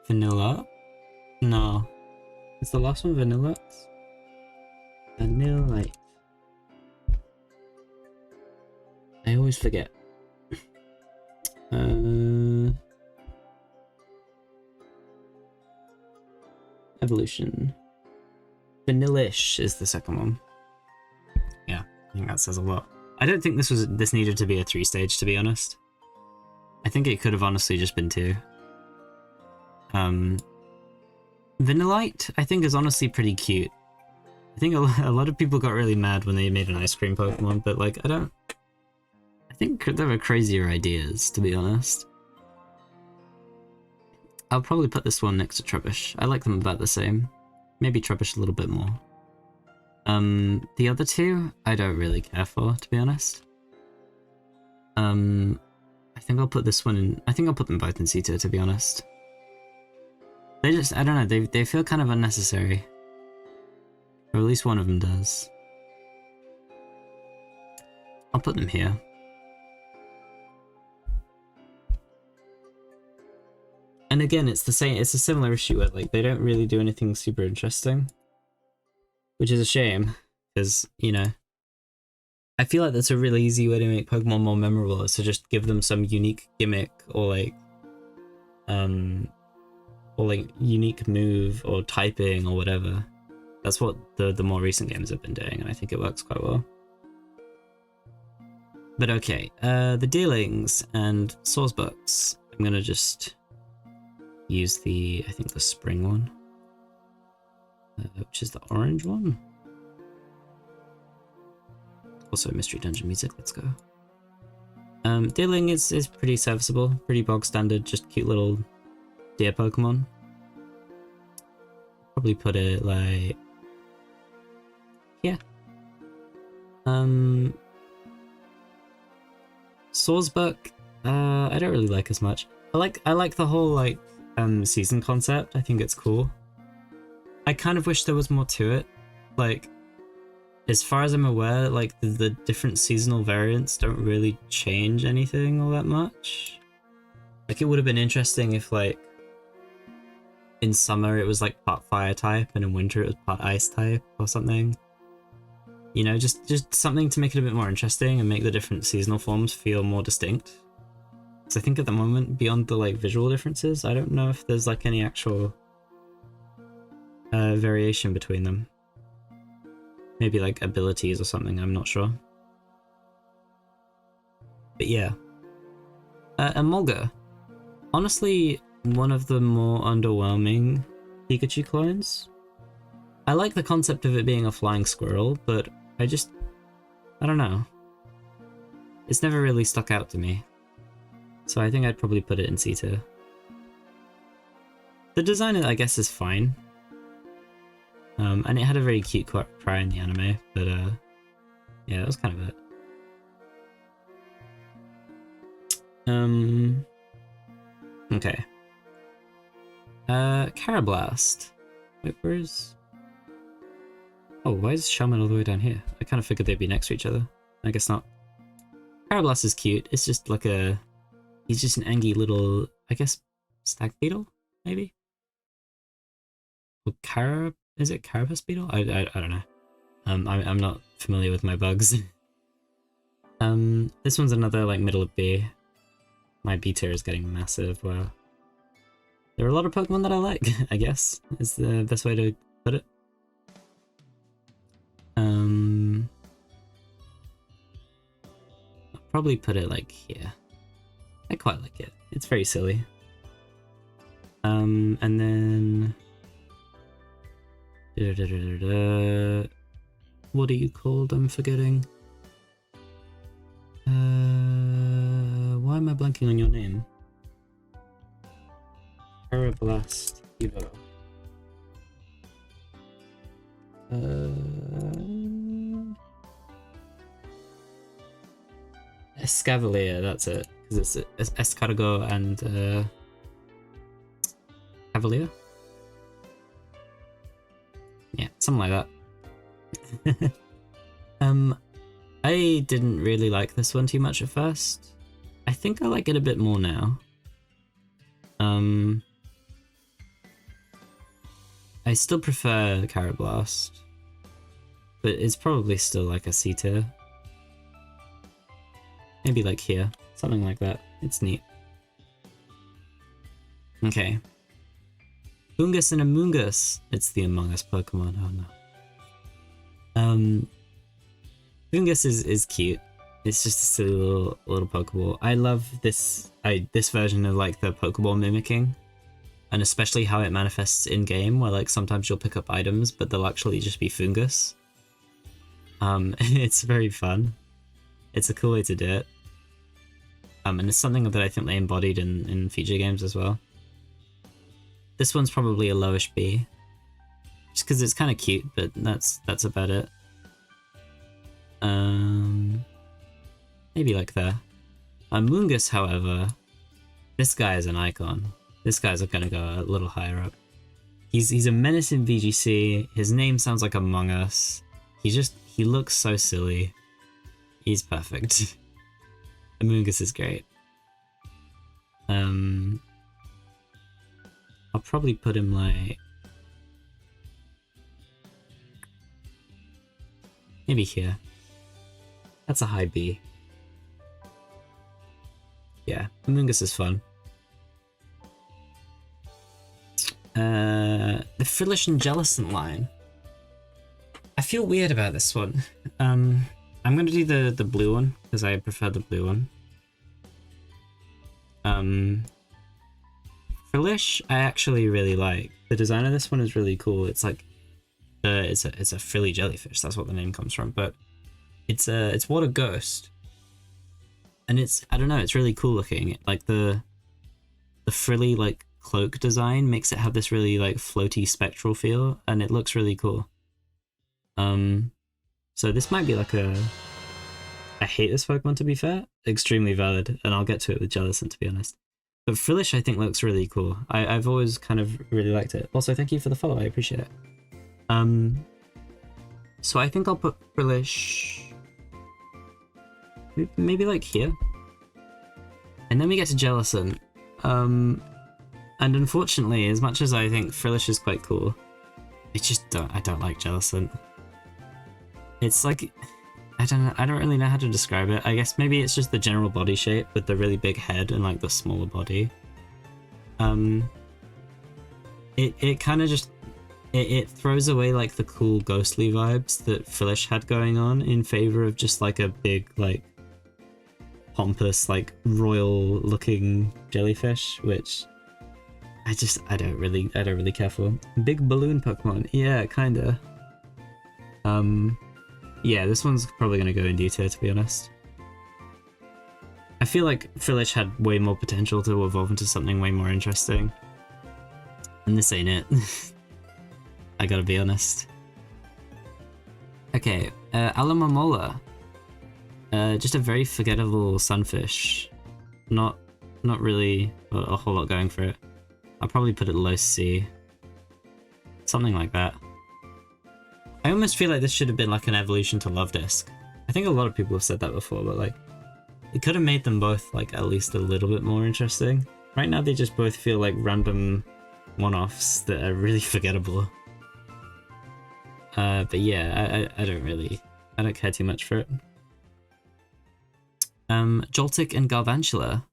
Vanilla? No. Is the last one Vanillite? Vanillite. I always forget. Evolution. Vanillish is the second one. Yeah, I think that says a lot. I don't think this needed to be a 3-stage, to be honest. I think it could have honestly just been 2. Vanillite, I think, is honestly pretty cute. I think a lot of people got really mad when they made an ice cream Pokemon, but like, I think there were crazier ideas, to be honest. I'll probably put this one next to Trubbish. I like them about the same. Maybe Trubbish a little bit more. The other two, I don't really care for, to be honest. I think I'll put this one in... I think I'll put them both in C tier, to be honest. They just... I don't know, they feel kind of unnecessary. Or at least one of them does. I'll put them here. And again, it's a similar issue where, like, they don't really do anything super interesting. Which is a shame, because, you know, I feel like that's a really easy way to make Pokemon more memorable, is to just give them some unique gimmick, or unique move, or typing, or whatever. That's what the more recent games have been doing, and I think it works quite well. But okay, the dealings and source books. I'm gonna just use I think the spring one. Which is the orange one. Also Mystery Dungeon music, let's go. Dealing is pretty serviceable, pretty bog standard, just cute little deer Pokemon. Probably put it like here. Sawsbuck, I don't really like as much. I like the whole like season concept. I think it's cool. I kind of wish there was more to it. Like, as far as I'm aware, like the different seasonal variants don't really change anything all that much. Like, it would have been interesting if, like, in summer it was like part fire type and in winter it was part ice type or something. You know, just something to make it a bit more interesting and make the different seasonal forms feel more distinct. Because I think at the moment, beyond the like visual differences, I don't know if there's like any actual variation between them. Maybe like abilities or something, I'm not sure. But yeah. Emolga. Honestly, one of the more underwhelming Pikachu clones. I like the concept of it being a flying squirrel, but I don't know. It's never really stuck out to me. So I think I'd probably put it in C tier. The design, I guess, is fine. And it had a very cute cry in the anime, but yeah, that was kind of it. Okay. Carablast. Wait, where's... Oh, why is Shaman all the way down here? I kind of figured they'd be next to each other. I guess not. Carablast is cute. It's just like a... He's just an angry little, I guess, stag beetle, maybe? Or is it carapace beetle? I don't know. I'm not familiar with my bugs. This one's another like middle of B. My B tier is getting massive. Wow. There are a lot of Pokemon that I like, I guess, is the best way to put it. I'll probably put it like here. I quite like it. It's very silly. And then... What are you called? I'm forgetting. Why am I blanking on your name? Carablast Evo. Escavalier, that's it. Because it's Escargot and Cavalier? Yeah, something like that. I didn't really like this one too much at first. I think I like it a bit more now. I still prefer Carablast, but it's probably still like a C tier. Maybe like here, something like that. It's neat. Okay. Bungus and Amoongus. It's the Among Us Pokemon, oh no. Bungus is cute. It's just a silly little Pokeball. I love this version of like the Pokeball mimicking. And especially how it manifests in game, where like sometimes you'll pick up items, but they'll actually just be fungus. It's very fun. It's a cool way to do it. And it's something that I think they embodied in future games as well. This one's probably a lowish B. Just because it's kind of cute, but that's about it. Maybe like there. Amoongus, however, this guy is an icon. This guy's gonna go a little higher up. He's a menace in VGC. His name sounds like Among Us. He looks so silly. He's perfect. Amoongus is great. I'll probably put him like... maybe here. That's a high B. Yeah, Amoongus is fun. The Frillish and Jellicent line. I feel weird about this one. I'm gonna do the blue one, because I prefer the blue one. Frillish, I actually really like. The design of this one is really cool. It's like, it's a frilly jellyfish. That's what the name comes from. But it's water ghost, and I don't know. It's really cool looking. Like the frilly like cloak design makes it have this really like floaty spectral feel, and it looks really cool. So this might be like I hate this Pokemon, to be fair. Extremely valid, and I'll get to it with Jellicent, to be honest. But Frillish, I think, looks really cool. I've always kind of really liked it. Also, thank you for the follow, I appreciate it. So I think I'll put Frillish... maybe like here? And then we get to Jellicent. And unfortunately, as much as I think Frillish is quite cool, I don't like Jellicent. It's like, I don't know, I don't really know how to describe it. I guess maybe it's just the general body shape with the really big head and like the smaller body. It kind of just, it throws away like the cool ghostly vibes that Filish had going on in favor of just like a big like pompous like royal looking jellyfish, which I don't really care for. Big balloon Pokemon, yeah, kinda. Yeah, this one's probably gonna go in D tier, to be honest. I feel like Filish had way more potential to evolve into something way more interesting. And this ain't it. I gotta be honest. Okay, Alamamola. Just a very forgettable sunfish. Not really a whole lot going for it. I'll probably put it low C. Something like that. I almost feel like this should have been like an evolution to Love Disc. I think a lot of people have said that before, but like, it could have made them both like at least a little bit more interesting. Right now they just both feel like random one-offs that are really forgettable. But yeah, I don't care too much for it. Joltik and Galvantula.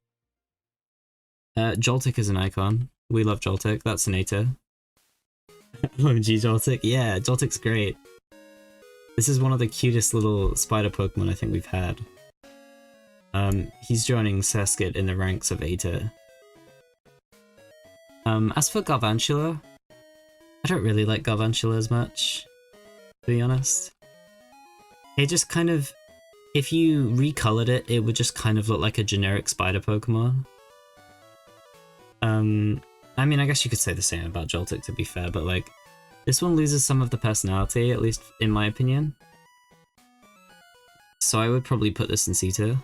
Joltik is an icon. We love Joltik, that's an A-tier. OMG Joltik, yeah, Joltik's great. This is one of the cutest little spider Pokemon I think we've had. He's joining Surskit in the ranks of A-tier. As for Galvantula, I don't really like Galvantula as much, to be honest. It just kind of, if you recolored it, it would just kind of look like a generic spider Pokemon. I mean, I guess you could say the same about Joltik, to be fair, but like, this one loses some of the personality, at least in my opinion. So I would probably put this in C tier.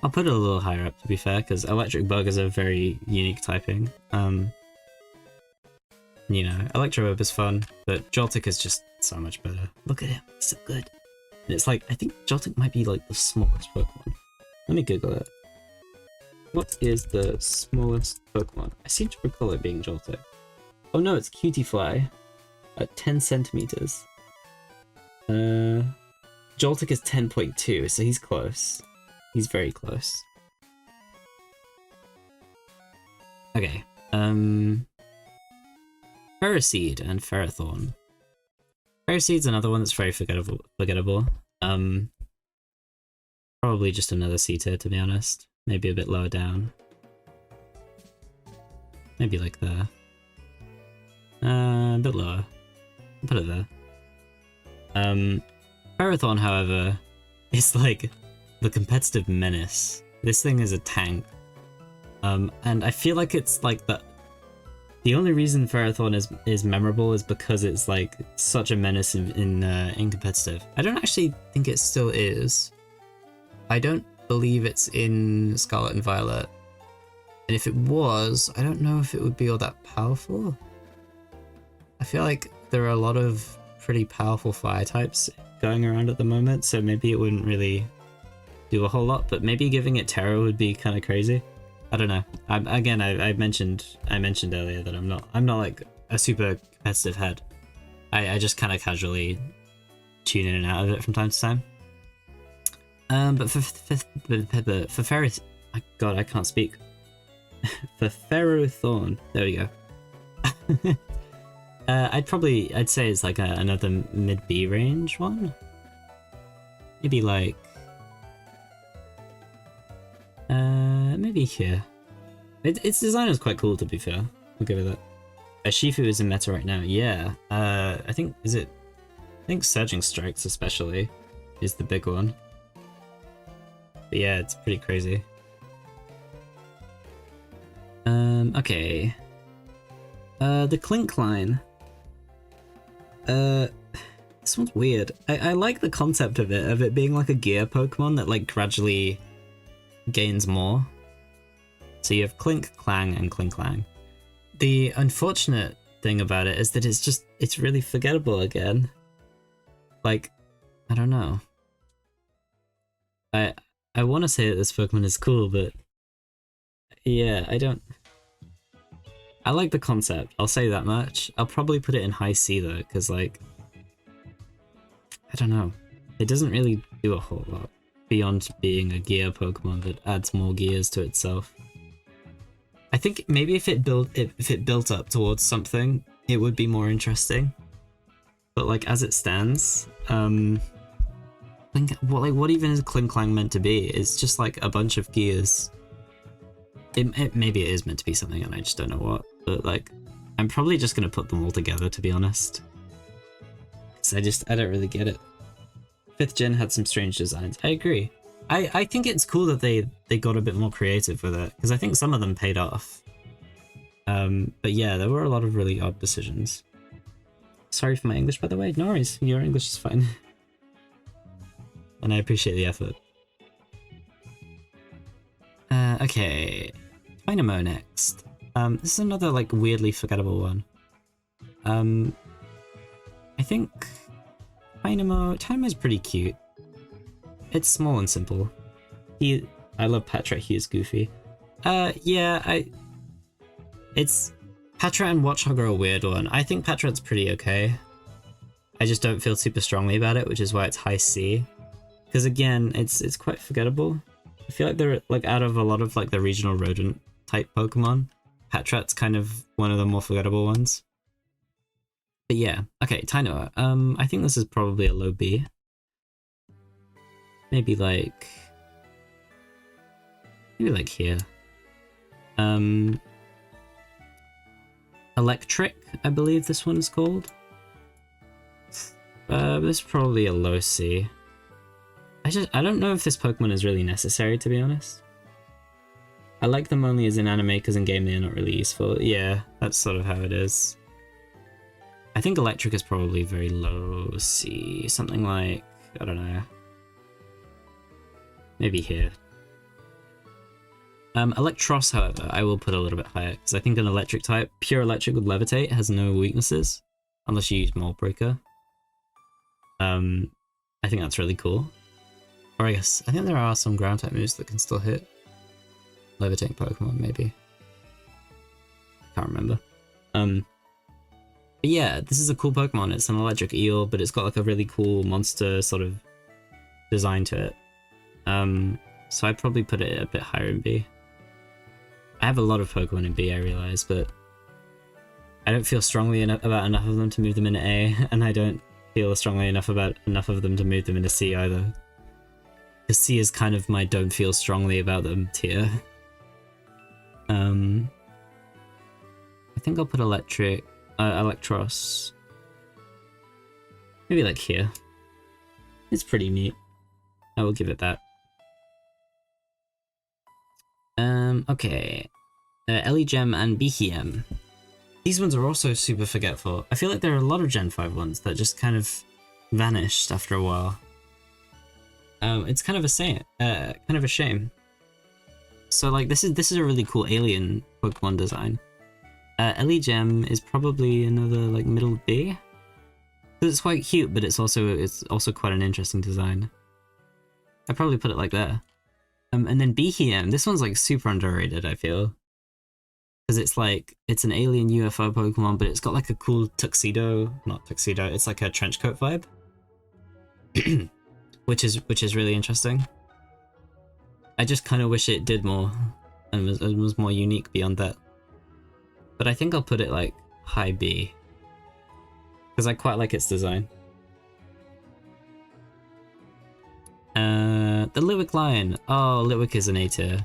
I'll put it a little higher up, to be fair, because Electric Bug is a very unique typing. You know, Electroweb is fun, but Joltik is just so much better. Look at him, he's so good. And it's like, I think Joltik might be like the smallest Pokemon. Let me Google it. What is the smallest Pokemon? I seem to recall it being Joltik. Oh no, it's Cutiefly at 10 centimeters. Joltik is 10.2, so he's close. He's very close. Okay, Ferroseed and Ferrothorn. Ferroseed's another one that's very forgettable. Probably just another C tier, to be honest. Maybe a bit lower down. Maybe like there. A bit lower. I'll put it there. Ferrothorn, however, is like the competitive menace. This thing is a tank. And I feel like it's like the only reason Ferrothorn is memorable is because it's like such a menace in competitive. I don't actually think it still is. I don't believe it's in Scarlet and Violet. And if it was, I don't know if it would be all that powerful. I feel like there are a lot of pretty powerful fire types going around at the moment, so maybe it wouldn't really do a whole lot, but maybe giving it Terror would be kind of crazy. I don't know. I mentioned earlier that I'm not like a super competitive head. I just kind of casually tune in and out of it from time to time. But for Ferrothorn, my God, I can't speak. For Ferrothorn, there we go. I'd say it's like another mid B range one. Maybe like, maybe here. Its design is quite cool, to be fair. I'll give it that. Shifu is in meta right now. Yeah. I think Surging Strikes especially is the big one. But yeah, it's pretty crazy. Okay. The Clink line. This one's weird. I like the concept of it being like a gear Pokemon that like gradually gains more. So you have Clink, Clang, and Clinklang. The unfortunate thing about it is that it's really forgettable again. Like, I don't know. I want to say that this Pokemon is cool, but yeah, I like the concept, I'll say that much. I'll probably put it in high C though, because like, I don't know. It doesn't really do a whole lot beyond being a gear Pokemon that adds more gears to itself. I think maybe if it built up towards something, it would be more interesting. But like as it stands, what even is Klinklang meant to be? It's just like a bunch of gears. Maybe it is meant to be something and I just don't know what. But like, I'm probably just gonna put them all together, to be honest. Cause I don't really get it. 5th gen had some strange designs. I agree. I think it's cool that they got a bit more creative with it, because I think some of them paid off. But yeah, there were a lot of really odd decisions. Sorry for my English, by the way. No worries, your English is fine. And I appreciate the effort. Okay, Dynamo next. This is another like weirdly forgettable one. I think Dynamo is pretty cute. It's small and simple. I love Patra, he is goofy. Yeah, it's Patra and Watchog are a weird one. I think Patra's pretty okay. I just don't feel super strongly about it, which is why it's high C. Because again, it's quite forgettable. I feel like they're like out of a lot of like the regional rodent type Pokemon, Patrat's kind of one of the more forgettable ones. But yeah, okay, Tainoa. I think this is probably a low B. Maybe like here. Electric, I believe this one is called. This is probably a low C. I don't know if this Pokemon is really necessary, to be honest. I like them only as in anime because in game they're not really useful. Yeah, that's sort of how it is. I think Electric is probably very low C. Something like, I don't know. Maybe here. Electros, however, I will put a little bit higher, because I think an electric type, pure electric with Levitate, has no weaknesses, unless you use Mold Breaker. I think that's really cool. Or I think there are some ground type moves that can still hit Levitating Pokemon, maybe. I can't remember. But yeah, this is a cool Pokemon. It's an electric eel, but it's got like a really cool monster sort of design to it. So I'd probably put it a bit higher in B. I have a lot of Pokemon in B, I realize, but I don't feel strongly about enough of them to move them into A, and I don't feel strongly enough about enough of them to move them into C either. Because C is kind of my don't feel strongly about them tier. I think I'll put Electros. Maybe like here. It's pretty neat. I will give it that. Okay. Eligem and Behem. These ones are also super forgetful. I feel like there are a lot of Gen 5 ones that just kind of vanished after a while. It's kind of a shame. So like this is a really cool alien Pokemon design. Eligem is probably another like middle B. It's quite cute, but it's also quite an interesting design. I'd probably put it like there. And then Behem, this one's like super underrated, I feel. Because it's an alien UFO Pokemon, but it's got like a cool not tuxedo, it's like a trench coat vibe. which is really interesting. I just kind of wish it did more and was more unique beyond that. But I think I'll put it like high B. Because I quite like its design. The Litwick Lion. Oh, Litwick is an A tier.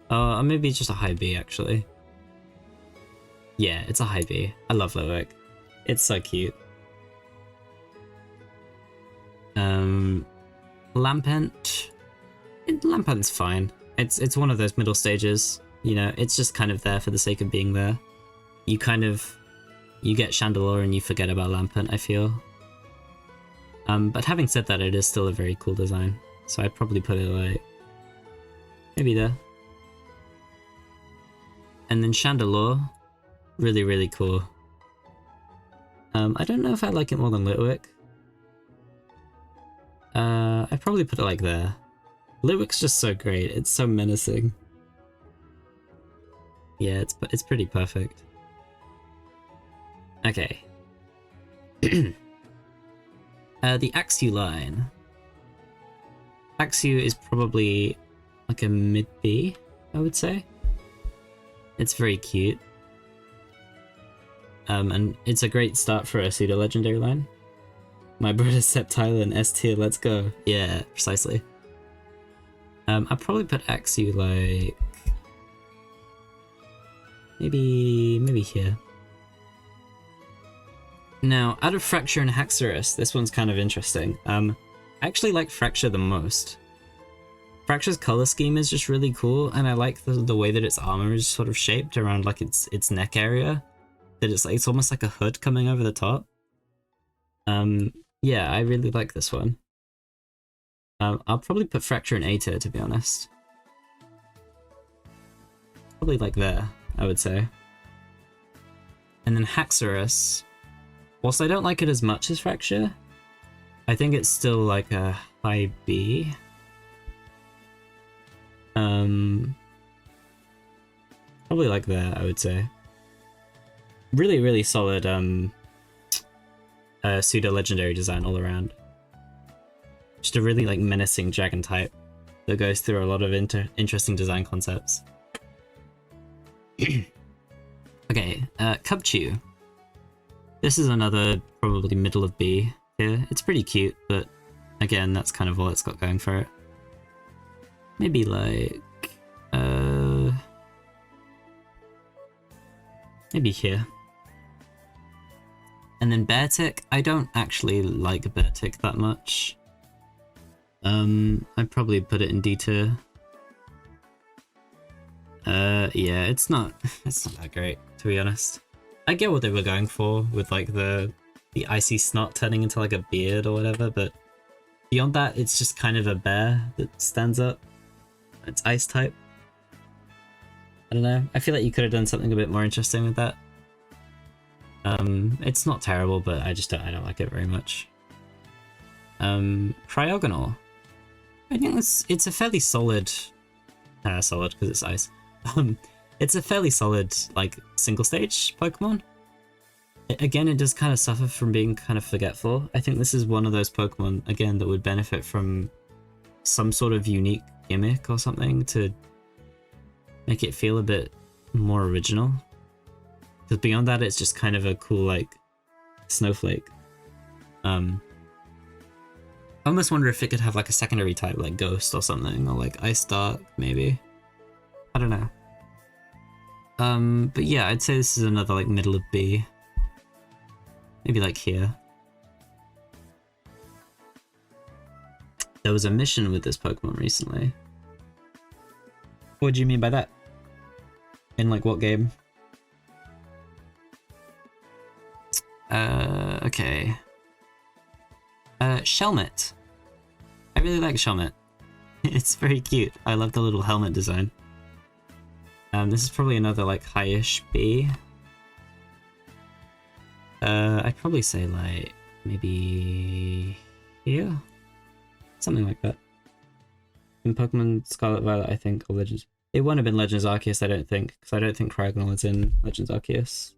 Oh, maybe just a high B actually. Yeah, it's a high B. I love Litwick. It's so cute. Lampent. Lampent's fine. It's one of those middle stages. You know, it's just kind of there for the sake of being there. You get Chandelure and you forget about Lampent, I feel. But having said that, it is still a very cool design. So I'd probably put it like maybe there. And then Chandelure, really, really cool. I don't know if I like it more than Litwick. I'd probably put it like there. Litwick's just so great. It's so menacing. Yeah, it's pretty perfect. Okay. The Axew line. Axew is probably like a mid-B, I would say. It's very cute. And it's a great start for a pseudo-legendary line. My brother Sceptile in S tier, let's go. Yeah, precisely. I'd probably put Axew like... maybe here. Now, out of Fracture and Haxorus, this one's kind of interesting. I actually like Fracture the most. Fracture's color scheme is just really cool, and I like the way that its armor is sort of shaped around like its neck area. That it's almost like a hood coming over the top. Yeah, I really like this one. I'll probably put Fracture in A tier, to be honest. Probably like there, I would say. And then Haxorus, whilst I don't like it as much as Fracture, I think it's still like a high B. Probably like there, I would say. Really, really solid pseudo-legendary design all around. Just a really like menacing dragon type that goes through a lot of interesting design concepts. Okay, Cubchoo. This is another probably middle of B here. It's pretty cute, but again, that's kind of all it's got going for it. Maybe like maybe here. And then Beartic, I don't actually like Beartic that much. I'd probably put it in D tier. Yeah, it's not that great, to be honest. I get what they were going for with like the icy snot turning into like a beard or whatever, but beyond that, it's just kind of a bear that stands up. It's ice type. I don't know. I feel like you could have done something a bit more interesting with that. It's not terrible, but I don't like it very much. Cryogonal. I think it's a fairly solid, solid because it's ice. It's a fairly solid like single stage Pokemon. Again, it does kind of suffer from being kind of forgetful. I think this is one of those Pokemon again that would benefit from some sort of unique gimmick or something to make it feel a bit more original. Because beyond that, it's just kind of a cool, like, snowflake. I almost wonder if it could have, like, a secondary type, like Ghost or something, or, like, Ice Dark, maybe. I don't know. But yeah, I'd say this is another, like, middle of B. Maybe, like, here. There was a mission with this Pokemon recently. What do you mean by that? In, like, what game? Okay. Shelmet. I really like Shelmet. It's very cute. I love the little helmet design. This is probably another like high-ish B. I'd probably say like maybe here? Something like that. In Pokemon Scarlet Violet, I think, or Legends. It wouldn't have been Legends Arceus, I don't think, because I don't think Cryogonal is in Legends Arceus.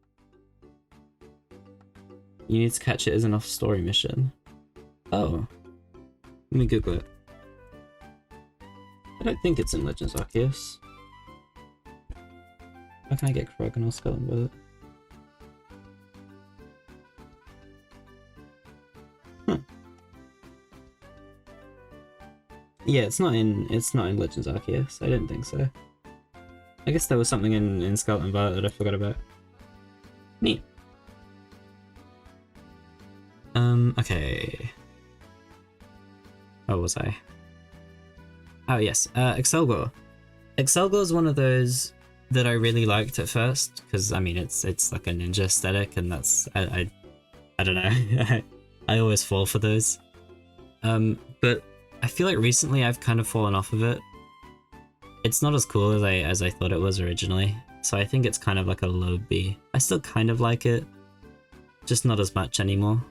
You need to catch it as an off-story mission. Oh. Let me Google it. I don't think it's in Legends Arceus. How can I get Cryogonal Skull with it? Huh. Yeah, it's not in Legends Arceus. I didn't think so. I guess there was something in Scarlet and Violet that I forgot about. Neat. Okay. Where was I? Oh yes, Excelgor. Excelgor is one of those that I really liked at first, because I mean it's like a ninja aesthetic, and that's I don't know. I always fall for those. But I feel like recently I've kind of fallen off of it. It's not as cool as I thought it was originally, so I think it's kind of like a low B. I still kind of like it, just not as much anymore.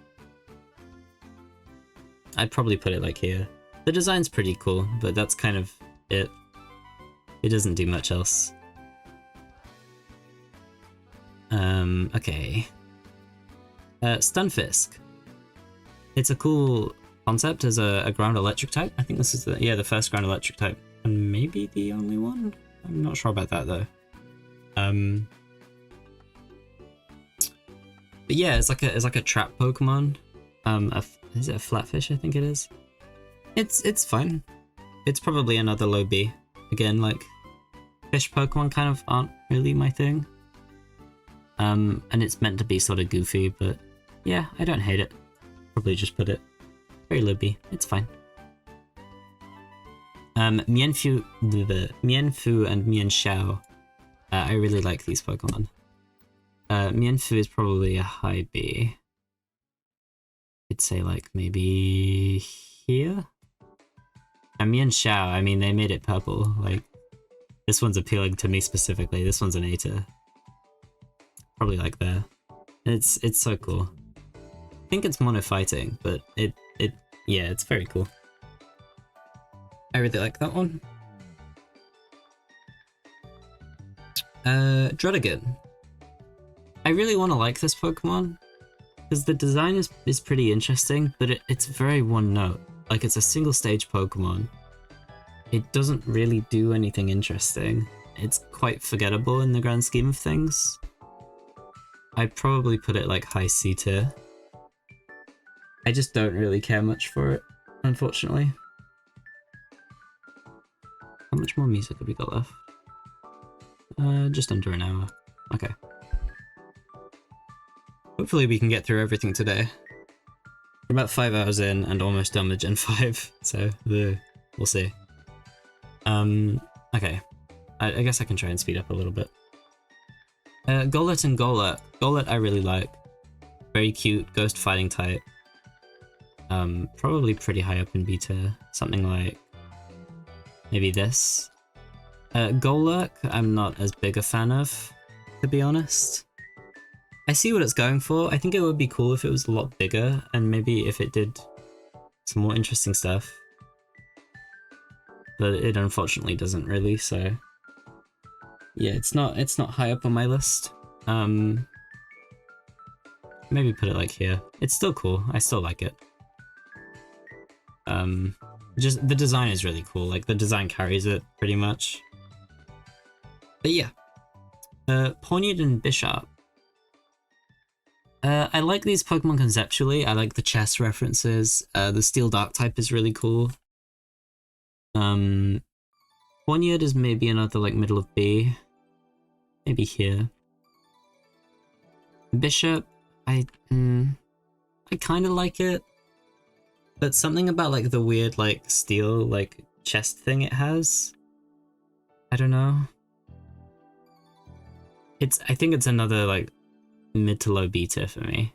I'd probably put it like here. The design's pretty cool, but that's kind of it. It doesn't do much else. Okay. Stunfisk. it's a cool concept as a ground electric type. I think this is the first ground electric type, and maybe the only one. I'm not sure about that though. But yeah, it's like a trap Pokemon. Is it a flatfish? I think it is. It's fine. It's probably another low B. Again, like fish Pokemon kind of aren't really my thing. And it's meant to be sort of goofy, but yeah, I don't hate it. Probably just put it very low B. It's fine. Mienfoo and Mienshao. I really like these Pokemon. Mienfoo is probably a high B. I'd say like maybe here. And Mienshao, I mean, they made it purple. Like, this one's appealing to me specifically. This one's an A tier. Probably like there. It's so cool. I think it's mono fighting, but yeah, it's very cool. I really like that one. Druddigon. I really want to like this Pokemon because the design is pretty interesting, but it's very one note. Like, it's a single stage Pokemon. It doesn't really do anything interesting. It's quite forgettable in the grand scheme of things. I'd probably put it like high C tier. I just don't really care much for it, unfortunately. How much more music have we got left? Just under an hour. Okay. Hopefully we can get through everything today. We're about 5 hours in and almost done with Gen 5, so we'll see. Okay. I guess I can try and speed up a little bit. Golett and Golett. Golett I really like. Very cute, ghost fighting type. Probably pretty high up in B tier. Something like maybe this. Golurk I'm not as big a fan of, to be honest. I see what it's going for. I think it would be cool if it was a lot bigger, and maybe if it did some more interesting stuff. But it unfortunately doesn't really, so yeah, it's not high up on my list. Maybe put it like here. It's still cool. I still like it. Just the design is really cool. Like, the design carries it pretty much. But yeah, Ponyard and Bishop. I like these Pokemon conceptually. I like the chess references. The Steel Dark type is really cool. Ponyard is maybe another like middle of B. Maybe here. Bishop, I kind of like it, but something about like the weird like steel like chest thing it has, I don't know. I think it's another like mid to low B tier for me.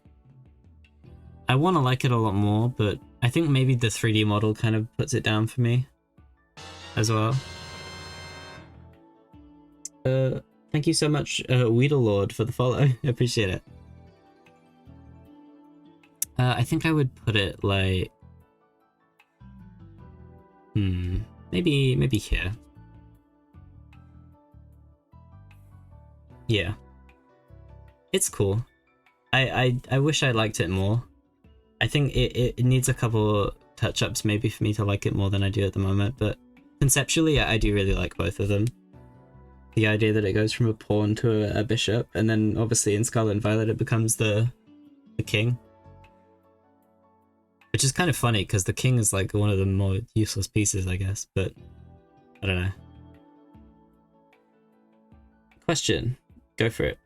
I want to like it a lot more, but I think maybe the 3D model kind of puts it down for me as well. Thank you so much, Weedlelord, for the follow. I appreciate it. I think I would put it like maybe here. Yeah. It's cool. I wish I liked it more. I think it needs a couple touch-ups maybe for me to like it more than I do at the moment, but conceptually I do really like both of them. The idea that it goes from a pawn to a bishop, and then obviously in Scarlet and Violet it becomes the king. Which is kind of funny because the king is like one of the more useless pieces, I guess, but I don't know. Question. Go for it.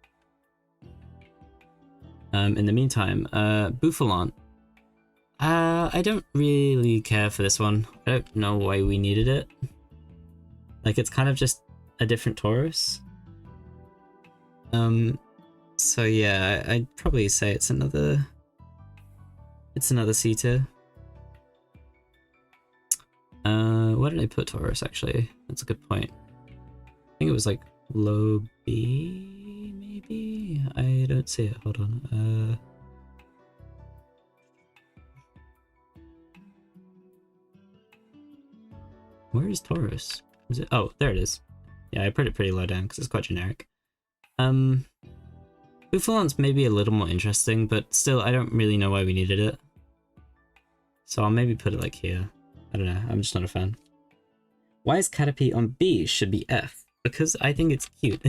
In the meantime, Bouffalon. I don't really care for this one. I don't know why we needed it. Like, it's kind of just a different Taurus. So yeah, I'd probably say it's another C tier. Where did I put Taurus actually? That's a good point. I think it was like low B, maybe? I don't see it, hold on. Where is Taurus? Is it? Oh, there it is. Yeah, I put it pretty low down because it's quite generic. Bouffalon's maybe a little more interesting, but still, I don't really know why we needed it. So I'll maybe put it like here. I don't know, I'm just not a fan. Why is Caterpie on B should be F? Because I think it's cute.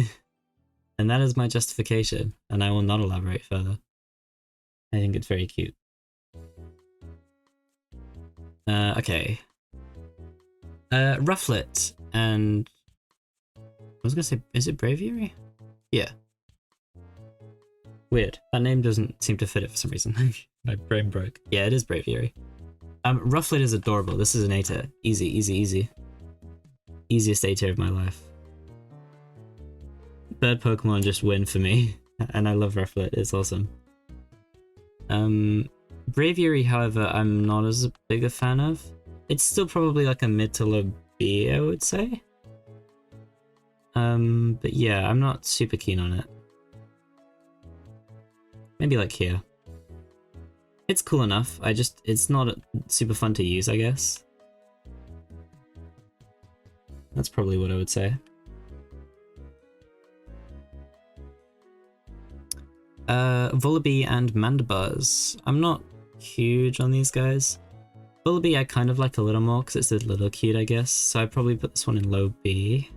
And that is my justification, and I will not elaborate further. I think it's very cute. Okay. Rufflet and... I was gonna say, is it Braviary? Yeah. Weird. That name doesn't seem to fit it for some reason. My brain broke. Yeah, it is Braviary. Rufflet is adorable. This is an A tier. Easy, easy, easy. Easiest A tier of my life. Bird Pokemon just win for me. And I love Rufflet. It's awesome. Braviary, however, I'm not as big a fan of. It's still probably like a mid to low B, I would say. But yeah, I'm not super keen on it. Maybe like here. It's cool enough, it's not super fun to use, I guess. That's probably what I would say. Vullaby and Mandibuzz. I'm not huge on these guys. Vullaby I kind of like a little more because it's a little cute, I guess. So I'd probably put this one in low B.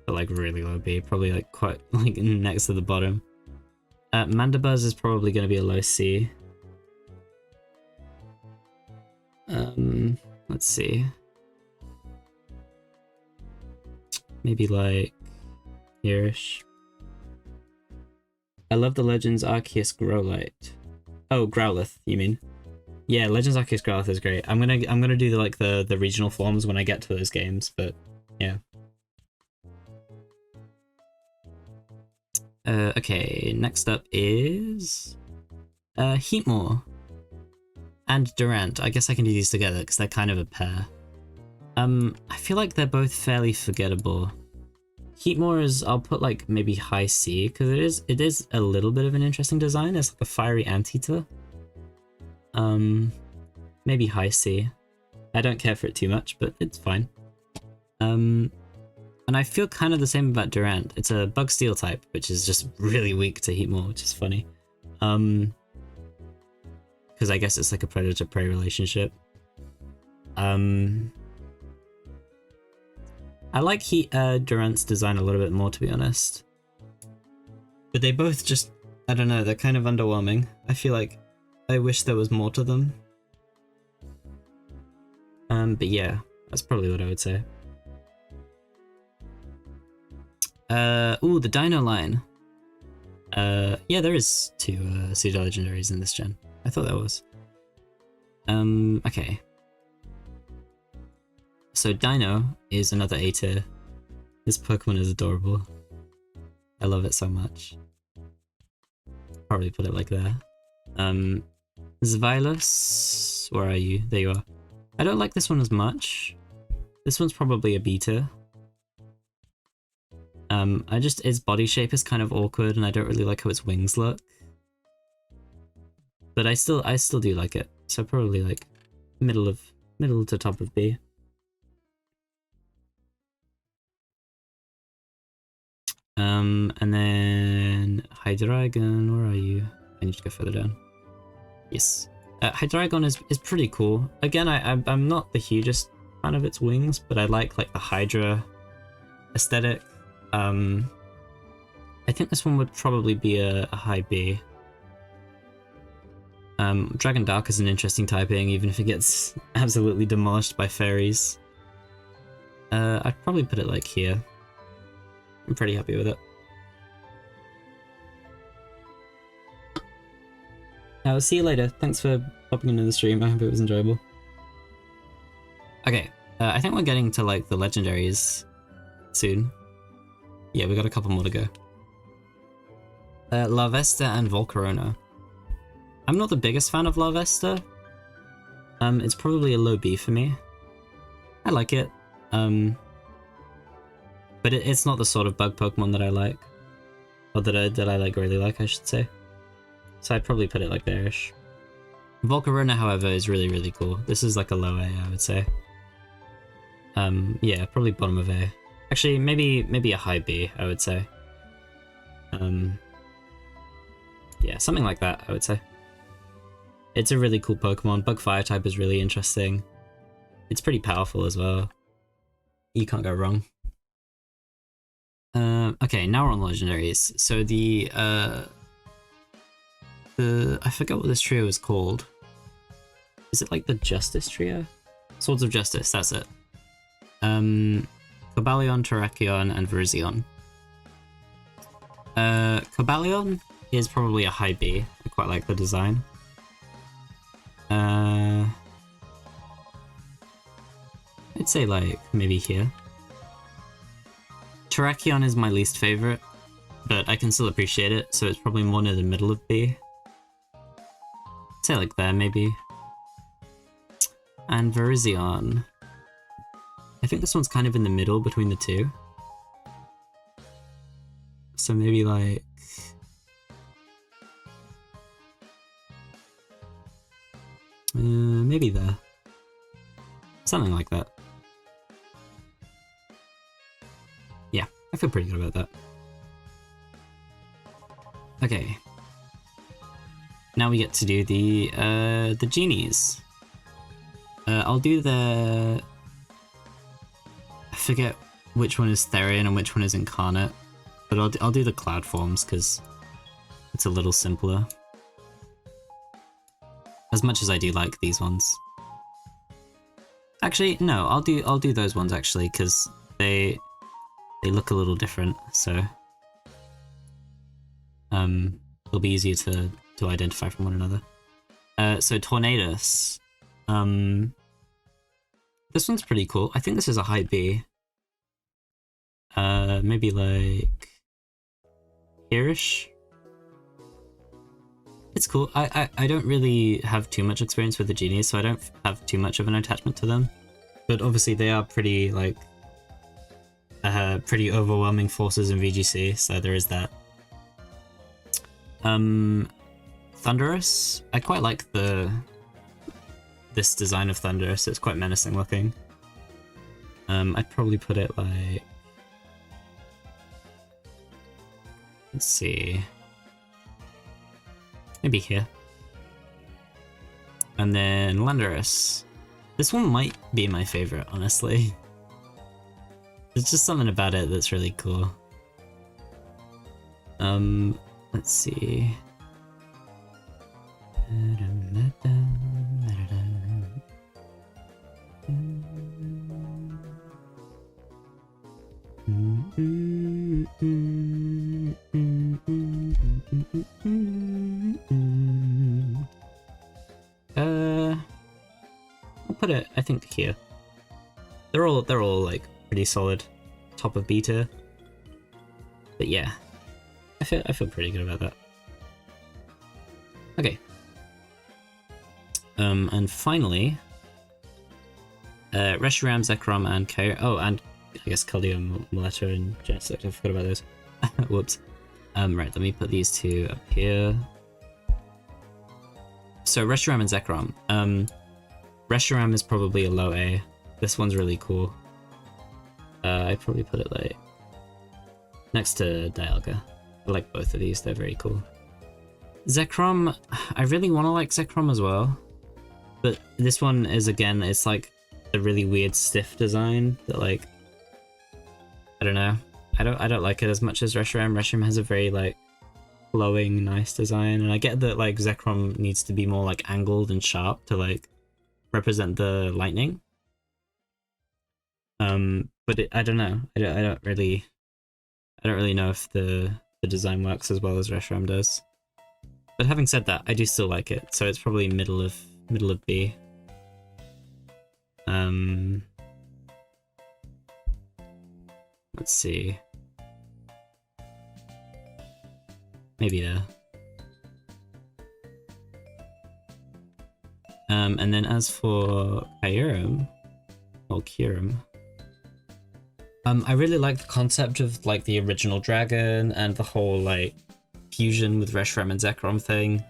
But like really low B, probably like quite like next to the bottom. Mandibuzz is probably going to be a low C. Let's see. Maybe like here-ish. I love the Legends Arceus Growlite. Oh, Growlithe, you mean? Yeah, Legends Arceus Growlithe is great. I'm gonna do the regional forms when I get to those games, but yeah. Okay, next up is Heatmore and Durant. I guess I can do these together because they're kind of a pair. I feel like they're both fairly forgettable. Heatmore is, I'll put like maybe high C because it is a little bit of an interesting design. It's like a fiery anteater. Maybe high C. I don't care for it too much, but it's fine. And I feel kind of the same about Durant. It's a bug steel type, which is just really weak to Heatmore, which is funny. Because I guess it's like a predator-prey relationship. I like Durant's design a little bit more, to be honest. But they both just, I don't know, they're kind of underwhelming. I feel like I wish there was more to them. But yeah, that's probably what I would say. Ooh, the Dino line. Yeah, there is two pseudo legendaries in this gen. I thought there was. Okay. So Dino is another A tier. This Pokemon is adorable. I love it so much. Probably put it like there. Xylos, where are you? There you are. I don't like this one as much. This one's probably a B tier. Its body shape is kind of awkward and I don't really like how its wings look. But I still do like it. So probably like middle to top of B. And then Hydreigon, where are you? I need to go further down. Yes. Hydreigon is pretty cool. Again, I'm not the hugest fan of its wings, but I like the Hydra aesthetic. I think this one would probably be a high B. Dragon Dark is an interesting typing, even if it gets absolutely demolished by fairies. I'd probably put it like here. I'm pretty happy with it. I'll see you later. Thanks for popping into the stream. I hope it was enjoyable. Okay, I think we're getting to like the legendaries soon. Yeah, we got a couple more to go. Larvesta and Volcarona. I'm not the biggest fan of Larvesta. It's probably a low B for me. I like it. But it's not the sort of bug Pokemon that I like. Or that I like really like, I should say. So I'd probably put it like there-ish. Volcarona, however, is really, really cool. This is like a low A, I would say. Yeah, probably bottom of A. Actually, maybe a high B, I would say. Yeah, something like that, I would say. It's a really cool Pokemon. Bug Fire type is really interesting. It's pretty powerful as well. You can't go wrong. Okay, now we're on legendaries. So the I forget what this trio is called. Is it like the Justice Trio? Swords of Justice, that's it. Cobalion, Terrakion, and Virizion. Cobalion is probably a high B. I quite like the design. I'd say like maybe here. Terrakion is my least favorite, but I can still appreciate it, so it's probably more near the middle of B. I'd say like there maybe. And Virizion. I think this one's kind of in the middle between the two. So maybe like... maybe there. Something like that. Yeah, I feel pretty good about that. Okay. Now we get to do the genies. I'll do the... I forget which one is Therian and which one is Incarnate, but I'll do the Cloud forms because it's a little simpler. As much as I do like these ones. Actually, no, I'll do those ones actually because they look a little different, so it'll be easier to identify from one another. So Tornadus. This one's pretty cool. I think this is a high B. Maybe like here-ish. It's cool. I don't really have too much experience with the genies, so I don't have too much of an attachment to them. But obviously they are pretty like pretty overwhelming forces in VGC, so there is that. Thundurus. I quite like this design of Thundurus. It's quite menacing looking. I'd probably put it like... Let's see... Maybe here. And then Landorus. This one might be my favorite, honestly. There's just something about it that's really cool. Let's see... I'll put it, I think, here. They're all like pretty solid, top of beta. But yeah, I feel pretty good about that. Okay. And finally, Reshiram, Zekrom, and Kyurem. Oh, and I guess Keldeo, Moletta, and Genesect. I forgot about those. Whoops. Right, let me put these two up here. So Reshiram and Zekrom. Reshiram is probably a low A. This one's really cool. I'd probably put it like next to Dialga. I like both of these, they're very cool. Zekrom, I really want to like Zekrom as well. But this one is, again, it's like a really weird stiff design that, like, I don't know. I don't like it as much as Reshiram. Reshiram has a very like flowing, nice design, and I get that like Zekrom needs to be more like angled and sharp to like represent the lightning. But I don't know. I don't really know if the design works as well as Reshiram does. But having said that, I do still like it, so it's probably middle of B. Let's see. Maybe there. And then as for Kyurem, or Kyurem, I really like the concept of like the original dragon and the whole like fusion with Reshiram and Zekrom thing.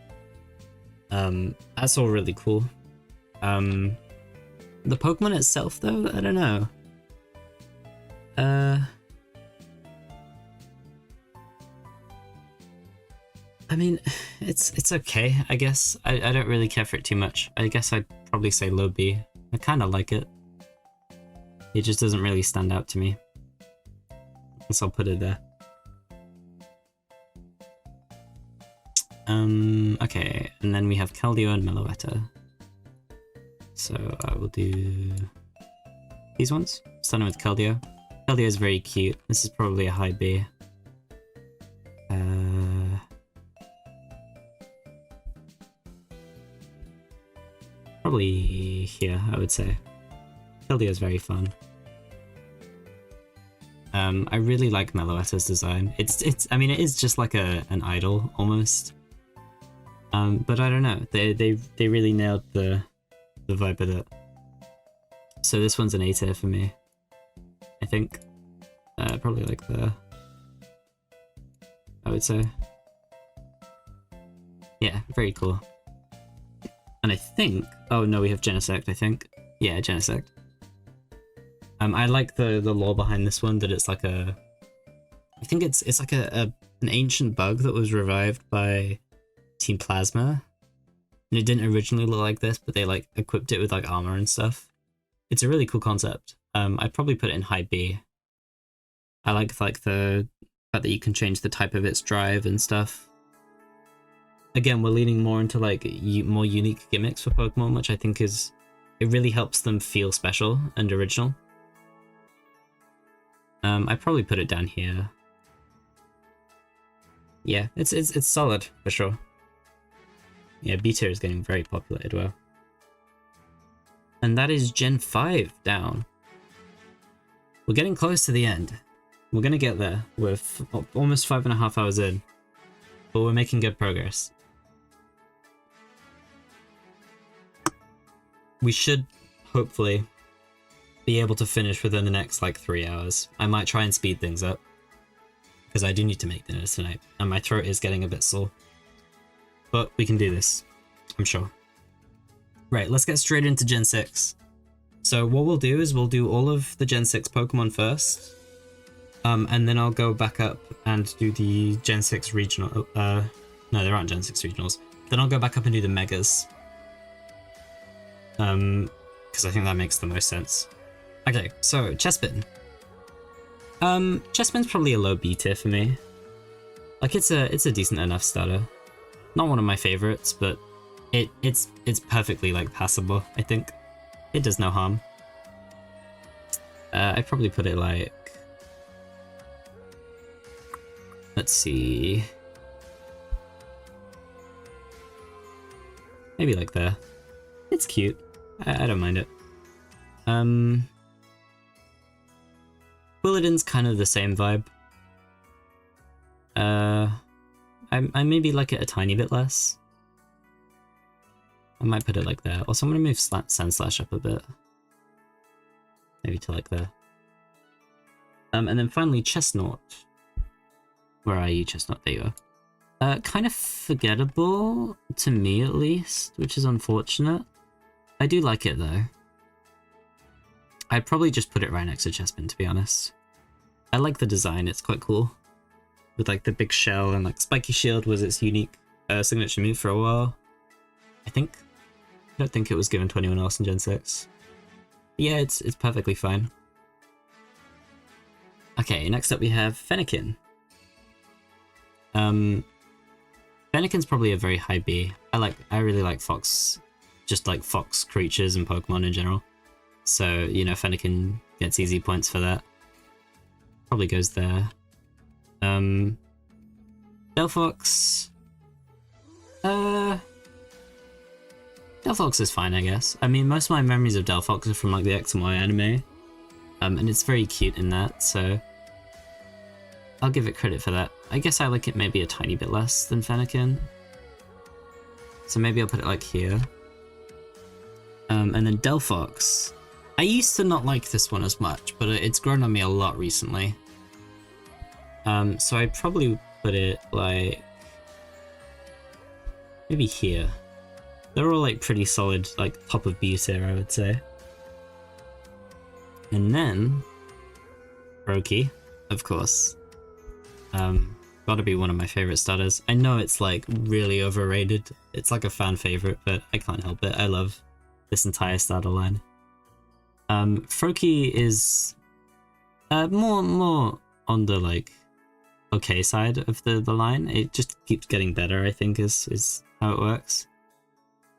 That's all really cool. The Pokemon itself though, I don't know. I mean, it's okay, I guess. I don't really care for it too much. I guess I'd probably say low B. I kind of like it. It just doesn't really stand out to me. So I'll put it there. Okay, and then we have Keldeo and Meloetta. So I will do these ones, starting with Keldeo. Keldeo is very cute. This is probably a high B. Probably here, I would say. Keldeo is very fun. I really like Meloetta's design. I mean, it is just like an idol almost. But I don't know. They really nailed the vibe of it. So this one's an A tier for me, I think. Probably like there, I would say. Yeah, very cool. And I think, oh no, we have Genesect, I think. Yeah, Genesect. I like the lore behind this one, that it's like I think it's like an ancient bug that was revived by Team Plasma. And it didn't originally look like this, but they like equipped it with like armor and stuff. It's a really cool concept. I'd probably put it in high B. I like the fact that you can change the type of its drive and stuff. Again, we're leaning more into like more unique gimmicks for Pokemon, which I think it really helps them feel special and original. I'd probably put it down here. Yeah, it's solid for sure. Yeah, B tier is getting very popular as well. And that is Gen 5 down. We're getting close to the end. We're gonna get there. We're almost 5.5 hours in, but we're making good progress. We should hopefully be able to finish within the next like 3 hours. I might try and speed things up, because I do need to make dinner tonight, and my throat is getting a bit sore. But we can do this, I'm sure. Right, let's get straight into Gen 6. So what we'll do is we'll do all of the Gen 6 Pokemon first, and then I'll go back up and do the Gen 6 regional. No, there aren't Gen 6 regionals. Then I'll go back up and do the Megas. Because I think that makes the most sense. Okay, so Chespin. Chespin's probably a low B tier for me. Like it's a decent enough starter. Not one of my favorites, but it's perfectly like passable, I think. It does no harm. I'd probably put it like, let's see, maybe like there. It's cute. I don't mind it. Quilladin's kind of the same vibe. I maybe like it a tiny bit less. I might put it like there. Also, I'm gonna move Sandslash up a bit. Maybe to like there. And then finally, Chestnut. Where are you, Chestnut? There you are. Kind of forgettable, to me at least, which is unfortunate. I do like it though. I'd probably just put it right next to Chespin, to be honest. I like the design, it's quite cool. With like the big shell and like Spiky Shield was its unique signature move for a while, I think. I don't think it was given to anyone else in Gen 6. But yeah, it's perfectly fine. Okay, next up we have Fennekin. Fennekin's probably a very high B. I really like fox, just like fox creatures and Pokemon in general. So, you know, Fennekin gets easy points for that. Probably goes there. Delphox. Delphox is fine, I guess. I mean, most of my memories of Delphox are from like the X and Y anime. And it's very cute in that, so I'll give it credit for that. I guess I like it maybe a tiny bit less than Fennekin. So maybe I'll put it like here. And then Delphox. I used to not like this one as much, but it's grown on me a lot recently. So I'd probably put it like maybe here. They're all like pretty solid, like top of B tier, I would say. And then Brokey, of course. gotta be one of my favorite starters. I know it's like really overrated. It's like a fan favorite, but I can't help it. I love this entire starter line. Froakie is more on the like okay side of the line. It just keeps getting better, I think, is how it works.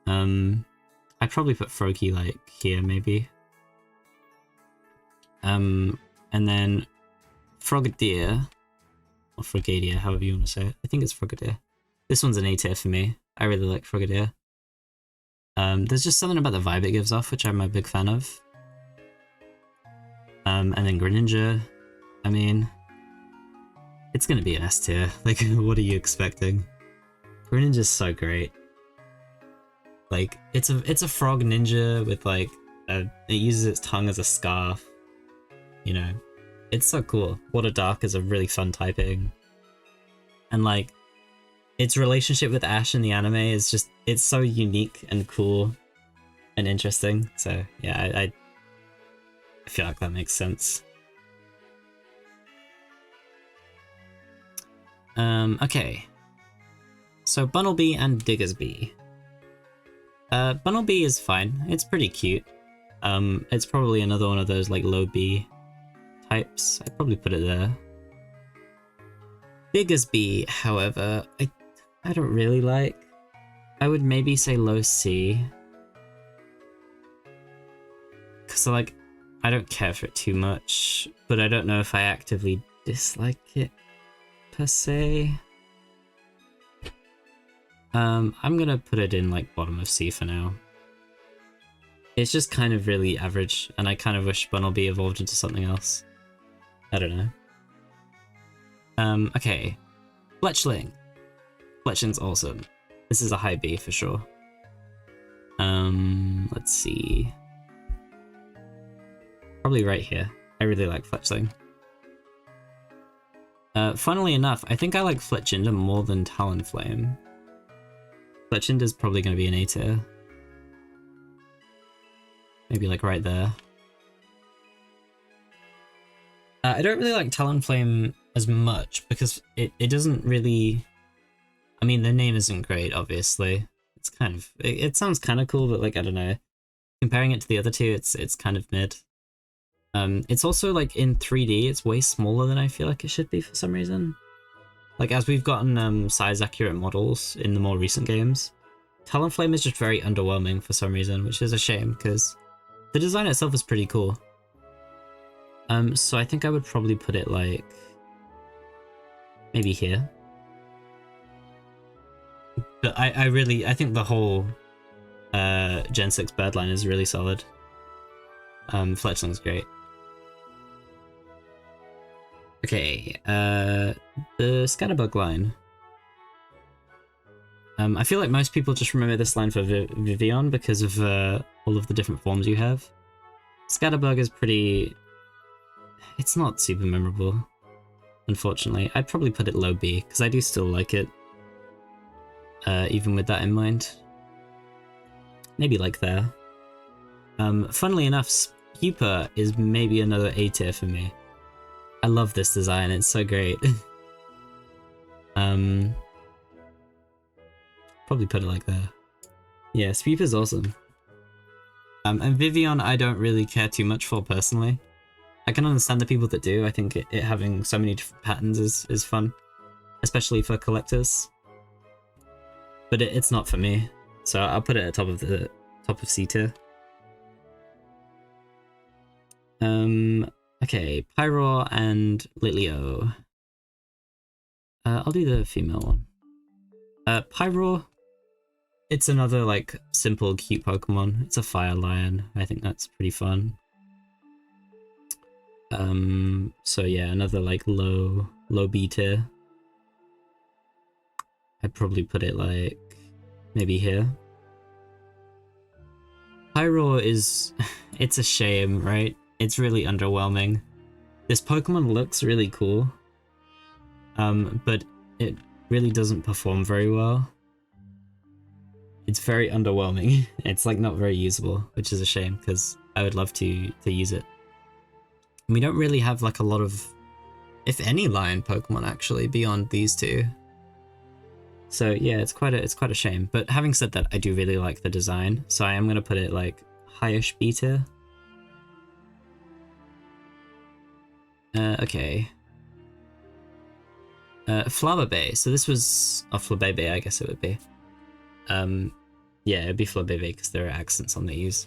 I'd probably put Froakie like here maybe. And then Frogadier, or Frogadier, however you want to say it. I think it's Frogadier. This one's an A tier for me. I really like Frogadier. There's just something about the vibe it gives off, which I'm a big fan of. And then Greninja, I mean, it's gonna be an S tier. Like, what are you expecting? Greninja's so great. Like, it's a frog ninja with like, it uses its tongue as a scarf. You know, it's so cool. Water Dark is a really fun typing. And like, its relationship with Ash in the anime is just, it's so unique and cool and interesting. So yeah, I feel like that makes sense. Okay. So Bunnelby and Diggersby. Bunnelby is fine. It's pretty cute. It's probably another one of those like low B types. I'd probably put it there. Diggersby, however, I don't really like. I would maybe say low C. Cause like, I don't care for it too much, but I don't know if I actively dislike it per se. I'm gonna put it in like bottom of C for now. It's just kind of really average, and I kind of wish Bunnelby evolved into something else. I don't know. Okay. Fletchling. Fletchling's awesome. This is a high B for sure. Let's see. Probably right here. I really like Fletchling. Funnily enough, I think I like Fletchinder more than Talonflame. Fletchinder's probably going to be an A tier. Maybe like right there. I don't really like Talonflame as much because it doesn't really... I mean, the name isn't great, obviously. It's kind of... It sounds kind of cool, but like, I don't know. Comparing it to the other two, it's kind of mid. It's also like in 3D, it's way smaller than I feel like it should be for some reason. Like as we've gotten size accurate models in the more recent games, Talonflame is just very underwhelming for some reason, which is a shame because the design itself is pretty cool. So I think I would probably put it like maybe here. But I think the whole Gen 6 bird line is really solid. Fletchling's great. Okay, the Scatterbug line. I feel like most people just remember this line for Vivian because of all of the different forms you have. Scatterbug is pretty... It's not super memorable, unfortunately. I'd probably put it low B, because I do still like it, even with that in mind. Maybe like there. Funnily enough, Spupa is maybe another A tier for me. I love this design, it's so great. Probably put it like there. Yeah, Spupa's awesome. And Vivian I don't really care too much for personally. I can understand the people that do. I think it having so many different patterns is fun. Especially for collectors. But it's not for me. So I'll put it at top of C tier. Okay, Pyroar and Litleo. I'll do the female one. Pyroar, it's another like simple cute Pokemon. It's a fire lion. I think that's pretty fun. So yeah, another like low B tier. I'd probably put it like maybe here. Pyroar is, it's a shame, right? It's really underwhelming. This Pokemon looks really cool, but it really doesn't perform very well. It's very underwhelming. It's like not very usable, which is a shame because I would love to use it. We don't really have like a lot of if any lion Pokemon actually beyond these two. So yeah, it's quite a shame. But having said that, I do really like the design, so I am gonna put it like highish B tier. Okay. Flower Bay. So this was a Flabébé, I guess it would be. Yeah, it'd be Flabébé because there are accents on the E's.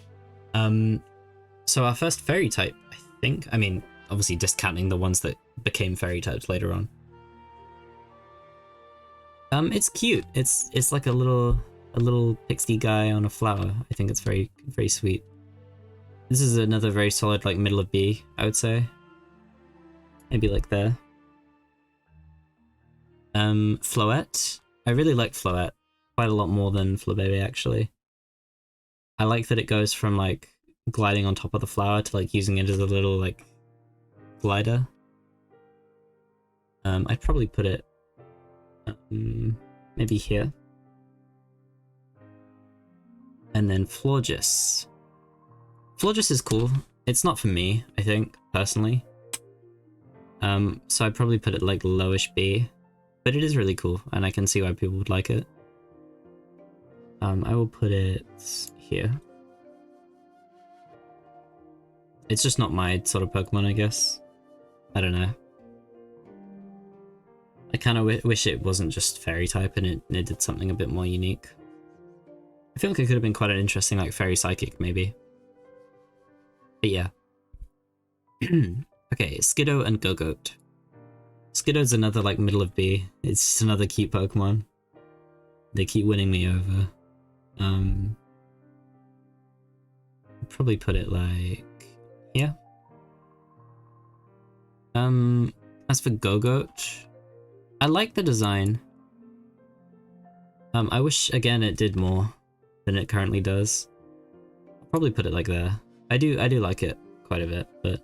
So our first fairy type, I think. I mean, obviously discounting the ones that became fairy types later on. It's cute. It's like a little pixie guy on a flower. I think it's very sweet. This is another very solid like middle of B, I would say. Maybe like there. Floette. I really like Floette quite a lot more than Flabébé actually. I like that it goes from like gliding on top of the flower to like using it as a little like glider. I'd probably put it maybe here. And then Florges. Florges is cool. It's not for me, I think, personally. So I'd probably put it like lowish B. But it is really cool, and I can see why people would like it. I will put it here. It's just not my sort of Pokemon, I guess. I don't know. I kind of wish it wasn't just fairy type and it did something a bit more unique. I feel like it could have been quite an interesting like fairy psychic maybe. But yeah. Okay, Skiddo and Gogoat. Skiddo's another like middle of B. It's just another cute Pokemon. They keep winning me over. Probably put it like here. As for Gogoat, I like the design. I wish again it did more than it currently does. I'll probably put it like there. I do like it quite a bit, but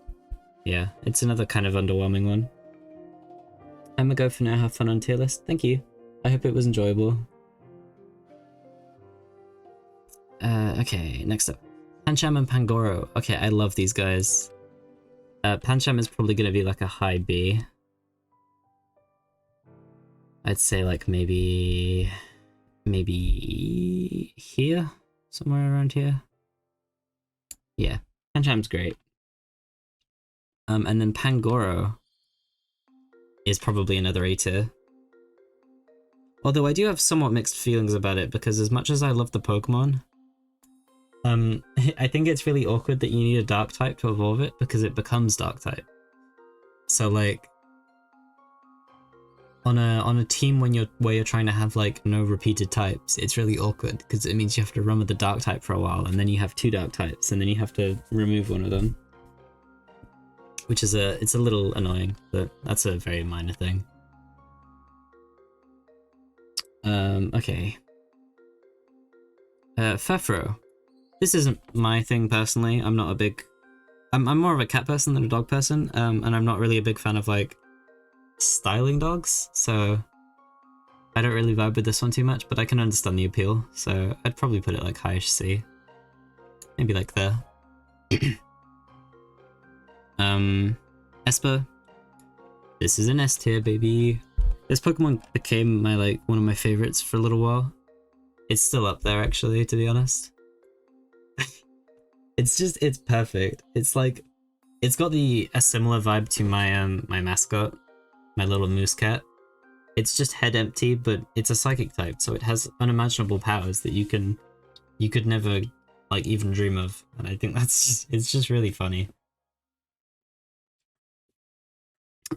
yeah, it's another kind of underwhelming one. I'm gonna go for now. Have fun on tier list. Thank you. I hope it was enjoyable. Okay, next up. Pancham and Pangoro. Okay, I love these guys. Pancham is probably gonna be like a high B. I'd say like maybe here? Somewhere around here? Yeah, Pancham's great. And then Pangoro is probably another A tier. Although I do have somewhat mixed feelings about it, because as much as I love the Pokemon, I think it's really awkward that you need a dark type to evolve it, because it becomes dark type. So like, on a team where you're trying to have like no repeated types, it's really awkward, because it means you have to run with the dark type for a while, and then you have two dark types, and then you have to remove one of them. Which is it's a little annoying, but that's a very minor thing. Okay. Fefro. This isn't my thing personally. I'm not a big... I'm more of a cat person than a dog person, and I'm not really a big fan of like styling dogs, so I don't really vibe with this one too much, but I can understand the appeal, so I'd probably put it like highish C. Maybe like there. Esper. This is an S tier, baby. This Pokemon became my one of my favorites for a little while. It's still up there actually, to be honest. It's perfect. It's like, it's got a similar vibe to my my mascot, my little moose cat. It's just head empty, but it's a psychic type, so it has unimaginable powers that you could never like even dream of, and I think it's just really funny.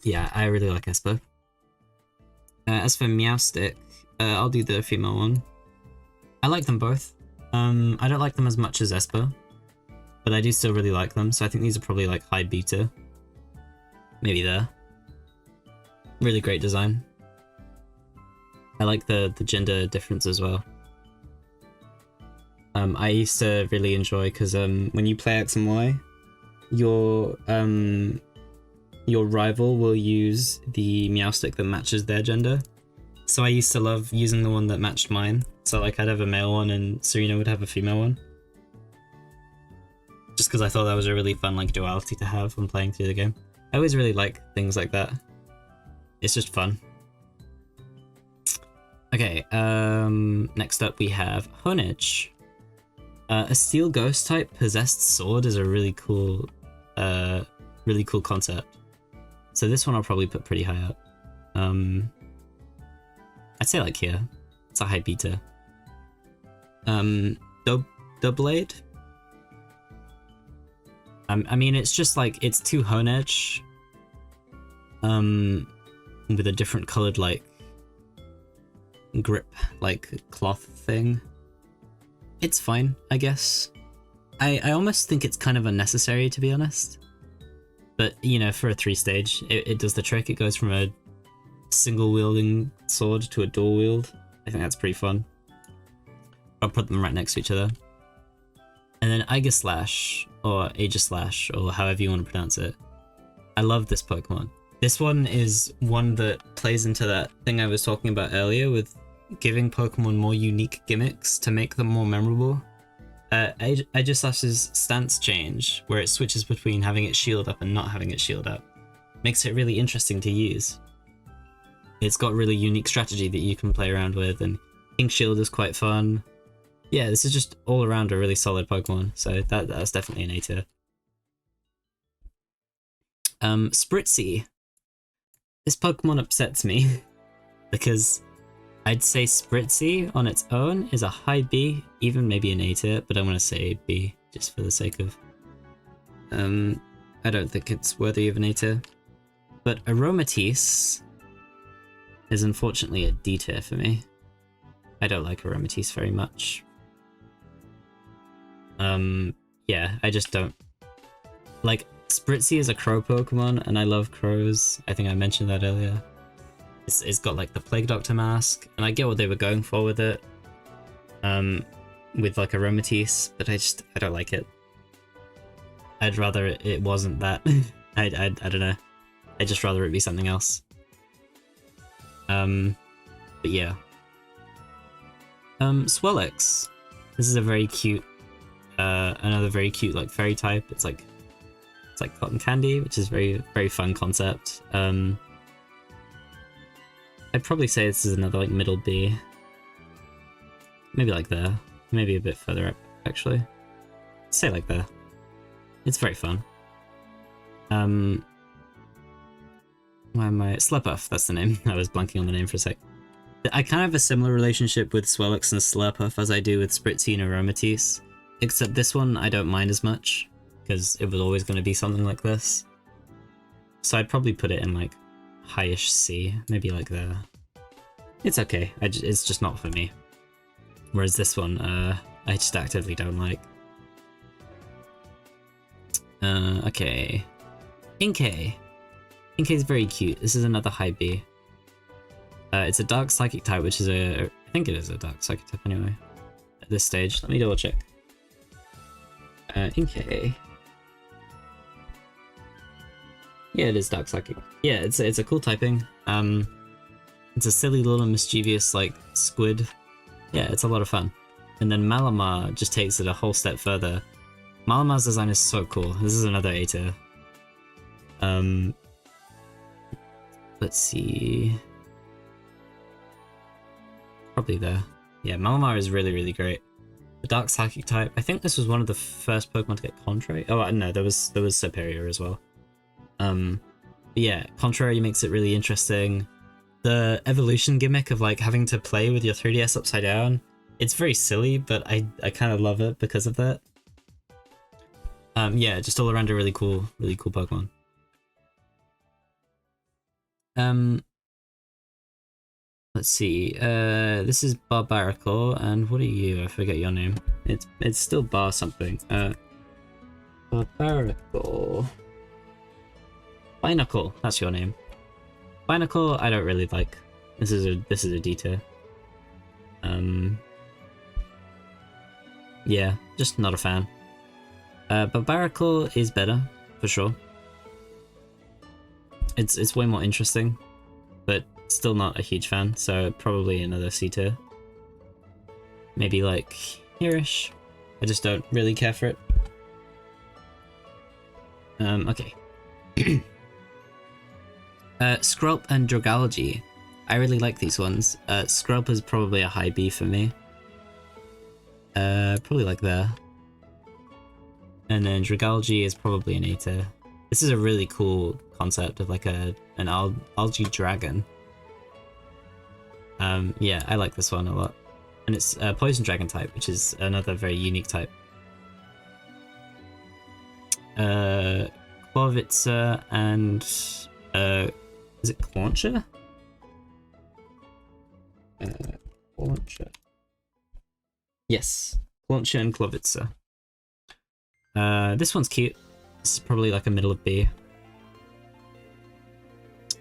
Yeah, I really like Esper. As for Meowstic, I'll do the female one. I like them both. I don't like them as much as Esper, but I do still really like them, so I think these are probably like high beta. Maybe there. Really great design. I like the gender difference as well. I used to really enjoy, because when you play X and Y, your rival will use the Meowstic that matches their gender. So I used to love using the one that matched mine. So like I'd have a male one and Serena would have a female one. Just because I thought that was a really fun like duality to have when playing through the game. I always really like things like that. It's just fun. Okay, next up we have Honage. A steel ghost type possessed sword is a really cool concept. So this one I'll probably put pretty high up. I'd say like here. It's a high beta. Doublade. I mean, it's just like, it's 2 Honedge. With a different colored, like, grip, like, cloth thing. It's fine, I guess. I almost think it's kind of unnecessary, to be honest. But, you know, for a 3-stage, it does the trick. It goes from a single-wielding sword to a dual-wield. I think that's pretty fun. I'll put them right next to each other. And then Aegislash, or Aegislash, or however you want to pronounce it. I love this Pokemon. This one is one that plays into that thing I was talking about earlier with giving Pokemon more unique gimmicks to make them more memorable. Aegislash's stance change, where it switches between having its shield up and not having its shield up, makes it really interesting to use. It's got really unique strategy that you can play around with, and King Shield is quite fun. Yeah, this is just all around a really solid Pokemon, so that's definitely an A tier. Spritzy. This Pokemon upsets me because I'd say Spritzy on its own is a high B, even maybe an A tier, but I want to say B just for the sake of. I don't think it's worthy of an A tier. But Aromatisse is unfortunately a D tier for me. I don't like Aromatisse very much. Yeah, I just don't. Like, Spritzy is a crow Pokemon, and I love crows. I think I mentioned that earlier. It's got like the Plague Doctor mask, and I get what they were going for with it. With like Aromatisse, but I don't like it. I'd rather it wasn't that. I don't know. I'd just rather it be something else. But yeah. Swellix. This is a very cute, another very cute like fairy type. It's like cotton candy, which is very fun concept. I'd probably say this is another like middle B. Maybe like there. Maybe a bit further up actually. Say like there. It's very fun. Why am I... Slurpuff, that's the name. I was blanking on the name for a sec. I kind of have a similar relationship with Swellix and Slurpuff as I do with Spritzy and Aromatisse, except this one I don't mind as much, because it was always going to be something like this. So I'd probably put it in like highish C, maybe like there. It's okay, it's just not for me. Whereas this one, I just actively don't like. Okay. Inkay. Inkay is very cute. This is another high B. It's a dark psychic type, which is I think it is a dark psychic type anyway. At this stage, let me double check. Inkay. Yeah, it is dark psychic. Yeah, it's a cool typing. It's a silly little mischievous like squid. Yeah, it's a lot of fun. And then Malamar just takes it a whole step further. Malamar's design is so cool. This is another A tier. Let's see. Probably there. Yeah, Malamar is really great. The dark psychic type. I think this was one of the first Pokemon to get Contrary. Oh no, there was Superior as well. But yeah, Contrary makes it really interesting. The evolution gimmick of like having to play with your 3DS upside down. It's very silly, but I kind of love it because of that. Yeah, just all around a really cool Pokemon. Let's see. This is Barbarical, and what are you? I forget your name. It's still Bar something. Barbarical. Binacle, that's your name. Binacle, I don't really like. This is a D tier. Yeah, just not a fan. Barbarical is better, for sure. It's way more interesting, but still not a huge fan, so probably another C tier. Maybe like here-ish. I just don't really care for it. Okay. Skrelp and Dragalge. I really like these ones. Skrelp is probably a high B for me. Probably like there. And then Dragalge is probably an A tier. This is a really cool concept of like an algae dragon. Yeah, I like this one a lot. And it's a poison dragon type, which is another very unique type. Clovitzer and is it Clauncher? Clauncher. Yes, Clauncher and Clovitzer. This one's cute. This is probably like a middle of B.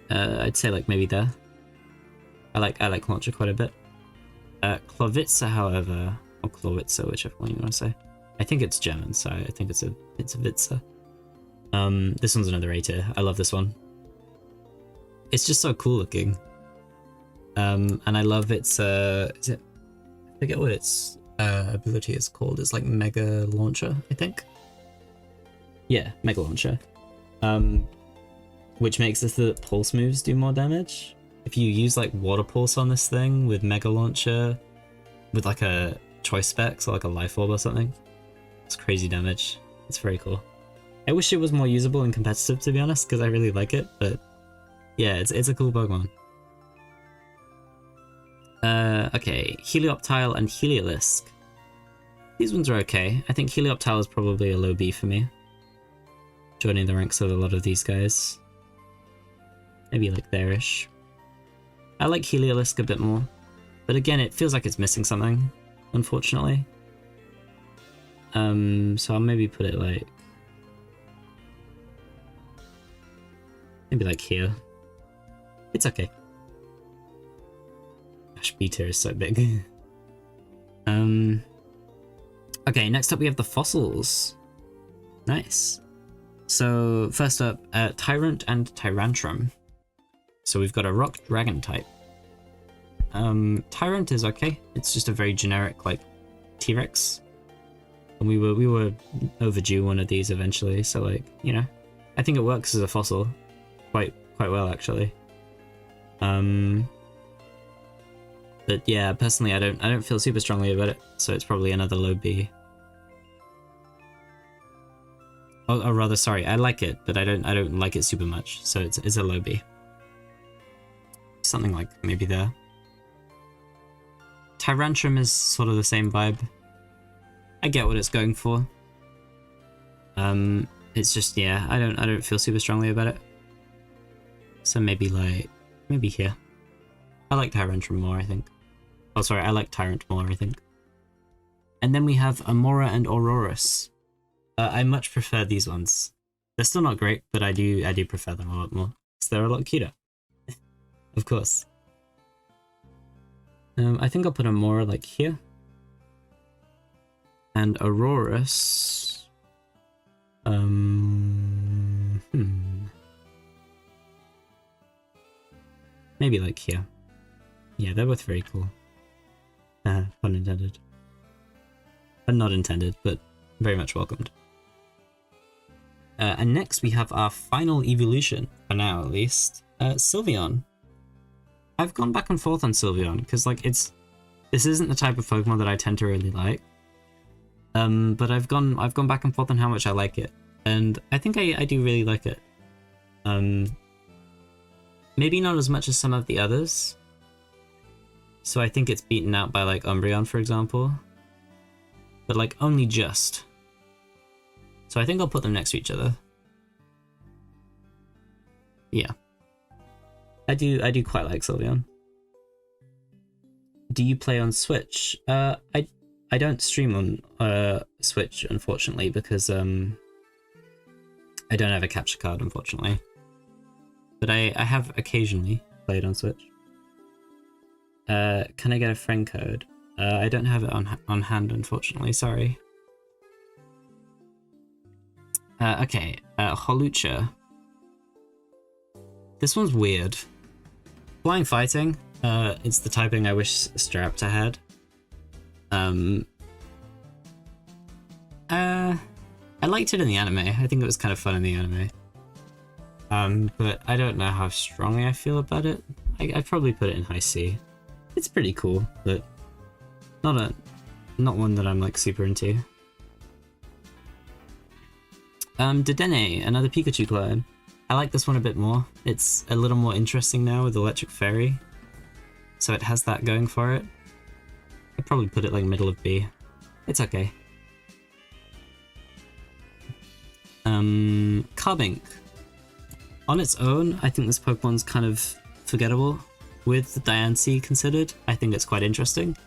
I'd say like maybe there. I like Clauncher quite a bit. Clovitzer, however, or Clovitzer, whichever one you want to say. I think it's German, so I think it's a Witzer. This one's another A tier. I love this one. It's just so cool looking. And I love its is it? I forget what its ability is called. It's like Mega Launcher, I think. Yeah, Mega Launcher. Which makes the pulse moves do more damage. If you use like Water Pulse on this thing with Mega Launcher, with like a Choice Specs or like a Life Orb or something, it's crazy damage. It's very cool. I wish it was more usable and competitive, to be honest, because I really like it, but yeah, it's a cool Pokemon. Okay, Helioptile and Heliolisk. These ones are okay. I think Helioptile is probably a low B for me. Joining the ranks of a lot of these guys. Maybe like there-ish. I like Heliolisk a bit more, but again, it feels like it's missing something, unfortunately. So I'll maybe put it like... maybe like here. It's okay. Gosh, B tier is so big. Okay, next up we have the fossils. Nice. So first up, Tyrant and Tyrantrum. So we've got a rock dragon type. Tyrant is okay. It's just a very generic like T-Rex. And we were overdue one of these eventually, so like, you know, I think it works as a fossil quite well actually. But yeah, personally I don't feel super strongly about it, so it's probably another low B. Or rather, sorry, I like it, but I don't like it super much, so it's a low B. Something like maybe there. Tyrantrum is sort of the same vibe. I get what it's going for. It's just, yeah, I don't feel super strongly about it. So maybe here. I like Tyrantrum more, I think. Oh, sorry, I like Tyrant more, I think. And then we have Amora and Aurorus. I much prefer these ones. They're still not great, but I do prefer them a lot more. So they're a lot cuter. Of course. I think I'll put Amora like here. And Aurorus... maybe like here. Yeah, they're both very cool. Pun intended. Pun not intended, but very much welcomed. And next we have our final evolution, for now at least, Sylveon. I've gone back and forth on Sylveon, because like this isn't the type of Pokemon that I tend to really like. But I've gone back and forth on how much I like it, and I think I do really like it. Maybe not as much as some of the others. So I think it's beaten out by like Umbreon, for example. But like only just. So I think I'll put them next to each other. Yeah. I do quite like Sylveon. Do you play on Switch? I don't stream on Switch, unfortunately, because I don't have a capture card, unfortunately. But I have occasionally played on Switch. Can I get a friend code? I don't have it on hand, unfortunately, sorry. Okay, Holucha. This one's weird. Flying Fighting, it's the typing I wish Staraptor had. I liked it in the anime. I think it was kind of fun in the anime. But I don't know how strongly I feel about it. I'd probably put it in high C. It's pretty cool, but not one that I'm like super into. Dedenne, another Pikachu clone. I like this one a bit more. It's a little more interesting now with Electric Fairy. So it has that going for it. I'd probably put it like middle of B. It's okay. Carbink. On its own, I think this Pokemon's kind of forgettable. With Diancie considered, I think it's quite interesting.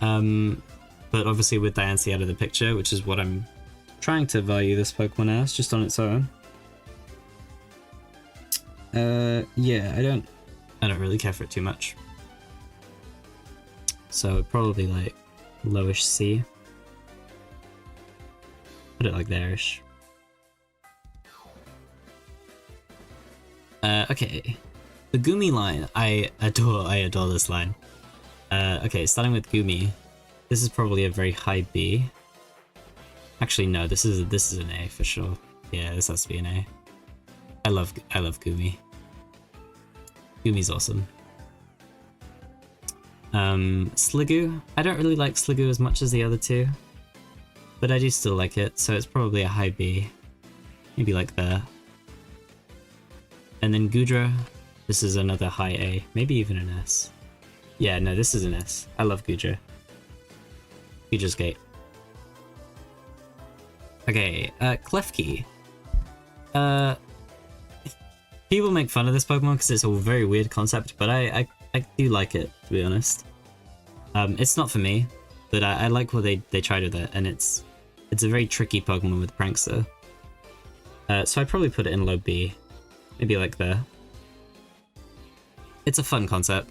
But obviously with Diancie out of the picture, which is what I'm trying to value this Pokemon as, just on its own. Yeah, I don't really care for it too much. So probably like lowish C. Put it like there-ish. Okay. The Gumi line, I adore this line. Okay, starting with Gumi. This is probably a very high B. Actually, no, this is an A for sure. Yeah, this has to be an A. I love Gumi. Gumi's awesome. Sliggoo. I don't really like Sliggoo as much as the other two, but I do still like it, so it's probably a high B. Maybe like there. And then Goodra. This is another high A, maybe even an S. Yeah, no, this is an S. I love Goodra. Goodra's great. Okay, Klefki. People make fun of this Pokemon because it's a very weird concept, but I do like it, to be honest. It's not for me, but I like what they tried with it, and it's a very tricky Pokemon with Prankster. So I'd probably put it in low B, maybe like there. It's a fun concept.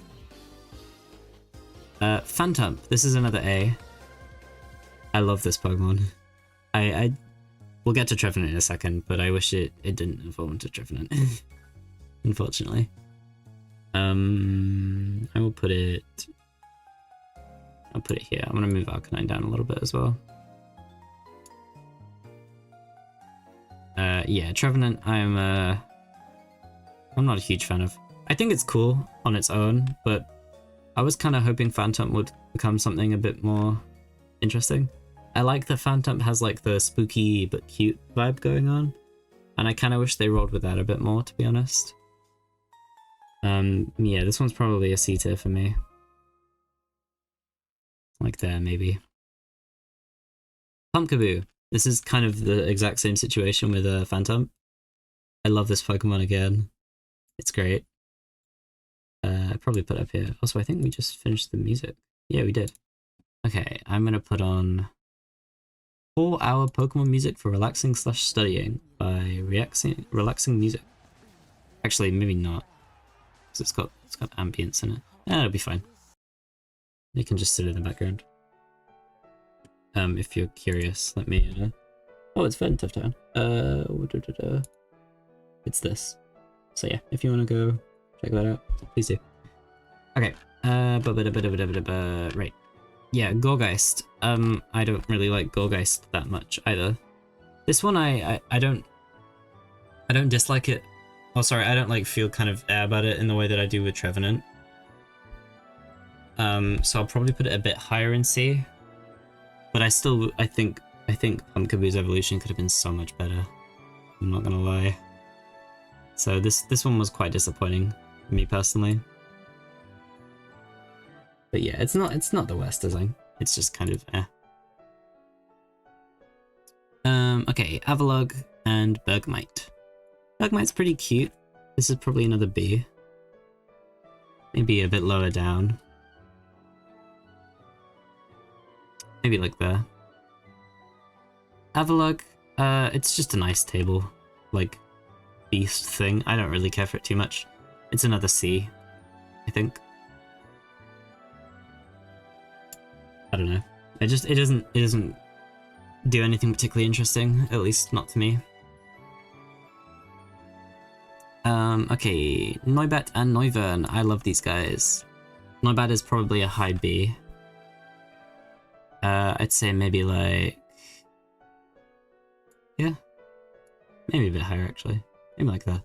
Phantump. This is another A. I love this Pokemon. We'll get to Trevenant in a second, but I wish it didn't evolve into Trevenant. Unfortunately. I will put it... I'll put it here. I'm gonna move Arcanine down a little bit as well. Yeah, Trevenant, I'm not a huge fan of. I think it's cool on its own, but I was kind of hoping Phantump would become something a bit more interesting. I like that Phantump has like the spooky but cute vibe going on, and I kind of wish they rolled with that a bit more, to be honest. Yeah, this one's probably a C tier for me. Like there, maybe. Pumpkaboo. This is kind of the exact same situation with Phantump. I love this Pokemon again. It's great. I'd probably put it up here. Also, I think we just finished the music. Yeah, we did. Okay, I'm gonna put on 4-hour Pokemon music for relaxing/studying by relaxing music. Actually, maybe not, because it's got ambience in it. Yeah, it'll be fine. It can just sit in the background. If you're curious, let me. Oh, it's Fern Tough Town. It's this. So yeah, if you want to go check that out, please do. Okay. Right. Yeah, Gorgeist. I don't really like Gorgeist that much either. This one I don't dislike it. Oh, sorry, I don't like feel kind of about it in the way that I do with Trevenant. So I'll probably put it a bit higher in C. But I think Pumpkaboo's evolution could have been so much better. I'm not gonna lie. So this one was quite disappointing for me personally. But yeah, it's not the worst design. It's just kind of eh. Okay, Avalugg and Bergmite. Bergmite's pretty cute. This is probably another B. Maybe a bit lower down. Maybe like there. Avalugg, it's just a nice table, like, beast thing. I don't really care for it too much. It's another C, I think. I don't know. It doesn't do anything particularly interesting, at least not to me. Okay, Noibat and Noivern. I love these guys. Noibat is probably a high B. I'd say maybe like... Yeah. Maybe a bit higher, actually. Maybe like that.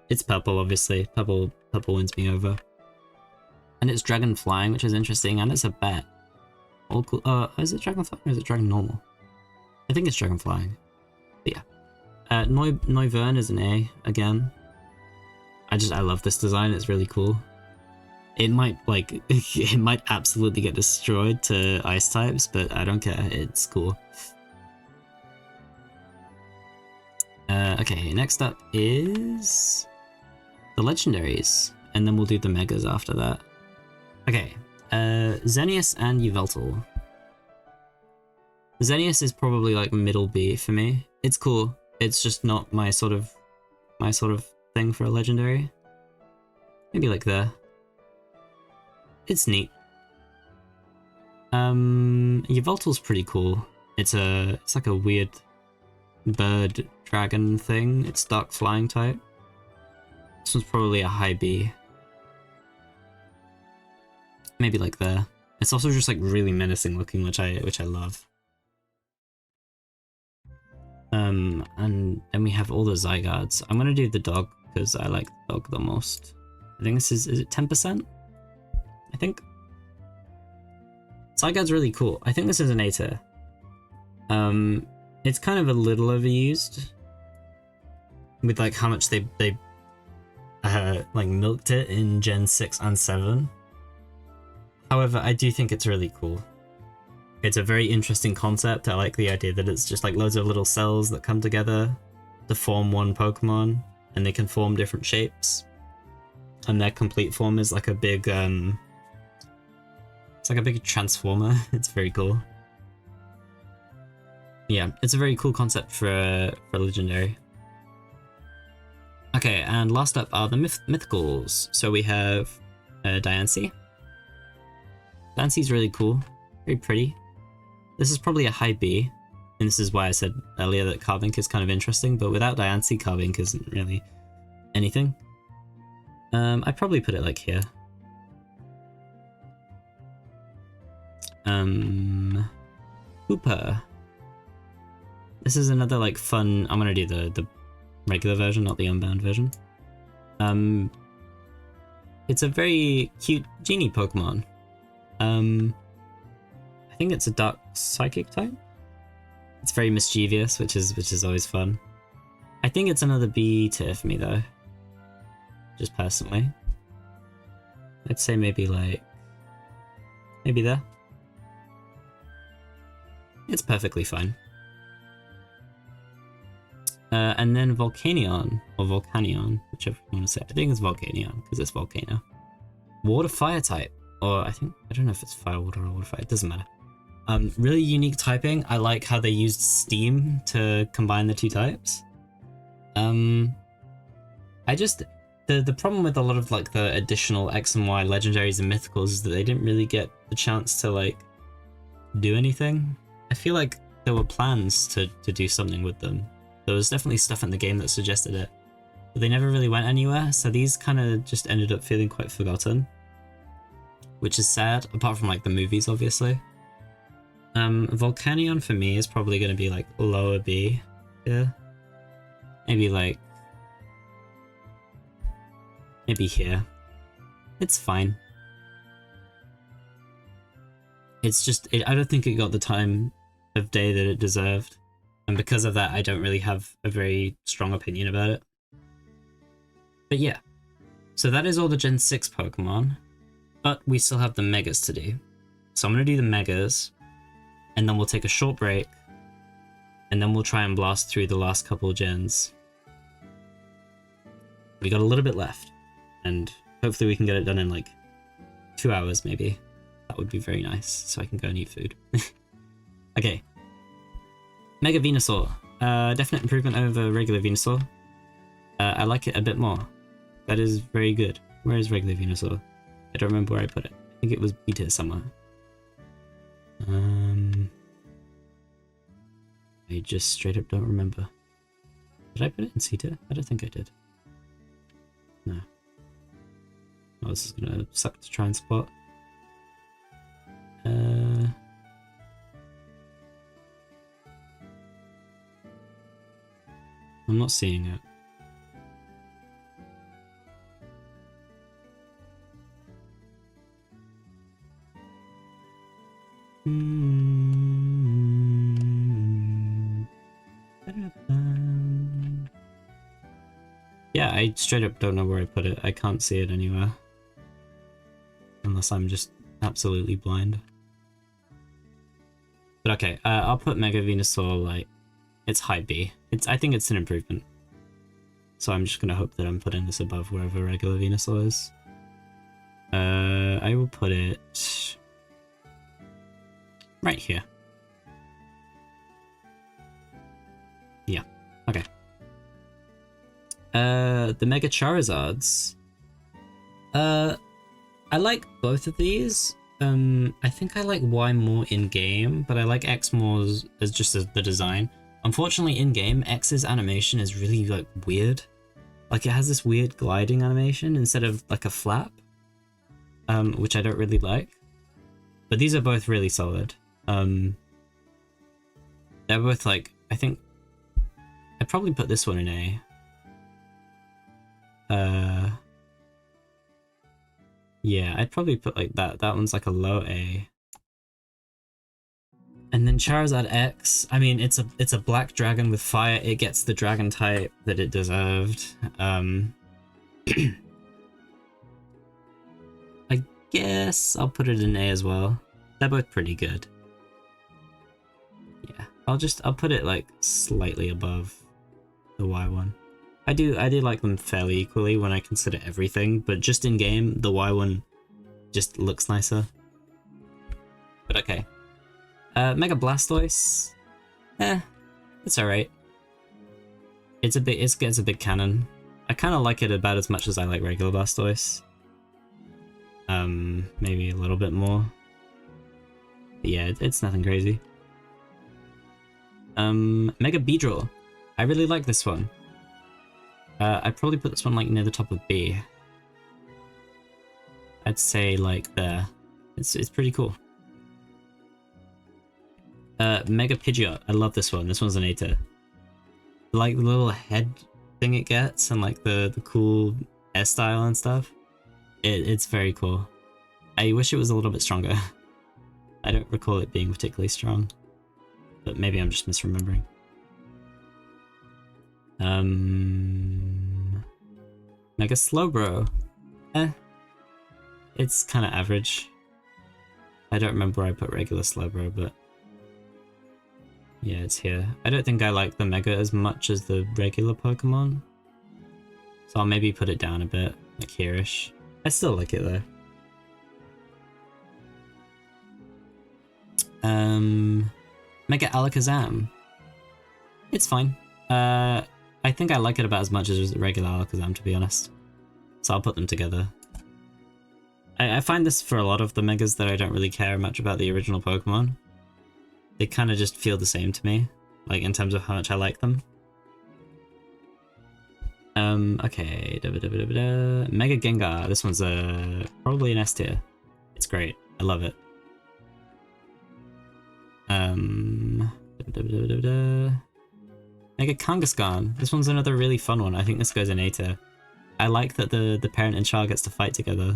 It's purple, obviously. Purple wins me over. And it's dragon flying, which is interesting, and it's a bat. All cool. Is it dragon flying or is it dragon normal? I think it's dragon flying. But yeah. Noivern is an A again. I love this design. It's really cool. It might it might absolutely get destroyed to ice types, but I don't care. It's cool. Okay, next up is the legendaries, and then we'll do the megas after that. Okay, Xenius and Yveltal. Xenius is probably like middle B for me. It's cool. It's just not my sort of thing for a legendary. Maybe like there. It's neat. Yveltal's pretty cool. It's like a weird bird dragon thing. It's dark flying type. This one's probably a high B. Maybe like there. It's also just like really menacing looking, which I love. And then we have all the Zygardes. I'm gonna do the dog because I like the dog the most. I think this is it 10%? I think. Zygarde's really cool. I think this is an A tier. It's kind of a little overused with like how much they like milked it in Gen 6 and 7. However, I do think it's really cool. It's a very interesting concept. I like the idea that it's just like loads of little cells that come together to form one Pokemon, and they can form different shapes. And their complete form is like a big it's like a big transformer. It's very cool. Yeah, it's a very cool concept for legendary. Okay, and last up are the mythicals. So we have Diancie. Diancie's really cool, very pretty. This is probably a high B, and this is why I said earlier that Carbink is kind of interesting, but without Diancie, Carbink isn't really anything. I'd probably put it like here. Hooper. This is another like fun. I'm gonna do the regular version, not the Unbound version. It's a very cute genie Pokemon. I think it's a dark psychic type. It's very mischievous, which is always fun. I think it's another B tier for me though. Just personally. I'd say maybe there. It's perfectly fine. And then Volcanion, or Volcanion, whichever you want to say. I think it's Volcanion, because it's Volcano. Water Fire type, or I don't know if it's Fire Water or Water Fire, it doesn't matter. Really unique typing. I like how they used Steam to combine the two types. The problem with a lot of like the additional X and Y legendaries and mythicals is that they didn't really get the chance to like do anything. I feel like there were plans to do something with them. There was definitely stuff in the game that suggested it, but they never really went anywhere, so these kind of just ended up feeling quite forgotten, which is sad, apart from like the movies, obviously. Volcanion for me is probably going to be like lower B, yeah. Maybe here. It's fine. It's just, I don't think it got the time of day that it deserved. And because of that, I don't really have a very strong opinion about it. But yeah. So that is all the Gen 6 Pokemon. But we still have the Megas to do. So I'm going to do the Megas. And then we'll take a short break. And then we'll try and blast through the last couple of gens. We got a little bit left. And hopefully we can get it done in like 2 hours maybe. That would be very nice, so I can go and eat food. Okay. Mega Venusaur. Definite improvement over regular Venusaur. I like it a bit more. That is very good. Where is regular Venusaur? I don't remember where I put it. I think it was B tier somewhere. I just straight up don't remember. Did I put it in C tier? I don't think I did. No. Oh, this is gonna suck to try and spot. I'm not seeing it. Yeah, I straight up don't know where I put it. I can't see it anywhere. Unless I'm just absolutely blind. But okay, I'll put Mega Venusaur, like, it's high B. I think it's an improvement. So I'm just gonna hope that I'm putting this above wherever regular Venusaur is. I will put it right here. Yeah, okay. The Mega Charizards. I like both of these. I think I like Y more in-game, but I like X more as just as the design. Unfortunately, in-game, X's animation is really, like, weird. Like, it has this weird gliding animation instead of, like, a flap. Which I don't really like. But these are both really solid. They're both, like, I think... I'd probably put this one in A. Yeah, I'd probably put like that. That one's like a low A. And then Charizard X, I mean, it's a black dragon with fire. It gets the dragon type that it deserved. I guess I'll put it in A as well. They're both pretty good. Yeah, I'll put it like slightly above the Y one. I do like them fairly equally when I consider everything, but just in game, the Y one just looks nicer. But okay. Mega Blastoise. It's alright. It gets a big cannon. I kinda like it about as much as I like regular Blastoise. Maybe a little bit more. But yeah, it's nothing crazy. Mega Beedrill. I really like this one. I'd probably put this one like near the top of B. I'd say like there. It's pretty cool. Mega Pidgeot. I love this one. This one's an A tier. Like the little head thing it gets and like the cool hairstyle and stuff. It's very cool. I wish it was a little bit stronger. I don't recall it being particularly strong. But maybe I'm just misremembering. Mega Slowbro. It's kind of average. I don't remember where I put regular Slowbro, but yeah, it's here. I don't think I like the Mega as much as the regular Pokemon, so I'll maybe put it down a bit, like here-ish. I still like it though. Mega Alakazam. It's fine. I think I like it about as much as the regular Alakazam, to be honest. So I'll put them together. I find this for a lot of the Megas that I don't really care much about the original Pokemon. They kind of just feel the same to me, like in terms of how much I like them. Okay. Mega Gengar. This one's probably an S tier. It's great. I love it. Mega Kangaskhan. This one's another really fun one. I think this goes in A tier. I like that the parent and child gets to fight together.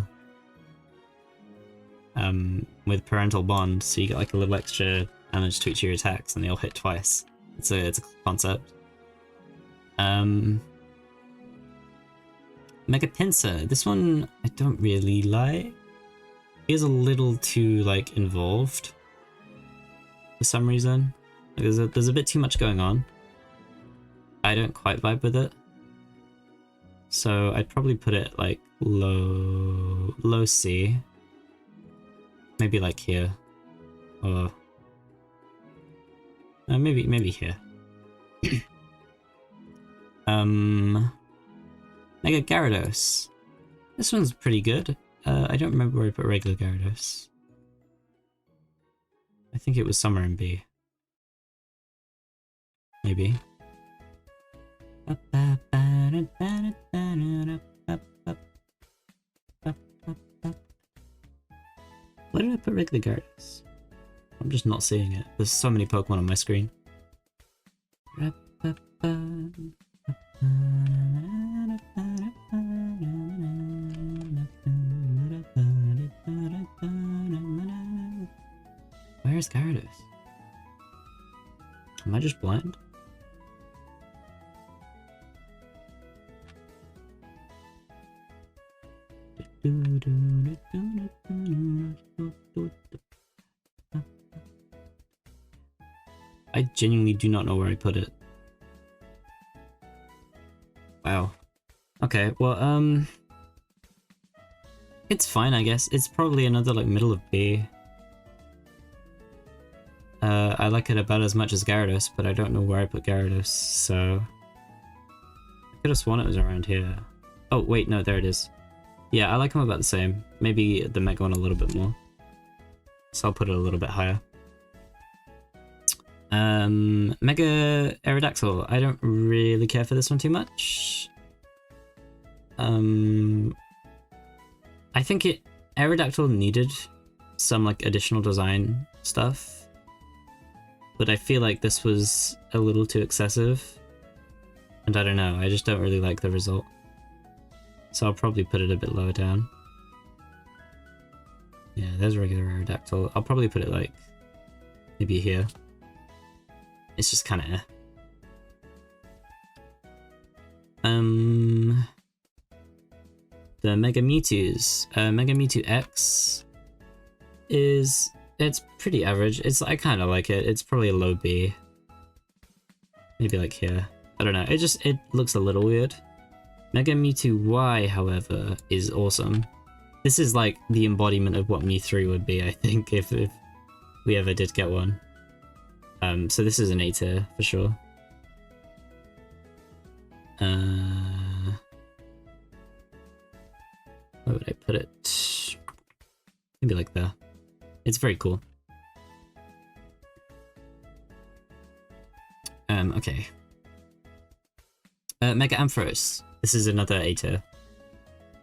With parental bond, so you get like a little extra damage to each of your attacks and they all hit twice. It's a concept. Mega Pinsir. This one I don't really like. It's a little too like involved for some reason. Like, there's a bit too much going on. I don't quite vibe with it. So I'd probably put it like low C. Maybe like here. Or maybe here. Mega Gyarados. This one's pretty good. I don't remember where I put regular Gyarados. I think it was somewhere in B. Maybe. Where did I put regular Gyarados? I'm just not seeing it. There's so many Pokemon on my screen. Where Where's Gyarados? Am I just blind? I genuinely do not know where I put it. Wow. Okay, well, it's fine, I guess. It's probably another, like, middle of B. I like it about as much as Gyarados, but I don't know where I put Gyarados, so... I could have sworn it was around here. Oh, wait, no, there it is. Yeah, I like them about the same. Maybe the Mega one a little bit more. So I'll put it a little bit higher. Mega Aerodactyl. I don't really care for this one too much. I think Aerodactyl needed some like additional design stuff, but I feel like this was a little too excessive, and I don't know, I just don't really like the result. So I'll probably put it a bit lower down. Yeah, there's regular Aerodactyl. I'll probably put it like maybe here. It's just kind of the Mega Mewtwo's. Mega Mewtwo X it's pretty average. I kind of like it. It's probably a low B. Maybe like here. I don't know. It looks a little weird. Mega Mewtwo Y, however, is awesome. This is like the embodiment of what Mew 3 would be, I think, if we ever did get one. So this is an A tier for sure. Where would I put it? Maybe like there. It's very cool. Okay. Mega Ampharos. This is another A tier.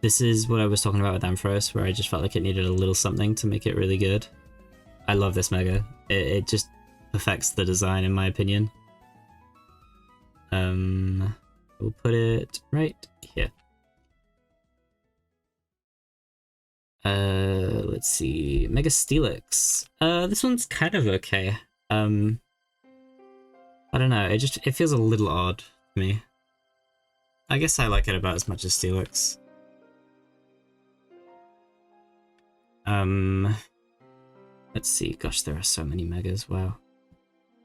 This is what I was talking about with Ampharos, where I just felt like it needed a little something to make it really good. I love this Mega. It just perfects the design, in my opinion. We'll put it right here. Let's see. Mega Steelix. This one's kind of okay. I don't know, it feels a little odd to me. I guess I like it about as much as Steelix. Let's see. Gosh, there are so many Megas. Wow.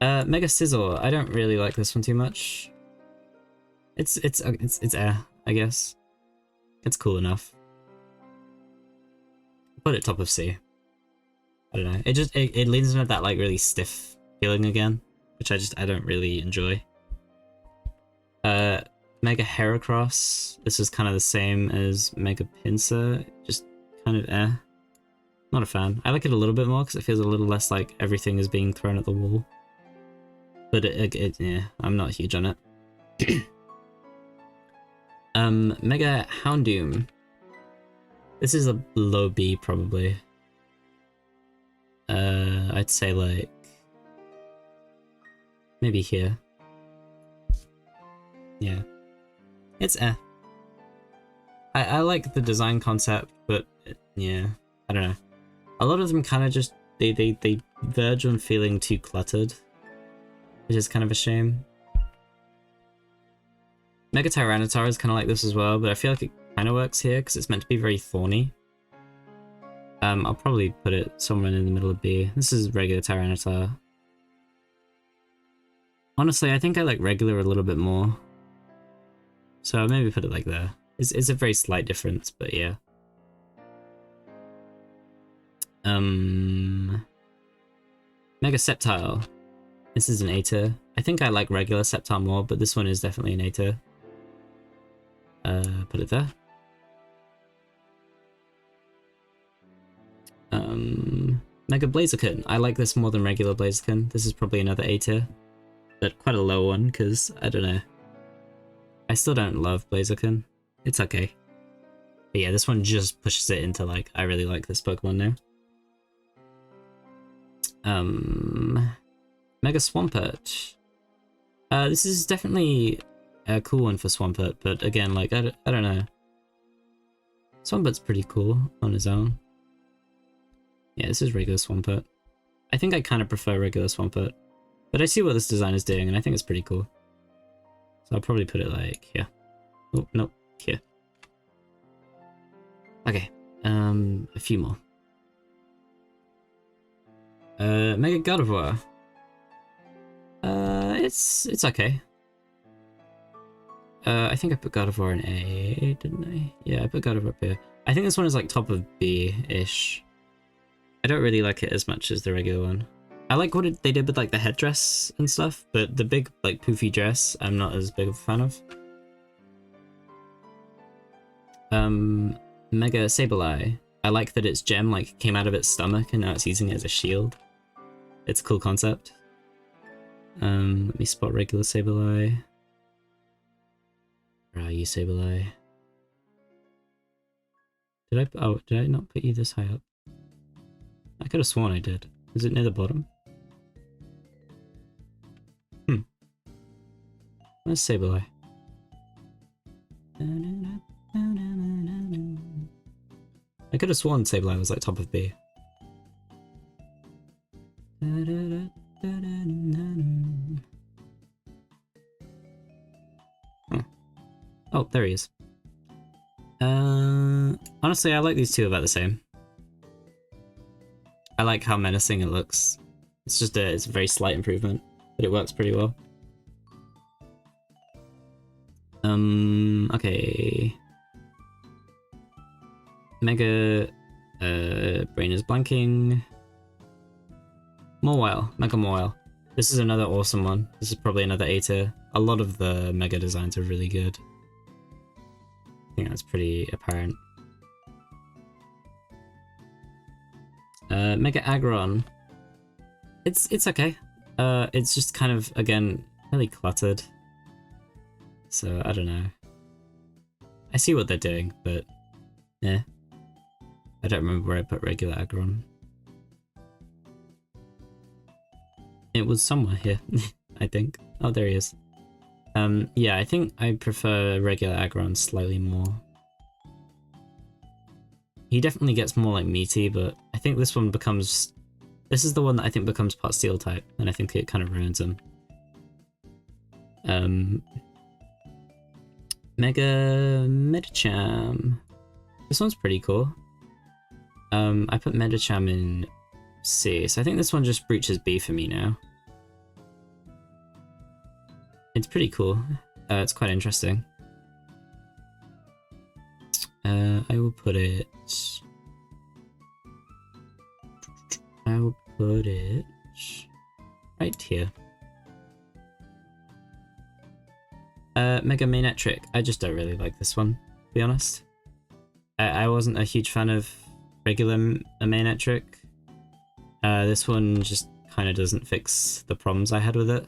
Mega Sizzle. I don't really like this one too much. It's I guess. It's cool enough. Put it top of C. I don't know. It leans into that like really stiff feeling again, which I don't really enjoy. Mega Heracross. This is kind of the same as Mega Pinsir. Just kind of Not a fan. I like it a little bit more because it feels a little less like everything is being thrown at the wall. But yeah, I'm not huge on it. Mega Houndoom. This is a low B probably. I'd say like maybe here. Yeah, it's I like the design concept, but yeah, I don't know. A lot of them kind of just they verge on feeling too cluttered, which is kind of a shame. Mega Tyranitar is kind of like this as well, but I feel like it kind of works here because it's meant to be very thorny. I'll probably put it somewhere in the middle of B. This is regular Tyranitar. Honestly, I think I like regular a little bit more, so I'll maybe put it like there. It's a very slight difference, but yeah. Mega Sceptile. This is an A tier. I think I like regular Sceptile more, but this one is definitely an A tier. Put it there. Mega Blaziken. I like this more than regular Blaziken. This is probably another A tier, but quite a low one because I don't know. I still don't love Blaziken. It's okay. But yeah, this one just pushes it into like, I really like this Pokemon now. Mega Swampert. This is definitely a cool one for Swampert, but again, like, I don't know. Swampert's pretty cool on his own. Yeah, this is regular Swampert. I think I kind of prefer regular Swampert. But I see what this design is doing, and I think it's pretty cool. So I'll probably put it like here. Oh, no, here. Okay, a few more. Mega Gardevoir. It's okay. I think I put Gardevoir in A, didn't I? Yeah, I put Gardevoir up here. I think this one is like top of B-ish. I don't really like it as much as the regular one. I like what they did with like the headdress and stuff, but the big like poofy dress I'm not as big of a fan of. Mega Sableye. I like that its gem like came out of its stomach and now it's using it as a shield. It's a cool concept. Let me spot regular Sableye. Where are you, Sableye? Did I not put you this high up? I could have sworn I did. Is it near the bottom? Where's Sableye? I could have sworn Sableye was like top of B. Oh, there he is. Honestly, I like these two about the same. I like how menacing it looks. It's just it's a very slight improvement, but it works pretty well. Okay. Mega, brain is blanking. Mawile, Mega Mawile. This is another awesome one. This is probably another A tier. A lot of the Mega designs are really good. I think that's pretty apparent. Mega Aggron. It's okay. It's just kind of, again, really cluttered. So, I don't know. I see what they're doing, but yeah. I don't remember where I put regular Aggron. It was somewhere here, I think. Oh, there he is. Yeah, I think I prefer regular Aggron slightly more. He definitely gets more like meaty, but I think this one becomes... This is the one that I think becomes part steel type, and I think it kind of ruins him. Mega Medicham. This one's pretty cool. I put Medicham in C, so I think this one just breaches B for me now. It's pretty cool. It's quite interesting. I will put it... I will put it right here. Mega Manectric. I just don't really like this one, to be honest. I wasn't a huge fan of regular Manectric. This one just kind of doesn't fix the problems I had with it.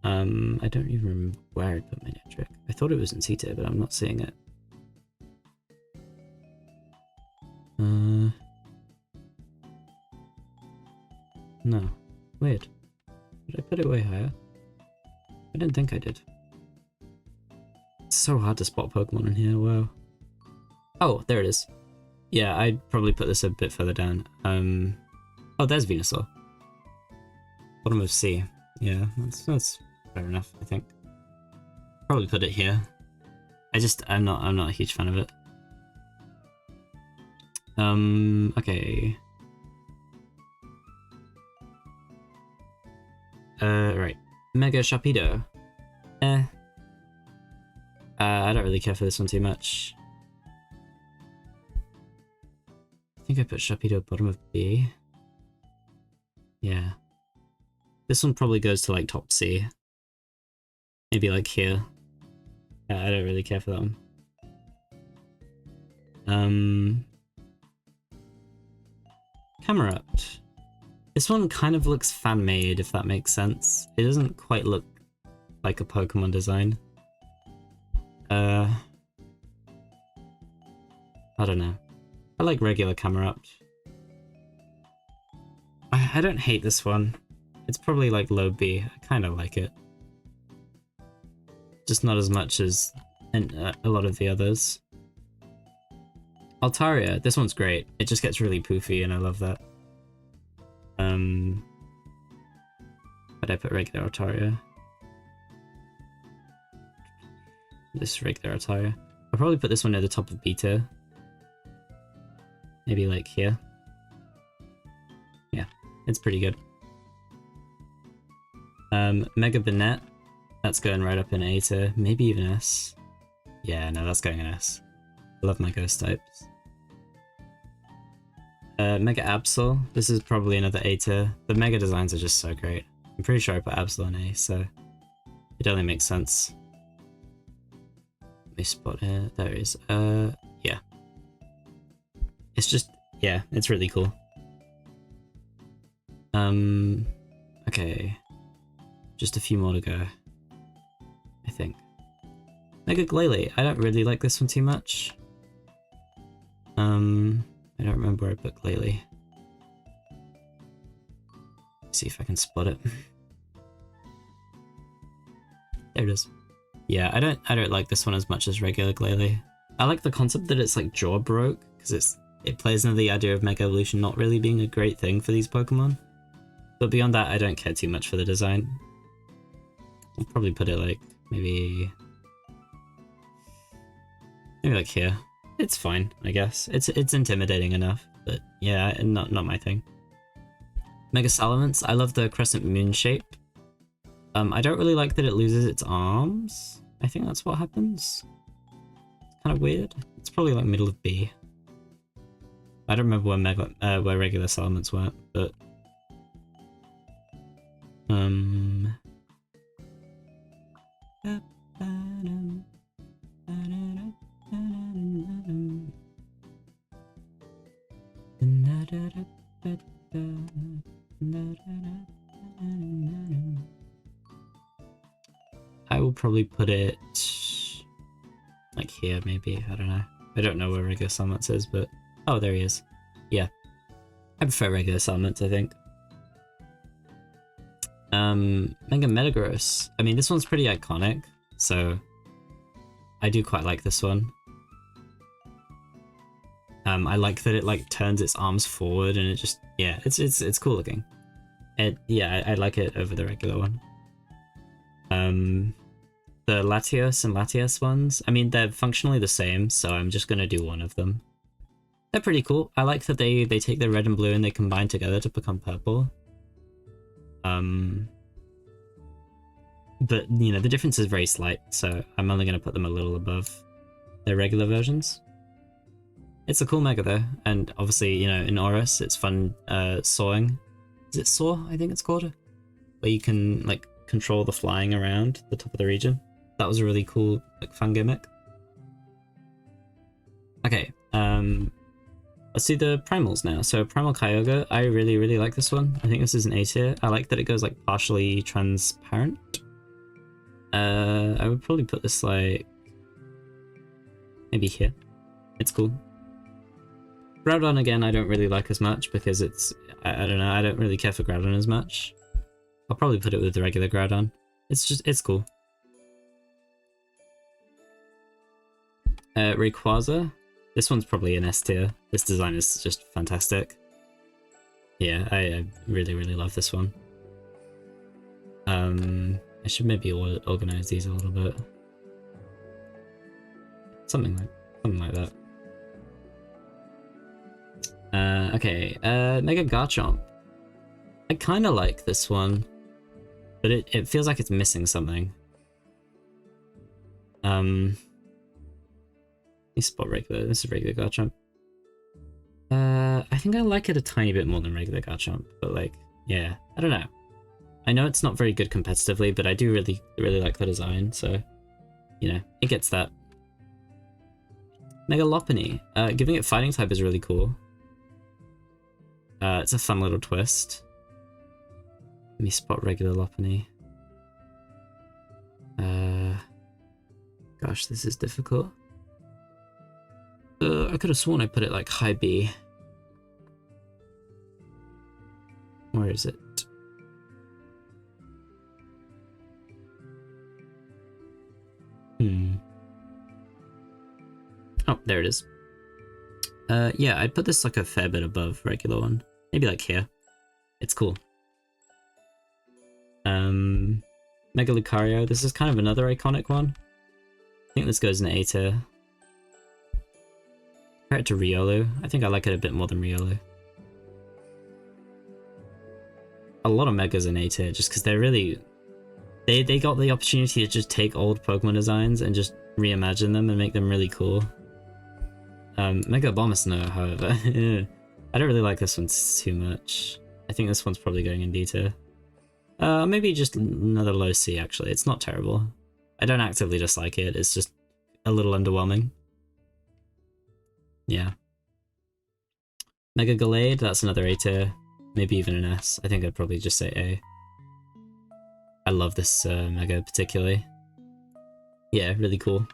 I don't even remember where I put Manectric. I thought it was in C tier, but I'm not seeing it. No. Weird. Did I put it way higher? I didn't think I did. It's so hard to spot Pokemon in here, wow. Oh, there it is. Yeah, I'd probably put this a bit further down. Oh, there's Venusaur. Bottom of C. Yeah, that's fair enough, I think. Probably put it here. I'm not a huge fan of it. Okay. Right. Mega Sharpedo. I don't really care for this one too much. I think I put Sharpedo bottom of B. Yeah. This one probably goes to like top C. Maybe like here. Yeah, I don't really care for that one. Camerupt. This one kind of looks fan-made, if that makes sense. It doesn't quite look like a Pokemon design. I don't know. I like regular Camerupt. I don't hate this one. It's probably like low B. I kind of like it. Just not as much as a lot of the others. Altaria, this one's great. It just gets really poofy and I love that. But I put regular Altaria. This regular Altaria. I'll probably put this one at the top of beta. Maybe like here. Yeah, it's pretty good. Mega Banette. That's going right up in A tier, maybe even S. Yeah, no, that's going in S. I love my ghost types. Mega Absol. This is probably another A tier. The Mega designs are just so great. I'm pretty sure I put Absol in A, so it only makes sense. Let me spot here. There it is. Yeah. It's just, yeah, it's really cool. Okay. Just a few more to go, I think. Mega Glalie. I don't really like this one too much. I don't remember where I put Glalie. See if I can spot it. There it is. Yeah, I don't like this one as much as regular Glalie. I like the concept that it's like jaw broke, because it plays into the idea of Mega Evolution not really being a great thing for these Pokemon. But beyond that, I don't care too much for the design. I'll probably put it like maybe like here. It's fine, I guess. It's intimidating enough, but yeah, not my thing. Mega Salamence. I love the crescent moon shape. I don't really like that it loses its arms. I think that's what happens. It's kind of weird. It's probably like middle of B. I don't remember where regular Salamence went, but I will probably put it like here, maybe. I don't know. I don't know where regular Salamence is, but oh, there he is. Yeah, I prefer regular Salamence, I think. Mega Metagross. I mean, this one's pretty iconic, so I do quite like this one. I like that it like turns its arms forward and it just, yeah, it's cool looking. Yeah, I like it over the regular one. The Latios and Latias ones, I mean, they're functionally the same, so I'm just gonna do one of them. They're pretty cool. I like that they take the red and blue and they combine together to become purple. But, you know, the difference is very slight, so I'm only going to put them a little above their regular versions. It's a cool Mega though, and obviously, you know, in Oris, it's fun sawing. Is it Saw, I think it's called? Where you can, like, control the flying around the top of the region. That was a really cool, like, fun gimmick. Okay, let's do the primals now. So Primal Kyogre, I really like this one. I think this is an A tier. I like that it goes like partially transparent. I would probably put this like maybe here. It's cool. Groudon again, I don't really like as much because it's, I don't know, I don't really care for Groudon as much. I'll probably put it with the regular Groudon. It's cool. Rayquaza. This one's probably an S tier. This design is just fantastic. Yeah, I really love this one. I should maybe organize these a little bit. Something like that. Okay, Mega Garchomp. I kind of like this one, but it feels like it's missing something. Let me spot regular. This is regular Garchomp. I think I like it a tiny bit more than regular Garchomp, but like, yeah, I don't know. I know it's not very good competitively, but I do really like the design, so, you know, it gets that. Mega Lopunny. Giving it fighting type is really cool. It's a fun little twist. Let me spot regular Lopunny. Gosh, this is difficult. I could have sworn I put it like high B. Where is it? Oh, there it is. Yeah, I'd put this like a fair bit above regular one. Maybe like here. It's cool. Mega Lucario, this is kind of another iconic one. I think this goes in A tier. Compare it to Riolu. I think I like it a bit more than Riolu. A lot of Megas in A tier just because they're really... They got the opportunity to just take old Pokemon designs and just reimagine them and make them really cool. Mega Abomasnow, however. I don't really like this one too much. I think this one's probably going in D tier. Maybe just another low C, actually. It's not terrible. I don't actively dislike it, it's just a little underwhelming. Yeah. Mega Gallade, that's another A tier. Maybe even an S. I think I'd probably just say A. I love this Mega particularly. Yeah, really cool.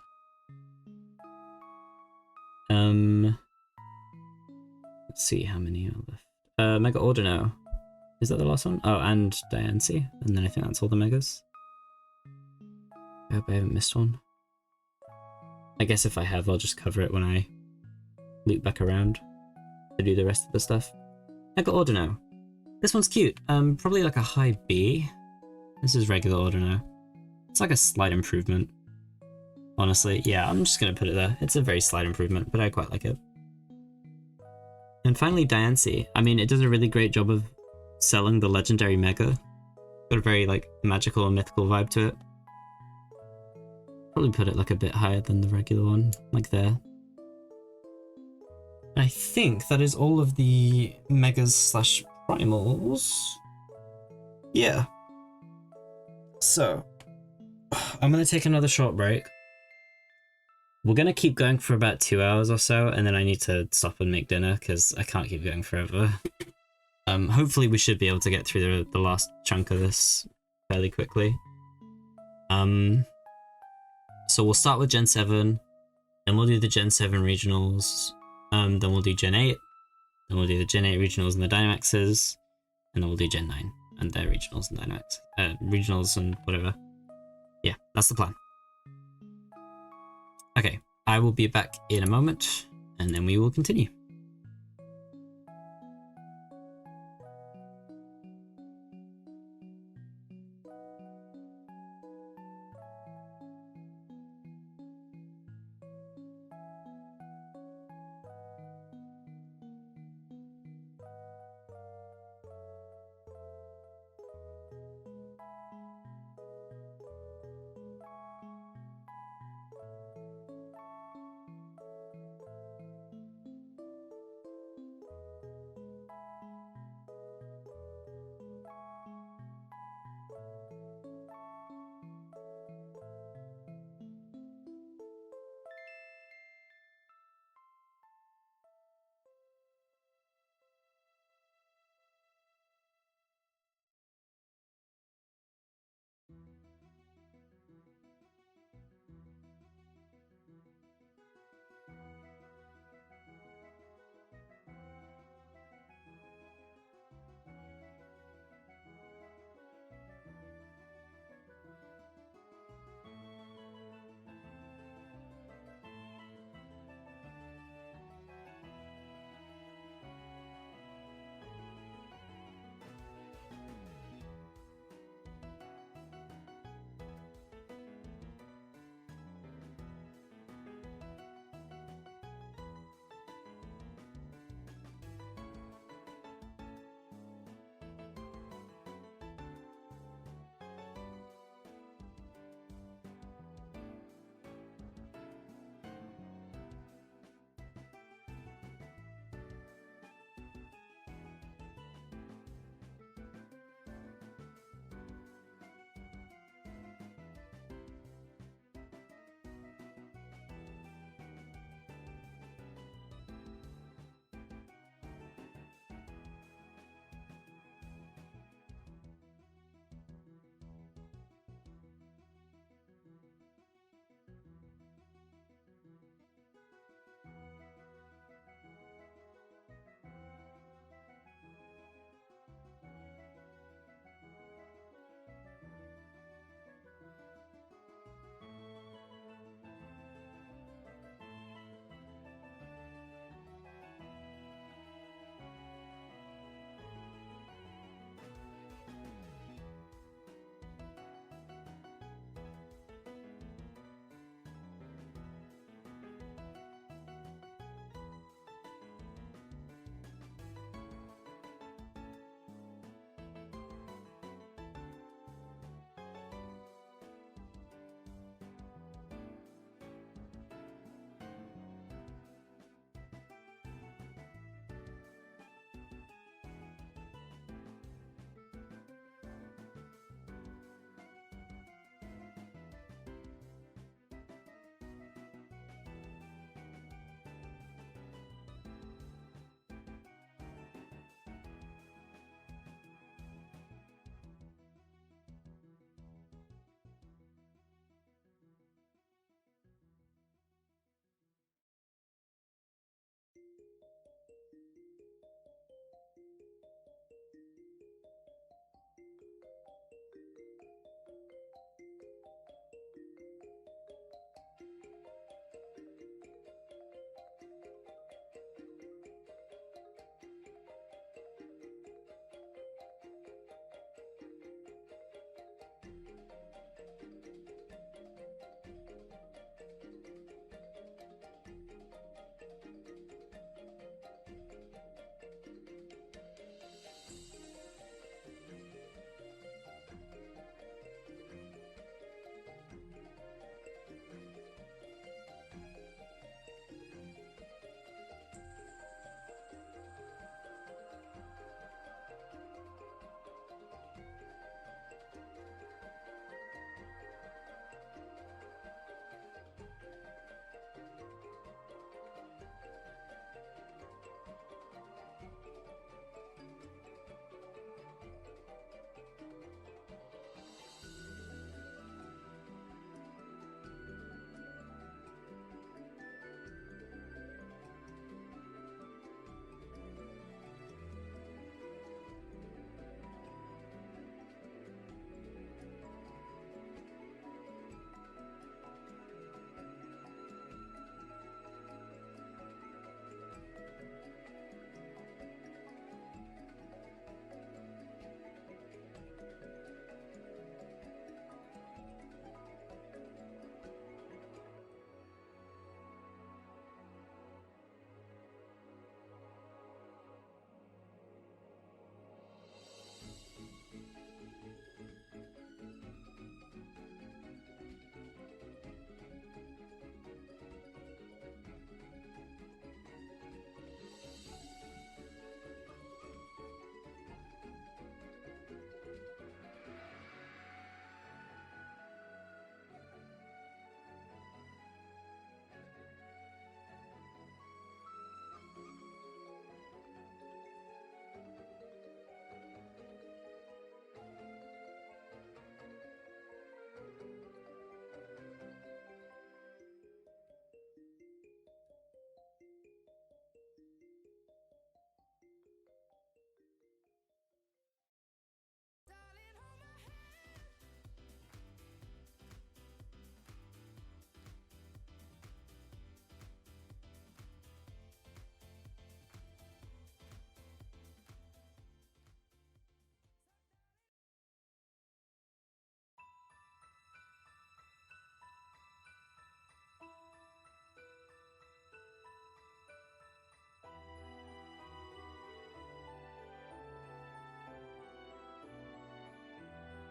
Let's see how many are left. Mega Ordino. Is that the last one? Oh, and Diancie. And then I think that's all the Megas. I hope I haven't missed one. I guess if I have, I'll just cover it when I loop back around to do the rest of the stuff. Mega Ordino. This one's cute. Probably like a high B. This is regular Ordino. It's like a slight improvement. Honestly, yeah, I'm just gonna put it there. It's a very slight improvement, but I quite like it. And finally, Diancie. I mean, it does a really great job of selling the legendary Mega. Got a very, like, magical and mythical vibe to it. Probably put it, like, a bit higher than the regular one, like there. I think that is all of the Megas slash Primals. Yeah. So, I'm gonna take another short break. We're gonna keep going for about 2 hours or so, and then I need to stop and make dinner, because I can't keep going forever. Hopefully we should be able to get through the last chunk of this fairly quickly. So we'll start with Gen 7, then we'll do the Gen 7 regionals, then we'll do Gen 8, then we'll do the Gen 8 regionals and the Dynamaxes, and then we'll do Gen 9 and their regionals and Dynamax, regionals and whatever. Yeah, that's the plan. Okay, I will be back in a moment, and then we will continue.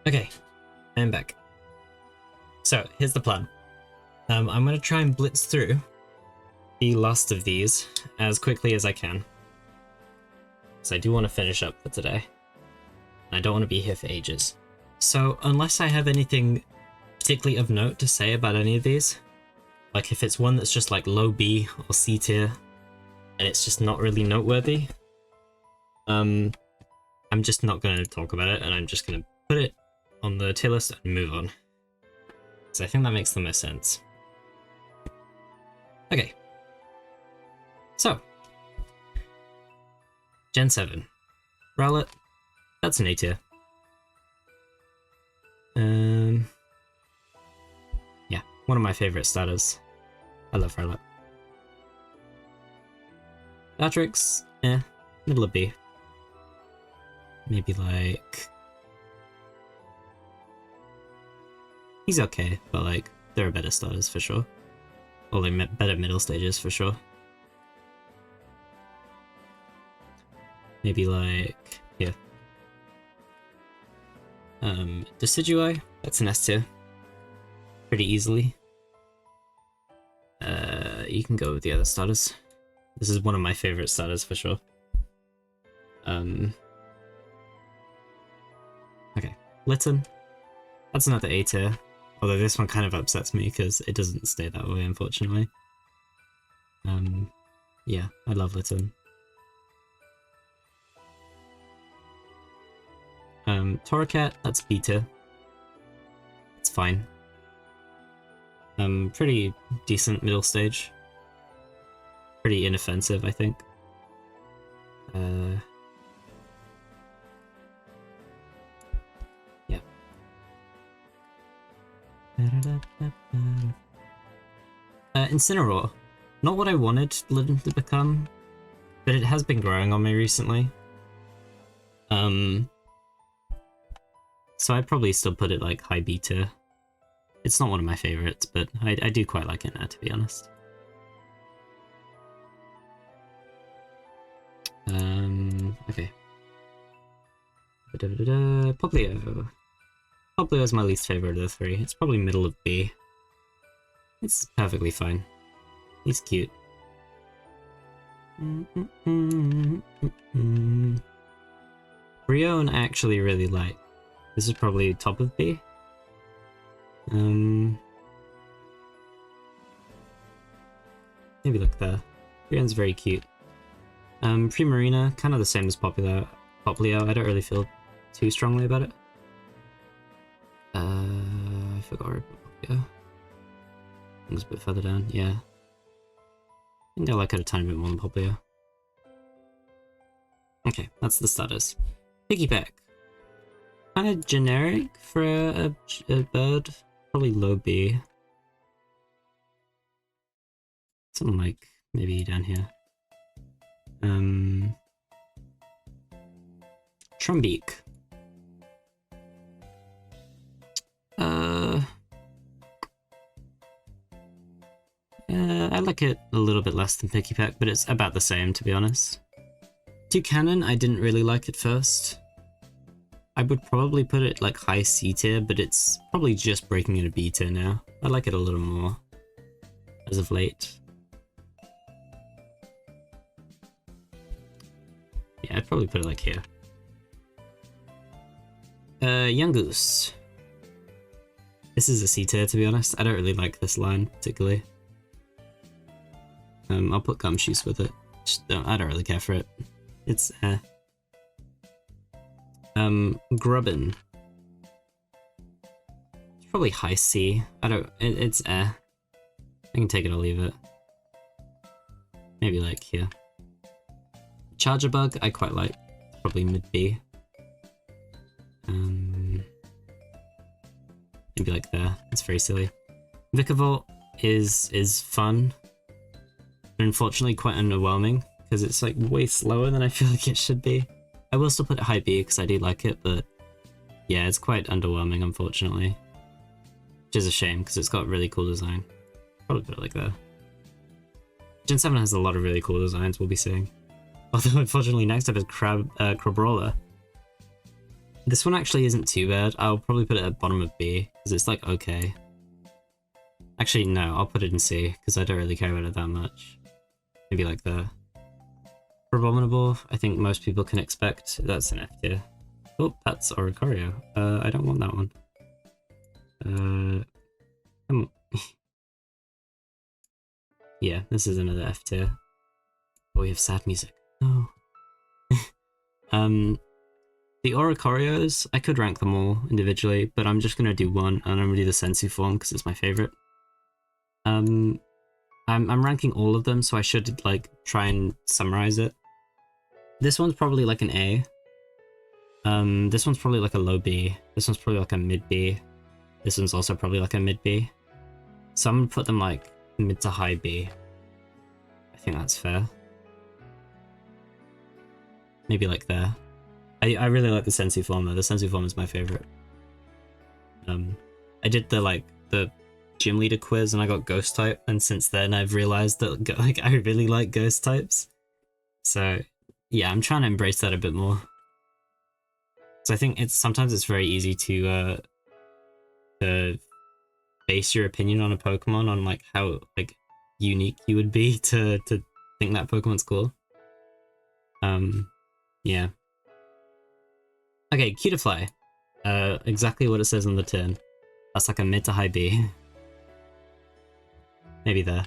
Okay, I'm back. So, here's the plan. I'm going to try and blitz through the last of these as quickly as I can. So I do want to finish up for today. I don't want to be here for ages. So, unless I have anything particularly of note to say about any of these, like if it's one that's just like low B or C tier, and it's just not really noteworthy, I'm just not going to talk about it, and I'm just going to put it on the tier list and move on. So I think that makes the most sense. Okay. So. Gen 7. Rowlet. That's an A tier. Yeah, one of my favorite starters. I love Rowlet. Dartrix, middle of B. Maybe like... He's okay, but like, there are better starters for sure. Or like better middle stages for sure. Maybe like, here. Decidueye, that's an S tier. Pretty easily. You can go with the other starters. This is one of my favorite starters for sure. Okay, Litten. That's another A tier. Although this one kind of upsets me because it doesn't stay that way, unfortunately. Yeah, I love Litten. Torracat, that's B tier. It's fine. Pretty decent middle stage. Pretty inoffensive, I think. Yeah. Incineroar. Not what I wanted Litten to become, but it has been growing on me recently. So I'd probably still put it like high B tier. It's not one of my favorites, but I do quite like it now, to be honest. Okay. Poplio. Poplio is my least favorite of the three. It's probably middle of B. It's perfectly fine. He's cute. Brion I actually really like. This is probably top of B. Maybe look there. Brion's very cute. Primarina, kind of the same as Poplio. I don't really feel too strongly about it. I forgot where Poplio. It was a bit further down, yeah. I think I like it a tiny bit more than Poplio. Okay, that's the starters. Piggyback. Kind of generic for a bird. Probably low B. Something like maybe down here. Trumbeak. I like it a little bit less than Piggyback, but it's about the same, to be honest. Toucanon, I didn't really like at first. I would probably put it like high C tier, but it's probably just breaking into B tier now. I like it a little more as of late. Yeah, I'd probably put it like here. Yungoos. This is a C tier, to be honest. I don't really like this line particularly. I'll put Gumshoes with it. I don't really care for it. It's Grubbin. It's probably high C. It's I can take it or leave it. Maybe like here. Charger Bug, I quite like. Probably mid B. Maybe like there. It's very silly. Vikavolt is fun, but unfortunately quite underwhelming because it's like way slower than I feel like it should be. I will still put it high B because I do like it, but yeah, it's quite underwhelming, unfortunately. Which is a shame because it's got really cool design. Probably put it like that. Gen 7 has a lot of really cool designs, we'll be seeing. Although, unfortunately, next up is Crabrawler. This one actually isn't too bad. I'll probably put it at bottom of B, because it's like okay. Actually, no, I'll put it in C, because I don't really care about it that much. Maybe like there. For Abominable, I think most people can expect that's an F tier. Oh, that's Oricorio. I don't want that one. Come on. Yeah, this is another F tier. Oh, we have sad music. Oh. The Oricorios, I could rank them all individually, but I'm just gonna do one, and I'm gonna do the Sensu form because it's my favorite. I'm ranking all of them, so I should like try and summarize it. This one's probably like an A. This one's probably like a low B. This one's probably like a mid B. This one's also probably like a mid B. So I'm gonna put them like mid to high B. I think that's fair. Maybe like there. I really like the Sensu form though. The Sensu form is my favorite. I did the gym leader quiz and I got ghost type, and since then I've realized that like I really like ghost types. So yeah, I'm trying to embrace that a bit more. So I think sometimes it's very easy to base your opinion on a Pokemon on like how like unique you would be to think that Pokemon's cool. Yeah. Okay, Cutiefly. Exactly what it says on the tin. That's like a mid to high B. Maybe there.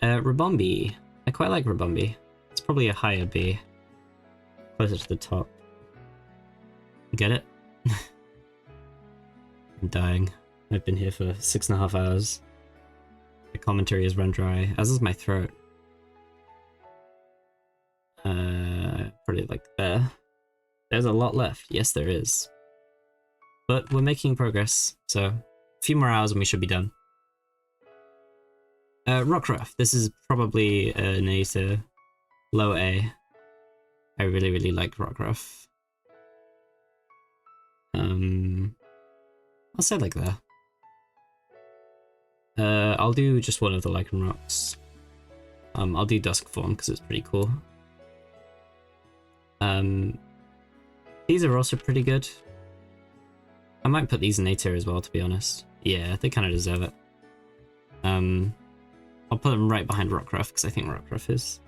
Rabombi. I quite like Rabombi. It's probably a higher B. Closer to the top. Get it? I'm dying. I've been here for 6.5 hours. The commentary has run dry, as is my throat. Put it like there. There's a lot left. Yes, there is. But we're making progress, so a few more hours and we should be done. Rockruff. This is probably an A to low A. I really, really like Rockruff. I'll say like that. I'll do just one of the Lichen Rocks. I'll do Dusk form because it's pretty cool. These are also pretty good. I might put these in A tier as well, to be honest. Yeah, they kind of deserve it. I'll put them right behind Rockruff because I think Rockruff is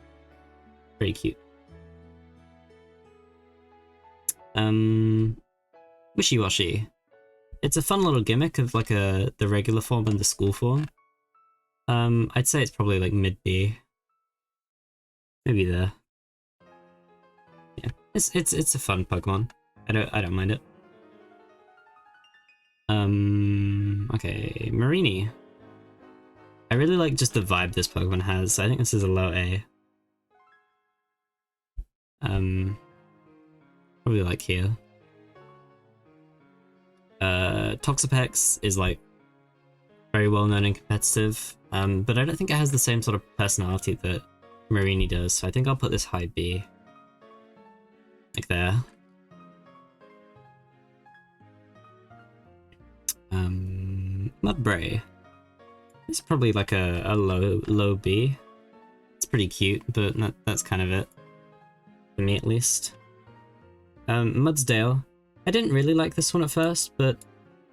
pretty cute. Wishy-Washy. It's a fun little gimmick of like the regular form and the school form. I'd say it's probably like mid B. Maybe there. Yeah, it's a fun Pokemon. I don't mind it. Okay, Marini. I really like just the vibe this Pokemon has. I think this is a low A. Probably like here. Toxapex is like very well known and competitive, but I don't think it has the same sort of personality that Marini does, so I think I'll put this high B. Like there. Mudbray. It's probably like a low B. It's pretty cute, but that's kind of it. For me at least. Mudsdale. I didn't really like this one at first, but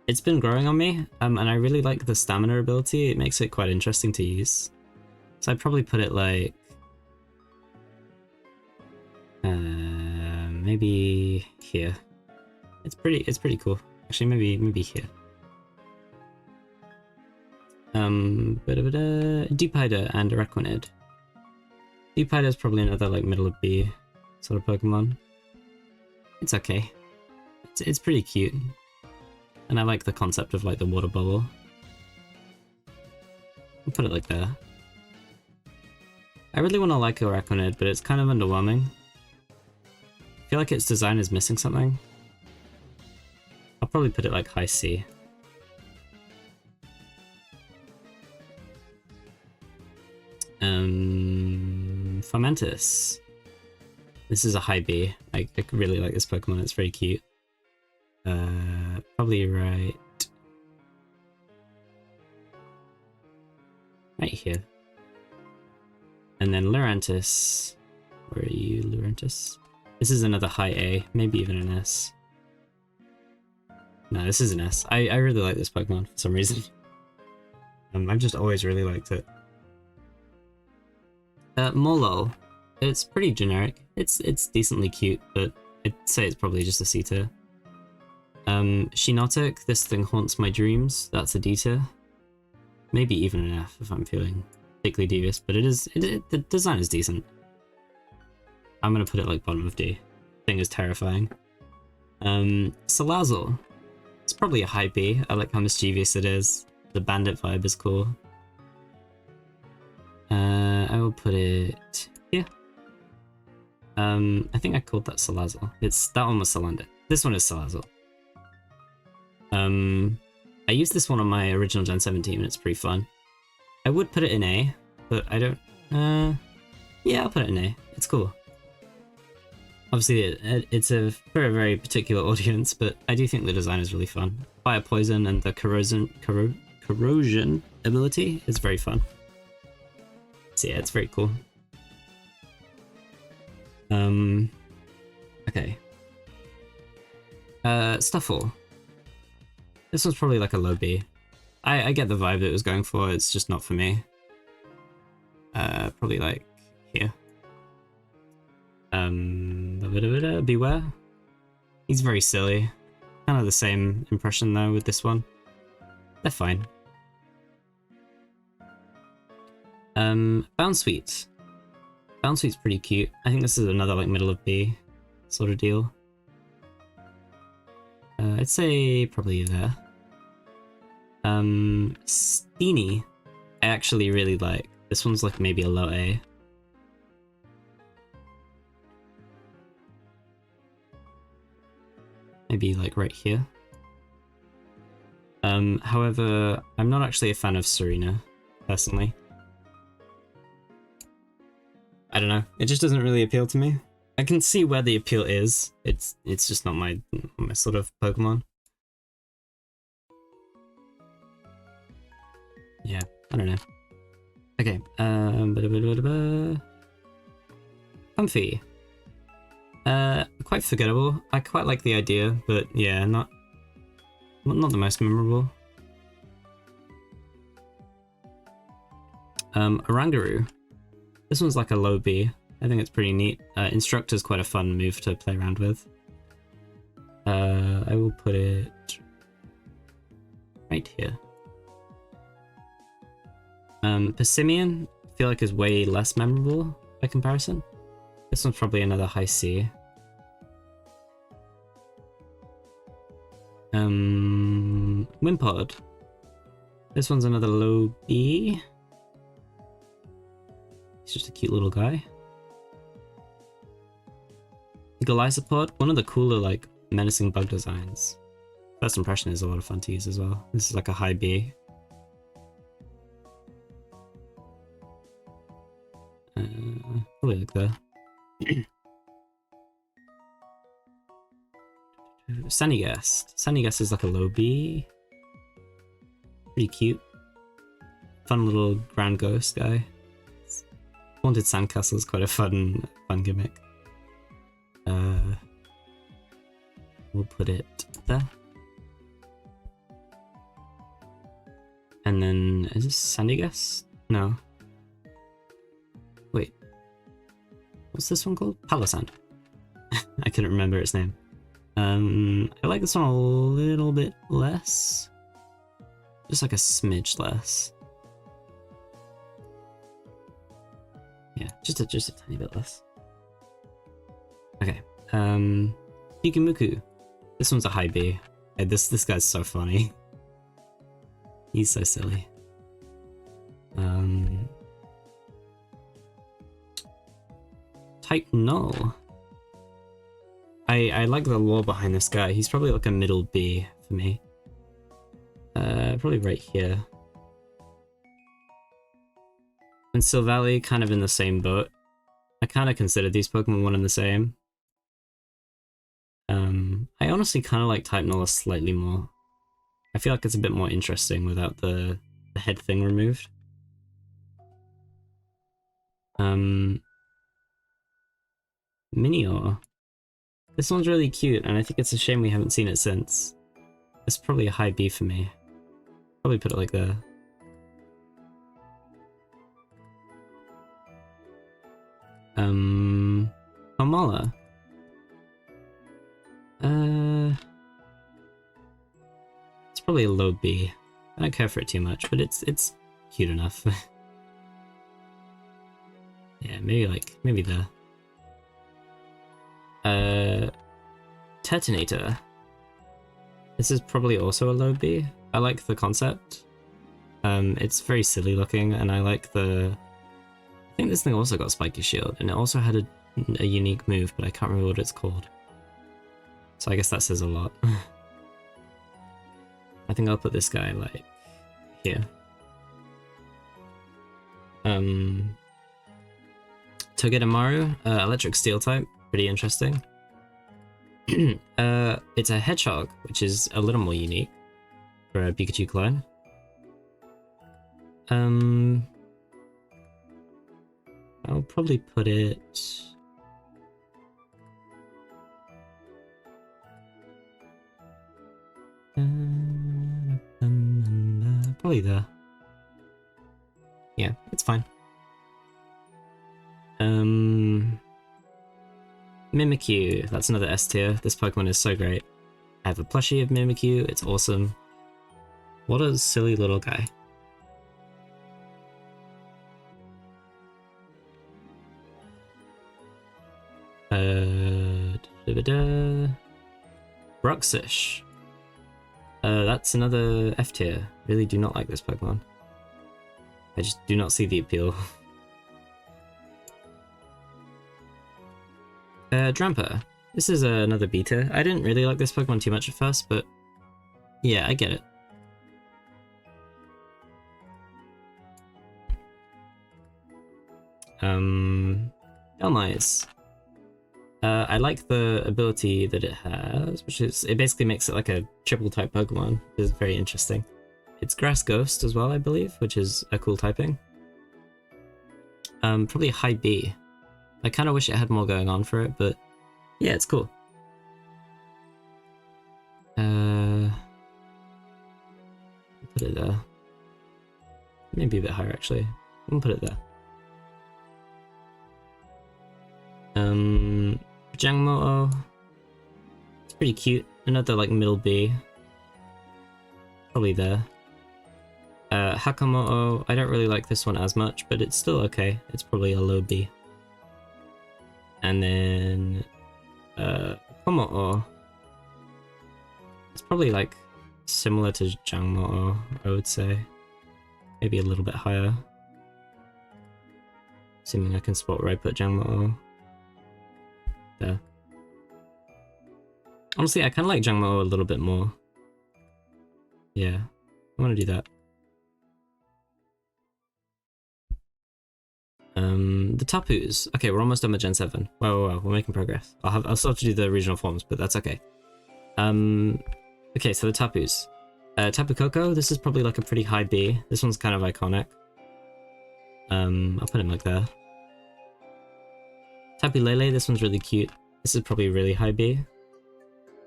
it's been growing on me, and I really like the stamina ability. It makes it quite interesting to use. So I'd probably put it like... maybe here. It's pretty cool. Actually, maybe here. Deepida and Araquanid. Deepida is probably another like middle of B sort of Pokemon. It's okay. It's pretty cute. And I like the concept of like the water bubble. I'll put it like there. I really want to like Araquanid, but it's kind of underwhelming. I feel like its design is missing something. I'll probably put it like high C. Fomentis. This is a high B. I really like this Pokemon, it's very cute. Probably right here. And then Lurantis. Where are you, Lurantis? This is another high A, maybe even an S. No, this is an S. I really like this Pokemon for some reason. I've just always really liked it. Molo. It's pretty generic. It's decently cute, but I'd say it's probably just a C tier. Shinotic. This thing haunts my dreams. That's a D tier. Maybe even an F if I'm feeling particularly devious, but the design is decent. I'm gonna put it like bottom of D. Thing is terrifying. Salazzle. It's probably a high B. I like how mischievous it is. The bandit vibe is cool. I will put it here. I think I called that Salazzle. That one was Salander. This one is Salazzle. I used this one on my original Gen 7 team and it's pretty fun. I would put it in A, but I don't... yeah, I'll put it in A. It's cool. Obviously, it's a very, very particular audience, but I do think the design is really fun. Fire Poison and the corrosion ability is very fun. So yeah, it's very cool. Okay. Stuffle. This one's probably like a low B. I get the vibe that it was going for, it's just not for me. Probably like here. Beware. He's very silly. Kind of the same impression though with this one. They're fine. Bounsweet. Bounsweet's pretty cute. I think this is another like middle of B sort of deal. I'd say probably there. Steenie. I actually really like. This one's like maybe a low A. Maybe like right here. However, I'm not actually a fan of Serena, personally. I don't know, it just doesn't really appeal to me. I can see where the appeal is, it's just not my sort of Pokemon. Yeah, I don't know. Okay, Comfy. Quite forgettable. I quite like the idea, but yeah, not the most memorable. Orangaroo. This one's like a low B. I think it's pretty neat. Instructor's quite a fun move to play around with. I will put it right here. Persimmon, I feel like is way less memorable by comparison. This one's probably another high C. Wimpod. This one's another low B. He's just a cute little guy. Golisopod, one of the cooler like menacing bug designs. First impression is a lot of fun to use as well. This is like a high B. Probably like there. Sandygast. Sandygast is like a low B. Pretty cute. Fun little ground ghost guy. Haunted Sandcastle is quite a fun gimmick. We'll put it there. And then, is this Sandygast? No. Wait. What's this one called? Palossand. I couldn't remember its name. I like this one a little bit less. Just like a smidge less. Yeah, just a tiny bit less. Okay. Pikimuku. This one's a high B. Yeah, this guy's so funny. He's so silly. Type Null. I like the lore behind this guy. He's probably like a middle B for me. Probably right here. And Silvally kind of in the same boat. I kind of consider these Pokemon one and the same. I honestly kind of like Type Null slightly more. I feel like it's a bit more interesting without the head thing removed. Minior. This one's really cute, and I think it's a shame we haven't seen it since. It's probably a high B for me. Probably put it like there. Kamala. It's probably a low B. I don't care for it too much, but it's cute enough. Yeah, maybe there. Detonator. This is probably also a low B. I like the concept. It's very silly looking, and I like the... I think this thing also got Spiky Shield, and it also had a unique move, but I can't remember what it's called. So I guess that says a lot. I think I'll put this guy, like, here. Togedemaru, electric steel type, pretty interesting. It's a hedgehog, which is a little more unique for a Pikachu clone. I'll probably put it... probably there. Yeah, it's fine. Mimikyu, that's another S tier. This Pokemon is so great. I have a plushie of Mimikyu, it's awesome. What a silly little guy. Bruxish. That's another F tier. Really do not like this Pokemon. I just do not see the appeal. Drampa. This is another B tier. I didn't really like this Pokemon too much at first, but yeah, I get it. Dhelmise. I like the ability that it has, which is, it basically makes it like a triple type Pokemon, which is very interesting. It's Grass Ghost as well, I believe, which is a cool typing. Probably a high B. I kind of wish it had more going on for it, but yeah, it's cool. Put it there. Maybe a bit higher, actually. We'll put it there. Jangmo-o. It's pretty cute. Another like middle B. Probably there. Hakamoto. I don't really like this one as much, but it's still okay. It's probably a low B. And then Komo-o. It's probably like similar to Jangmo-o, I would say. Maybe a little bit higher. Assuming I can spot where I put Jangmo-o. There. Honestly, I kind of like Jangmo-o a little bit more. Yeah, I want to do that. The Tapus. Okay, we're almost done with Gen 7. Whoa, we're making progress. I'll still have to do the regional forms, but that's okay. Okay, so the Tapus. Tapu Koko, this is probably like a pretty high B. This one's kind of iconic. I'll put him like there. Tapu Lele, this one's really cute. This is probably really high B.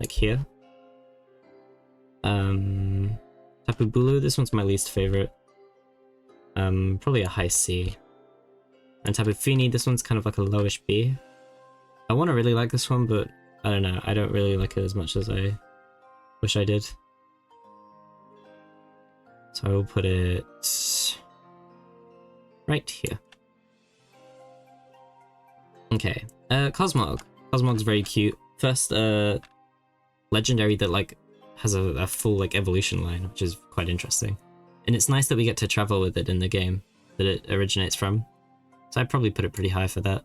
Like here. Tapu Bulu, this one's my least favorite. Probably a high C. And Tapu Fini, this one's kind of like a lowish B. I want to really like this one, but I don't know. I don't really like it as much as I wish I did. So I will put it right here. Okay, Cosmog. Cosmog's very cute. First legendary that like has a full like evolution line, which is quite interesting. And it's nice that we get to travel with it in the game that it originates from. So I'd probably put it pretty high for that.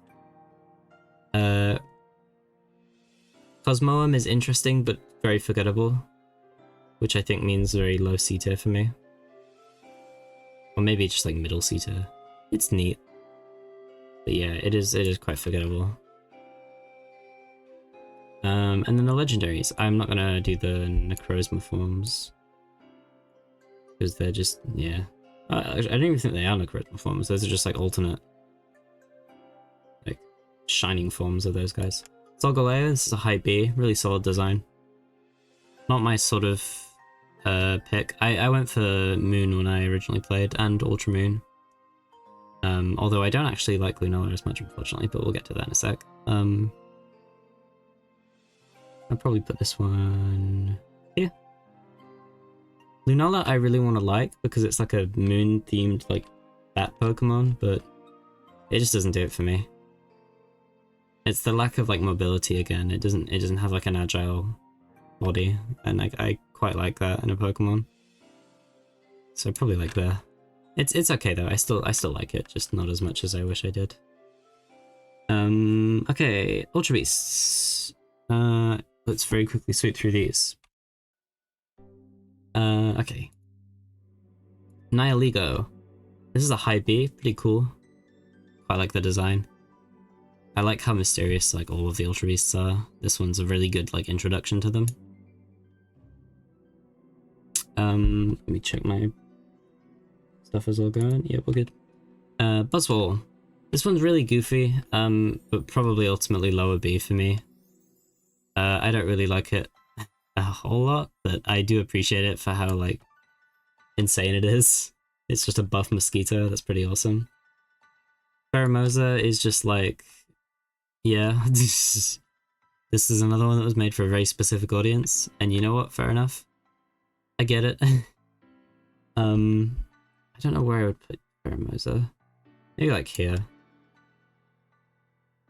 Cosmoem is interesting but very forgettable, which I think means very low C tier for me. Or maybe just like middle C tier. It's neat. But yeah, it is quite forgettable. And then the legendaries. I'm not gonna do the Necrozma forms. Because they're just, yeah. I don't even think they are Necrozma forms. Those are just like alternate, like, shining forms of those guys. Solgaleo, this is a high B, really solid design. Not my sort of pick. I went for Moon when I originally played, and Ultra Moon. Although I don't actually like Lunala as much, unfortunately, but we'll get to that in a sec. I'll probably put this one here. Lunala I really want to like, because it's like a moon-themed, like, bat Pokemon, but it just doesn't do it for me. It's the lack of, like, mobility again. It doesn't have, like, an agile body, and I quite like that in a Pokemon. So probably like there. It's okay though. I still like it, just not as much as I wish I did. Okay, Ultra Beasts. Let's very quickly sweep through these. Okay. Nihiligo. This is a high B, pretty cool. Quite like the design. I like how mysterious like all of the Ultra Beasts are. This one's a really good like introduction to them. Let me check my stuff is all going. Yeah, we're good. Buzzwole. This one's really goofy, but probably ultimately lower B for me. I don't really like it a whole lot, but I do appreciate it for how, like, insane it is. It's just a buff mosquito, that's pretty awesome. Pheromosa is just like, yeah, this is another one that was made for a very specific audience, and you know what, fair enough. I get it. I don't know where I would put Pheromosa. Maybe like here.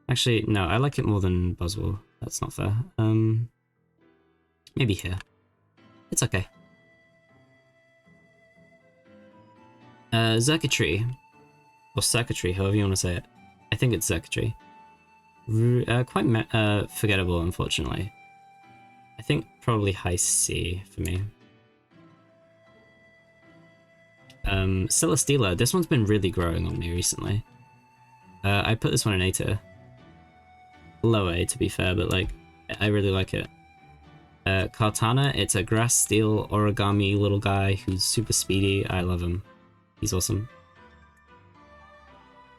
Actually, no, I like it more than Buzzwole. That's not fair. Maybe here. It's okay. Xurkitree. Or Circuitry, however you want to say it. I think it's Xurkitree. Quite forgettable, unfortunately. I think probably high C for me. Celesteela. This one's been really growing on me recently. I put this one in A tier. Low A to be fair, but like, I really like it. Kartana, it's a grass steel origami little guy who's super speedy. I love him. He's awesome.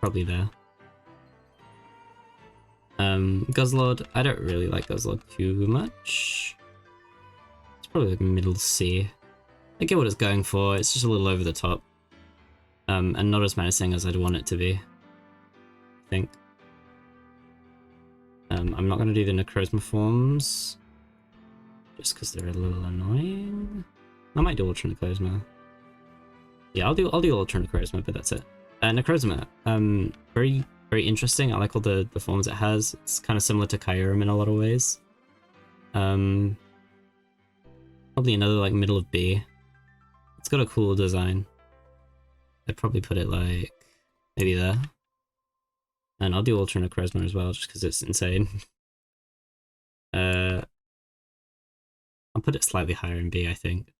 Probably there. Guzzlord, I don't really like Guzzlord too much. It's probably like middle C. I get what it's going for, it's just a little over the top. And not as menacing as I'd want it to be, I think. I'm not going to do the Necrozma forms, just because they're a little annoying. I might do Ultra Necrozma. Yeah, I'll do Ultra Necrozma, but that's it. Necrozma, very interesting. I like all the forms it has. It's kind of similar to Kyurem in a lot of ways. Probably another like middle of B. It's got a cool design. I'd probably put it like maybe there. And I'll do Ultra Necrozma as well, just because it's insane. I'll put it slightly higher in B, I think.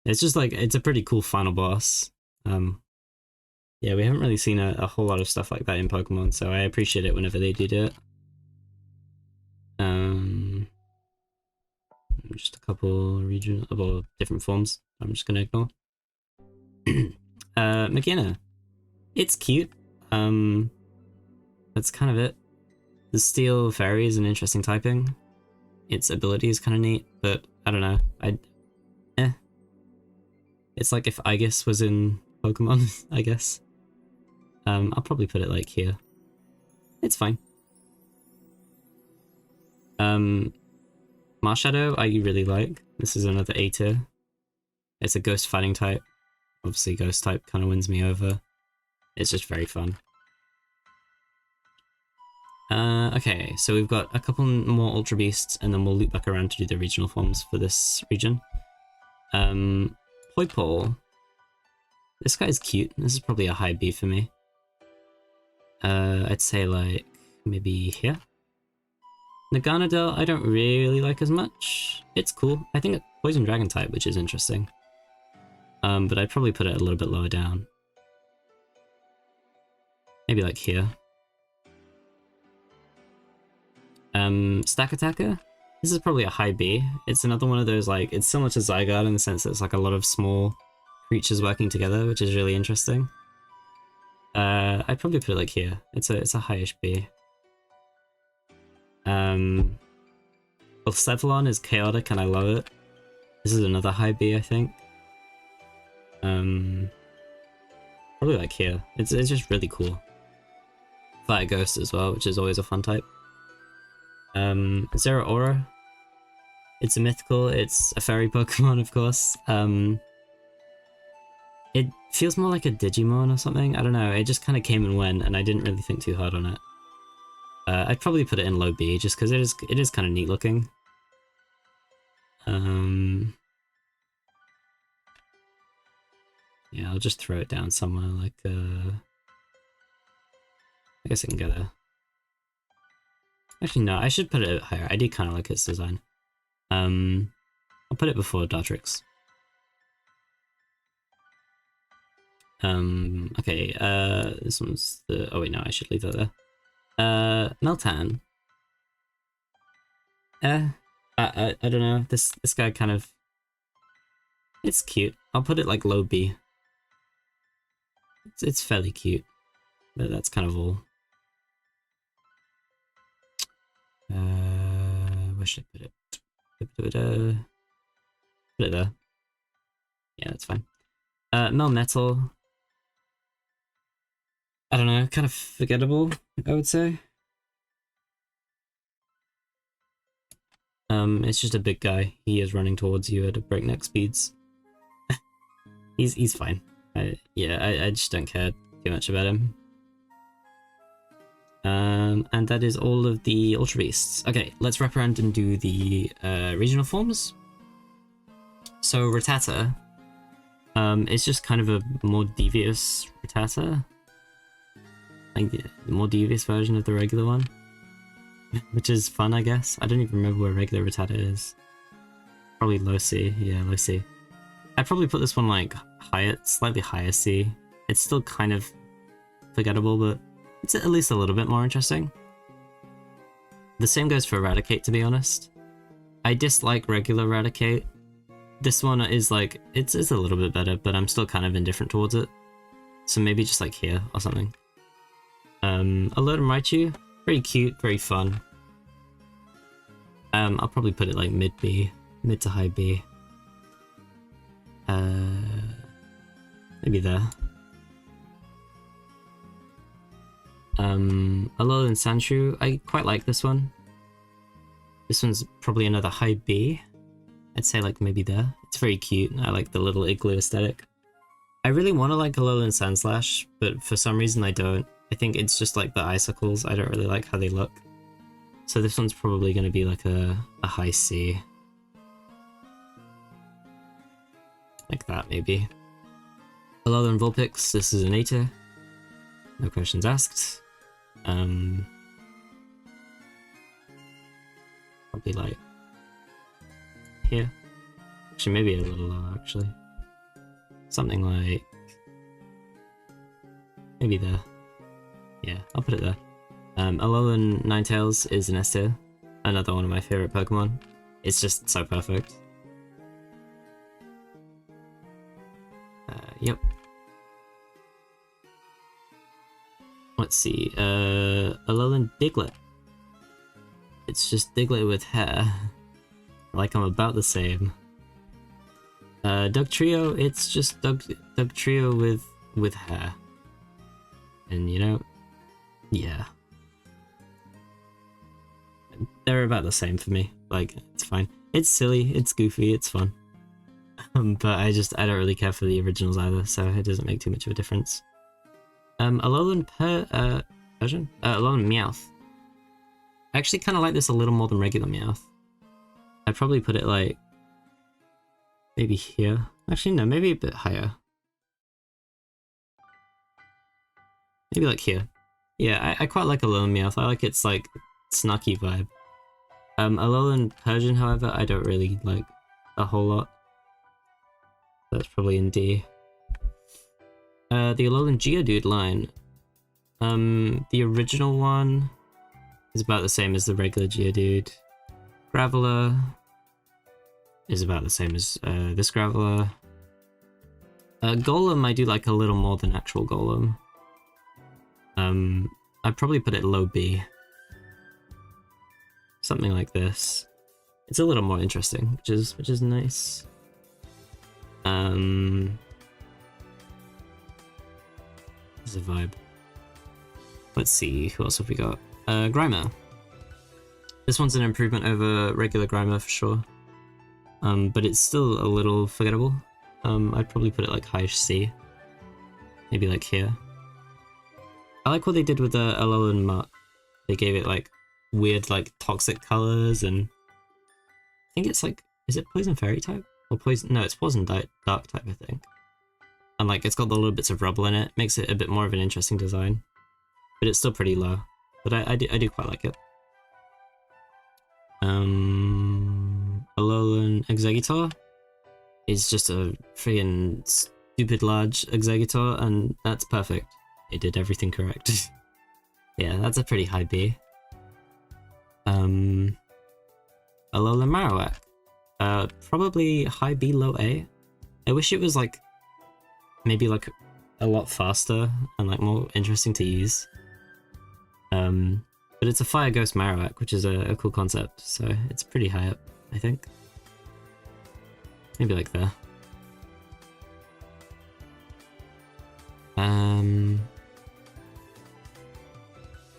It's just like, it's a pretty cool final boss. Yeah, we haven't really seen a whole lot of stuff like that in Pokemon, so I appreciate it whenever they do it. Just a couple regional, well, different forms I'm just gonna ignore. Magina. It's cute. That's kind of it. The Steel Fairy is an interesting typing. Its ability is kind of neat, but I don't know. It's like if Aegis was in Pokemon, I guess. I'll probably put it like here. It's fine. Marshadow, I really like. This is another A tier. It's a ghost fighting type. Obviously, ghost type kind of wins me over. It's just very fun. Okay, so we've got a couple more Ultra Beasts, and then we'll loop back around to do the regional forms for this region. Hoipole. This guy's cute. This is probably a high B for me. I'd say like maybe here. Naganadel, I don't really like as much. It's cool. I think it's Poison Dragon type, which is interesting. But I'd probably put it a little bit lower down. Maybe like here. Stack Attacker. This is probably a high B. It's another one of those, like, it's similar to Zygarde in the sense that it's like a lot of small creatures working together, which is really interesting. I'd probably put it like here. It's a highish B. Well, Cephalon is chaotic and I love it. This is another high B, I think. Probably like here. It's just really cool. Fire Ghost as well, which is always a fun type. Zero Aura. It's a mythical, it's a fairy Pokemon, of course. It feels more like a Digimon or something, I don't know, it just kind of came and went, and I didn't really think too hard on it. I'd probably put it in low B, just because it is kind of neat looking. Yeah, I'll just throw it down somewhere, like, I guess I can go there. Actually, no, I should put it higher. I do kind of like its design. I'll put it before Dartrix. Okay, this one's the... Oh wait, no, I should leave that there. Meltan. I don't know, this guy kind of... It's cute. I'll put it like low B. It's fairly cute, but that's kind of all. Where should I put it? Put it there. Yeah, that's fine. Melmetal. I don't know, kind of forgettable, I would say. It's just a big guy. He is running towards you at breakneck speeds. he's fine. I just don't care too much about him. And that is all of the Ultra Beasts. Okay, let's wrap around and do the regional forms. So Rattata, it's just kind of a more devious Rattata. Like the more devious version of the regular one. Which is fun, I guess. I don't even remember where regular Rattata is. Probably low C, yeah, low C. I'd probably put this one like higher, slightly higher C. It's still kind of forgettable, but it's at least a little bit more interesting. The same goes for Eradicate, to be honest. I dislike regular Eradicate. This one is like, it's a little bit better, but I'm still kind of indifferent towards it. So maybe just like here or something. Alert and Raichu, very cute, very fun. I'll probably put it like mid B, mid to high B. Maybe there. Alolan Sandshrew, I quite like this one. This one's probably another high B. I'd say like maybe there. It's very cute. I like the little igloo aesthetic. I really want to like Alolan Sandslash, but for some reason I don't. I think it's just like the icicles. I don't really like how they look. So this one's probably going to be like a high C. Like that, maybe. Alolan Vulpix, this is an A tier. No questions asked. Probably like here. Actually, maybe a little lower, actually. Something like maybe there. Yeah, I'll put it there. Alolan Ninetales is an S tier. Another one of my favorite Pokemon. It's just so perfect. Yep. Let's see, Alolan Diglett. It's just Diglett with hair. Like I'm about the same. Dugtrio, it's just Dugtrio with hair. And you know, yeah. They're about the same for me. Like, it's fine. It's silly, it's goofy, it's fun. But I don't really care for the originals either, so it doesn't make too much of a difference. Alolan version? Alolan Meowth. I actually kind of like this a little more than regular Meowth. I'd probably put it like... maybe here. Actually, no, maybe a bit higher. Maybe like here. Yeah, I quite like Alolan Meowth. I like its like snarky vibe. Alolan Persian, however, I don't really like a whole lot. That's probably in D. The Alolan Geodude line. The original one is about the same as the regular Geodude. Graveler is about the same as this Graveler. Golem I do like a little more than actual Golem. I'd probably put it low B. something like this. It's a little more interesting, which is nice. There's a vibe. Let's see, who else have we got? Grimer. This one's an improvement over regular Grimer for sure. But it's still a little forgettable. I'd probably put it like high C. Maybe like here. I like what they did with the Alolan Mark. They gave it like weird like toxic colors, and I think it's like, is it Poison Fairy type? Or Poison, no, it's Poison Dark type, I think. And like it's got the little bits of rubble in it, makes it a bit more of an interesting design. But it's still pretty low. But I do quite like it. Alolan Exeggutor is just a freaking stupid large Exeggutor, and that's perfect. It did everything correct. Yeah, that's a pretty high B. Alolan Marowak. Probably high B, low A. I wish it was like, maybe like a lot faster and like more interesting to use. But it's a Fire Ghost Marowak, which is a cool concept, so it's pretty high up, I think. Maybe like there.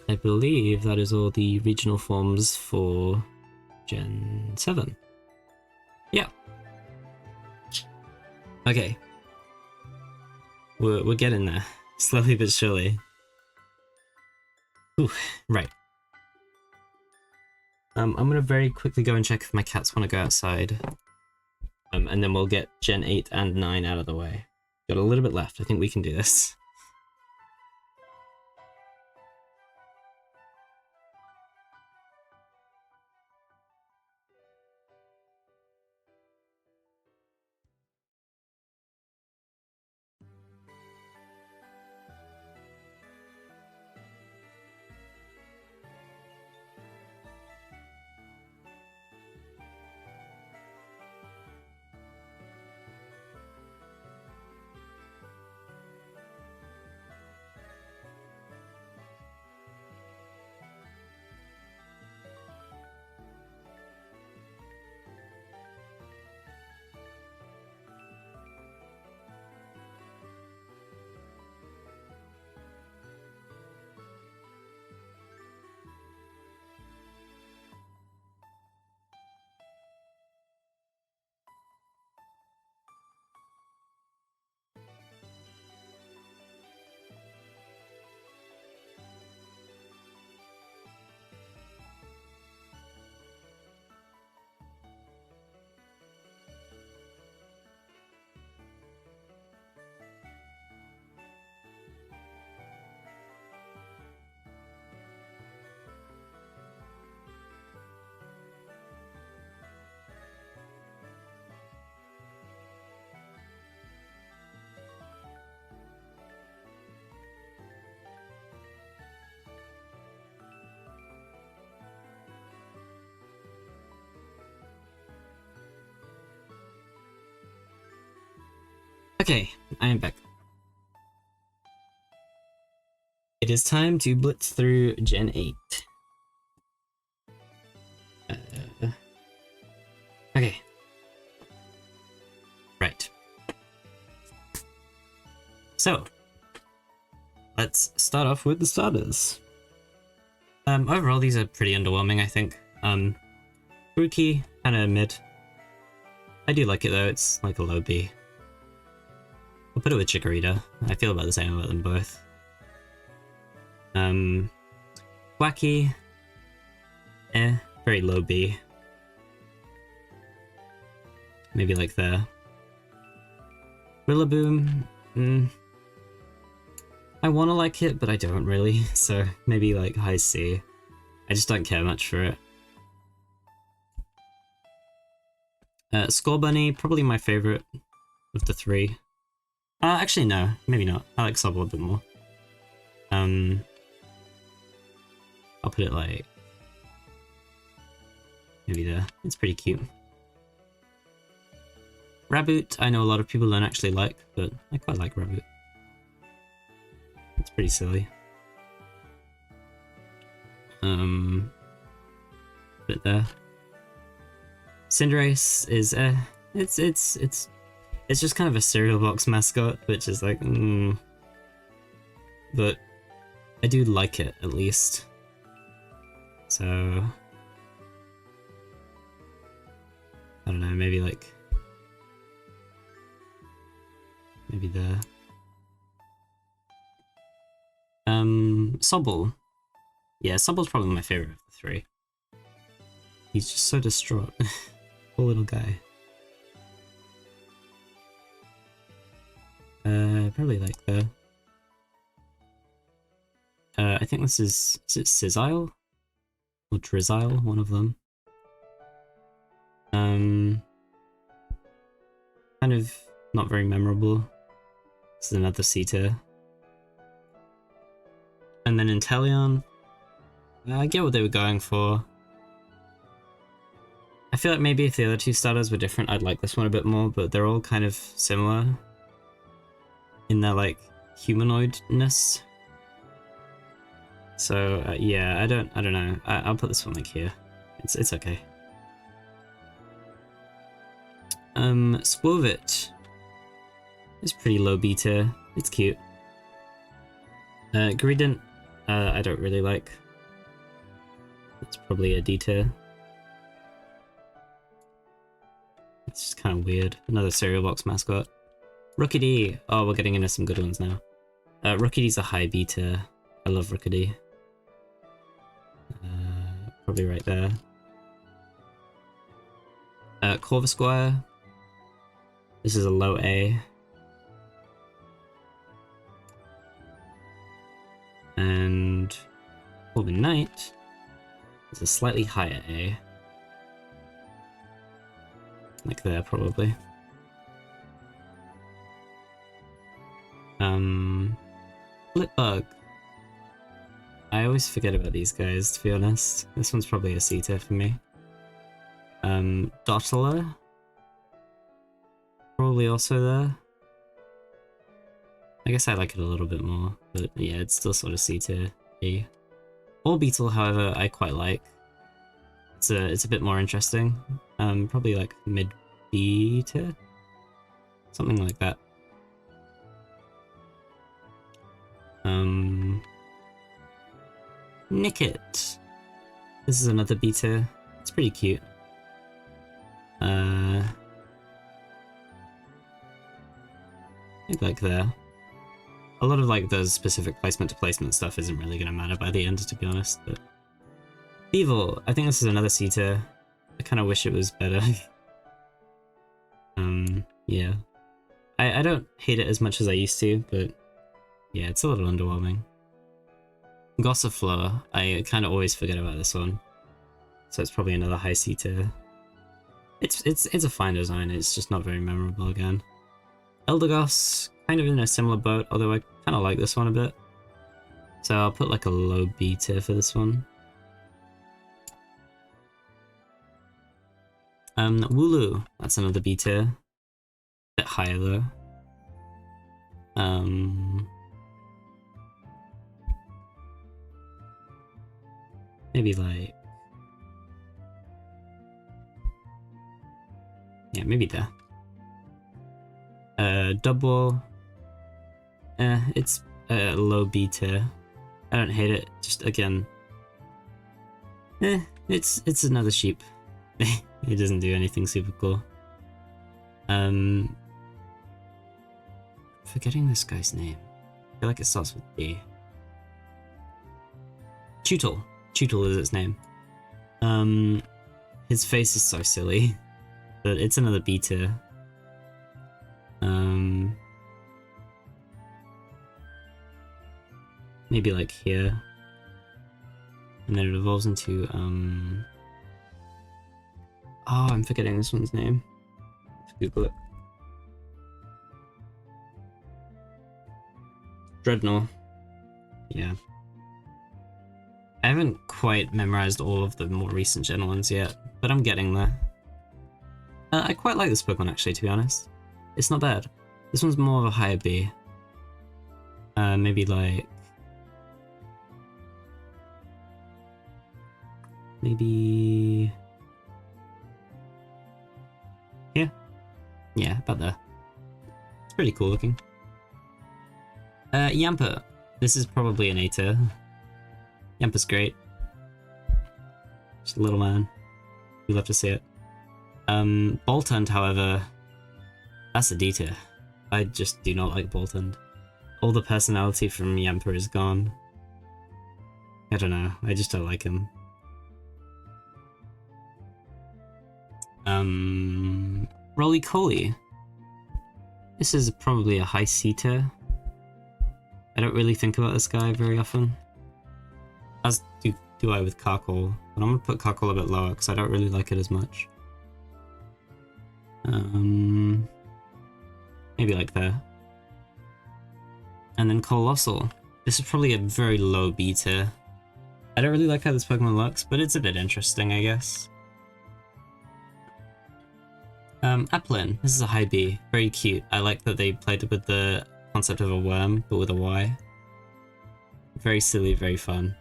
I believe that is all the regional forms for Gen 7. Yeah. Okay. We're getting there, slowly but surely. Ooh, right. I'm gonna very quickly go and check if my cats want to go outside. And then we'll get Gen 8 and 9 out of the way. Got a little bit left, I think we can do this. Okay, I am back. It is time to blitz through Gen 8. Okay. Right. So, let's start off with the starters. Overall, these are pretty underwhelming, I think. Grookey, kinda mid. I do like it though, it's like a low B. I'll put it with Chikorita. I feel about the same about them both. Wacky. Very low B. Maybe like there. Rillaboom. I want to like it, but I don't really, so maybe like high C. I just don't care much for it. Scorbunny, probably my favorite of the three. Actually no, maybe not. I like Sobble a bit more. I'll put it like maybe there. It's pretty cute. Raboot, I know a lot of people don't actually like, but I quite like Raboot. It's pretty silly. bit there. Cinderace is it's just kind of a cereal box mascot, which is like, but I do like it at least. So I don't know, maybe like the Sobble. Yeah, Sobble's probably my favorite of the three. He's just so distraught. Poor little guy. Probably like the I think this is it Sizzile? Or Drizzile, one of them. Kind of not very memorable. This is another C-tier. And then Inteleon, I get what they were going for. I feel like maybe if the other two starters were different, I'd like this one a bit more, but they're all kind of similar in their like humanoidness. So yeah, I don't know. I'll put this one like here. It's okay. Squirvit is pretty low beta. It's cute. Greedent, I don't really like. It's probably a D tier. It's just kind of weird. Another cereal box mascot. Rookidee. Oh, we're getting into some good ones now. Rookidee's a high beta. I love Rookidee. Probably right there. Corvisquire. This is a low A. And Wynaut is a slightly higher A. Like there, probably. Flipbug. I always forget about these guys, to be honest. This one's probably a C tier for me. Dottler. Probably also there. I guess I like it a little bit more, but yeah, it's still sort of C tier. E. Orbeetle, however, I quite like. It's a bit more interesting. Probably like mid B tier, something like that. Nickit. This is another B tier. It's pretty cute. Like there. A lot of like those specific placement to placement stuff isn't really gonna matter by the end, to be honest. But Evil, I think this is another C tier. I kind of wish it was better. Yeah. I don't hate it as much as I used to, but yeah, it's a little underwhelming. Gossifleur, I kind of always forget about this one, so it's probably another high C tier. It's a fine design. It's just not very memorable again. Eldegoss, kind of in a similar boat, although I kind of like this one a bit. So I'll put like a low B tier for this one. Wooloo, that's another B tier. Bit higher though. Maybe like, yeah, maybe there. Double. It's a low B tier. I don't hate it. Just again, it's another sheep. It doesn't do anything super cool. Forgetting this guy's name. I feel like it starts with D. Tootle. Tootle is its name. His face is so silly, but it's another B tier. Maybe like here, and then it evolves into oh, I'm forgetting this one's name. Let's Google it. Dreadnought. Yeah. I haven't quite memorized all of the more recent gen ones yet, but I'm getting there. I quite like this Pokemon actually, to be honest. It's not bad. This one's more of a higher B. Maybe maybe here? Yeah, about there. It's pretty cool looking. Yamper. This is probably an A tier. Yamper's great. Just a little man. You love to see it. Boltund, however, that's a D tier. I just do not like Boltund. All the personality from Yamper is gone. I don't know, I just don't like him. Roly-Coly. This is probably a high C tier. I don't really think about this guy very often. As do I with Carkol, but I'm gonna put Carkol a bit lower because I don't really like it as much. Maybe like there. And then Colossal. This is probably a very low B tier. I don't really like how this Pokemon looks, but it's a bit interesting, I guess. Applin. This is a high B. Very cute. I like that they played with the concept of a worm, but with a Y. Very silly, very fun.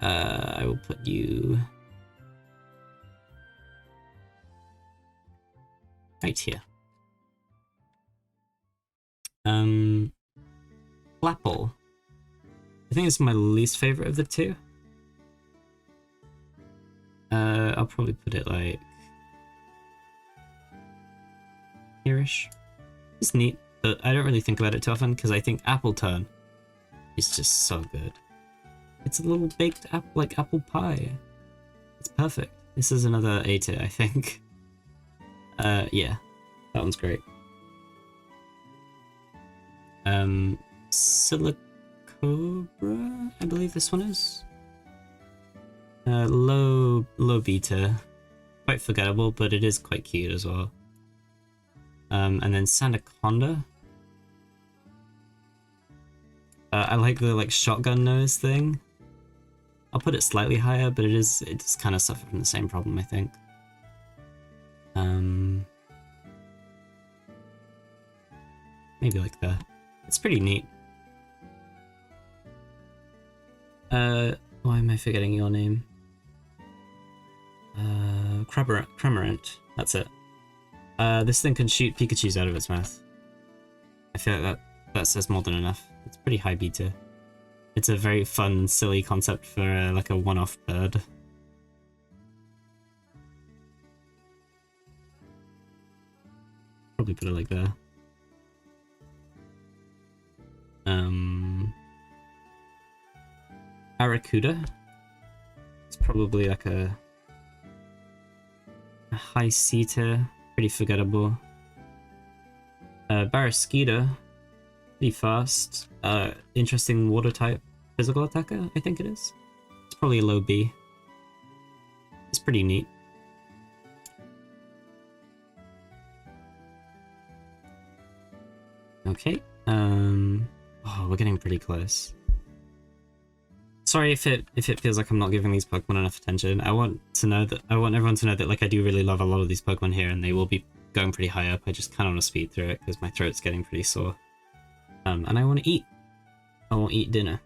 I will put you right here. Flapple. I think it's my least favorite of the two. I'll probably put it like here-ish. It's neat, but I don't really think about it too often because I think Apple Turn is just so good. It's a little baked apple, like apple pie. It's perfect. This is another A tier, I think. Yeah, that one's great. Silicobra, I believe this one is. Low beta. Quite forgettable, but it is quite cute as well. And then Sandaconda. I like the shotgun nose thing. I'll put it slightly higher, but it does kind of suffer from the same problem, I think. Maybe like that. It's pretty neat. Why am I forgetting your name? Cramorant. That's it. This thing can shoot Pikachus out of its mouth. I feel like that says more than enough. It's pretty high beta. It's a very fun, silly concept for like a one-off bird. Probably put it like there. Arracuda. It's probably like a high C tier, pretty forgettable. Barraskewda, pretty fast. Interesting water type physical attacker, I think it is. It's probably a low B. It's pretty neat. Okay. Oh, we're getting pretty close. Sorry if it feels like I'm not giving these Pokemon enough attention. I want everyone to know that like I do really love a lot of these Pokemon here, and they will be going pretty high up. I just kind of want to speed through it because my throat's getting pretty sore. And I want to eat. I want to eat dinner.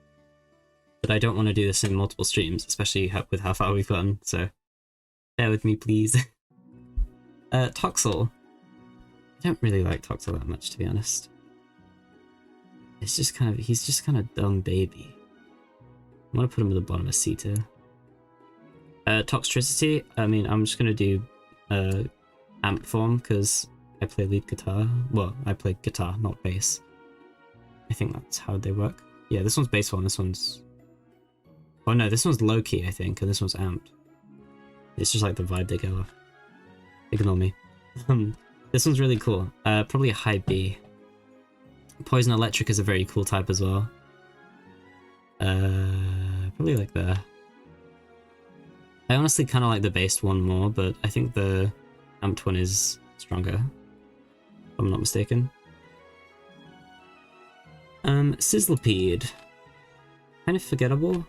But I don't want to do this in multiple streams, especially with how far we've gotten. So bear with me, please. Toxel. I don't really like Toxel that much, to be honest. He's just kind of dumb baby. I'm gonna put him at the bottom of C tier. Toxtricity, I mean, I'm just gonna do amp form because I play lead guitar. Well, I play guitar, not bass. I think that's how they work. Yeah, this one's bass form, this one's... Oh no, this one's low key, I think, and this one's amped. It's just like the vibe they go off. Ignore me. This one's really cool. Probably a high B. Poison Electric is a very cool type as well. Probably like there. I honestly kind of like the based one more, but I think the amped one is stronger, if I'm not mistaken. Sizzlipede. Kind of forgettable,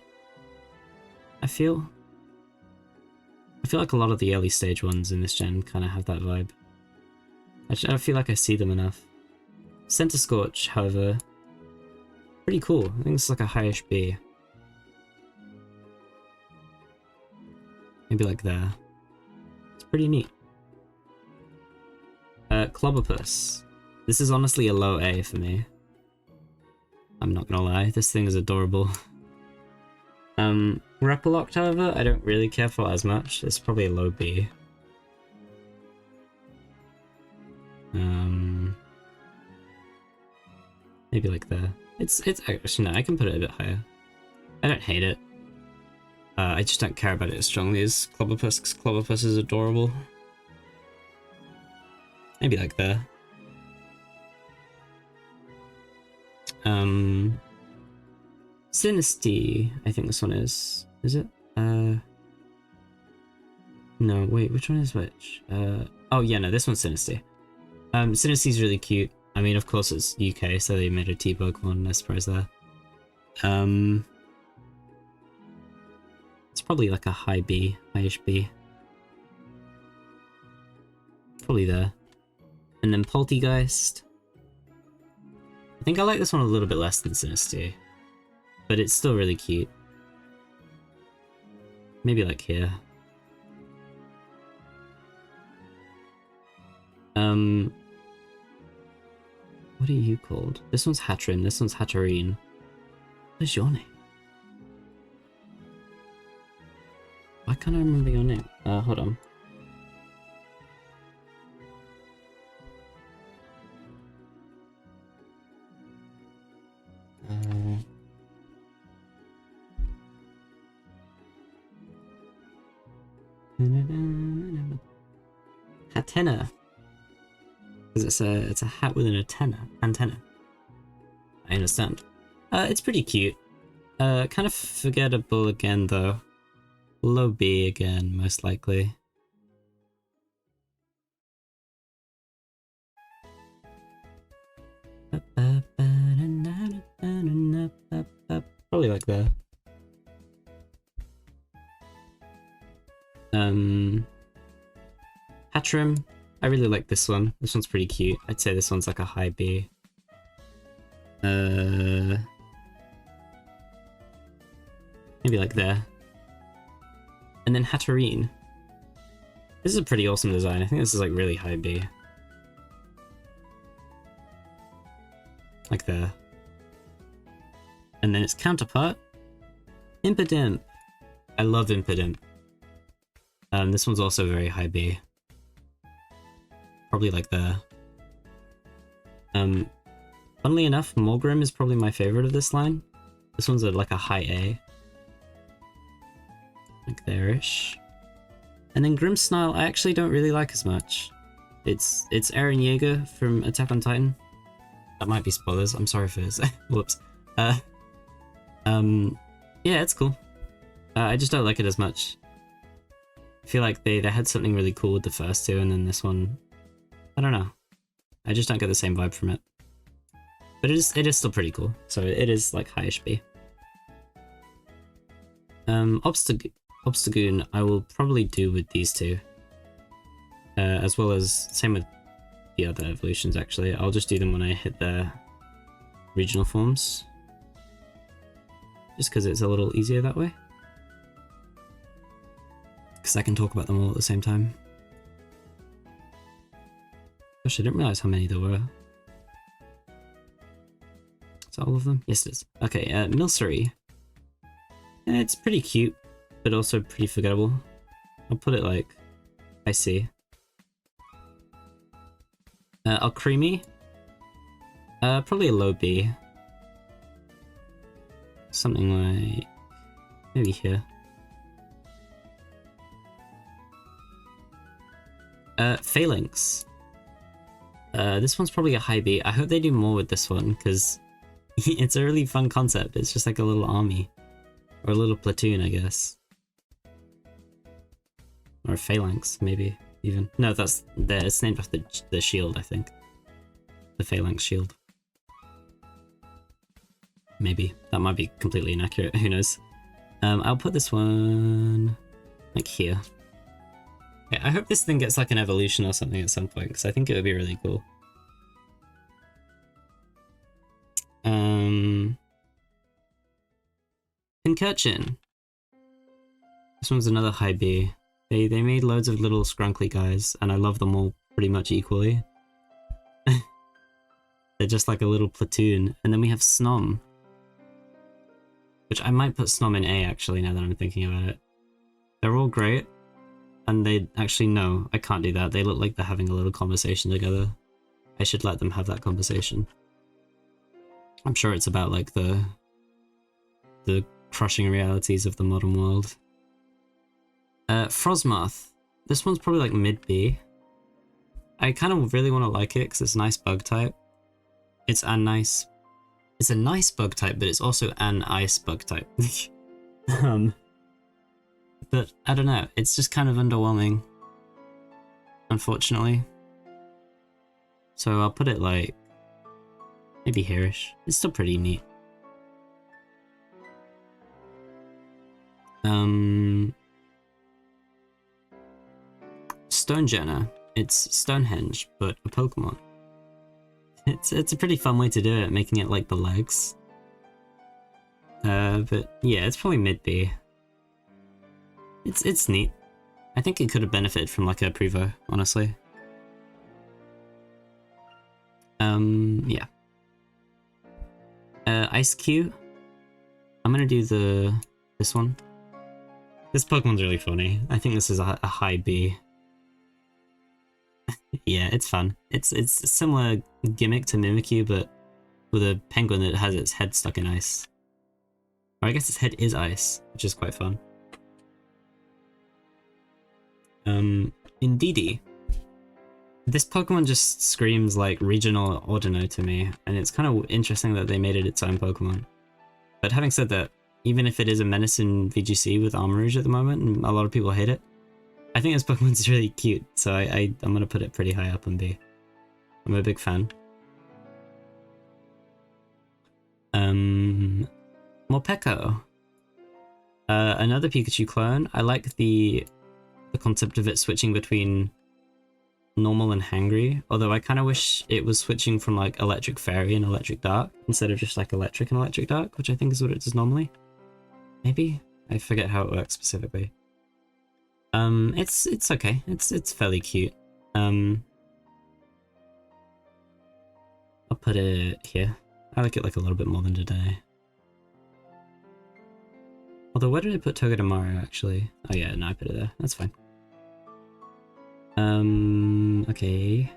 I feel. I feel like a lot of the early stage ones in this gen kind of have that vibe. I don't feel like I see them enough. Center Scorch, however, pretty cool. I think it's like a highish B. Maybe like there. It's pretty neat. Clobopus. This is honestly a low A for me. I'm not gonna lie, this thing is adorable. Repaloct, however, I don't really care for as much. It's probably a low B. Maybe like there. It's actually, no, I can put it a bit higher. I don't hate it. I just don't care about it as strongly as Clobopus, because Clobopus is adorable. Maybe like there. Sinistea, I think this one is. Is it? No, wait, which one is which? Oh yeah, no, this one's Sinistea. Sinistee really cute. I mean, of course it's UK, so they made a T-Bug one, no surprise there. It's probably like a high B, high-ish B. Probably there. And then Poltegeist. I think I like this one a little bit less than Sinistea, but it's still really cute. Maybe like here. What are you called? This one's Hatrin, this one's Hatterene. What is your name? Why can't I remember your name? Hold on. Hatenna. Because it's a hat with an antenna. I understand. It's pretty cute. Kind of forgettable again though. Low B again, most likely. Probably like that. Hatrim. I really like this one. This one's pretty cute. I'd say this one's like a high B. Maybe like there. And then Hatterene. This is a pretty awesome design. I think this is like really high B. Like there. And then its counterpart, Impidimp. I love Impidimp. This one's also very high B. Probably like there. Funnily enough, Morgrim is probably my favorite of this line. This one's like a high A. Like there-ish. And then Grimmsnarl I actually don't really like as much. It's Eren Yeager from Attack on Titan. That might be spoilers, I'm sorry for this. Whoops. Yeah, it's cool. I just don't like it as much. I feel like they had something really cool with the first two, and then this one, I don't know. I just don't get the same vibe from it. But it is still pretty cool, so it is like high-ish B. Obstagoon I will probably do with these two. As well as, same with the other evolutions actually. I'll just do them when I hit their regional forms. Just because it's a little easier that way. Because I can talk about them all at the same time. Gosh, I didn't realize how many there were. Is that all of them? Yes, it is. Okay, Milcery. It's pretty cute, but also pretty forgettable. I'll put it like, I see. Alcremie. Probably a low B. Something like, maybe here. Phalanx. This one's probably a high B. I hope they do more with this one, because it's a really fun concept. It's just like a little army. Or a little platoon, I guess. Or a phalanx, maybe, even. No, it's named after the shield, I think. The phalanx shield. Maybe. That might be completely inaccurate, who knows. I'll put this one like here. Okay, I hope this thing gets like an evolution or something at some point, because I think it would be really cool. Pincurchin. This one's another high B. They made loads of little scrunkly guys, and I love them all pretty much equally. They're just like a little platoon. And then we have Snom. Which I might put Snom in A, actually, now that I'm thinking about it. They're all great. And they actually, no, I can't do that. They look like they're having a little conversation together. I should let them have that conversation. I'm sure it's about, like, the crushing realities of the modern world. Frosmoth. This one's probably, like, mid-B. I kind of really want to like it, because it's a nice bug type. It's a nice bug type, but it's also an ice bug type. But I don't know, it's just kind of underwhelming, unfortunately. So I'll put it like, maybe here-ish. It's still pretty neat. Stonejourner. It's Stonehenge, but a Pokemon. It's a pretty fun way to do it, making it like the legs. But yeah, it's probably mid-B. It's neat. I think it could have benefited from like a Prevo, honestly. Yeah. Ice Q. I'm gonna do this one. This Pokemon's really funny. I think this is a high B. Yeah, it's fun. It's a similar gimmick to Mimikyu, but with a penguin that has its head stuck in ice. Or I guess its head is ice, which is quite fun. Indeedee. This Pokemon just screams like regional Ordino to me, and it's kind of interesting that they made it its own Pokemon. But having said that, even if it is a menace in VGC with Armarouge at the moment, and a lot of people hate it, I think this Pokemon's really cute, so I'm gonna put it pretty high up on B. I'm a big fan. Morpeko. Another Pikachu clone. I like the concept of it switching between normal and hangry, although I kind of wish it was switching from like Electric Fairy and Electric Dark instead of just like Electric and Electric Dark, which I think is what it does normally. Maybe? I forget how it works specifically. It's okay. It's fairly cute. I'll put it here. I like it like a little bit more than today. Although where did I put Togedemaru actually? Oh yeah, no, I put it there. That's fine. Okay.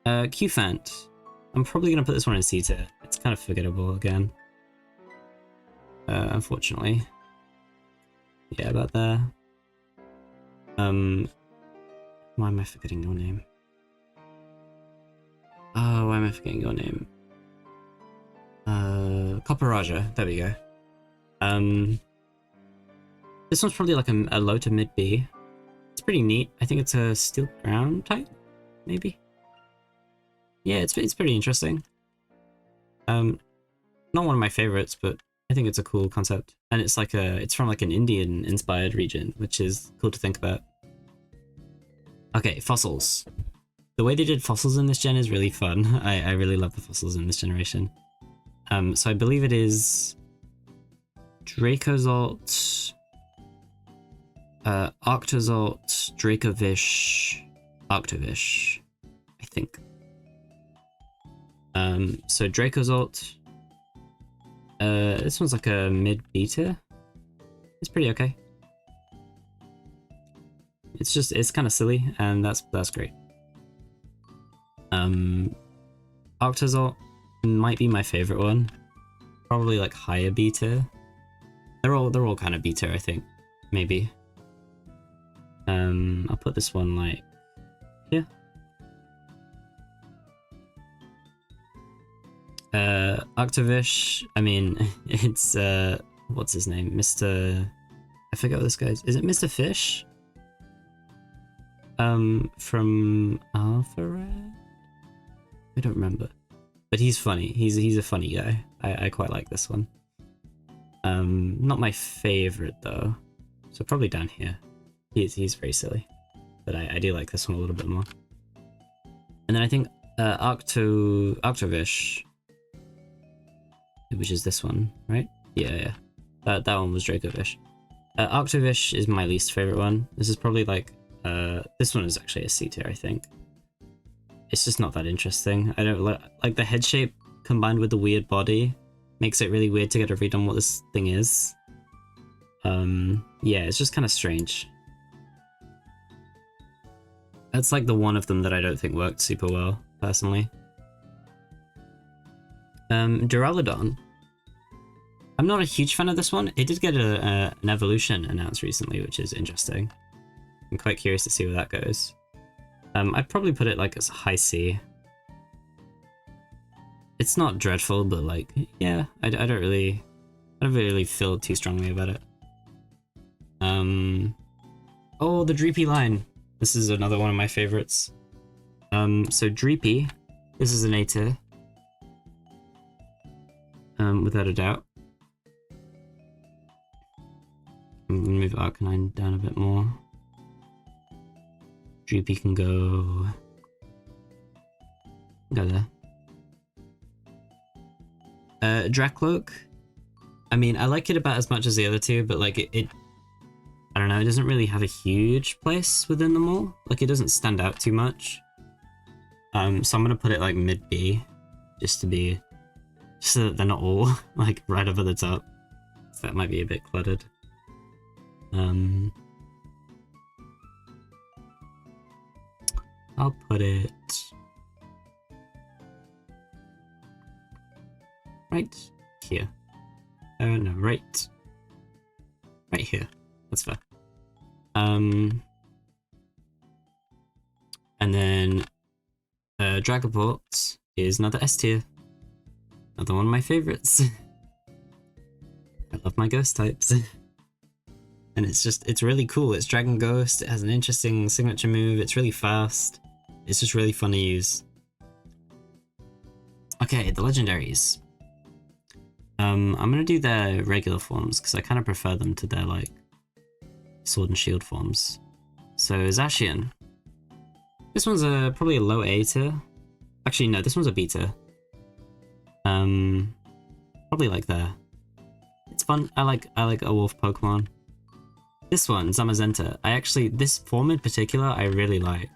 Qfant. I'm probably gonna put this one in C tier. It's kind of forgettable again. Unfortunately. Yeah, about there. Why am I forgetting your name? Oh, why am I forgetting your name? Copperaja, there we go. This one's probably like a low to mid B. It's pretty neat. I think it's a steel ground type, maybe? Yeah, it's pretty interesting. Not one of my favorites, but I think it's a cool concept. And it's like it's from like an Indian inspired region, which is cool to think about. Okay, fossils. The way they did fossils in this gen is really fun. I really love the fossils in this generation. So I believe it is Dracozolt, Octozolt, Dracovish, Octovish, I think. So Dracozolt, this one's like a mid-beta. It's pretty okay. It's kind of silly, and that's great. Octozolt might be my favorite one. Probably like higher beta. They're all kind of beta, I think. Maybe. I'll put this one like here. Octovish, I mean, it's what's his name? Mr. I forget what this guy's. Is it Mr. Fish? From Alpha Red? I don't remember. But he's funny. He's a funny guy. I quite like this one. Not my favorite though. So probably down here. He's very silly. But I do like this one a little bit more. And then I think Octovish, which is this one, right? Yeah. That one was Dracovish. Octavish is my least favorite one. This is probably like, this one is actually a C tier, I think. It's just not that interesting. I don't like the head shape combined with the weird body makes it really weird to get a read on what this thing is. Yeah, it's just kind of strange. That's like the one of them that I don't think worked super well, personally. Duraludon. I'm not a huge fan of this one. It did get an evolution announced recently, which is interesting. I'm quite curious to see where that goes. I'd probably put it like as a high C. It's not dreadful, but like, yeah, I don't really feel too strongly about it. Oh, the Dreepy line. This is another one of my favorites. So Dreepy, this is an A tier. Without a doubt. I'm gonna move Arcanine down a bit more. Dreepy can go there. Dracloak. I mean, I like it about as much as the other two, but like it I don't know, it doesn't really have a huge place within them all. Like, it doesn't stand out too much. So I'm gonna put it like mid B, just so that they're not all like right over the top. So that might be a bit cluttered. I'll put it right here. No, right here. That's fair. And then Dragapult is another S tier. Another one of my favorites. I love my ghost types. And it's really cool. It's Dragon Ghost, it has an interesting signature move, it's really fast. It's just really fun to use. Okay, the legendaries. I'm gonna do their regular forms, because I kind of prefer them to their, like, Sword and Shield forms. So, Zacian. This one's probably a low A tier. Actually, no, this one's a B tier. Probably like there. It's fun. I like a wolf Pokemon. This one, Zamazenta. This form in particular, I really like.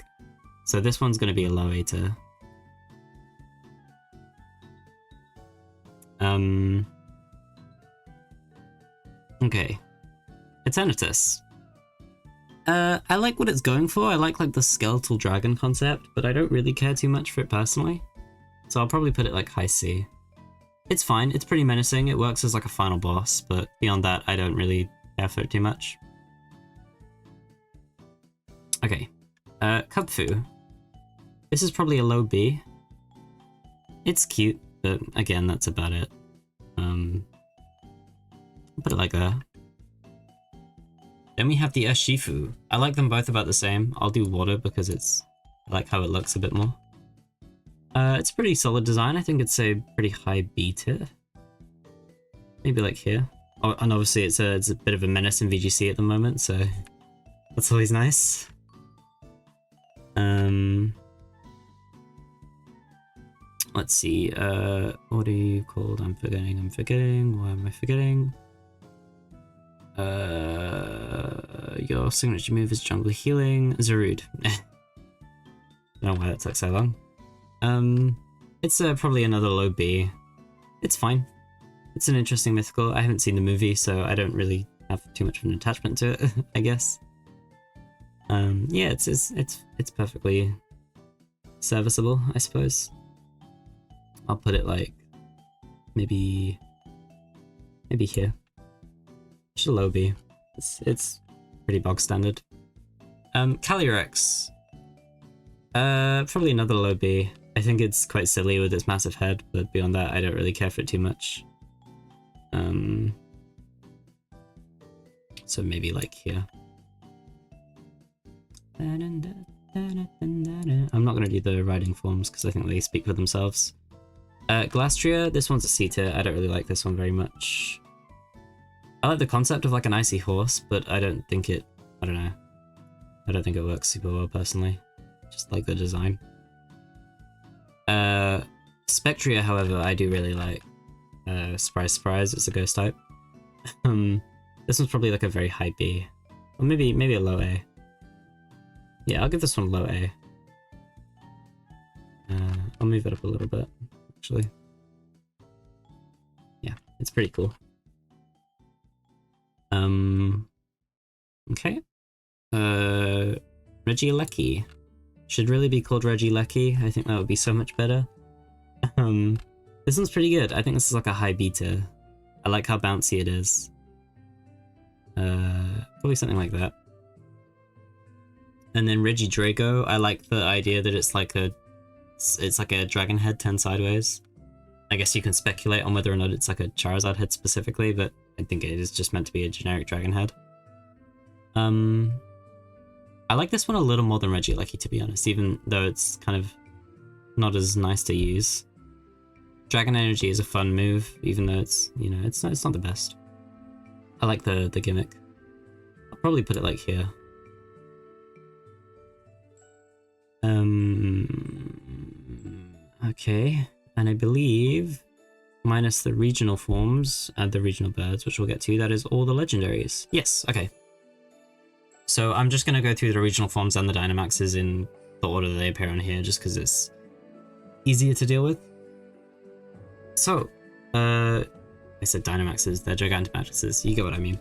So this one's gonna be a low A tier. Okay. Eternatus. I like what it's going for. I like the skeletal dragon concept, but I don't really care too much for it personally. So I'll probably put it like high C. It's fine, it's pretty menacing, it works as like a final boss, but beyond that I don't really care for it too much. Okay, Kubfu. This is probably a low B. It's cute, but again, that's about it. I'll put it like that. Then we have the Urshifu. I like them both about the same. I'll do water because I like how it looks a bit more. It's a pretty solid design. I think it's a pretty high B tier. Maybe like here. Oh, and obviously it's a bit of a menace in VGC at the moment, so that's always nice. Let's see. What are you called? I'm forgetting. Why am I forgetting? Your signature move is jungle healing. Zarude. I don't know why that took so long. It's probably another low B. It's fine. It's an interesting mythical. I haven't seen the movie, so I don't really have too much of an attachment to it, I guess. Yeah, it's perfectly serviceable, I suppose. I'll put it like maybe here. Just a low B. It's pretty bog standard. Calyrex. Probably another low B. I think it's quite silly with its massive head, but beyond that, I don't really care for it too much. So maybe like here. I'm not going to do the riding forms because I think they speak for themselves. Glastria, this one's a C tier. I don't really like this one very much. I like the concept of like an icy horse, but I don't think it works super well personally. Just like the design. Spectria, however, I do really like. Surprise, surprise, it's a ghost type. This one's probably like a very high B. Or maybe a low A. Yeah, I'll give this one a low A. I'll move it up a little bit, actually. Yeah, it's pretty cool. Okay. Regieleki. Should really be called Regieleki. I think that would be so much better. This one's pretty good. I think this is like a high beta. I like how bouncy it is. Probably something like that. And then Regidrago, I like the idea that it's like a dragon head turned sideways. I guess you can speculate on whether or not it's like a Charizard head specifically, but I think it is just meant to be a generic dragon head. I like this one a little more than Regieleki, to be honest, even though it's kind of not as nice to use. Dragon Energy is a fun move, even though it's, you know, it's not the best. I like the gimmick. I'll probably put it like here. Okay, and I believe, minus the regional forms and the regional birds, which we'll get to, that is all the legendaries. Yes, okay. So I'm just going to go through the regional forms and the Dynamaxes in the order that they appear on here, just because it's easier to deal with. So, I said Dynamaxes, they're Gigantamaxes, you get what I mean.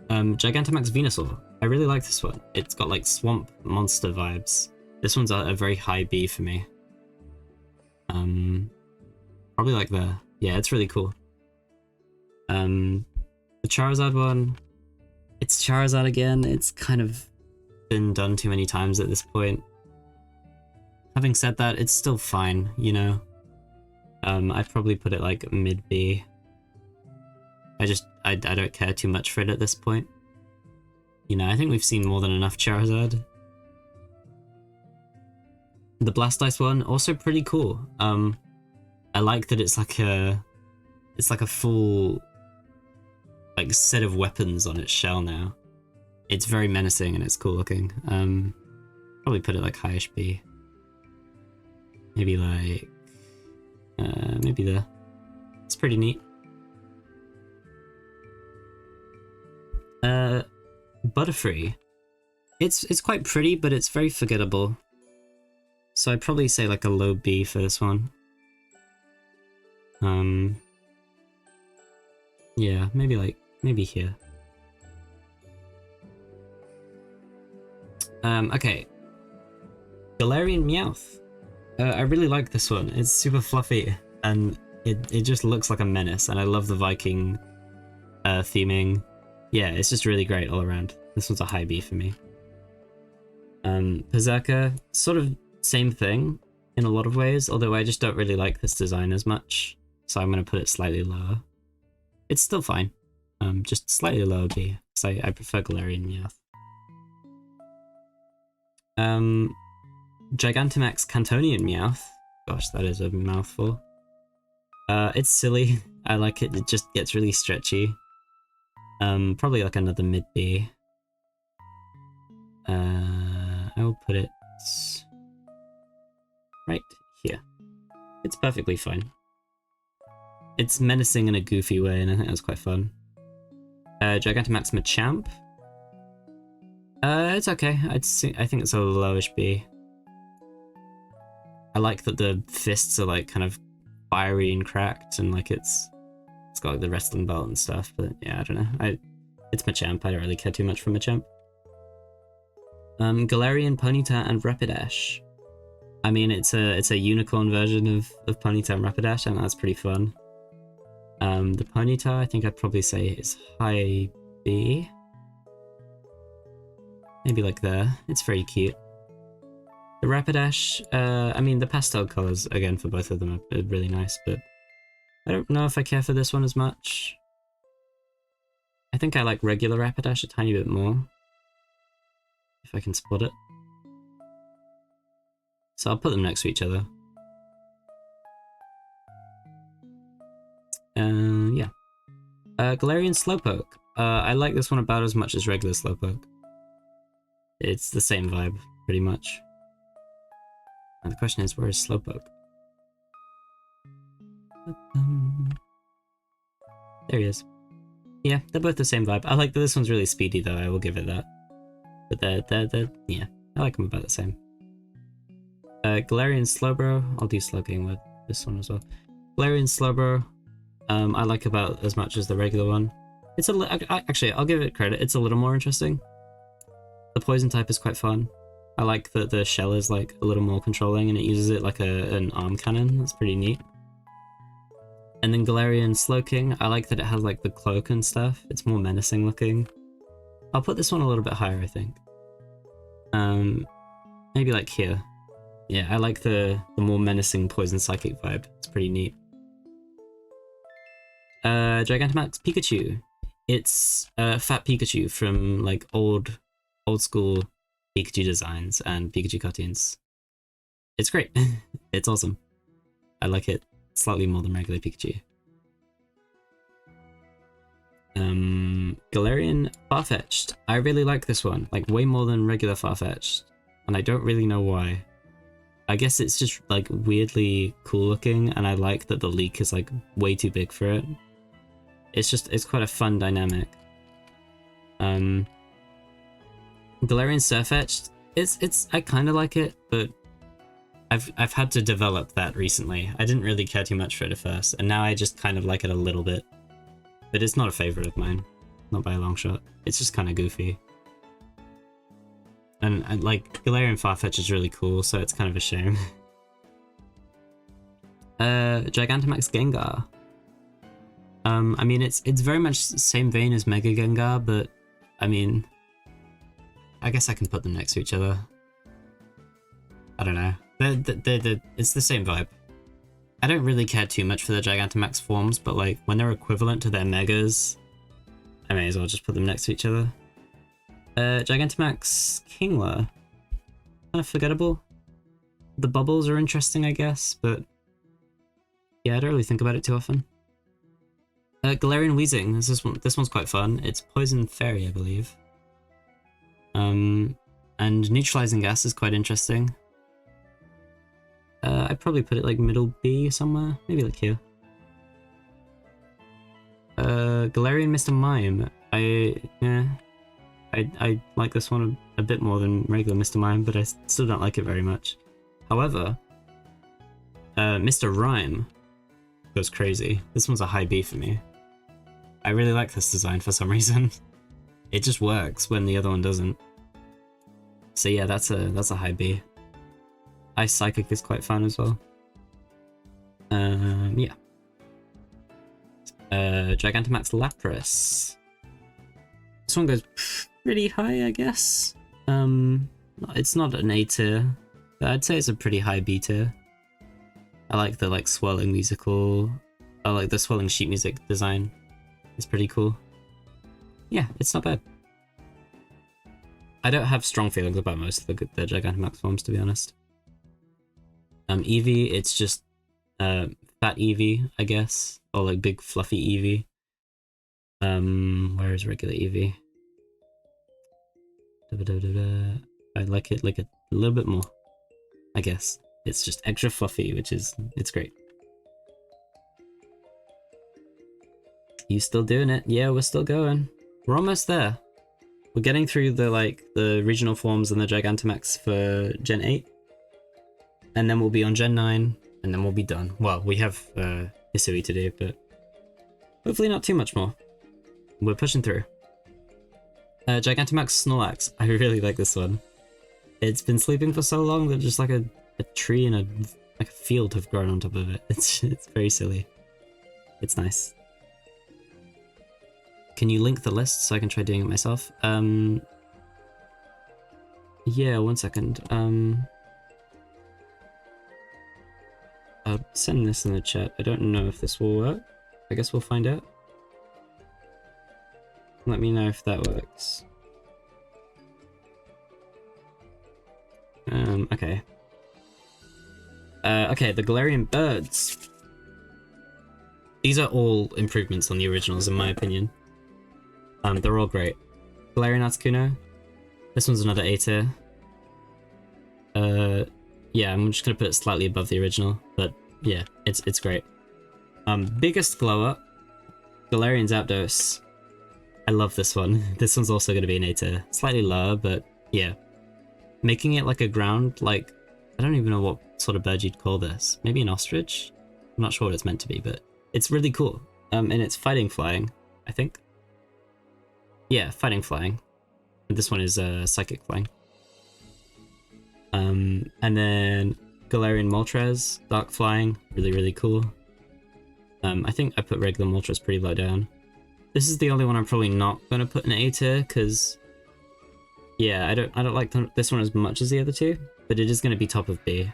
Gigantamax Venusaur. I really like this one. It's got like swamp monster vibes. This one's a very high B for me. Probably like yeah, it's really cool. The Charizard one, it's Charizard again. It's kind of been done too many times at this point. Having said that, it's still fine, you know. I'd probably put it like mid B. I don't care too much for it at this point. You know, I think we've seen more than enough Charizard. The Blastoise one, also pretty cool. I like that it's like a full like set of weapons on its shell now. It's very menacing and it's cool looking. Probably put it like highish B. Maybe like maybe there. It's pretty neat. Butterfree. It's quite pretty, but it's very forgettable. So I'd probably say like a low B for this one. Yeah, maybe here. Okay. Galarian Meowth. I really like this one. It's super fluffy and it just looks like a menace, and I love the Viking theming. Yeah, it's just really great all around. This one's a high B for me. Berserker, sort of same thing in a lot of ways, although I just don't really like this design as much, so I'm going to put it slightly lower. It's still fine, just slightly lower B, because I prefer Galarian Meowth. Gigantamax Cantonian Meowth. Gosh, that is a mouthful. It's silly. I like it. It just gets really stretchy. Probably like another mid B. I will put it right here. It's perfectly fine. It's menacing in a goofy way, and I think that's quite fun. Gigantamax Machamp. It's okay. I think it's a lowish B. I like that the fists are like kind of fiery and cracked, and like it's got like the wrestling belt and stuff. But yeah, I don't know. It's Machamp. I don't really care too much for Machamp. Galarian, Ponyta, and Rapidash. I mean, it's a unicorn version of Ponyta and Rapidash, and that's pretty fun. The Ponyta, I think I'd probably say is high B. Maybe like there. It's very cute. The Rapidash, I mean, the pastel colors, again, for both of them are really nice, but I don't know if I care for this one as much. I think I like regular Rapidash a tiny bit more, if I can spot it. So I'll put them next to each other. Yeah. Galarian Slowpoke. I like this one about as much as regular Slowpoke. It's the same vibe, pretty much. And the question is, where is Slowpoke? There he is. Yeah, they're both the same vibe. I like that this one's really speedy though, I will give it that. But yeah, I like them about the same. Galarian Slowbro, I'll do Slowking with this one as well. Galarian Slowbro, I like about as much as the regular one. It's actually, I'll give it credit, it's a little more interesting. The poison type is quite fun. I like that the shell is like a little more controlling and it uses it like an arm cannon. That's pretty neat. And then Galarian Slowking, I like that it has like the cloak and stuff. It's more menacing looking. I'll put this one a little bit higher, I think. Maybe like here. Yeah, I like the more menacing poison psychic vibe. It's pretty neat. Gigantamax Pikachu. It's Fat Pikachu from like old school Pikachu designs and Pikachu cartoons. It's great. It's awesome. I like it slightly more than regular Pikachu. Galarian Farfetch'd. I really like this one, like way more than regular Farfetch'd, and I don't really know why. I guess it's just like weirdly cool looking, and I like that the leak is like way too big for it. It's quite a fun dynamic. Galarian Surfetch'd, I kind of like it, but I've had to develop that recently. I didn't really care too much for it at first, and now I just kind of like it a little bit. But it's not a favorite of mine, not by a long shot. It's just kind of goofy. And like, Galarian Farfetch is really cool, so it's kind of a shame. Gigantamax Gengar. I mean, it's very much the same vein as Mega Gengar, but I mean, I guess I can put them next to each other. I don't know. It's the same vibe. I don't really care too much for the Gigantamax forms, but like when they're equivalent to their Megas, I may as well just put them next to each other. Gigantamax Kingler. Kind of forgettable. The bubbles are interesting, I guess, but yeah, I don't really think about it too often. Galarian Weezing. This one's quite fun. It's Poison Fairy, I believe. And Neutralizing Gas is quite interesting. I'd probably put it like middle B somewhere, maybe like here. Galarian Mr. Mime. I like this one a bit more than regular Mr. Mime, but I still don't like it very much. However, Mr. Rhyme goes crazy. This one's a high B for me. I really like this design for some reason. It just works when the other one doesn't. So yeah, that's a high B. Ice Psychic is quite fun as well. Yeah. Gigantamax Lapras. This one goes pretty high, I guess. It's not an A tier, but I'd say it's a pretty high B tier. I like the like swirling musical. I like the swirling sheet music design. It's pretty cool. Yeah, it's not bad. I don't have strong feelings about most of the Gigantamax forms, to be honest. Eevee, it's just fat Eevee, I guess, or like big fluffy Eevee. Where is regular Eevee? I like it like a little bit more, I guess. It's just extra fluffy, it's great. You still doing it? Yeah, we're still going. We're almost there. We're getting through the regional forms and the Gigantamax for Gen 8. And then we'll be on Gen 9, and then we'll be done. Well, we have Hisui to do, but hopefully not too much more. We're pushing through. Gigantamax Snorlax. I really like this one. It's been sleeping for so long that just like a tree and a field have grown on top of it. It's very silly. It's nice. Can you link the list so I can try doing it myself? Yeah, 1 second. I'll send this in the chat. I don't know if this will work. I guess we'll find out. Let me know if that works. Okay. Okay, the Galarian birds. These are all improvements on the originals, in my opinion. They're all great. Galarian Articuno. This one's another A tier. Yeah, I'm just gonna put it slightly above the original, but yeah, it's great. Biggest glow up, Galarian Zapdos. I love this one. This one's also going to be an A tier. Slightly lower, but yeah. Making it like a ground, like, I don't even know what sort of bird you'd call this. Maybe an ostrich? I'm not sure what it's meant to be, but it's really cool. And it's fighting flying, I think. Yeah, fighting flying. And this one is psychic flying. And then Galarian Moltres, dark flying, really, really cool. I think I put regular Moltres pretty low down. This is the only one I'm probably not going to put in A tier, because yeah, I don't like this one as much as the other two, but it is going to be top of B,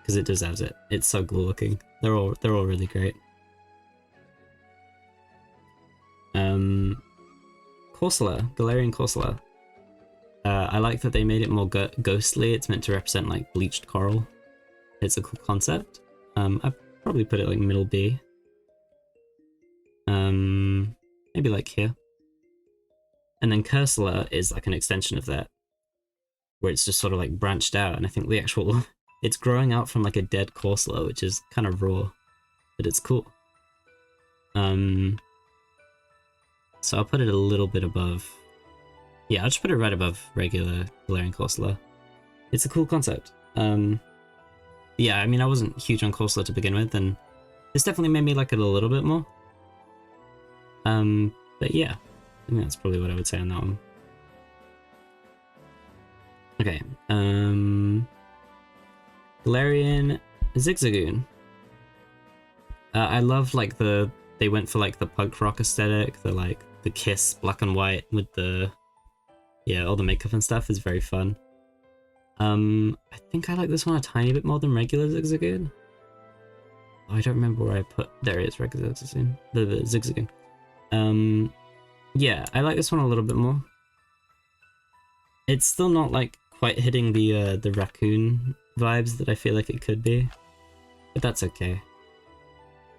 because it deserves it. It's so cool looking. They're all really great. Corsola, Galarian Corsola. I like that they made it more ghostly. It's meant to represent like bleached coral. It's a cool concept. I'd probably put it like middle B. Maybe like here. And then Cursula is like an extension of that, where it's just sort of like branched out, and I think the actual it's growing out from like a dead Corsola, which is kind of raw, but it's cool. So I'll put it a little bit above. Yeah, I'll just put it right above regular Galarian Corsola. It's a cool concept. Yeah, I mean, I wasn't huge on Corsola to begin with, and this definitely made me like it a little bit more. But yeah, I think that's probably what I would say on that one. Okay, Galarian Zigzagoon. I love like they went for like the punk rock aesthetic, the Kiss black and white with the, yeah, all the makeup and stuff is very fun. I think I like this one a tiny bit more than regular Zigzagoon. Oh, I don't remember where I put, there it is, regular Zigzagoon, the Zigzagoon. Yeah, I like this one a little bit more. It's still not like quite hitting the raccoon vibes that I feel like it could be, but that's okay.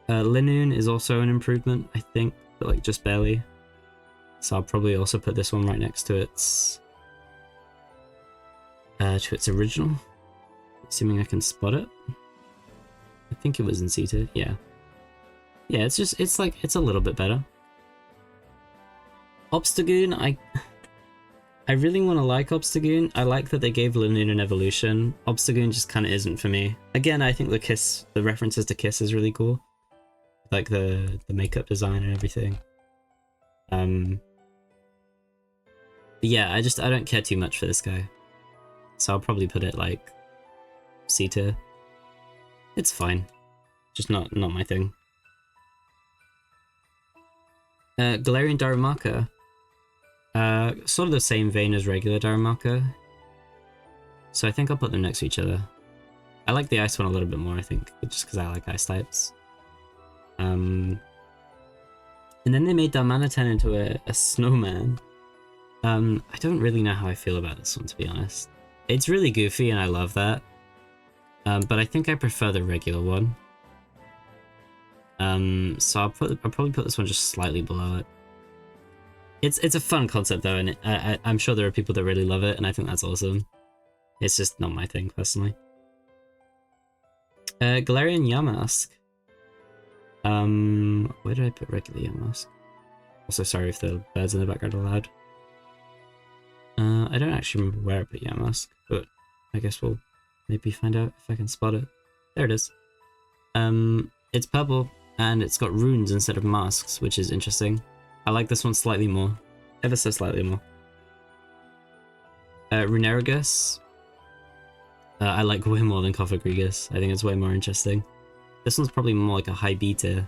Linoon is also an improvement, I think, but like just barely. So I'll probably also put this one right next to its original, assuming I can spot it. I think it was in C tier, yeah. Yeah, it's a little bit better. Obstagoon, I really want to like Obstagoon. I like that they gave Linoon an evolution. Obstagoon just kind of isn't for me. Again, I think the references to Kiss is really cool. Like the makeup design and everything. Yeah, I don't care too much for this guy. So I'll probably put it like C tier. It's fine. Just not my thing. Galarian Darumaka. Sort of the same vein as regular Darumaka. So I think I'll put them next to each other. I like the ice one a little bit more, I think, just because I like ice types. And then they made Darmanitan into a snowman. I don't really know how I feel about this one, to be honest. It's really goofy and I love that. But I think I prefer the regular one. So I'll probably put this one just slightly below it. It's a fun concept though, and I'm sure there are people that really love it, and I think that's awesome. It's just not my thing, personally. Galarian Yamask. Where did I put regular Yamask? Also, sorry if the birds in the background are loud. I don't actually remember where I put Yamask, but I guess we'll maybe find out if I can spot it. There it is. It's purple, and it's got runes instead of masks, which is interesting. I like this one slightly more. Ever so slightly more. Runerigus. I like way more than Cofagrigus. I think it's way more interesting. This one's probably more like a high B tier.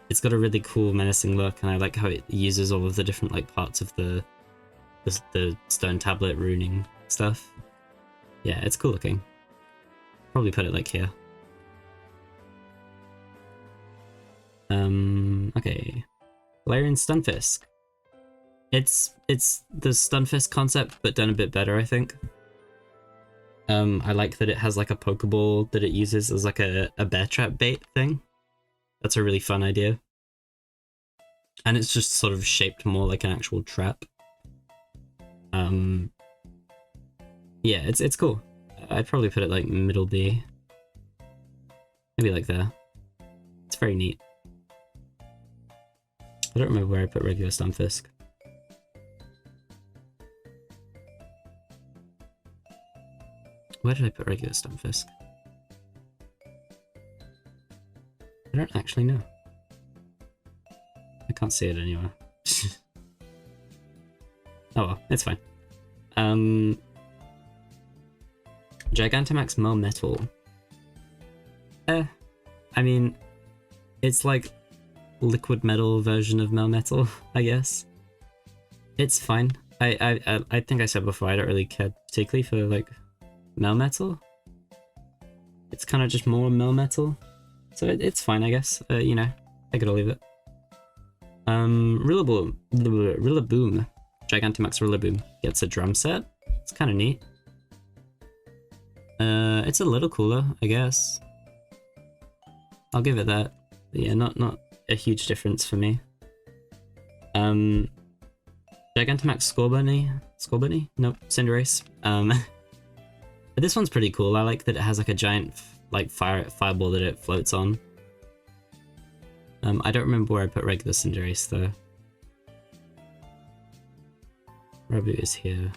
It's got a really cool menacing look, and I like how it uses all of the different like parts of the stone tablet runing stuff. Yeah, it's cool looking. Probably put it like here. Okay. Galarian Stunfisk. It's the Stunfisk concept, but done a bit better, I think. I like that it has like a Pokeball that it uses as like a bear trap bait thing. That's a really fun idea. And it's just sort of shaped more like an actual trap. Yeah, it's cool. I'd probably put it like middle B. Maybe like there. It's very neat. I don't remember where I put regular Stunfisk. Where did I put regular Stunfisk? I don't actually know. I can't see it anywhere. Oh well, it's fine. Gigantamax Melmetal. I mean, it's like liquid metal version of Melmetal, I guess. It's fine. I think I said before I don't really care particularly for like Melmetal. It's kind of just more Melmetal, so it's fine, I guess. You know, take it or leave it. Rillaboom, Gigantamax Rillaboom gets a drum set. It's kind of neat. It's a little cooler, I guess. I'll give it that. But yeah, not a huge difference for me. Gigantamax Scorbunny? Nope, Cinderace. But this one's pretty cool. I like that it has like a giant like fireball that it floats on. I don't remember where I put regular Cinderace though. Rabu is here.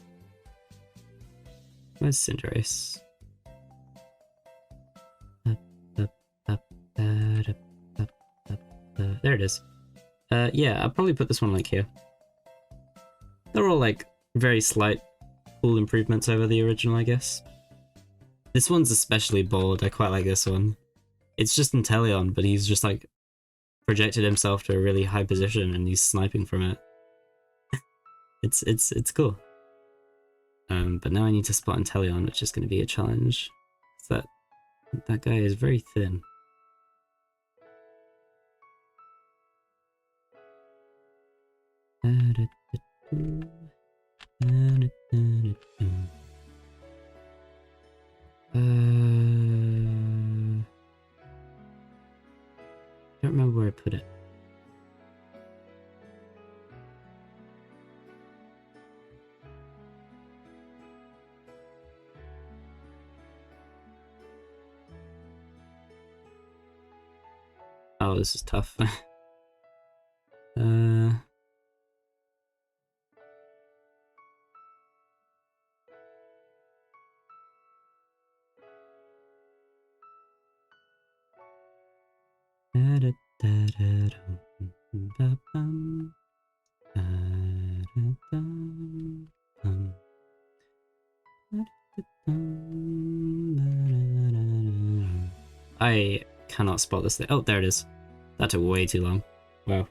Where's Cinderace? There it is. Yeah, I'll probably put this one like here. They're all like very slight, cool improvements over the original, I guess. This one's especially bold. I quite like this one. It's just Inteleon, but he's just like projected himself to a really high position and he's sniping from it. It's cool. But now I need to spot Inteleon, which is going to be a challenge. That guy is very thin. Don't remember where I put it. Oh, this is tough. I cannot spot this thing. Oh, there it is. That took way too long. Wow.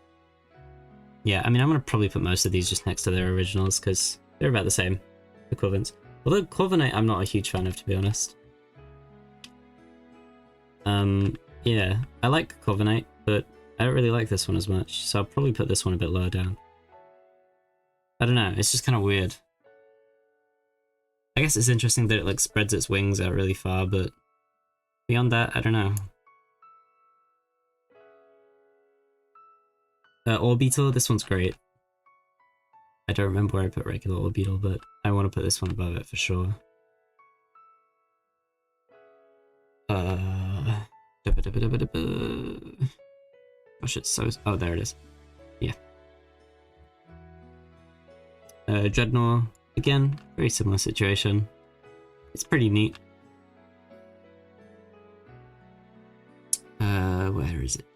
Yeah, I mean, I'm going to probably put most of these just next to their originals because they're about the same equivalents. Although Corviknight I'm not a huge fan of, to be honest. Yeah, I like Corviknight, but I don't really like this one as much, so I'll probably put this one a bit lower down. I don't know, it's just kind of weird. I guess it's interesting that it like spreads its wings out really far, but beyond that, I don't know. Orbeetle, this one's great. I don't remember where I put regular Orbeetle, but I want to put this one above it for sure. Gosh, it's so... Oh, there it is. Yeah. Dreadnought, again, very similar situation. It's pretty neat. Where is it?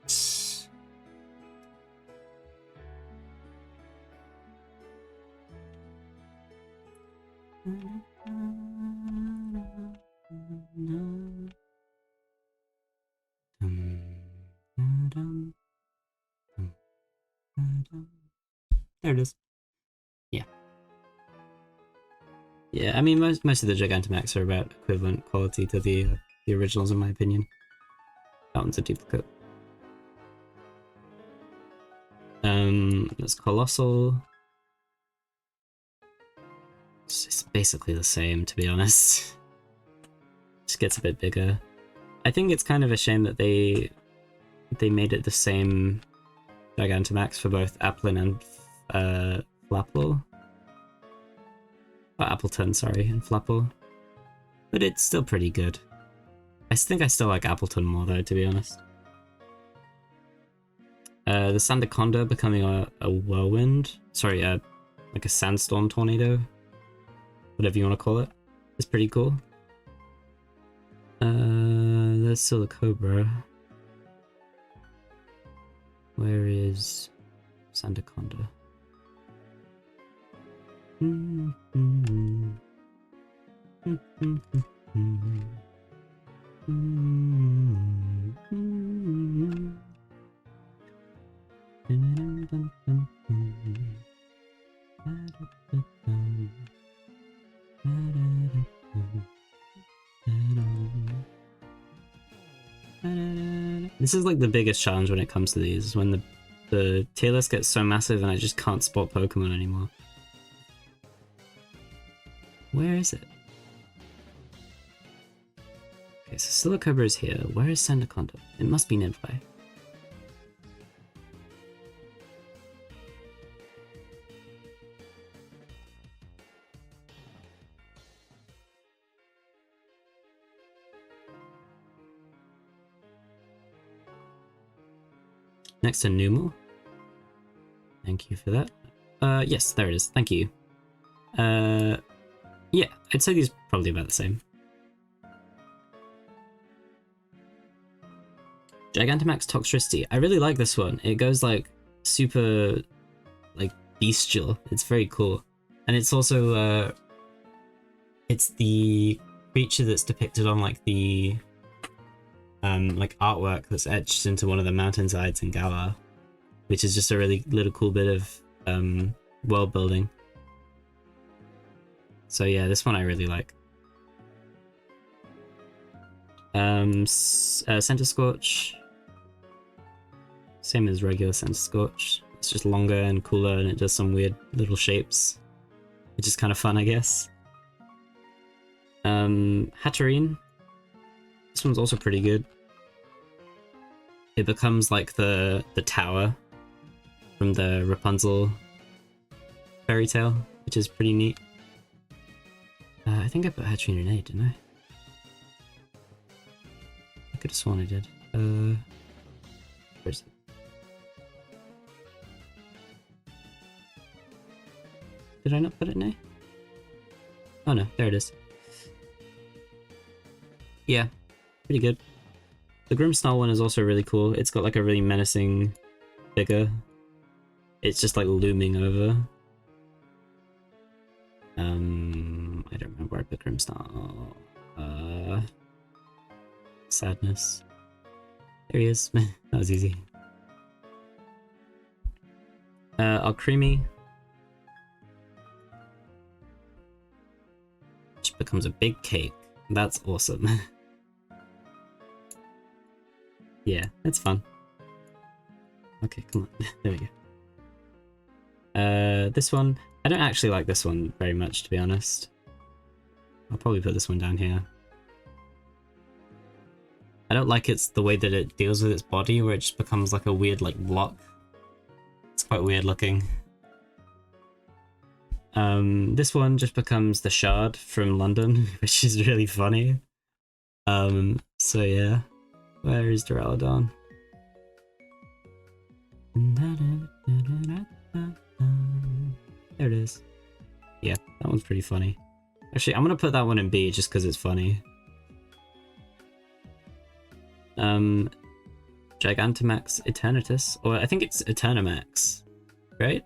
There it is. Yeah. Yeah, I mean, most of the Gigantamax are about equivalent quality to the originals, in my opinion. That one's a duplicate. That's Colossal. It's basically the same, to be honest. Just gets a bit bigger. I think it's kind of a shame that they made it the same Gigantamax for both Applin and Flapple. Or Appleton, sorry, and Flapple. But it's still pretty good. I think I still like Appleton more though, to be honest. The Sandaconda becoming a whirlwind. Sorry, like a sandstorm tornado. Whatever you want to call it. It's pretty cool. There's still a Cobra. Where is Sandaconda? This is like the biggest challenge when it comes to these, when the tier list gets so massive and I just can't spot Pokemon anymore. Where is it? Okay, so Silicobra is here. Where is Sandaconda? It must be nearby. Next to Numel. Thank you for that. Yes, there it is. Thank you. Yeah, I'd say these are probably about the same. Gigantamax Toxtricity. I really like this one. It goes like super like bestial. It's very cool. And it's also it's the creature that's depicted on like the like artwork that's etched into one of the mountainsides in Galar, which is just a really little cool bit of world building. So yeah, this one I really like. Center Scorch. Same as regular Center Scorch. It's just longer and cooler and it does some weird little shapes, which is kind of fun, I guess. Hatterene. This one's also pretty good. It becomes like the tower from the Rapunzel fairy tale, which is pretty neat. I think I put Hatterene in A, didn't I? I could have sworn I did. Where is it? Did I not put it in A? Oh no, there it is. Yeah, pretty good. The Grimmsnarl one is also really cool. It's got like a really menacing figure. It's just like looming over. I don't remember where I put Grimmsnarl. Sadness. There he is. That was easy. Alcremie. Which becomes a big cake. That's awesome. Yeah, it's fun. Okay, come on. There we go. This one. I don't actually like this one very much, to be honest. I'll probably put this one down here. I don't like the way that it deals with its body, where it just becomes like a weird like block. It's quite weird looking. This one just becomes the Shard from London, which is really funny. So yeah. Where is Duraludon? There it is. Yeah, that one's pretty funny. Actually, I'm gonna put that one in B just because it's funny. Gigantamax Eternatus, or I think it's Eternamax, right?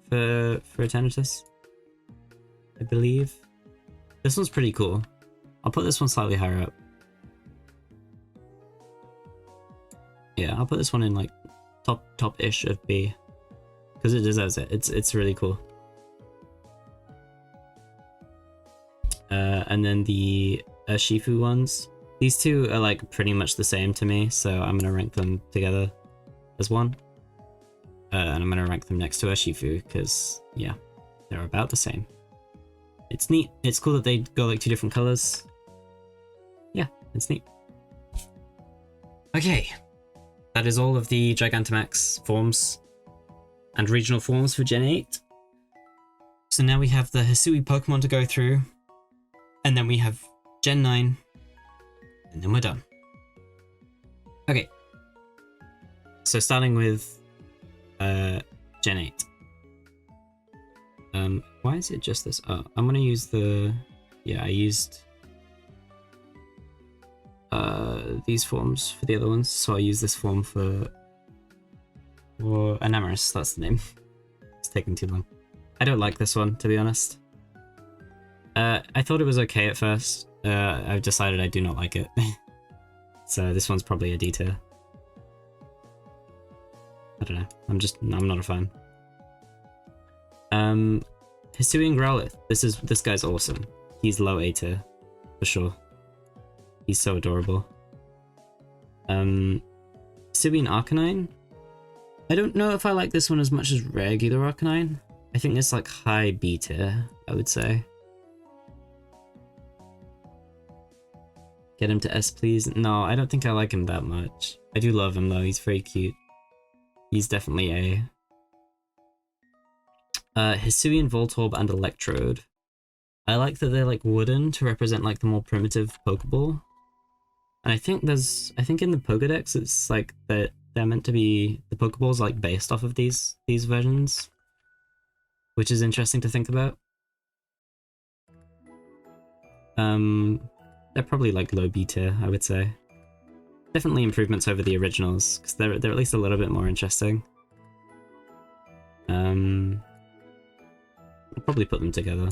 For Eternatus, I believe. This one's pretty cool. I'll put this one slightly higher up. Yeah, I'll put this one in like top-ish of B, because it deserves it. It's really cool. And then the Shifu ones. These two are like pretty much the same to me, so I'm gonna rank them together as one. And I'm gonna rank them next to Urshifu, because yeah, they're about the same. It's neat. It's cool that they go like two different colors. Yeah, it's neat. Okay, that is all of the Gigantamax forms and regional forms for Gen 8. So now we have the Hisui Pokemon to go through, and then we have Gen 9, and then we're done. Okay, so starting with Gen 8. Why is it just this? Oh, I'm gonna use the... Yeah, I used these forms for the other ones, so I'll use this form for Anamoris, that's the name. It's taking too long. I don't like this one, to be honest. I thought it was okay at first. I've decided I do not like it. So this one's probably a D tier. I don't know. I'm not a fan. Hisuian Growlithe. This guy's awesome. He's low A tier, for sure. He's so adorable. Hisuian Arcanine. I don't know if I like this one as much as regular Arcanine. I think it's like high B tier, I would say. Get him to S, please. No, I don't think I like him that much. I do love him though, he's very cute. He's definitely A. Hisuian Voltorb and Electrode. I like that they're like wooden to represent like the more primitive Pokeball. And I think in the Pokedex it's like that they're meant to be, the Pokeballs like based off of these versions. Which is interesting to think about. They're probably like low B tier, I would say. Definitely improvements over the originals, because they're at least a little bit more interesting. I'll probably put them together.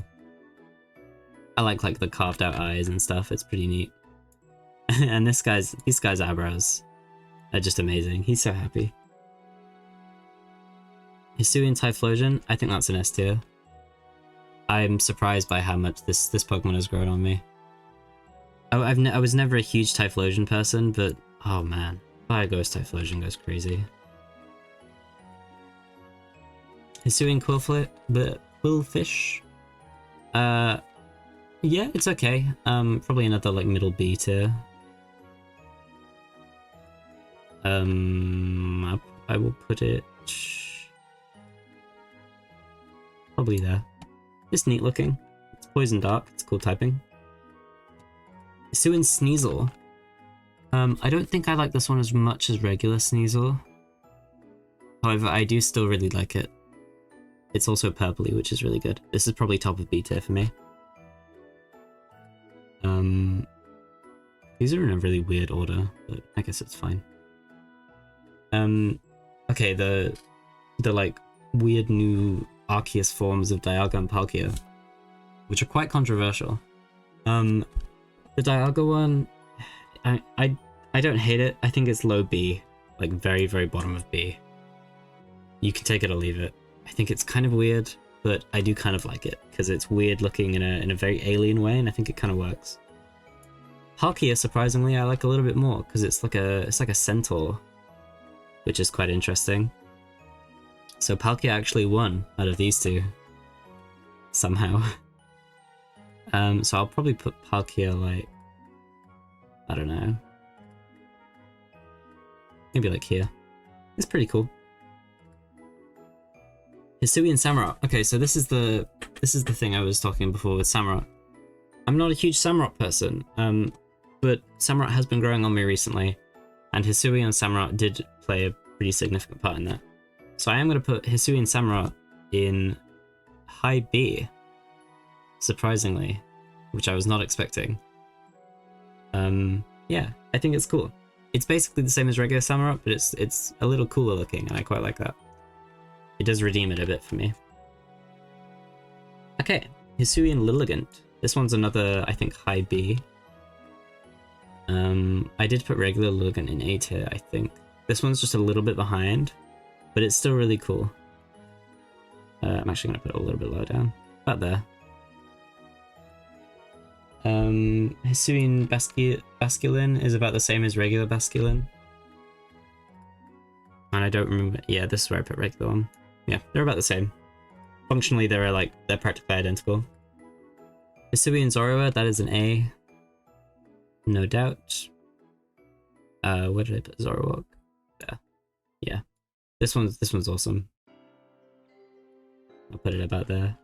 I like the carved out eyes and stuff, it's pretty neat. And these guy's eyebrows are just amazing. He's so happy. Hisuian Typhlosion, I think that's an S tier. I'm surprised by how much this Pokemon has grown on me. I was never a huge Typhlosion person, but oh man, Fire Ghost Typhlosion goes crazy. Hisuian Quillfish. Yeah, it's okay. Probably another like middle B tier. I will put it probably there. It's neat looking. It's Poison Dark. It's cool typing. Hisuian Sneasel. I don't think I like this one as much as regular Sneasel. However, I do still really like it. It's also purpley, which is really good. This is probably top of B tier for me. These are in a really weird order, but I guess it's fine. Okay, the like weird new Arceus forms of Dialga and Palkia, which are quite controversial. The Dialga one, I don't hate it. I think it's low B, like very, very bottom of B. You can take it or leave it. I think it's kind of weird, but I do kind of like it because it's weird looking in a very alien way, and I think it kind of works. Palkia, surprisingly, I like a little bit more because it's like a centaur, which is quite interesting. So Palkia actually won out of these two somehow. So I'll probably put Palkia like, I don't know, maybe like here. It's pretty cool. Hisuian Samurott. Okay, so this is the thing I was talking before with Samurott. I'm not a huge Samurott person, but Samurott has been growing on me recently, and Hisuian Samurott did play a pretty significant part in that. So I am going to put Hisuian Samurott in high B, surprisingly, which I was not expecting. Yeah, I think it's cool. It's basically the same as regular Samurott, but it's a little cooler looking, and I quite like that. It does redeem it a bit for me. Okay, Hisuian Lilligant. This one's another, I think, high B. I did put regular Lilligant in A tier, I think. This one's just a little bit behind, but it's still really cool. I'm actually going to put it a little bit lower down. About there. Hisuian Basculin is about the same as regular Basculin. And I don't remember. Yeah, this is where I put regular one. Yeah, they're about the same. Functionally, they're practically identical. Hisuian Zorua, that is an A. No doubt. Where did I put Zorua? There. Yeah. This one's awesome. I'll put it about there.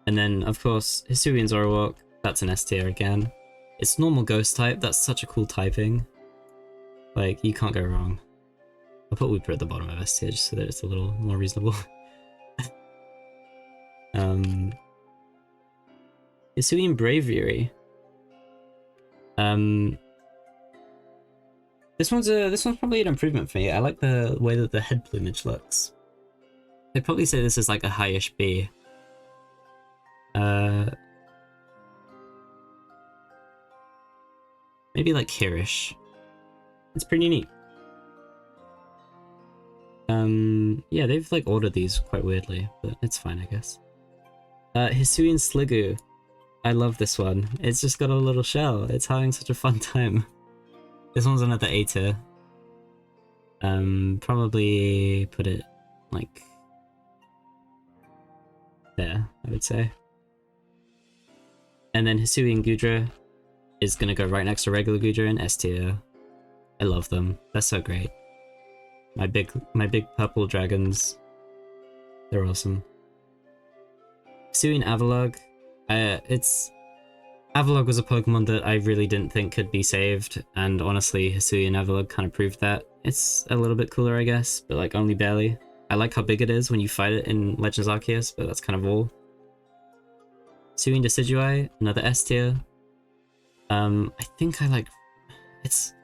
And then, of course, Hisuian Zorua, that's an S tier again. It's normal ghost type, that's such a cool typing. Like, you can't go wrong. I'll put Wooper at the bottom of S tier just so that it's a little more reasonable. Hisuian Braviary. This one's probably an improvement for me. I like the way that the head plumage looks. I'd probably say this is like a highish B. Maybe like here-ish. It's pretty neat. Yeah, they've like ordered these quite weirdly, but it's fine, I guess. Hisuian Sliggoo. I love this one. It's just got a little shell. It's having such a fun time. This one's another A tier. Probably put it like there, I would say. And then Hisuian Gudra is gonna go right next to regular Gudra in S tier. I love them. They're so great. My big purple dragons. They're awesome. Hisuian Avalugg. Avalugg was a Pokemon that I really didn't think could be saved, and honestly, Hisuian Avalugg kind of proved that. It's a little bit cooler, I guess, but like only barely. I like how big it is when you fight it in Legends Arceus, but that's kind of all. Hisuian Decidueye, another S tier. I think I like... It's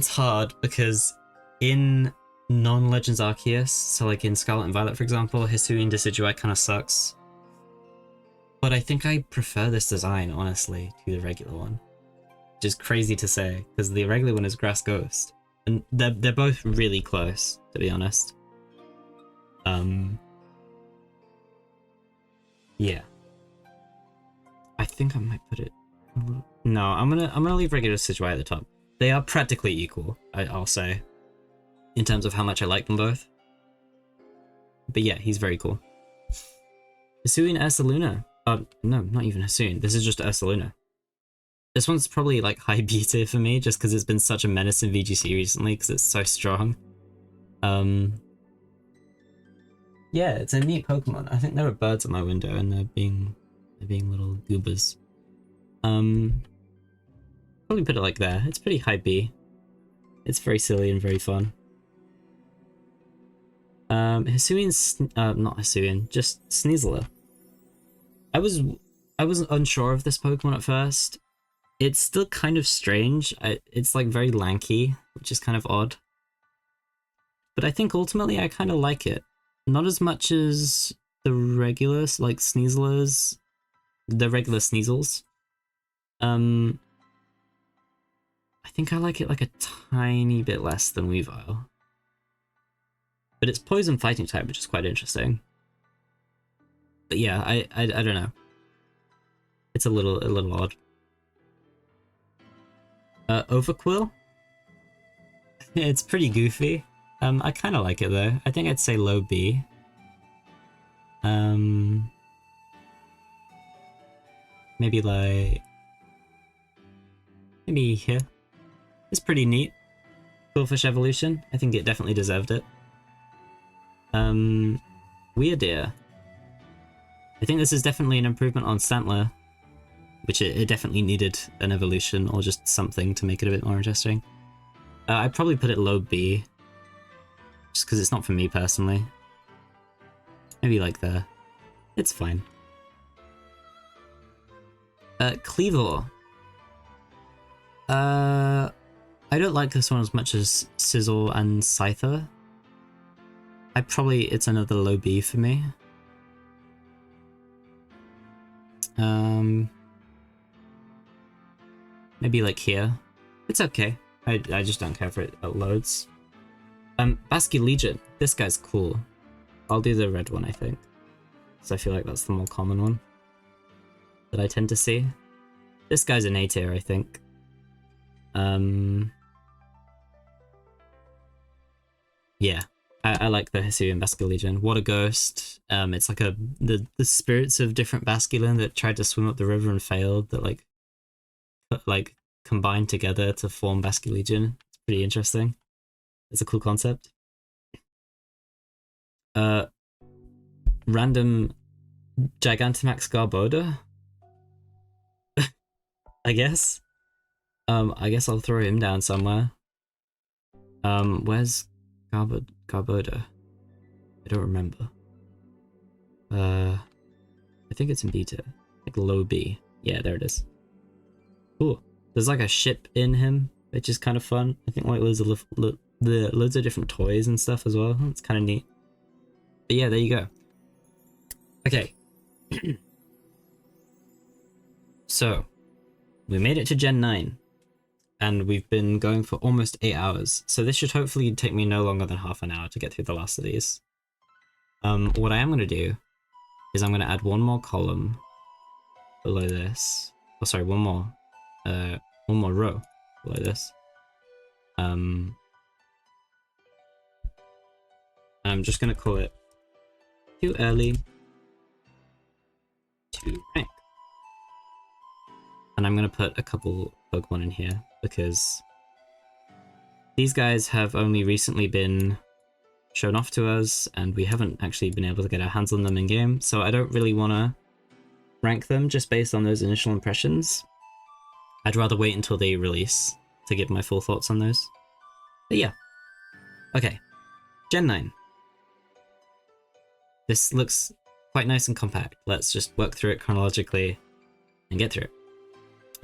hard because in non-Legends Arceus, so like in Scarlet and Violet for example, Hisuian Decidueye kind of sucks. But I think I prefer this design, honestly, to the regular one. Which is crazy to say, because the regular one is Grass Ghost. And they're both really close, to be honest. Yeah. I think I might put it... No, I'm gonna leave regular Decidueye at the top. They are practically equal, I'll say, in terms of how much I like them both. But yeah, he's very cool. Hisuian Ursaluna. No, not even Hisuian. This is just Ursaluna. This one's probably like high B tier for me, just because it's been such a menace in VGC recently, because it's so strong. Yeah, it's a neat Pokemon. I think there are birds at my window, and they're being little goobers. Probably put it like there. It's pretty high B. It's very silly and very fun. Hisuian, not Hisuian, just Sneasler. I was unsure of this Pokemon at first. It's still kind of strange. It's like very lanky, which is kind of odd. But I think ultimately I kind of like it. Not as much as the regular, like Sneaslers, the regular Sneasels. I think I like it like a tiny bit less than Weavile. But it's poison fighting type, which is quite interesting. But yeah, I don't know. It's a little odd. Overquill? It's pretty goofy. I kind of like it though. I think I'd say low B. Maybe like... Maybe here. It's pretty neat. Quillfish evolution. I think it definitely deserved it. Weirdeer. I think this is definitely an improvement on Stantler, which it definitely needed an evolution or just something to make it a bit more interesting. I'd probably put it low B, just because it's not for me personally. Maybe like there. It's fine. Cleavor. I don't like this one as much as Sizzle and Scyther. It's another low B for me. Maybe like here. It's okay. I just don't care for it at loads. Basculegion. This guy's cool. I'll do the red one, I think. Because I feel like that's the more common one that I tend to see. This guy's an A tier, I think. Yeah. I like the Hisuian Basculegion. What a ghost. It's like the spirits of different Basculin that tried to swim up the river and failed, that like combined together to form Basculegion. It's pretty interesting. It's a cool concept. Random Gigantamax Garbodor? I guess. I guess I'll throw him down somewhere. Where's Garbodor? I don't remember. I think it's in beta. Like low B. Yeah, there it is. Cool. There's like a ship in him. which is kind of fun. I think like loads of different toys and stuff as well. It's kind of neat. But yeah, there you go. Okay. So, we made it to Gen 9. And we've been going for almost 8 hours. So this should hopefully take me no longer than half an hour to get through the last of these. What I am going to do is I'm going to add one more column below this. Oh, sorry, one more row below this. I'm just going to call it too early to rank. And I'm going to put a couple Pokemon in here because these guys have only recently been shown off to us and we haven't actually been able to get our hands on them in game, so I don't really want to rank them just based on those initial impressions. I'd rather wait until they release to give my full thoughts on those. But yeah. Okay. Gen 9. This looks quite nice and compact. Let's just work through it chronologically and get through it.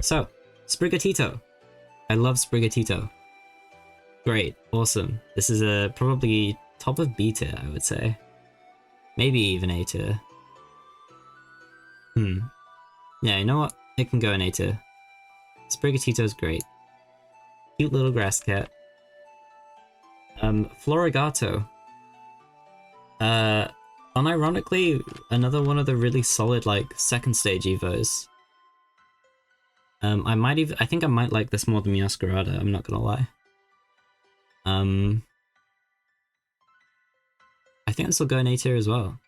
So, Sprigatito. I love Sprigatito. Great, awesome. This is a probably top of B tier, I would say. Maybe even A tier. Yeah, you know what? It can go in A tier. Sprigatito's great. Cute little grass cat. Florigato. Unironically, another one of the really solid, like, second stage evos. I think I might like this more than Meowscarada, I'm not gonna lie. I think this will go in A tier as well.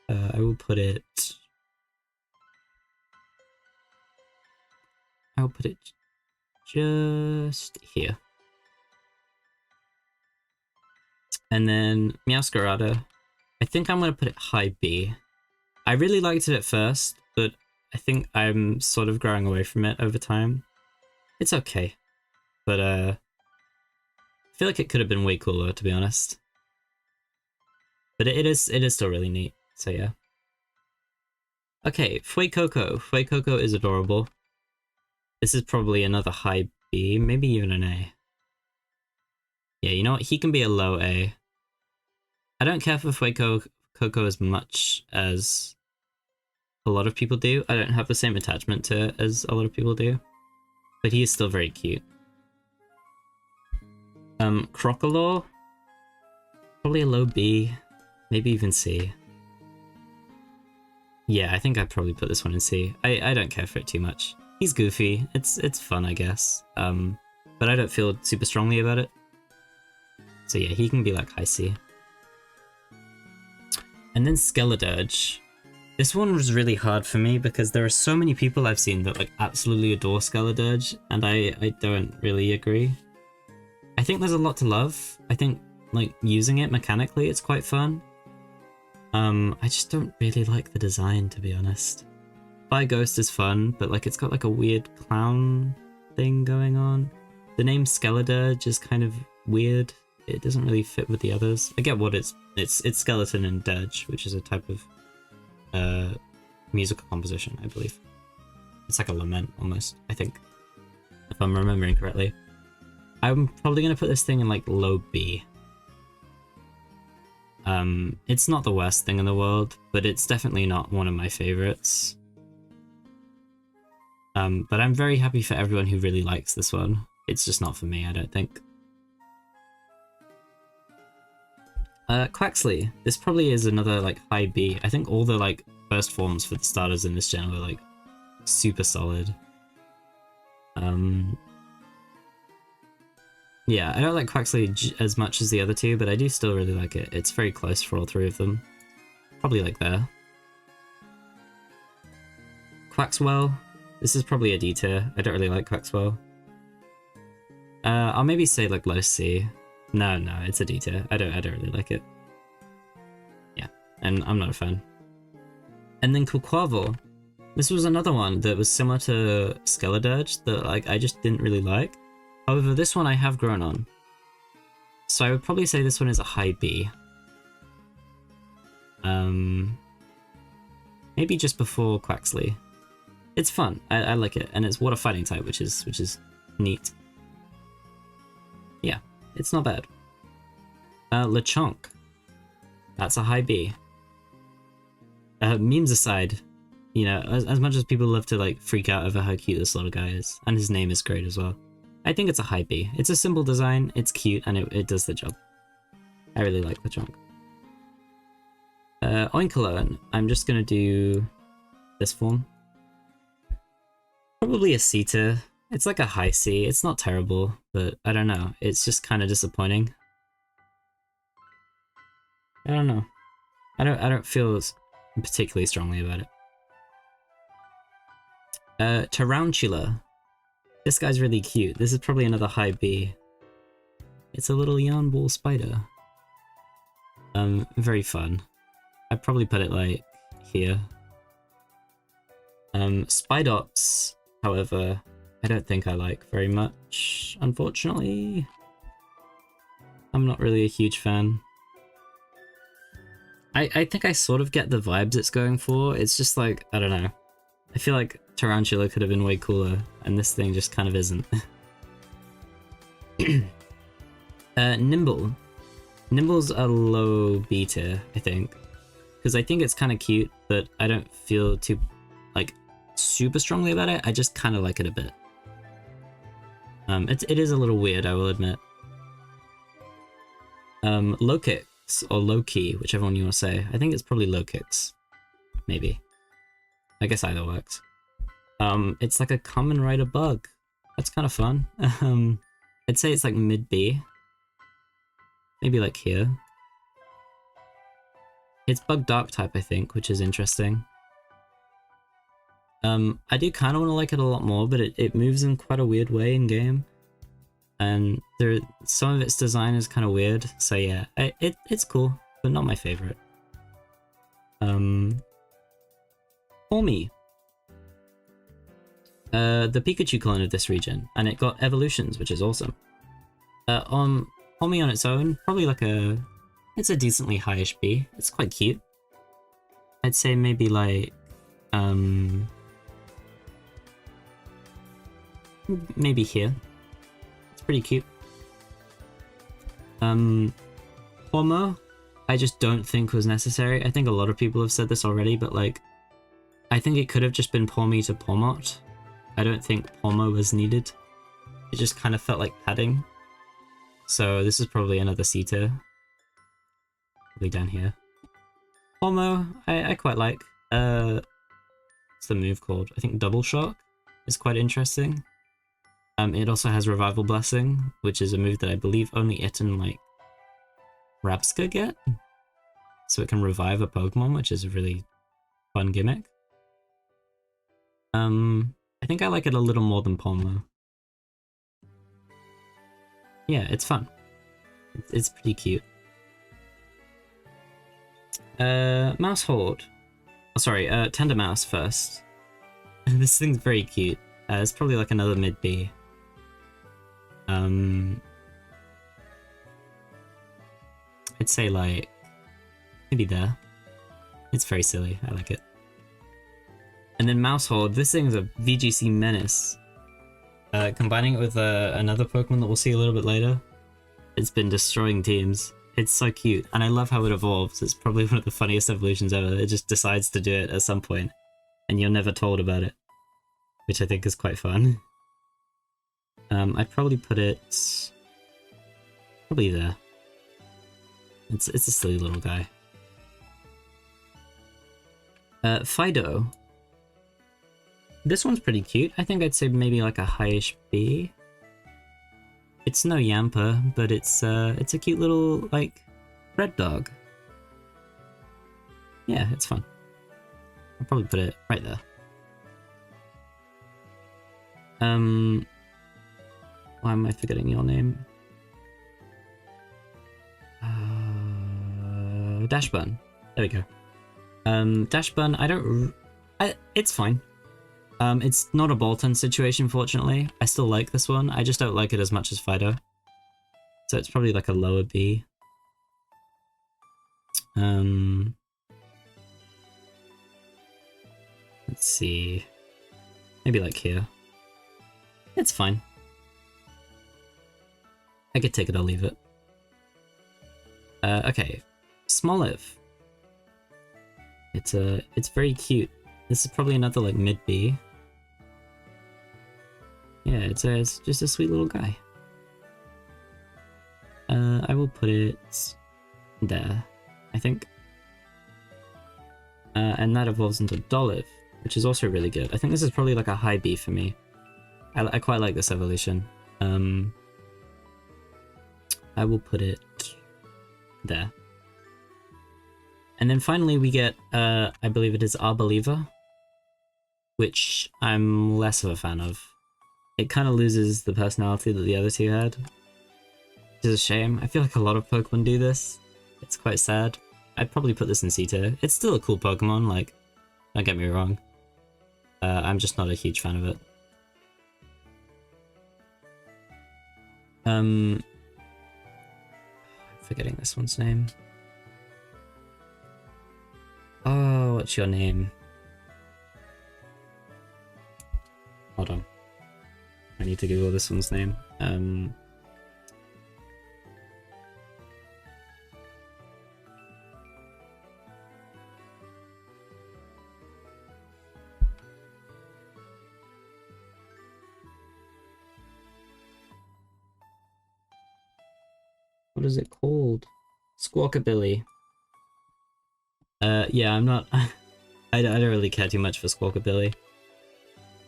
I will put it just here. And then Meowscarada, I think I'm gonna put it high B. I really liked it at first, but I think I'm sort of growing away from it over time. It's okay, but I feel like it could have been way cooler, to be honest. But it is still really neat, so yeah. Okay, Fuecoco. Fuecoco is adorable. This is probably another high B, maybe even an A. Yeah, you know what? He can be a low A. I don't care for Fuecoco as much as a lot of people do. I don't have the same attachment to it as a lot of people do. But he is still very cute. Crocodile? Probably a low B, maybe even C. Yeah, I think I'd probably put this one in C. I don't care for it too much. He's goofy. It's fun, I guess. But I don't feel super strongly about it. So yeah, he can be like high C. And then Skeledirge. This one was really hard for me because there are so many people I've seen that like absolutely adore Skeledirge, and I don't really agree. I think there's a lot to love. I think like using it mechanically, it's quite fun. I just don't really like the design, to be honest. Fire Ghost is fun, but like it's got like a weird clown thing going on. The name Skeledirge is kind of weird. It doesn't really fit with the others. I get what it's skeleton and dirge, which is a type of musical composition, I believe. It's like a lament almost, I think, if I'm remembering correctly. I'm probably gonna put this thing in like low B. It's not the worst thing in the world, but it's definitely not one of my favorites. But I'm very happy for everyone who really likes this one. It's just not for me, I don't think. Quaxley. This probably is another like high B. I think all the like first forms for the starters in this gen were like super solid. Yeah, I don't like Quaxley as much as the other two, but I do still really like it. It's very close for all three of them. Probably like there. Quaxwell. This is probably a D tier. I don't really like Quaxwell. I'll maybe say like low C. No, it's a D tier. I don't really like it. Yeah, and I'm not a fan. And then Quaquaval. This was another one that was similar to Skeledirge that like I just didn't really like. However, this one I have grown on. So I would probably say this one is a high B. Maybe just before Quaxley. it's fun. I like it, and it's water fighting type, which is neat. Yeah, it's not bad. Lechonk. That's a high B. Memes aside, you know, as much as people love to like freak out over how cute this little guy is, and his name is great as well, I think it's a high B. It's a simple design, it's cute, and it does the job. I really like Lechonk. Oinkologne, I'm just gonna do this form. Probably a C tier. It's like a high C. It's not terrible, but I don't know. It's just kind of disappointing. I don't know. I don't feel particularly strongly about it. Tarantula. This guy's really cute. This is probably another high B. It's a little yarn ball spider. Very fun. I'd probably put it like here. Spidops, however, I don't think I like very much, unfortunately. I'm not really a huge fan. I think I sort of get the vibes it's going for. It's just like, I don't know. I feel like Tarantula could have been way cooler, and this thing just kind of isn't. Nimble. Nimble's a low B tier, I think. Because I think it's kind of cute, but I don't feel too, like, super strongly about it. I just kind of like it a bit. It is a little weird, I will admit. Low kicks, or low key, whichever one you want to say. I think it's probably low kicks. Maybe. I guess either works. It's like a common rider bug. That's kind of fun. I'd say it's like mid B. Maybe like here. It's bug dark type, I think, which is interesting. I do kind of want to like it a lot more, but it moves in quite a weird way in game. And some of its design is kind of weird, so yeah, it's cool, but not my favorite. Ormi. The Pikachu clone of this region, and it got evolutions, which is awesome. Ormi on its own, probably like it's a decently highish B. It's quite cute. I'd say maybe like, maybe here. It's pretty cute. Pomo, I just don't think was necessary. I think a lot of people have said this already, but like, I think it could have just been Pormy to Pormot. I don't think Pomo was needed. It just kind of felt like padding. So this is probably another C tier. Probably down here. Pomo, I quite like. What's the move called? I think Double Shock is quite interesting. It also has Revival Blessing, which is a move that I believe only it and like Rapska get. So it can revive a Pokemon, which is a really fun gimmick. I think I like it a little more than Pomo. Yeah, it's fun. It's pretty cute. Mouse Horde. Oh, sorry, Tender Mouse first. This thing's very cute. It's probably like another mid B. I'd say like maybe there. It's very silly. I like it. And then Mouse Horde. This thing's a VGC menace. Combining it with another Pokemon that we'll see a little bit later, it's been destroying teams. It's so cute, and I love how it evolves. It's probably one of the funniest evolutions ever. It just decides to do it at some point, and you're never told about it, which I think is quite fun. I'd probably put it probably there. It's a silly little guy. Fido. This one's pretty cute. I think I'd say maybe like a highish B. It's no Yamper, but it's a cute little like red dog. Yeah, it's fun. I'll probably put it right there. Why am I forgetting your name? Dashburn. There we go. Dashburn, it's fine. It's not a Bolton situation, fortunately. I still like this one. I just don't like it as much as Fido. So it's probably like a lower B. Let's see. Maybe like here. It's fine. I could take it or leave it. Okay. Smoliv. It's very cute. This is probably another like mid B. Yeah, it's just a sweet little guy. I will put it there, I think. And that evolves into Dolive, which is also really good. I think this is probably like a high B for me. I quite like this evolution. I will put it there. And then finally we get, I believe it is Arboliva, which I'm less of a fan of. It kind of loses the personality that the other two had. Which is a shame. I feel like a lot of Pokemon do this. It's quite sad. I'd probably put this in C tier. It's still a cool Pokemon, like, don't get me wrong. I'm just not a huge fan of it. I'm forgetting this one's name. Oh, what's your name? Hold on. I need to Google this one's name. What is it called? Squawkabilly. Yeah, I'm not... I don't really care too much for Squawkabilly.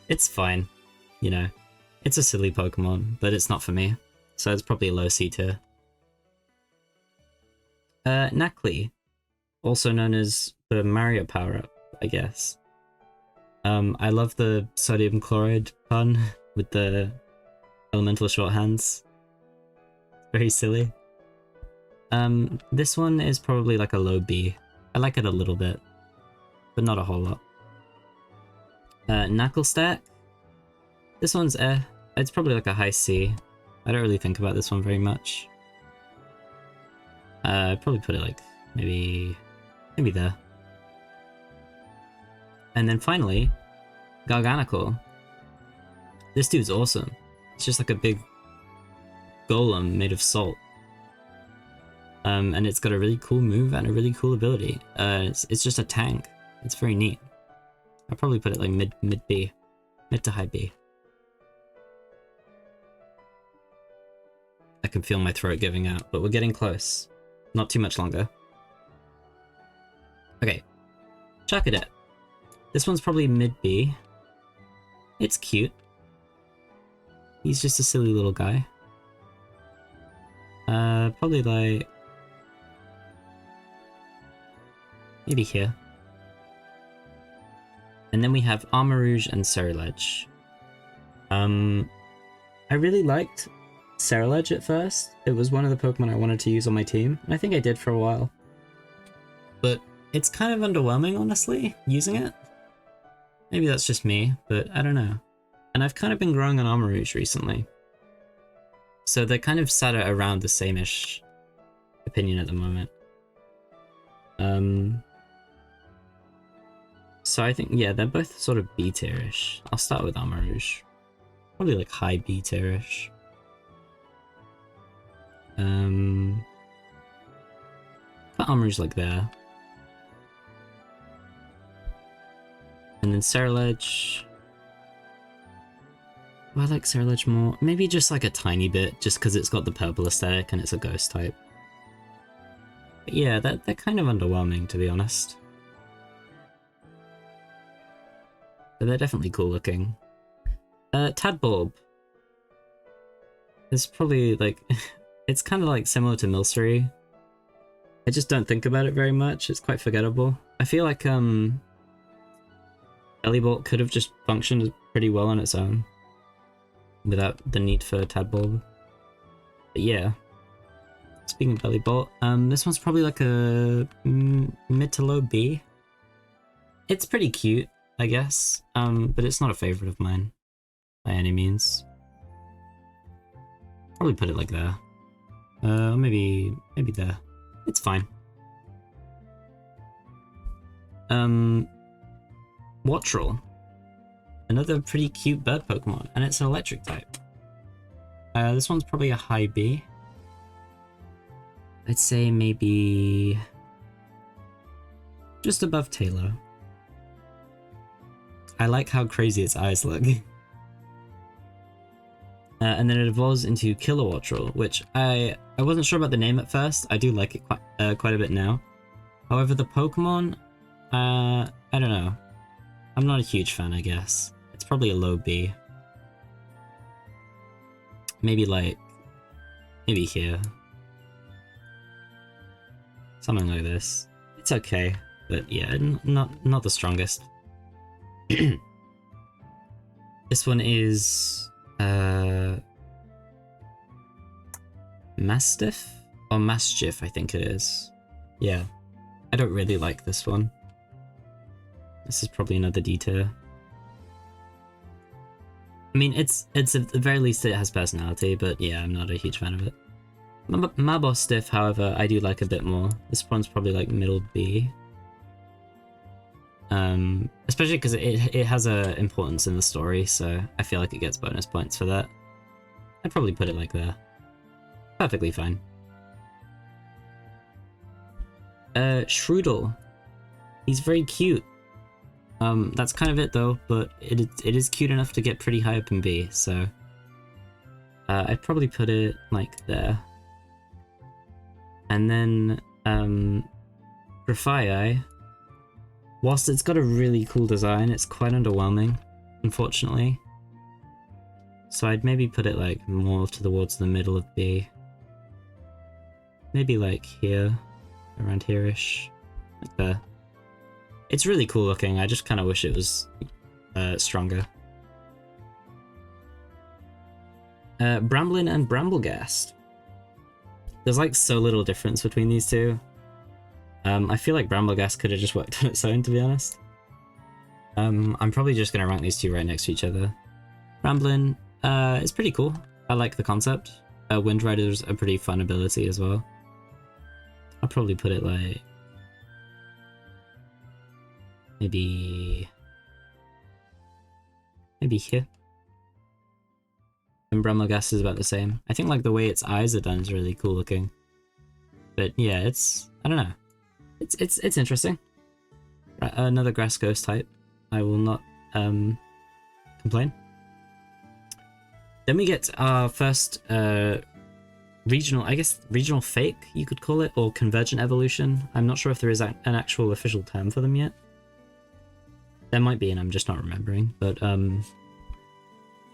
It's fine, you know. It's a silly Pokemon, but it's not for me. So it's probably a low C tier. Knackley. Also known as the Mario power-up, I guess. I love the sodium chloride pun with the elemental shorthands. Very silly. This one is probably like a low B. I like it a little bit, but not a whole lot. Knacklestack. This one's it's probably like a high C. I don't really think about this one very much. I'd probably put it like maybe there. And then finally, Garganical. This dude's awesome. It's just like a big golem made of salt. And it's got a really cool move and a really cool ability. It's just a tank. It's very neat. I'll probably put it like mid B. Mid to high B. I can feel my throat giving out, but we're getting close. Not too much longer. Okay. Charcadet. This one's probably mid B. It's cute. He's just a silly little guy. Probably like... maybe here. And then we have Armarouge and Ceruledge. I really liked Ceruledge at first. It was one of the Pokemon I wanted to use on my team, and I think I did for a while. But it's kind of underwhelming, honestly, using it. Maybe that's just me, but I don't know. And I've kind of been growing on Armarouge recently. So they're kind of sat at around the same-ish opinion at the moment. So I think, yeah, they're both sort of B tier-ish. I'll start with Armarouge. Probably like high B tier-ish. Put Armarouge like there. And then Ceruledge. Well, I like Ceruledge more. Maybe just like a tiny bit, just because it's got the purple aesthetic and it's a ghost type. But yeah, they're kind of underwhelming, to be honest. But they're definitely cool looking. Tadbulb. It's probably like... it's kind of like similar to Milcery. I just don't think about it very much. It's quite forgettable. I feel like Bellybolt could have just functioned pretty well on its own without the need for Tadbulb. But yeah. Speaking of Bellybolt, this one's probably like a mid to low B. It's pretty cute, I guess, but it's not a favorite of mine by any means. Probably put it like there. Maybe there. It's fine. Wattrel. Another pretty cute bird Pokemon, and it's an electric type. This one's probably a high B. I'd say maybe just above Taylor. I like how crazy its eyes look. And then it evolves into Kilowattrel, which I wasn't sure about the name at first. I do like it quite a bit now. However, the Pokemon, I don't know. I'm not a huge fan, I guess. It's probably a low B. Maybe here. Something like this. It's okay, but yeah, not the strongest. This one is Mastiff or Maschiff, I think it is. Yeah, I don't really like this one. This is probably another D tier. I mean, it's at the very least it has personality, but yeah, I'm not a huge fan of it. Mabostiff, however, I do like a bit more. This one's probably like middle B. Especially because it has a importance in the story, so I feel like it gets bonus points for that. I'd probably put it like there. Perfectly fine. Shroodle. He's very cute. That's kind of it though, but it is cute enough to get pretty high up in B, so I'd probably put it like there. And then Grafaiai, whilst it's got a really cool design, it's quite underwhelming, unfortunately. So I'd maybe put it like more towards the middle of B. Maybe like here, around here-ish, like there. It's really cool looking, I just kind of wish it was stronger. Bramblin and Bramblegast. There's like so little difference between these two. I feel like Bramblegast could have just worked on its own, to be honest. I'm probably just going to rank these two right next to each other. Bramblin is pretty cool. I like the concept. Wind Rider's a pretty fun ability as well. I'll probably put it like... maybe here. And Bramblegast is about the same. I think like the way its eyes are done is really cool looking. But yeah, it's... I don't know. It's interesting. Another grass ghost type. I will not complain. Then we get our first regional, I guess regional fake you could call it, or convergent evolution. I'm not sure if there is an actual official term for them yet. There might be, and I'm just not remembering. But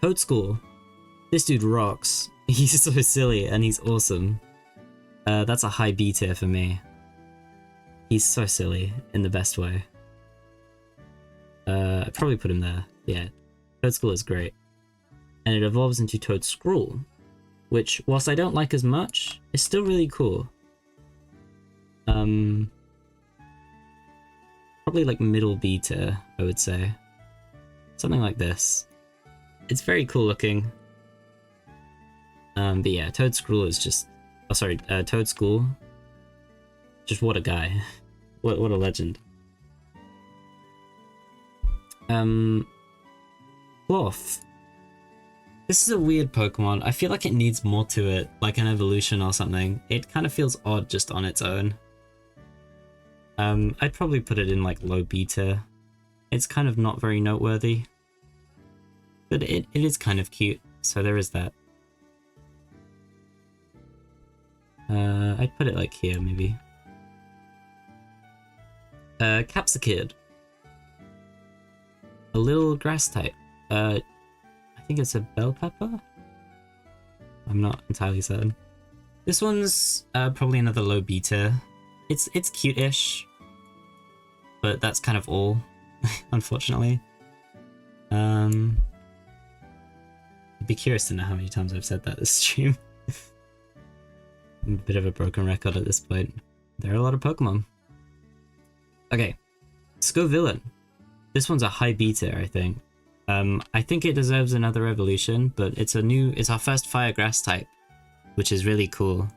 Toadschool. This dude rocks. He's so silly and he's awesome. That's a high B tier for me. He's so silly in the best way. I'd probably put him there. Yeah, Toadschool is great. And it evolves into Toadscruel, which, whilst I don't like as much, is still really cool. Probably like middle B tier, I would say. Something like this. It's very cool looking. But yeah, Toadscruel is just... oh, sorry, Toadschool. Just what a guy. What a legend. Cloth. This is a weird Pokemon. I feel like it needs more to it, like an evolution or something. It kind of feels odd just on its own. I'd probably put it in like low B tier. It's kind of not very noteworthy. But it is kind of cute, so there is that. I'd put it like here, maybe. Capsakid. A little grass type. I think it's a bell pepper? I'm not entirely certain. This one's probably another low B tier. It's cute-ish, but that's kind of all, unfortunately. I'd be curious to know how many times I've said that this stream. I'm a bit of a broken record at this point. There are a lot of Pokemon. Okay, Scovillain. This one's a high B tier, I think. I think it deserves another evolution, but it's our first fire grass type, which is really cool.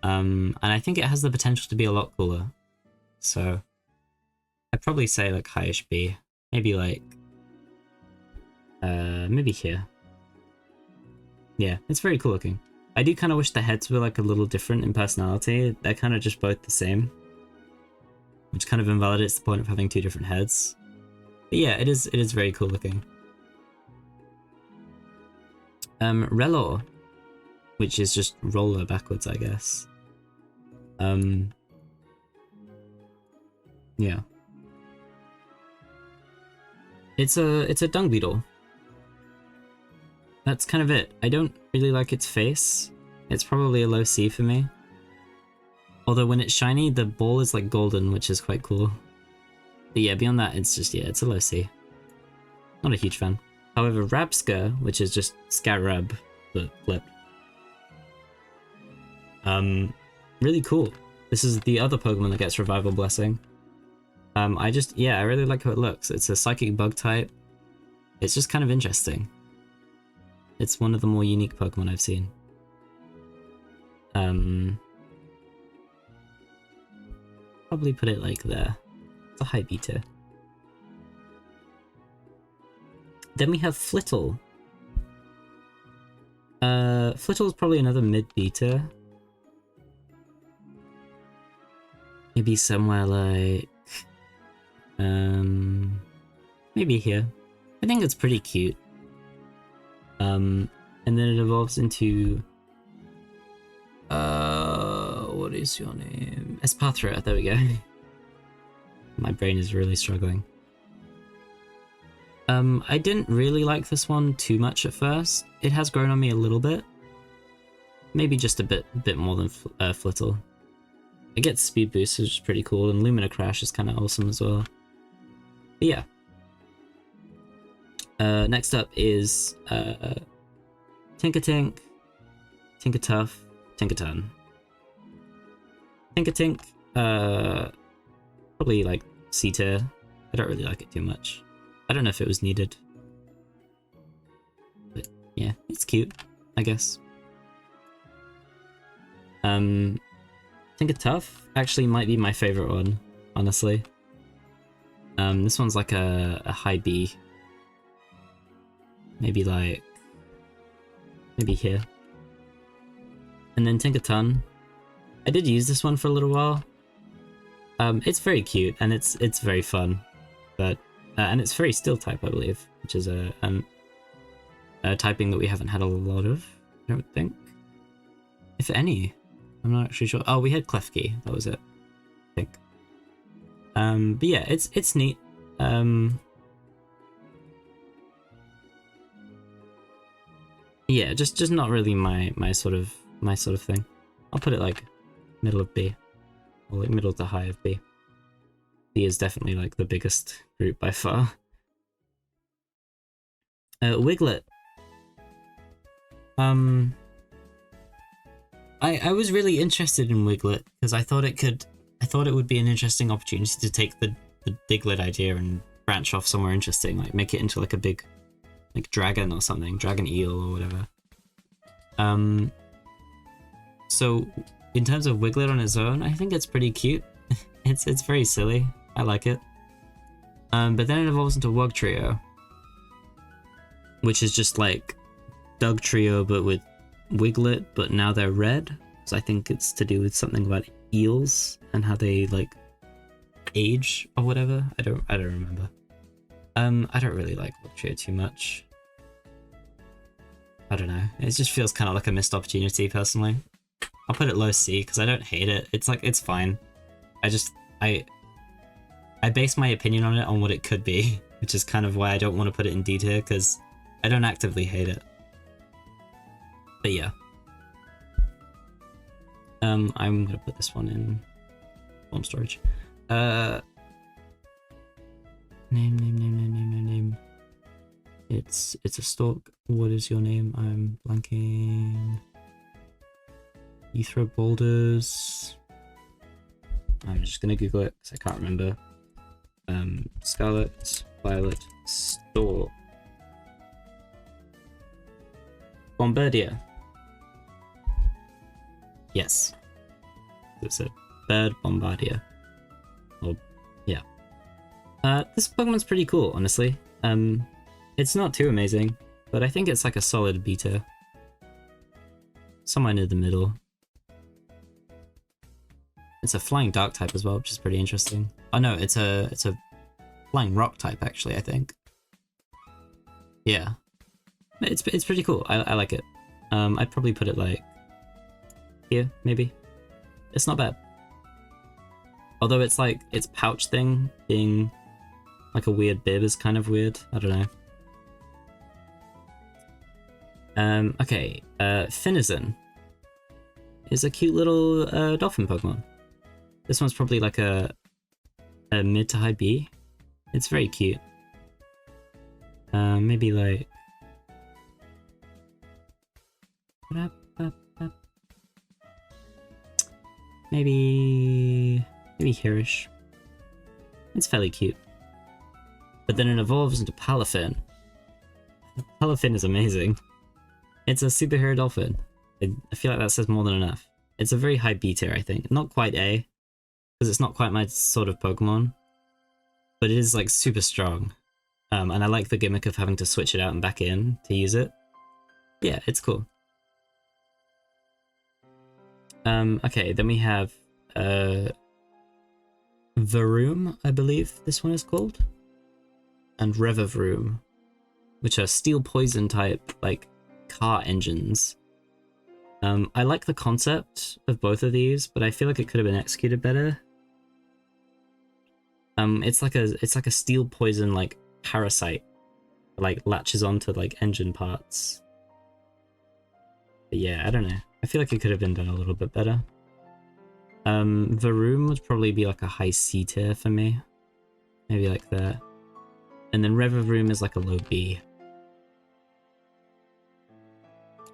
And I think it has the potential to be a lot cooler. So I'd probably say like highish B, maybe like Maybe here. Yeah, it's very cool looking. I do kind of wish the heads were like a little different in personality. They're kind of just both the same, which kind of invalidates the point of having two different heads. But yeah, it is very cool looking. Relor, which is just roller backwards, I guess. Yeah. It's a dung beetle. That's kind of it. I don't really like its face. It's probably a low C for me. Although when it's shiny, the ball is like golden, which is quite cool. But yeah, beyond that, it's just, yeah, it's a low C. Not a huge fan. However, Rabska, which is just Scarab, but flipped. Really cool. This is the other Pokemon that gets Revival Blessing. I really like how it looks. It's a Psychic Bug type. It's just kind of interesting. It's one of the more unique Pokemon I've seen. Probably put it like there. It's a high beta. Then we have Flittle. Flittle is probably another mid-beta. Maybe somewhere like... maybe here. I think it's pretty cute. And then it evolves into... what is your name? Espathra, there we go. My brain is really struggling. I didn't really like this one too much at first. It has grown on me a little bit. Maybe just a bit more than Flittle. It gets speed boost, which is pretty cool, and Lumina Crash is kind of awesome as well. But yeah. Next up is Tinkatink, Tinkatuff, Tinkaton. Tinkatink, probably like C tier. I don't really like it too much. I don't know if it was needed. But yeah, it's cute, I guess. Tinkatuff actually might be my favorite one, honestly. This one's like a high B. Maybe here. And then Tinkaton. I did use this one for a little while. It's very cute and it's very fun, but and it's very Steel type, I believe, which is a typing that we haven't had a lot of, I don't think, if any. I'm not actually sure. Oh, we had Klefki, that was it, I think. But yeah, it's neat. Yeah, just not really my sort of thing. I'll put it like middle of B, or like middle to high of B. B is definitely like the biggest group by far. Wiglet. I was really interested in Wiglet because I thought it would be an interesting opportunity to take the Diglett idea and branch off somewhere interesting, like make it into like a big like dragon or something, dragon eel or whatever. So in terms of Wiglet on its own, I think it's pretty cute. It's very silly. I like it. But then it evolves into Wugtrio, which is just like Dugtrio but with Wiglet, but now they're red. So I think it's to do with something about eels and how they like age or whatever. I don't remember. I don't really like Wugtrio too much. I don't know. It just feels kind of like a missed opportunity personally. I'll put it low C because I don't hate it. It's like, it's fine. I base my opinion on it on what it could be, which is kind of why I don't want to put it in D tier, because I don't actively hate it. But yeah. I'm gonna put this one in form storage. Name. It's a stalk. What is your name? I'm blanking. You throw boulders. I'm just gonna Google it because I can't remember. Scarlet, Violet, Stork. Bombardier. Yes. It's a bird Bombardier. Oh, yeah. This Pokemon's pretty cool, honestly. It's not too amazing, but I think it's like a solid beta. Somewhere near the middle. It's a flying dark type as well, which is pretty interesting. Oh no, it's a flying rock type actually, I think. Yeah. It's pretty cool. I like it. I'd probably put it like here, maybe. It's not bad. Although it's like its pouch thing being like a weird bib is kind of weird. I don't know. Okay, Finizen is a cute little dolphin Pokemon. This one's probably like a mid to high B. It's very cute. Maybe like maybe here-ish. It's fairly cute. But then it evolves into Palafin. Palafin is amazing. It's a superhero dolphin. I feel like that says more than enough. It's a very high B tier, I think. Not quite A, because it's not quite my sort of Pokemon. But it is like super strong. And I like the gimmick of having to switch it out and back in to use it. Yeah, it's cool. Okay, then we have Varoom, I believe this one is called. And Revavroom, which are steel poison type, like, car engines. I like the concept of both of these, but I feel like it could have been executed better. It's like a steel poison like parasite, like latches onto like engine parts. But yeah, I don't know. I feel like it could have been done a little bit better. Varoom would probably be like a high C tier for me, maybe like that. And then Revavroom is like a low B,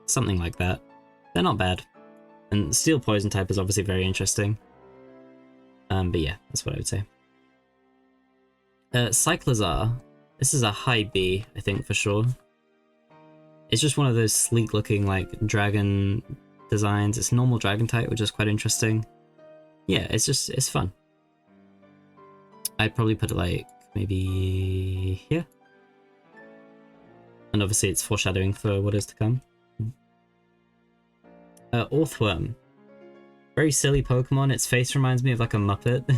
something like that. They're not bad. And steel poison type is obviously very interesting. But yeah, that's what I would say. Cyclizar. This is a high B, I think, for sure. It's just one of those sleek looking like dragon designs. It's normal dragon type, which is quite interesting. Yeah, it's fun. I'd probably put it like maybe here. And obviously it's foreshadowing for what is to come. Orthworm. Very silly Pokemon. Its face reminds me of like a Muppet.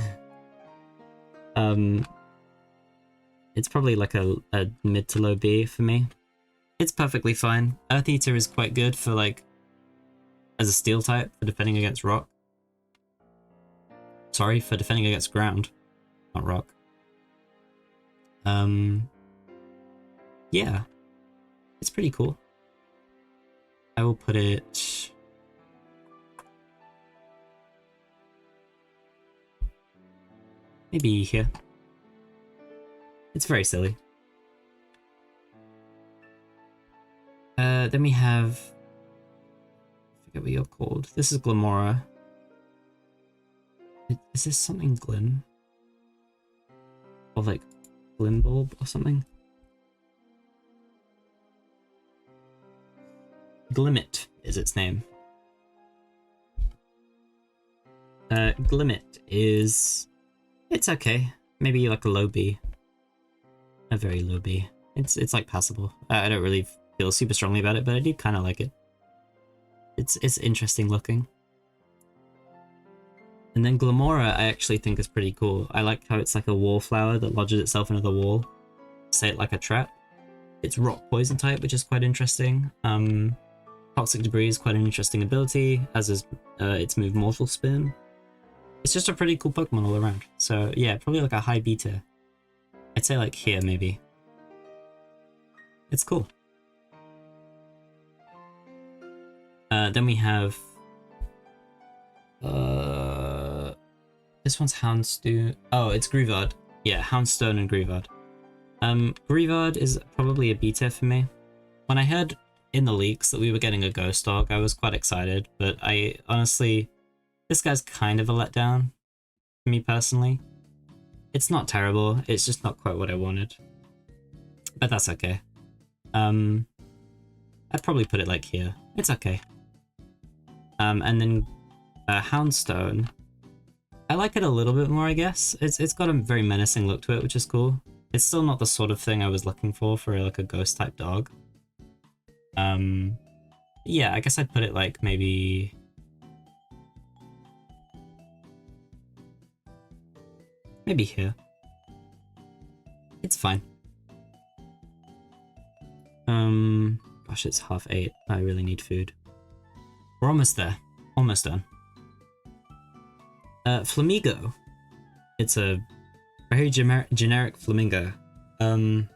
It's probably like a mid to low B for me. It's perfectly fine. Earth Eater is quite good for like as a steel type for defending against rock. Sorry, for defending against ground, not rock. Yeah, it's pretty cool. I will put it maybe here. It's very silly. Then we have, I forget what you're called. This is Glamora. Is this something Glim? Or like Glimbulb or something? Glimmet is its name. Glimmet is... it's okay. Maybe like a low B. A very low B. It's like passable. I don't really feel super strongly about it, but I do kind of like it. It's interesting looking. And then Glamora I actually think is pretty cool. I like how it's like a wallflower that lodges itself into the wall. Say it like a trap. It's rock poison type, which is quite interesting. Toxic Debris is quite an interesting ability, as is its move Mortal Spin. It's just a pretty cool Pokemon all around. So yeah, probably like a high beta. I'd say like here maybe. It's cool. Then we have this one's Houndstone. Oh, it's Greavard. Yeah, Houndstone and Greavard. Greavard is probably a beta for me. When I heard in the leaks that we were getting a Ghost Dog, I was quite excited, but I honestly, this guy's kind of a letdown for me personally. It's not terrible, it's just not quite what I wanted. But that's okay. I'd probably put it like here. It's okay. And then Houndstone. I like it a little bit more, I guess. It's got a very menacing look to it, which is cool. It's still not the sort of thing I was looking for like a ghost type dog. Yeah, I guess I'd put it like maybe here. It's fine. Gosh, it's 8:30. I really need food. We're almost there. Almost done. Flamingo. It's a very generic flamingo. I'm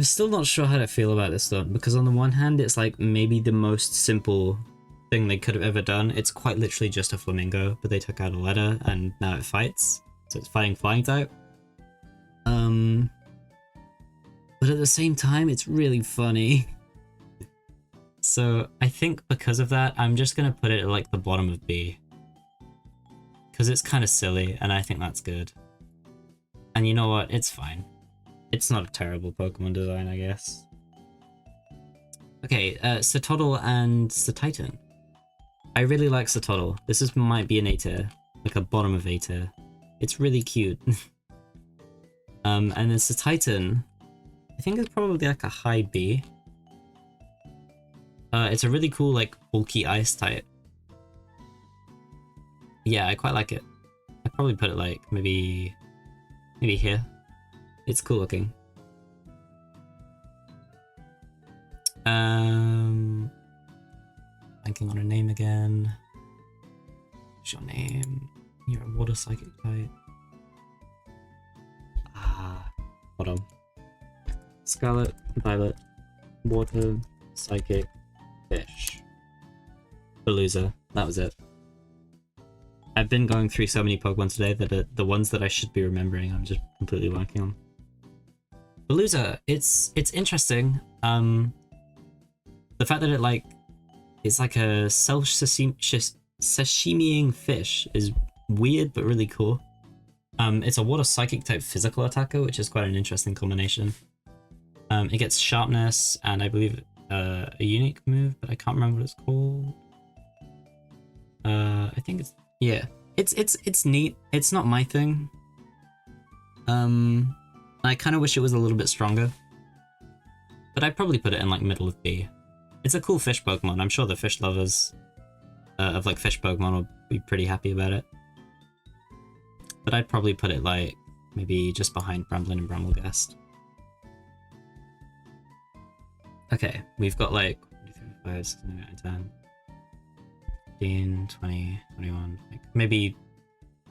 still not sure how to feel about this one, because on the one hand, it's like maybe the most simple thing they could have ever done. It's quite literally just a flamingo, but they took out a letter and now it fights. So it's fighting flying type. But at the same time, it's really funny. So I think because of that, I'm just gonna put it at like the bottom of B. Because it's kind of silly, and I think that's good. And you know what? It's fine. It's not a terrible Pokemon design, I guess. Okay, Satoddle and Satitan. I really like Satoddle. This might be an A tier, like a bottom of A tier. It's really cute. And then Satitan, I think it's probably like a high B. It's a really cool, like, bulky ice type. Yeah, I quite like it. I'd probably put it like maybe here. It's cool looking. Thinking on a name again. What's your name? You're a water psychic type. Hold on. Scarlet, Violet, water, psychic, fish. Veluza. That was it. I've been going through so many Pokemon today that the ones that I should be remembering, I'm just completely blanking on. Veluza, it's interesting. The fact that it's like a self-sashimiing fish is weird but really cool. It's a water psychic type physical attacker, which is quite an interesting combination. It gets sharpness and I believe a unique move, but I can't remember what it's called. I think it's it's neat. It's not my thing. I kind of wish it was a little bit stronger, but I'd probably put it in like middle of B. It's a cool fish Pokemon. I'm sure the fish lovers of like fish Pokemon will be pretty happy about it. But I'd probably put it like maybe just behind Bramblin and Brambleghast. Okay, we've got like 5, 6, 7, 8, 9, 10, 15, 20, 21, like maybe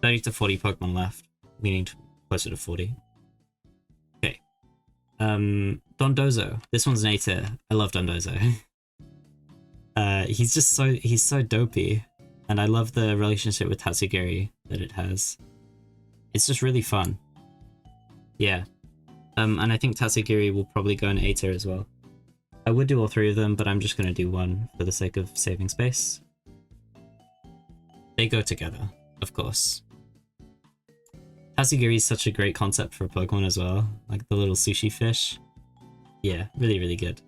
30 to 40 Pokemon left, leaning closer to 40. Okay. Dondozo. This one's an A tier. I love Dondozo. He's so dopey, and I love the relationship with Tatsugiri that it has. It's just really fun. Yeah. And I think Tatsugiri will probably go in A tier as well. I would do all three of them, but I'm just gonna do one for the sake of saving space. They go together, of course. Tatsugiri is such a great concept for Pokemon as well, like the little sushi fish. Yeah, really, really good.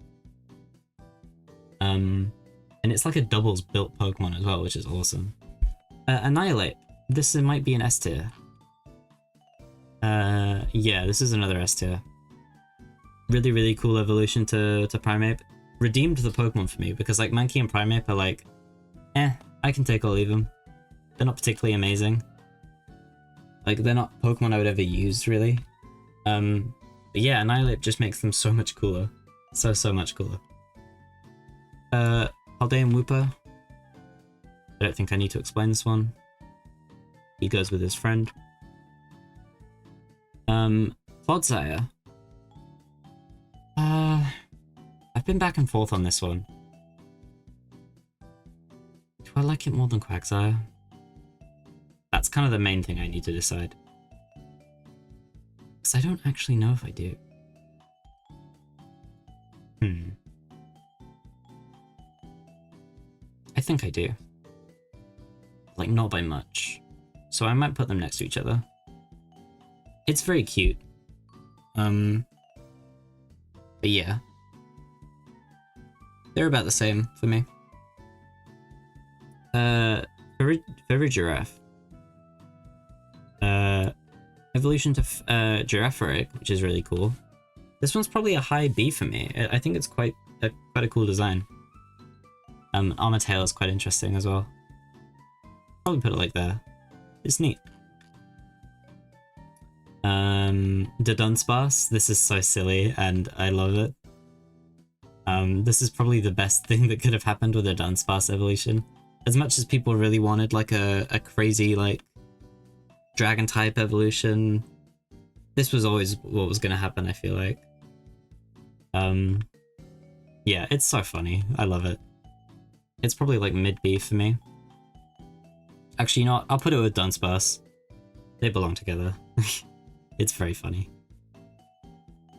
And it's like a doubles built Pokemon as well, which is awesome. Annihilate. This might be an S tier. Yeah, this is another S tier. Really, really cool evolution to Primeape. Redeemed the Pokemon for me, because like Mankey and Primeape are like, I can take or leave them. They're not particularly amazing. Like, they're not Pokemon I would ever use, really. But yeah, Annihilate just makes them so much cooler. So much cooler. Paldean Wooper. I don't think I need to explain this one. He goes with his friend. Clodsire. I've been back and forth on this one. Do I like it more than Quagsire? That's kind of the main thing I need to decide. Because I don't actually know if I do. I think I do. Like, not by much. So I might put them next to each other. It's very cute. But yeah. They're about the same for me. Fairy Giraffe. evolution to Girafarig, which is really cool. This one's probably a high B for me. I think it's quite a cool design. Armor tail is quite interesting as well. Probably put it like there. It's neat. The Dunsparce. This is so silly and I love it. This is probably the best thing that could have happened with a Dunsparce evolution. As much as people really wanted like a crazy like dragon type evolution, this was always what was gonna happen, I feel like. Yeah, it's so funny. I love it. It's probably like mid-B for me. Actually, you know what? I'll put it with Dunsparce. They belong together. It's very funny.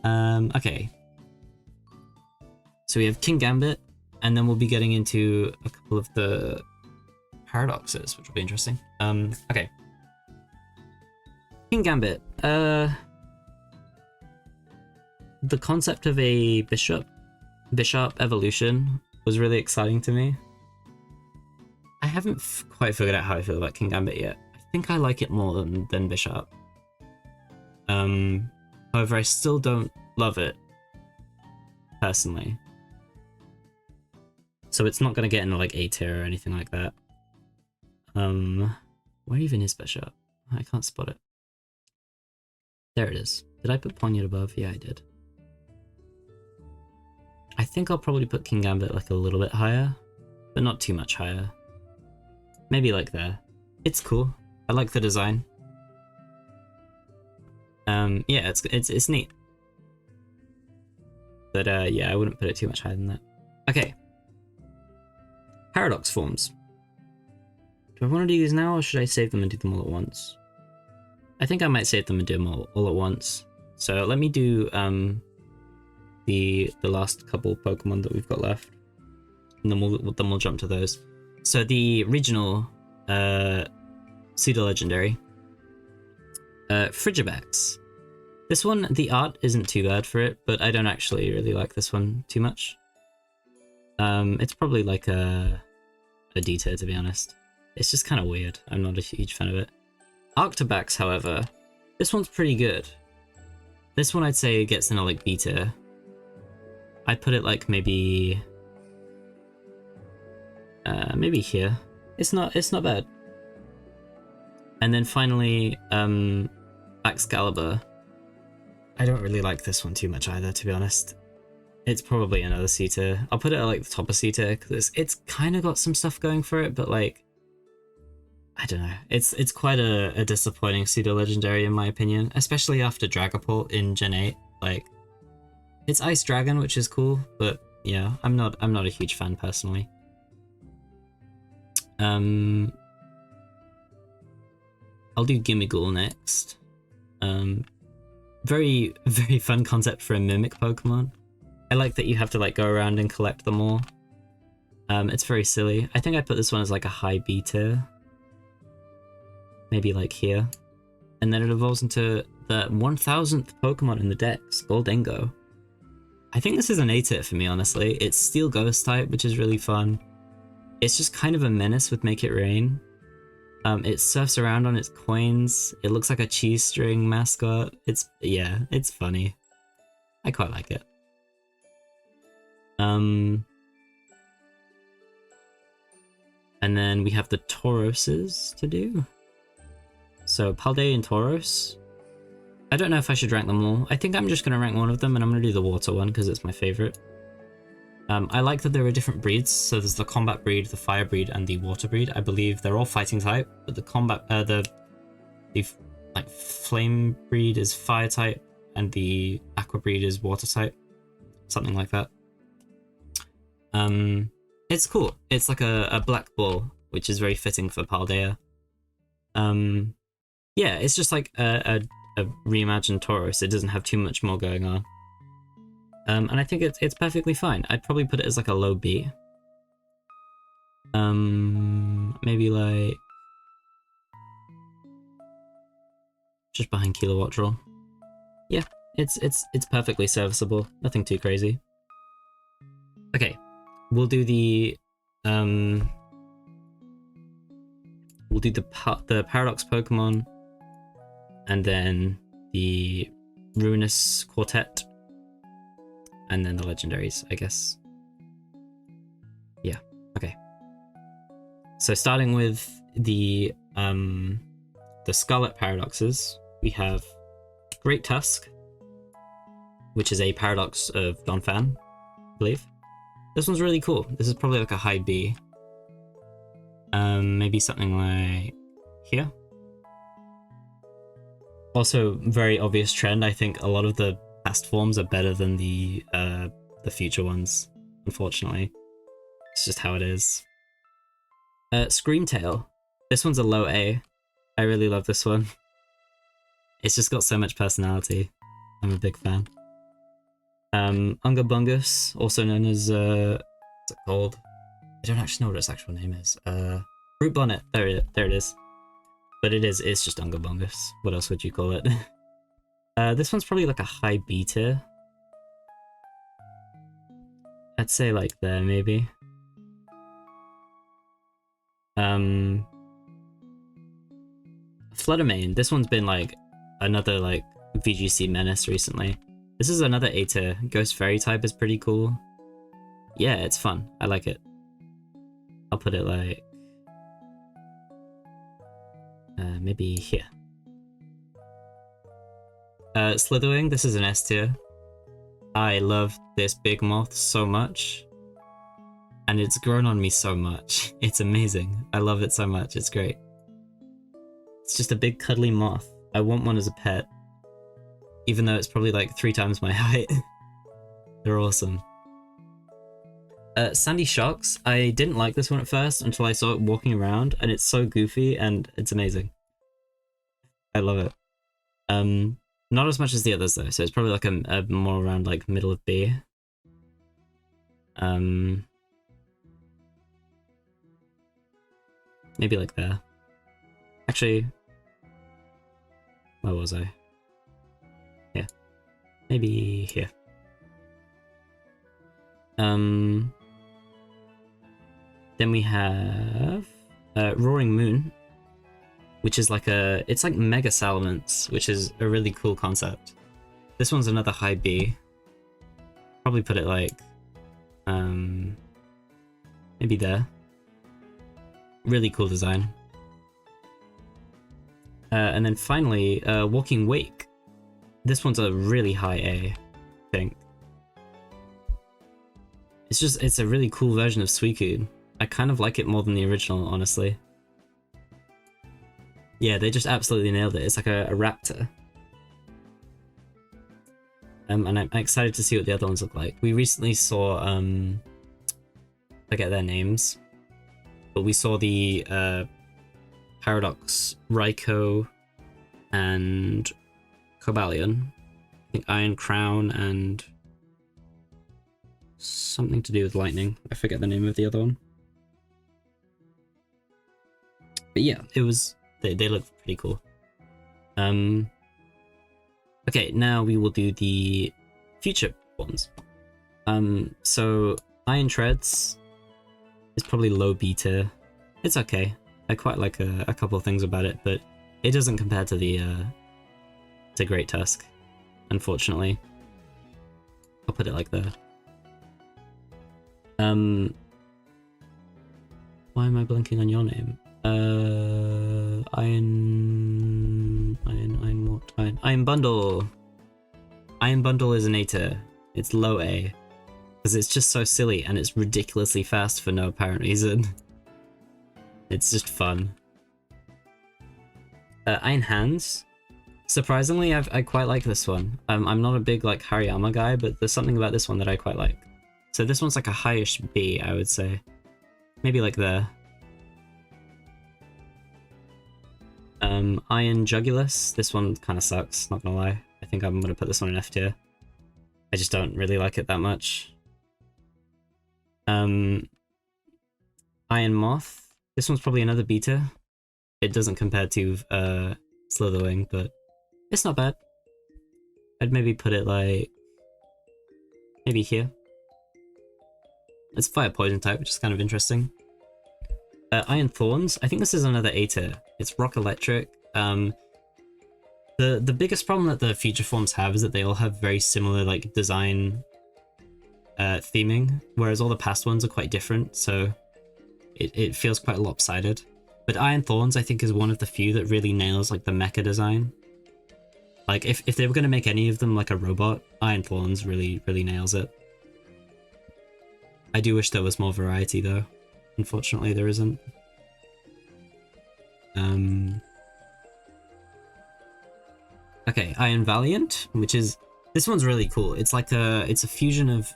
Okay. So we have King Gambit, and then we'll be getting into a couple of the paradoxes, which will be interesting. Okay. King Gambit. The concept of a bishop evolution was really exciting to me. I haven't quite figured out how I feel about King Gambit yet. I think I like it more than Bishop. However, I still don't love it, personally. So it's not going to get into like A tier or anything like that. Where even is Bishop? I can't spot it. There it is. Did I put Ponyard above? Yeah, I did. I think I'll probably put King Gambit like a little bit higher, but not too much higher. Maybe like there. It's cool. I like the design. Yeah, it's neat. But yeah, I wouldn't put it too much higher than that. Okay. Paradox forms. Do I want to do these now, or should I save them and do them all at once? I think I might save them and do them all at once. So let me do the last couple Pokemon that we've got left, and then we'll jump to those. So the regional pseudo legendary Frigibax. This one, the art isn't too bad for it, but I don't actually really like this one too much. It's probably like a D tier, to be honest. It's just kind of weird. I'm not a huge fan of it. Arctobax, however, this one's pretty good. This one I'd say gets in a like B tier. I'd put it like maybe here. It's not bad. And then finally, Excalibur. I don't really like this one too much either, to be honest. It's probably another C tier. I'll put it at like the top of C tier because it's kind of got some stuff going for it, but like, I don't know. It's quite a disappointing pseudo legendary in my opinion, especially after Dragapult in Gen 8. Like, it's Ice Dragon, which is cool, but yeah, I'm not a huge fan personally. I'll do Gimmighoul next. Very, very fun concept for a mimic Pokemon. I like that you have to like go around and collect them all. It's very silly. I think I put this one as like a high B tier. Maybe like here. And then it evolves into the 1000th Pokemon in the dex, Goldingo. I think this is an A tier for me, honestly. It's Steel Ghost type, which is really fun. It's just kind of a menace with Make It Rain. It surfs around on its coins. It looks like a cheese string mascot. Yeah, it's funny. I quite like it. And then we have the Tauroses to do. So Paldea and Tauros. I don't know if I should rank them all. I think I'm just going to rank one of them, and I'm going to do the water one because it's my favorite. I like that there are different breeds. So there's the combat breed, the fire breed, and the water breed. I believe they're all fighting type, but the combat, the like flame breed is fire type, and the aqua breed is water type, something like that. It's cool. It's like a black ball, which is very fitting for Paldea. Yeah, it's just like a reimagined Tauros. It doesn't have too much more going on. And I think it's perfectly fine. I'd probably put it as like a low B. Maybe like just behind Kilowatt Draw. Yeah, it's perfectly serviceable. Nothing too crazy. Okay, we'll do the paradox Pokemon. and then the Ruinous Quartet, and then the legendaries, I guess. Yeah, okay. So starting with the Scarlet Paradoxes, we have Great Tusk, which is a paradox of Donphan, I believe. This one's really cool. This is probably like a high B. Maybe something like here. Also, very obvious trend. I think a lot of the past forms are better than the future ones, unfortunately. It's just how it is. Screamtail. This one's a low A. I really love this one. It's just got so much personality. I'm a big fan. Unga Bungus, also known as what's it called? I don't actually know what its actual name is. Fruit Bonnet. There it is. But it's just Unga Bungus. What else would you call it? This one's probably like a high B tier. I'd say like there, maybe. Fluttermane. This one's been like another like VGC menace recently. This is another A tier. Ghost Fairy type is pretty cool. Yeah, it's fun. I like it. I'll put it like maybe here. Slitherwing. This is an S tier. I love this big moth so much. And it's grown on me so much. It's amazing. I love it so much. It's great. It's just a big cuddly moth. I want one as a pet. Even though it's probably like 3 times my height. They're awesome. Sandy Shocks. I didn't like this one at first until I saw it walking around, and it's so goofy and it's amazing. I love it. Not as much as the others though, so it's probably like a more around like middle of B. Maybe like there. Actually, where was I? Yeah, maybe here. Then we have Roaring Moon, which is like it's like Mega Salamence, which is a really cool concept. This one's another high B. Probably put it like, maybe there. Really cool design. And then finally, Walking Wake. This one's a really high A, I think. It's a really cool version of Suicune. I kind of like it more than the original, honestly. Yeah, they just absolutely nailed it. It's like a raptor. And I'm excited to see what the other ones look like. We recently saw, I forget their names, but we saw the Paradox Raikou and Cobalion. I think Iron Crown and something to do with lightning. I forget the name of the other one. But yeah, it was they look pretty cool. Okay, now we will do the future ones. So Iron Treads is probably low B tier. It's okay. I quite like a couple of things about it, but it doesn't compare to the to Great Tusk, unfortunately. I'll put it like that. Why am I blanking on your name? Iron Bundle. Iron Bundle is an A tier. It's low A. Because it's just so silly and it's ridiculously fast for no apparent reason. It's just fun. Iron Hands. Surprisingly, I quite like this one. I'm not a big like Hariyama guy, but there's something about this one that I quite like. So this one's like a highish B, I would say. Maybe like there. Iron Jugulus. This one kind of sucks, not gonna lie. I think I'm gonna put this one in F tier. I just don't really like it that much. Iron Moth. This one's probably another B tier. It doesn't compare to Slitherwing, but it's not bad. I'd maybe put it like maybe here. It's fire poison type, which is kind of interesting. Iron Thorns. I think this is another A tier. It's rock electric. The The biggest problem that the future forms have is that they all have very similar like design theming, whereas all the past ones are quite different, so it feels quite lopsided. But Iron Thorns, I think, is one of the few that really nails like the mecha design. Like if they were going to make any of them like a robot, Iron Thorns really nails it. I do wish there was more variety though. Unfortunately, there isn't. Okay, Iron Valiant, which is this one's really cool. It's like it's a fusion of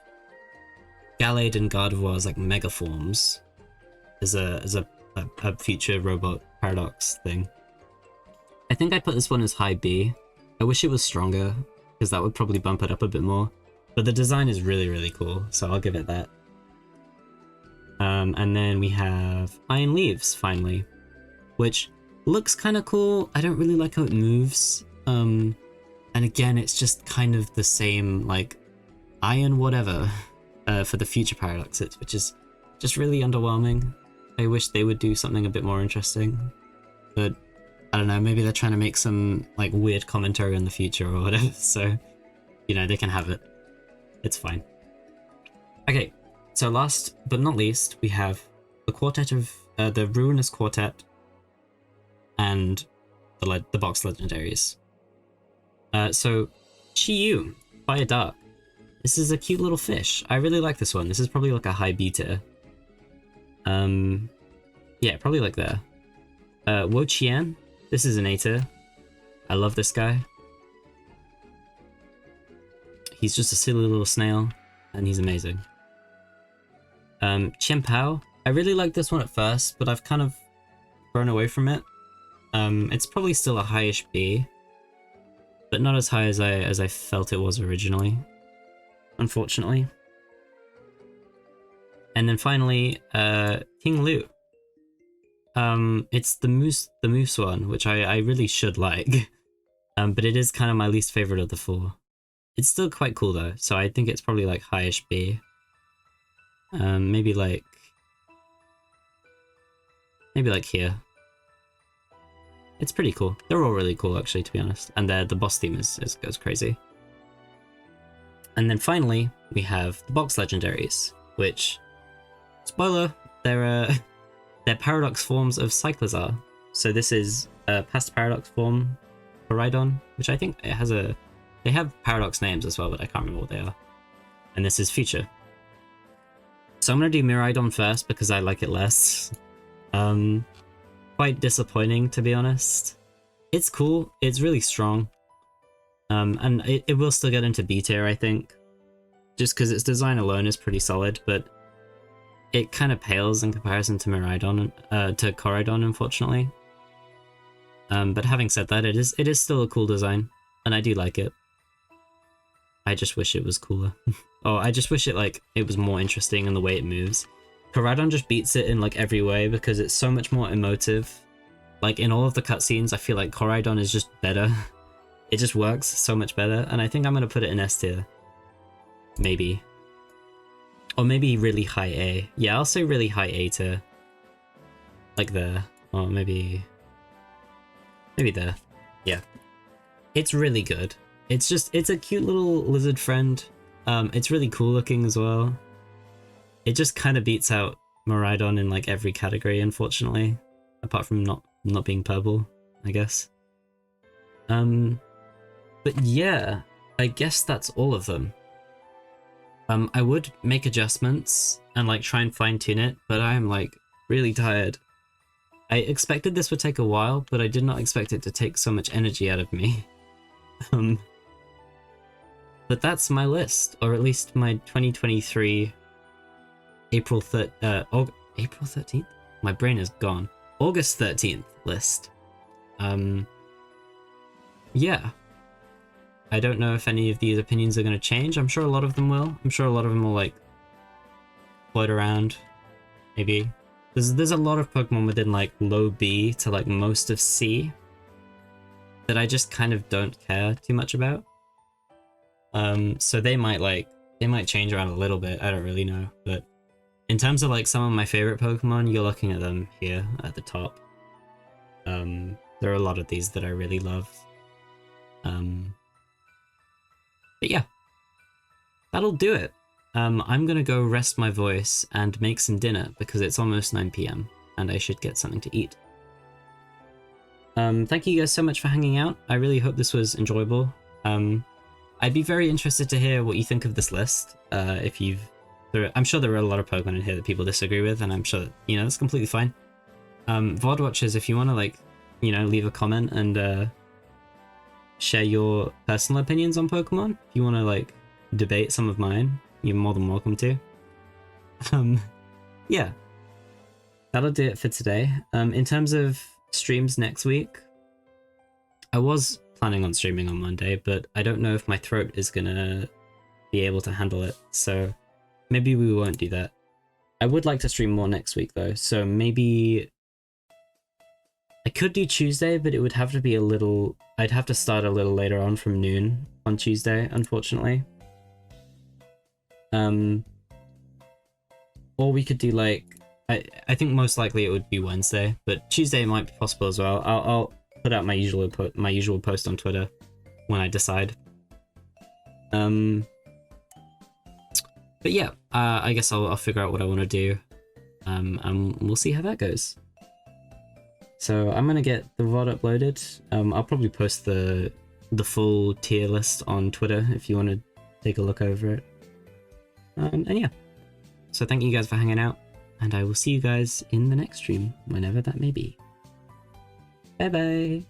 Gallade and Gardevoir's like mega forms as a future robot paradox thing. I think I put this one as high B. I wish it was stronger because that would probably bump it up a bit more. But the design is really cool, so I'll give it that. And then we have Iron Leaves finally, which looks kind of cool. I don't really like how it moves. And again, it's just kind of the same like iron whatever for the future paradoxes, which is just really underwhelming. I wish they would do something a bit more interesting, but I don't know, maybe they're trying to make some like weird commentary on the future or whatever, so you know, they can have it. It's fine. Okay, so last but not least, we have the quartet of the Ruinous Quartet and the box legendaries. So Chi-Yu, Fire Dark. This is a cute little fish. I really like this one. This is probably like a high B tier. Yeah, probably like there. Wo Qian. This is an A tier. I love this guy. He's just a silly little snail, and he's amazing. Qian Pao. I really liked this one at first, but I've kind of grown away from it. It's probably still a highish B, but not as high as I felt it was originally, unfortunately. And then finally, King Lu. It's the moose one, which I really should like, but it is kind of my least favorite of the four. It's still quite cool though, so I think it's probably like highish B. Maybe like here. It's pretty cool. They're all really cool actually, to be honest, and the boss theme goes crazy. And then finally we have the box legendaries, which, spoiler, they're paradox forms of Cyclizar. So this is a past paradox form, Koraidon, which I think they have paradox names as well, but I can't remember what they are. And this is future. So I'm gonna do Miraidon first because I like it less. Quite disappointing, to be honest. It's cool, it's really strong. And it will still get into B tier, I think. Just because its design alone is pretty solid, but it kind of pales in comparison to Miraidon, to Koraidon, unfortunately. But having said that, it is still a cool design, and I do like it. I just wish it was cooler. Oh, I just wish it was more interesting in the way it moves. Koraidon just beats it in like every way because it's so much more emotive. Like in all of the cutscenes, I feel like Koraidon is just better. It just works so much better, and I think I'm gonna put it in S tier. Maybe. Or maybe really high A. Yeah, I'll say really high A tier. Like there. Or maybe there. Yeah. It's really good. It's a cute little lizard friend. It's really cool looking as well. It just kind of beats out Miraidon in like every category, unfortunately. Apart from not being purple, I guess. But yeah, I guess that's all of them. I would make adjustments and like try and fine tune it, but I am like really tired. I expected this would take a while, but I did not expect it to take so much energy out of me. But that's my list, or at least my 2023 April 13th? My brain is gone. August 13th list. Yeah. I don't know if any of these opinions are going to change. I'm sure a lot of them will. I'm sure a lot of them will like float around. Maybe. There's a lot of Pokemon within like low B to like most of C that I just kind of don't care too much about. So they might change around a little bit. I don't really know, but in terms of like some of my favorite Pokemon, you're looking at them here at the top. There are a lot of these that I really love. But yeah, that'll do it. I'm gonna go rest my voice and make some dinner because it's almost 9 PM and I should get something to eat. Thank you guys so much for hanging out. I really hope this was enjoyable. I'd be very interested to hear what you think of this list. I'm sure there are a lot of Pokemon in here that people disagree with, and I'm sure that, that's completely fine. VOD watchers, if you want to leave a comment and share your personal opinions on Pokemon, if you want to debate some of mine, you're more than welcome to. Yeah, that'll do it for today. In terms of streams next week, I was planning on streaming on Monday, but I don't know if my throat is gonna be able to handle it, so maybe we won't do that. I would like to stream more next week though, so maybe I could do Tuesday, but it would have to be I'd have to start a little later on from noon on Tuesday, unfortunately. Or we could do I think most likely it would be Wednesday, but Tuesday might be possible as well. I'll put out my usual post on Twitter when I decide. But yeah, I guess I'll figure out what I want to do, and we'll see how that goes. So I'm gonna get the VOD uploaded. I'll probably post the full tier list on Twitter if you want to take a look over it. And yeah, so thank you guys for hanging out, and I will see you guys in the next stream, whenever that may be. Bye bye!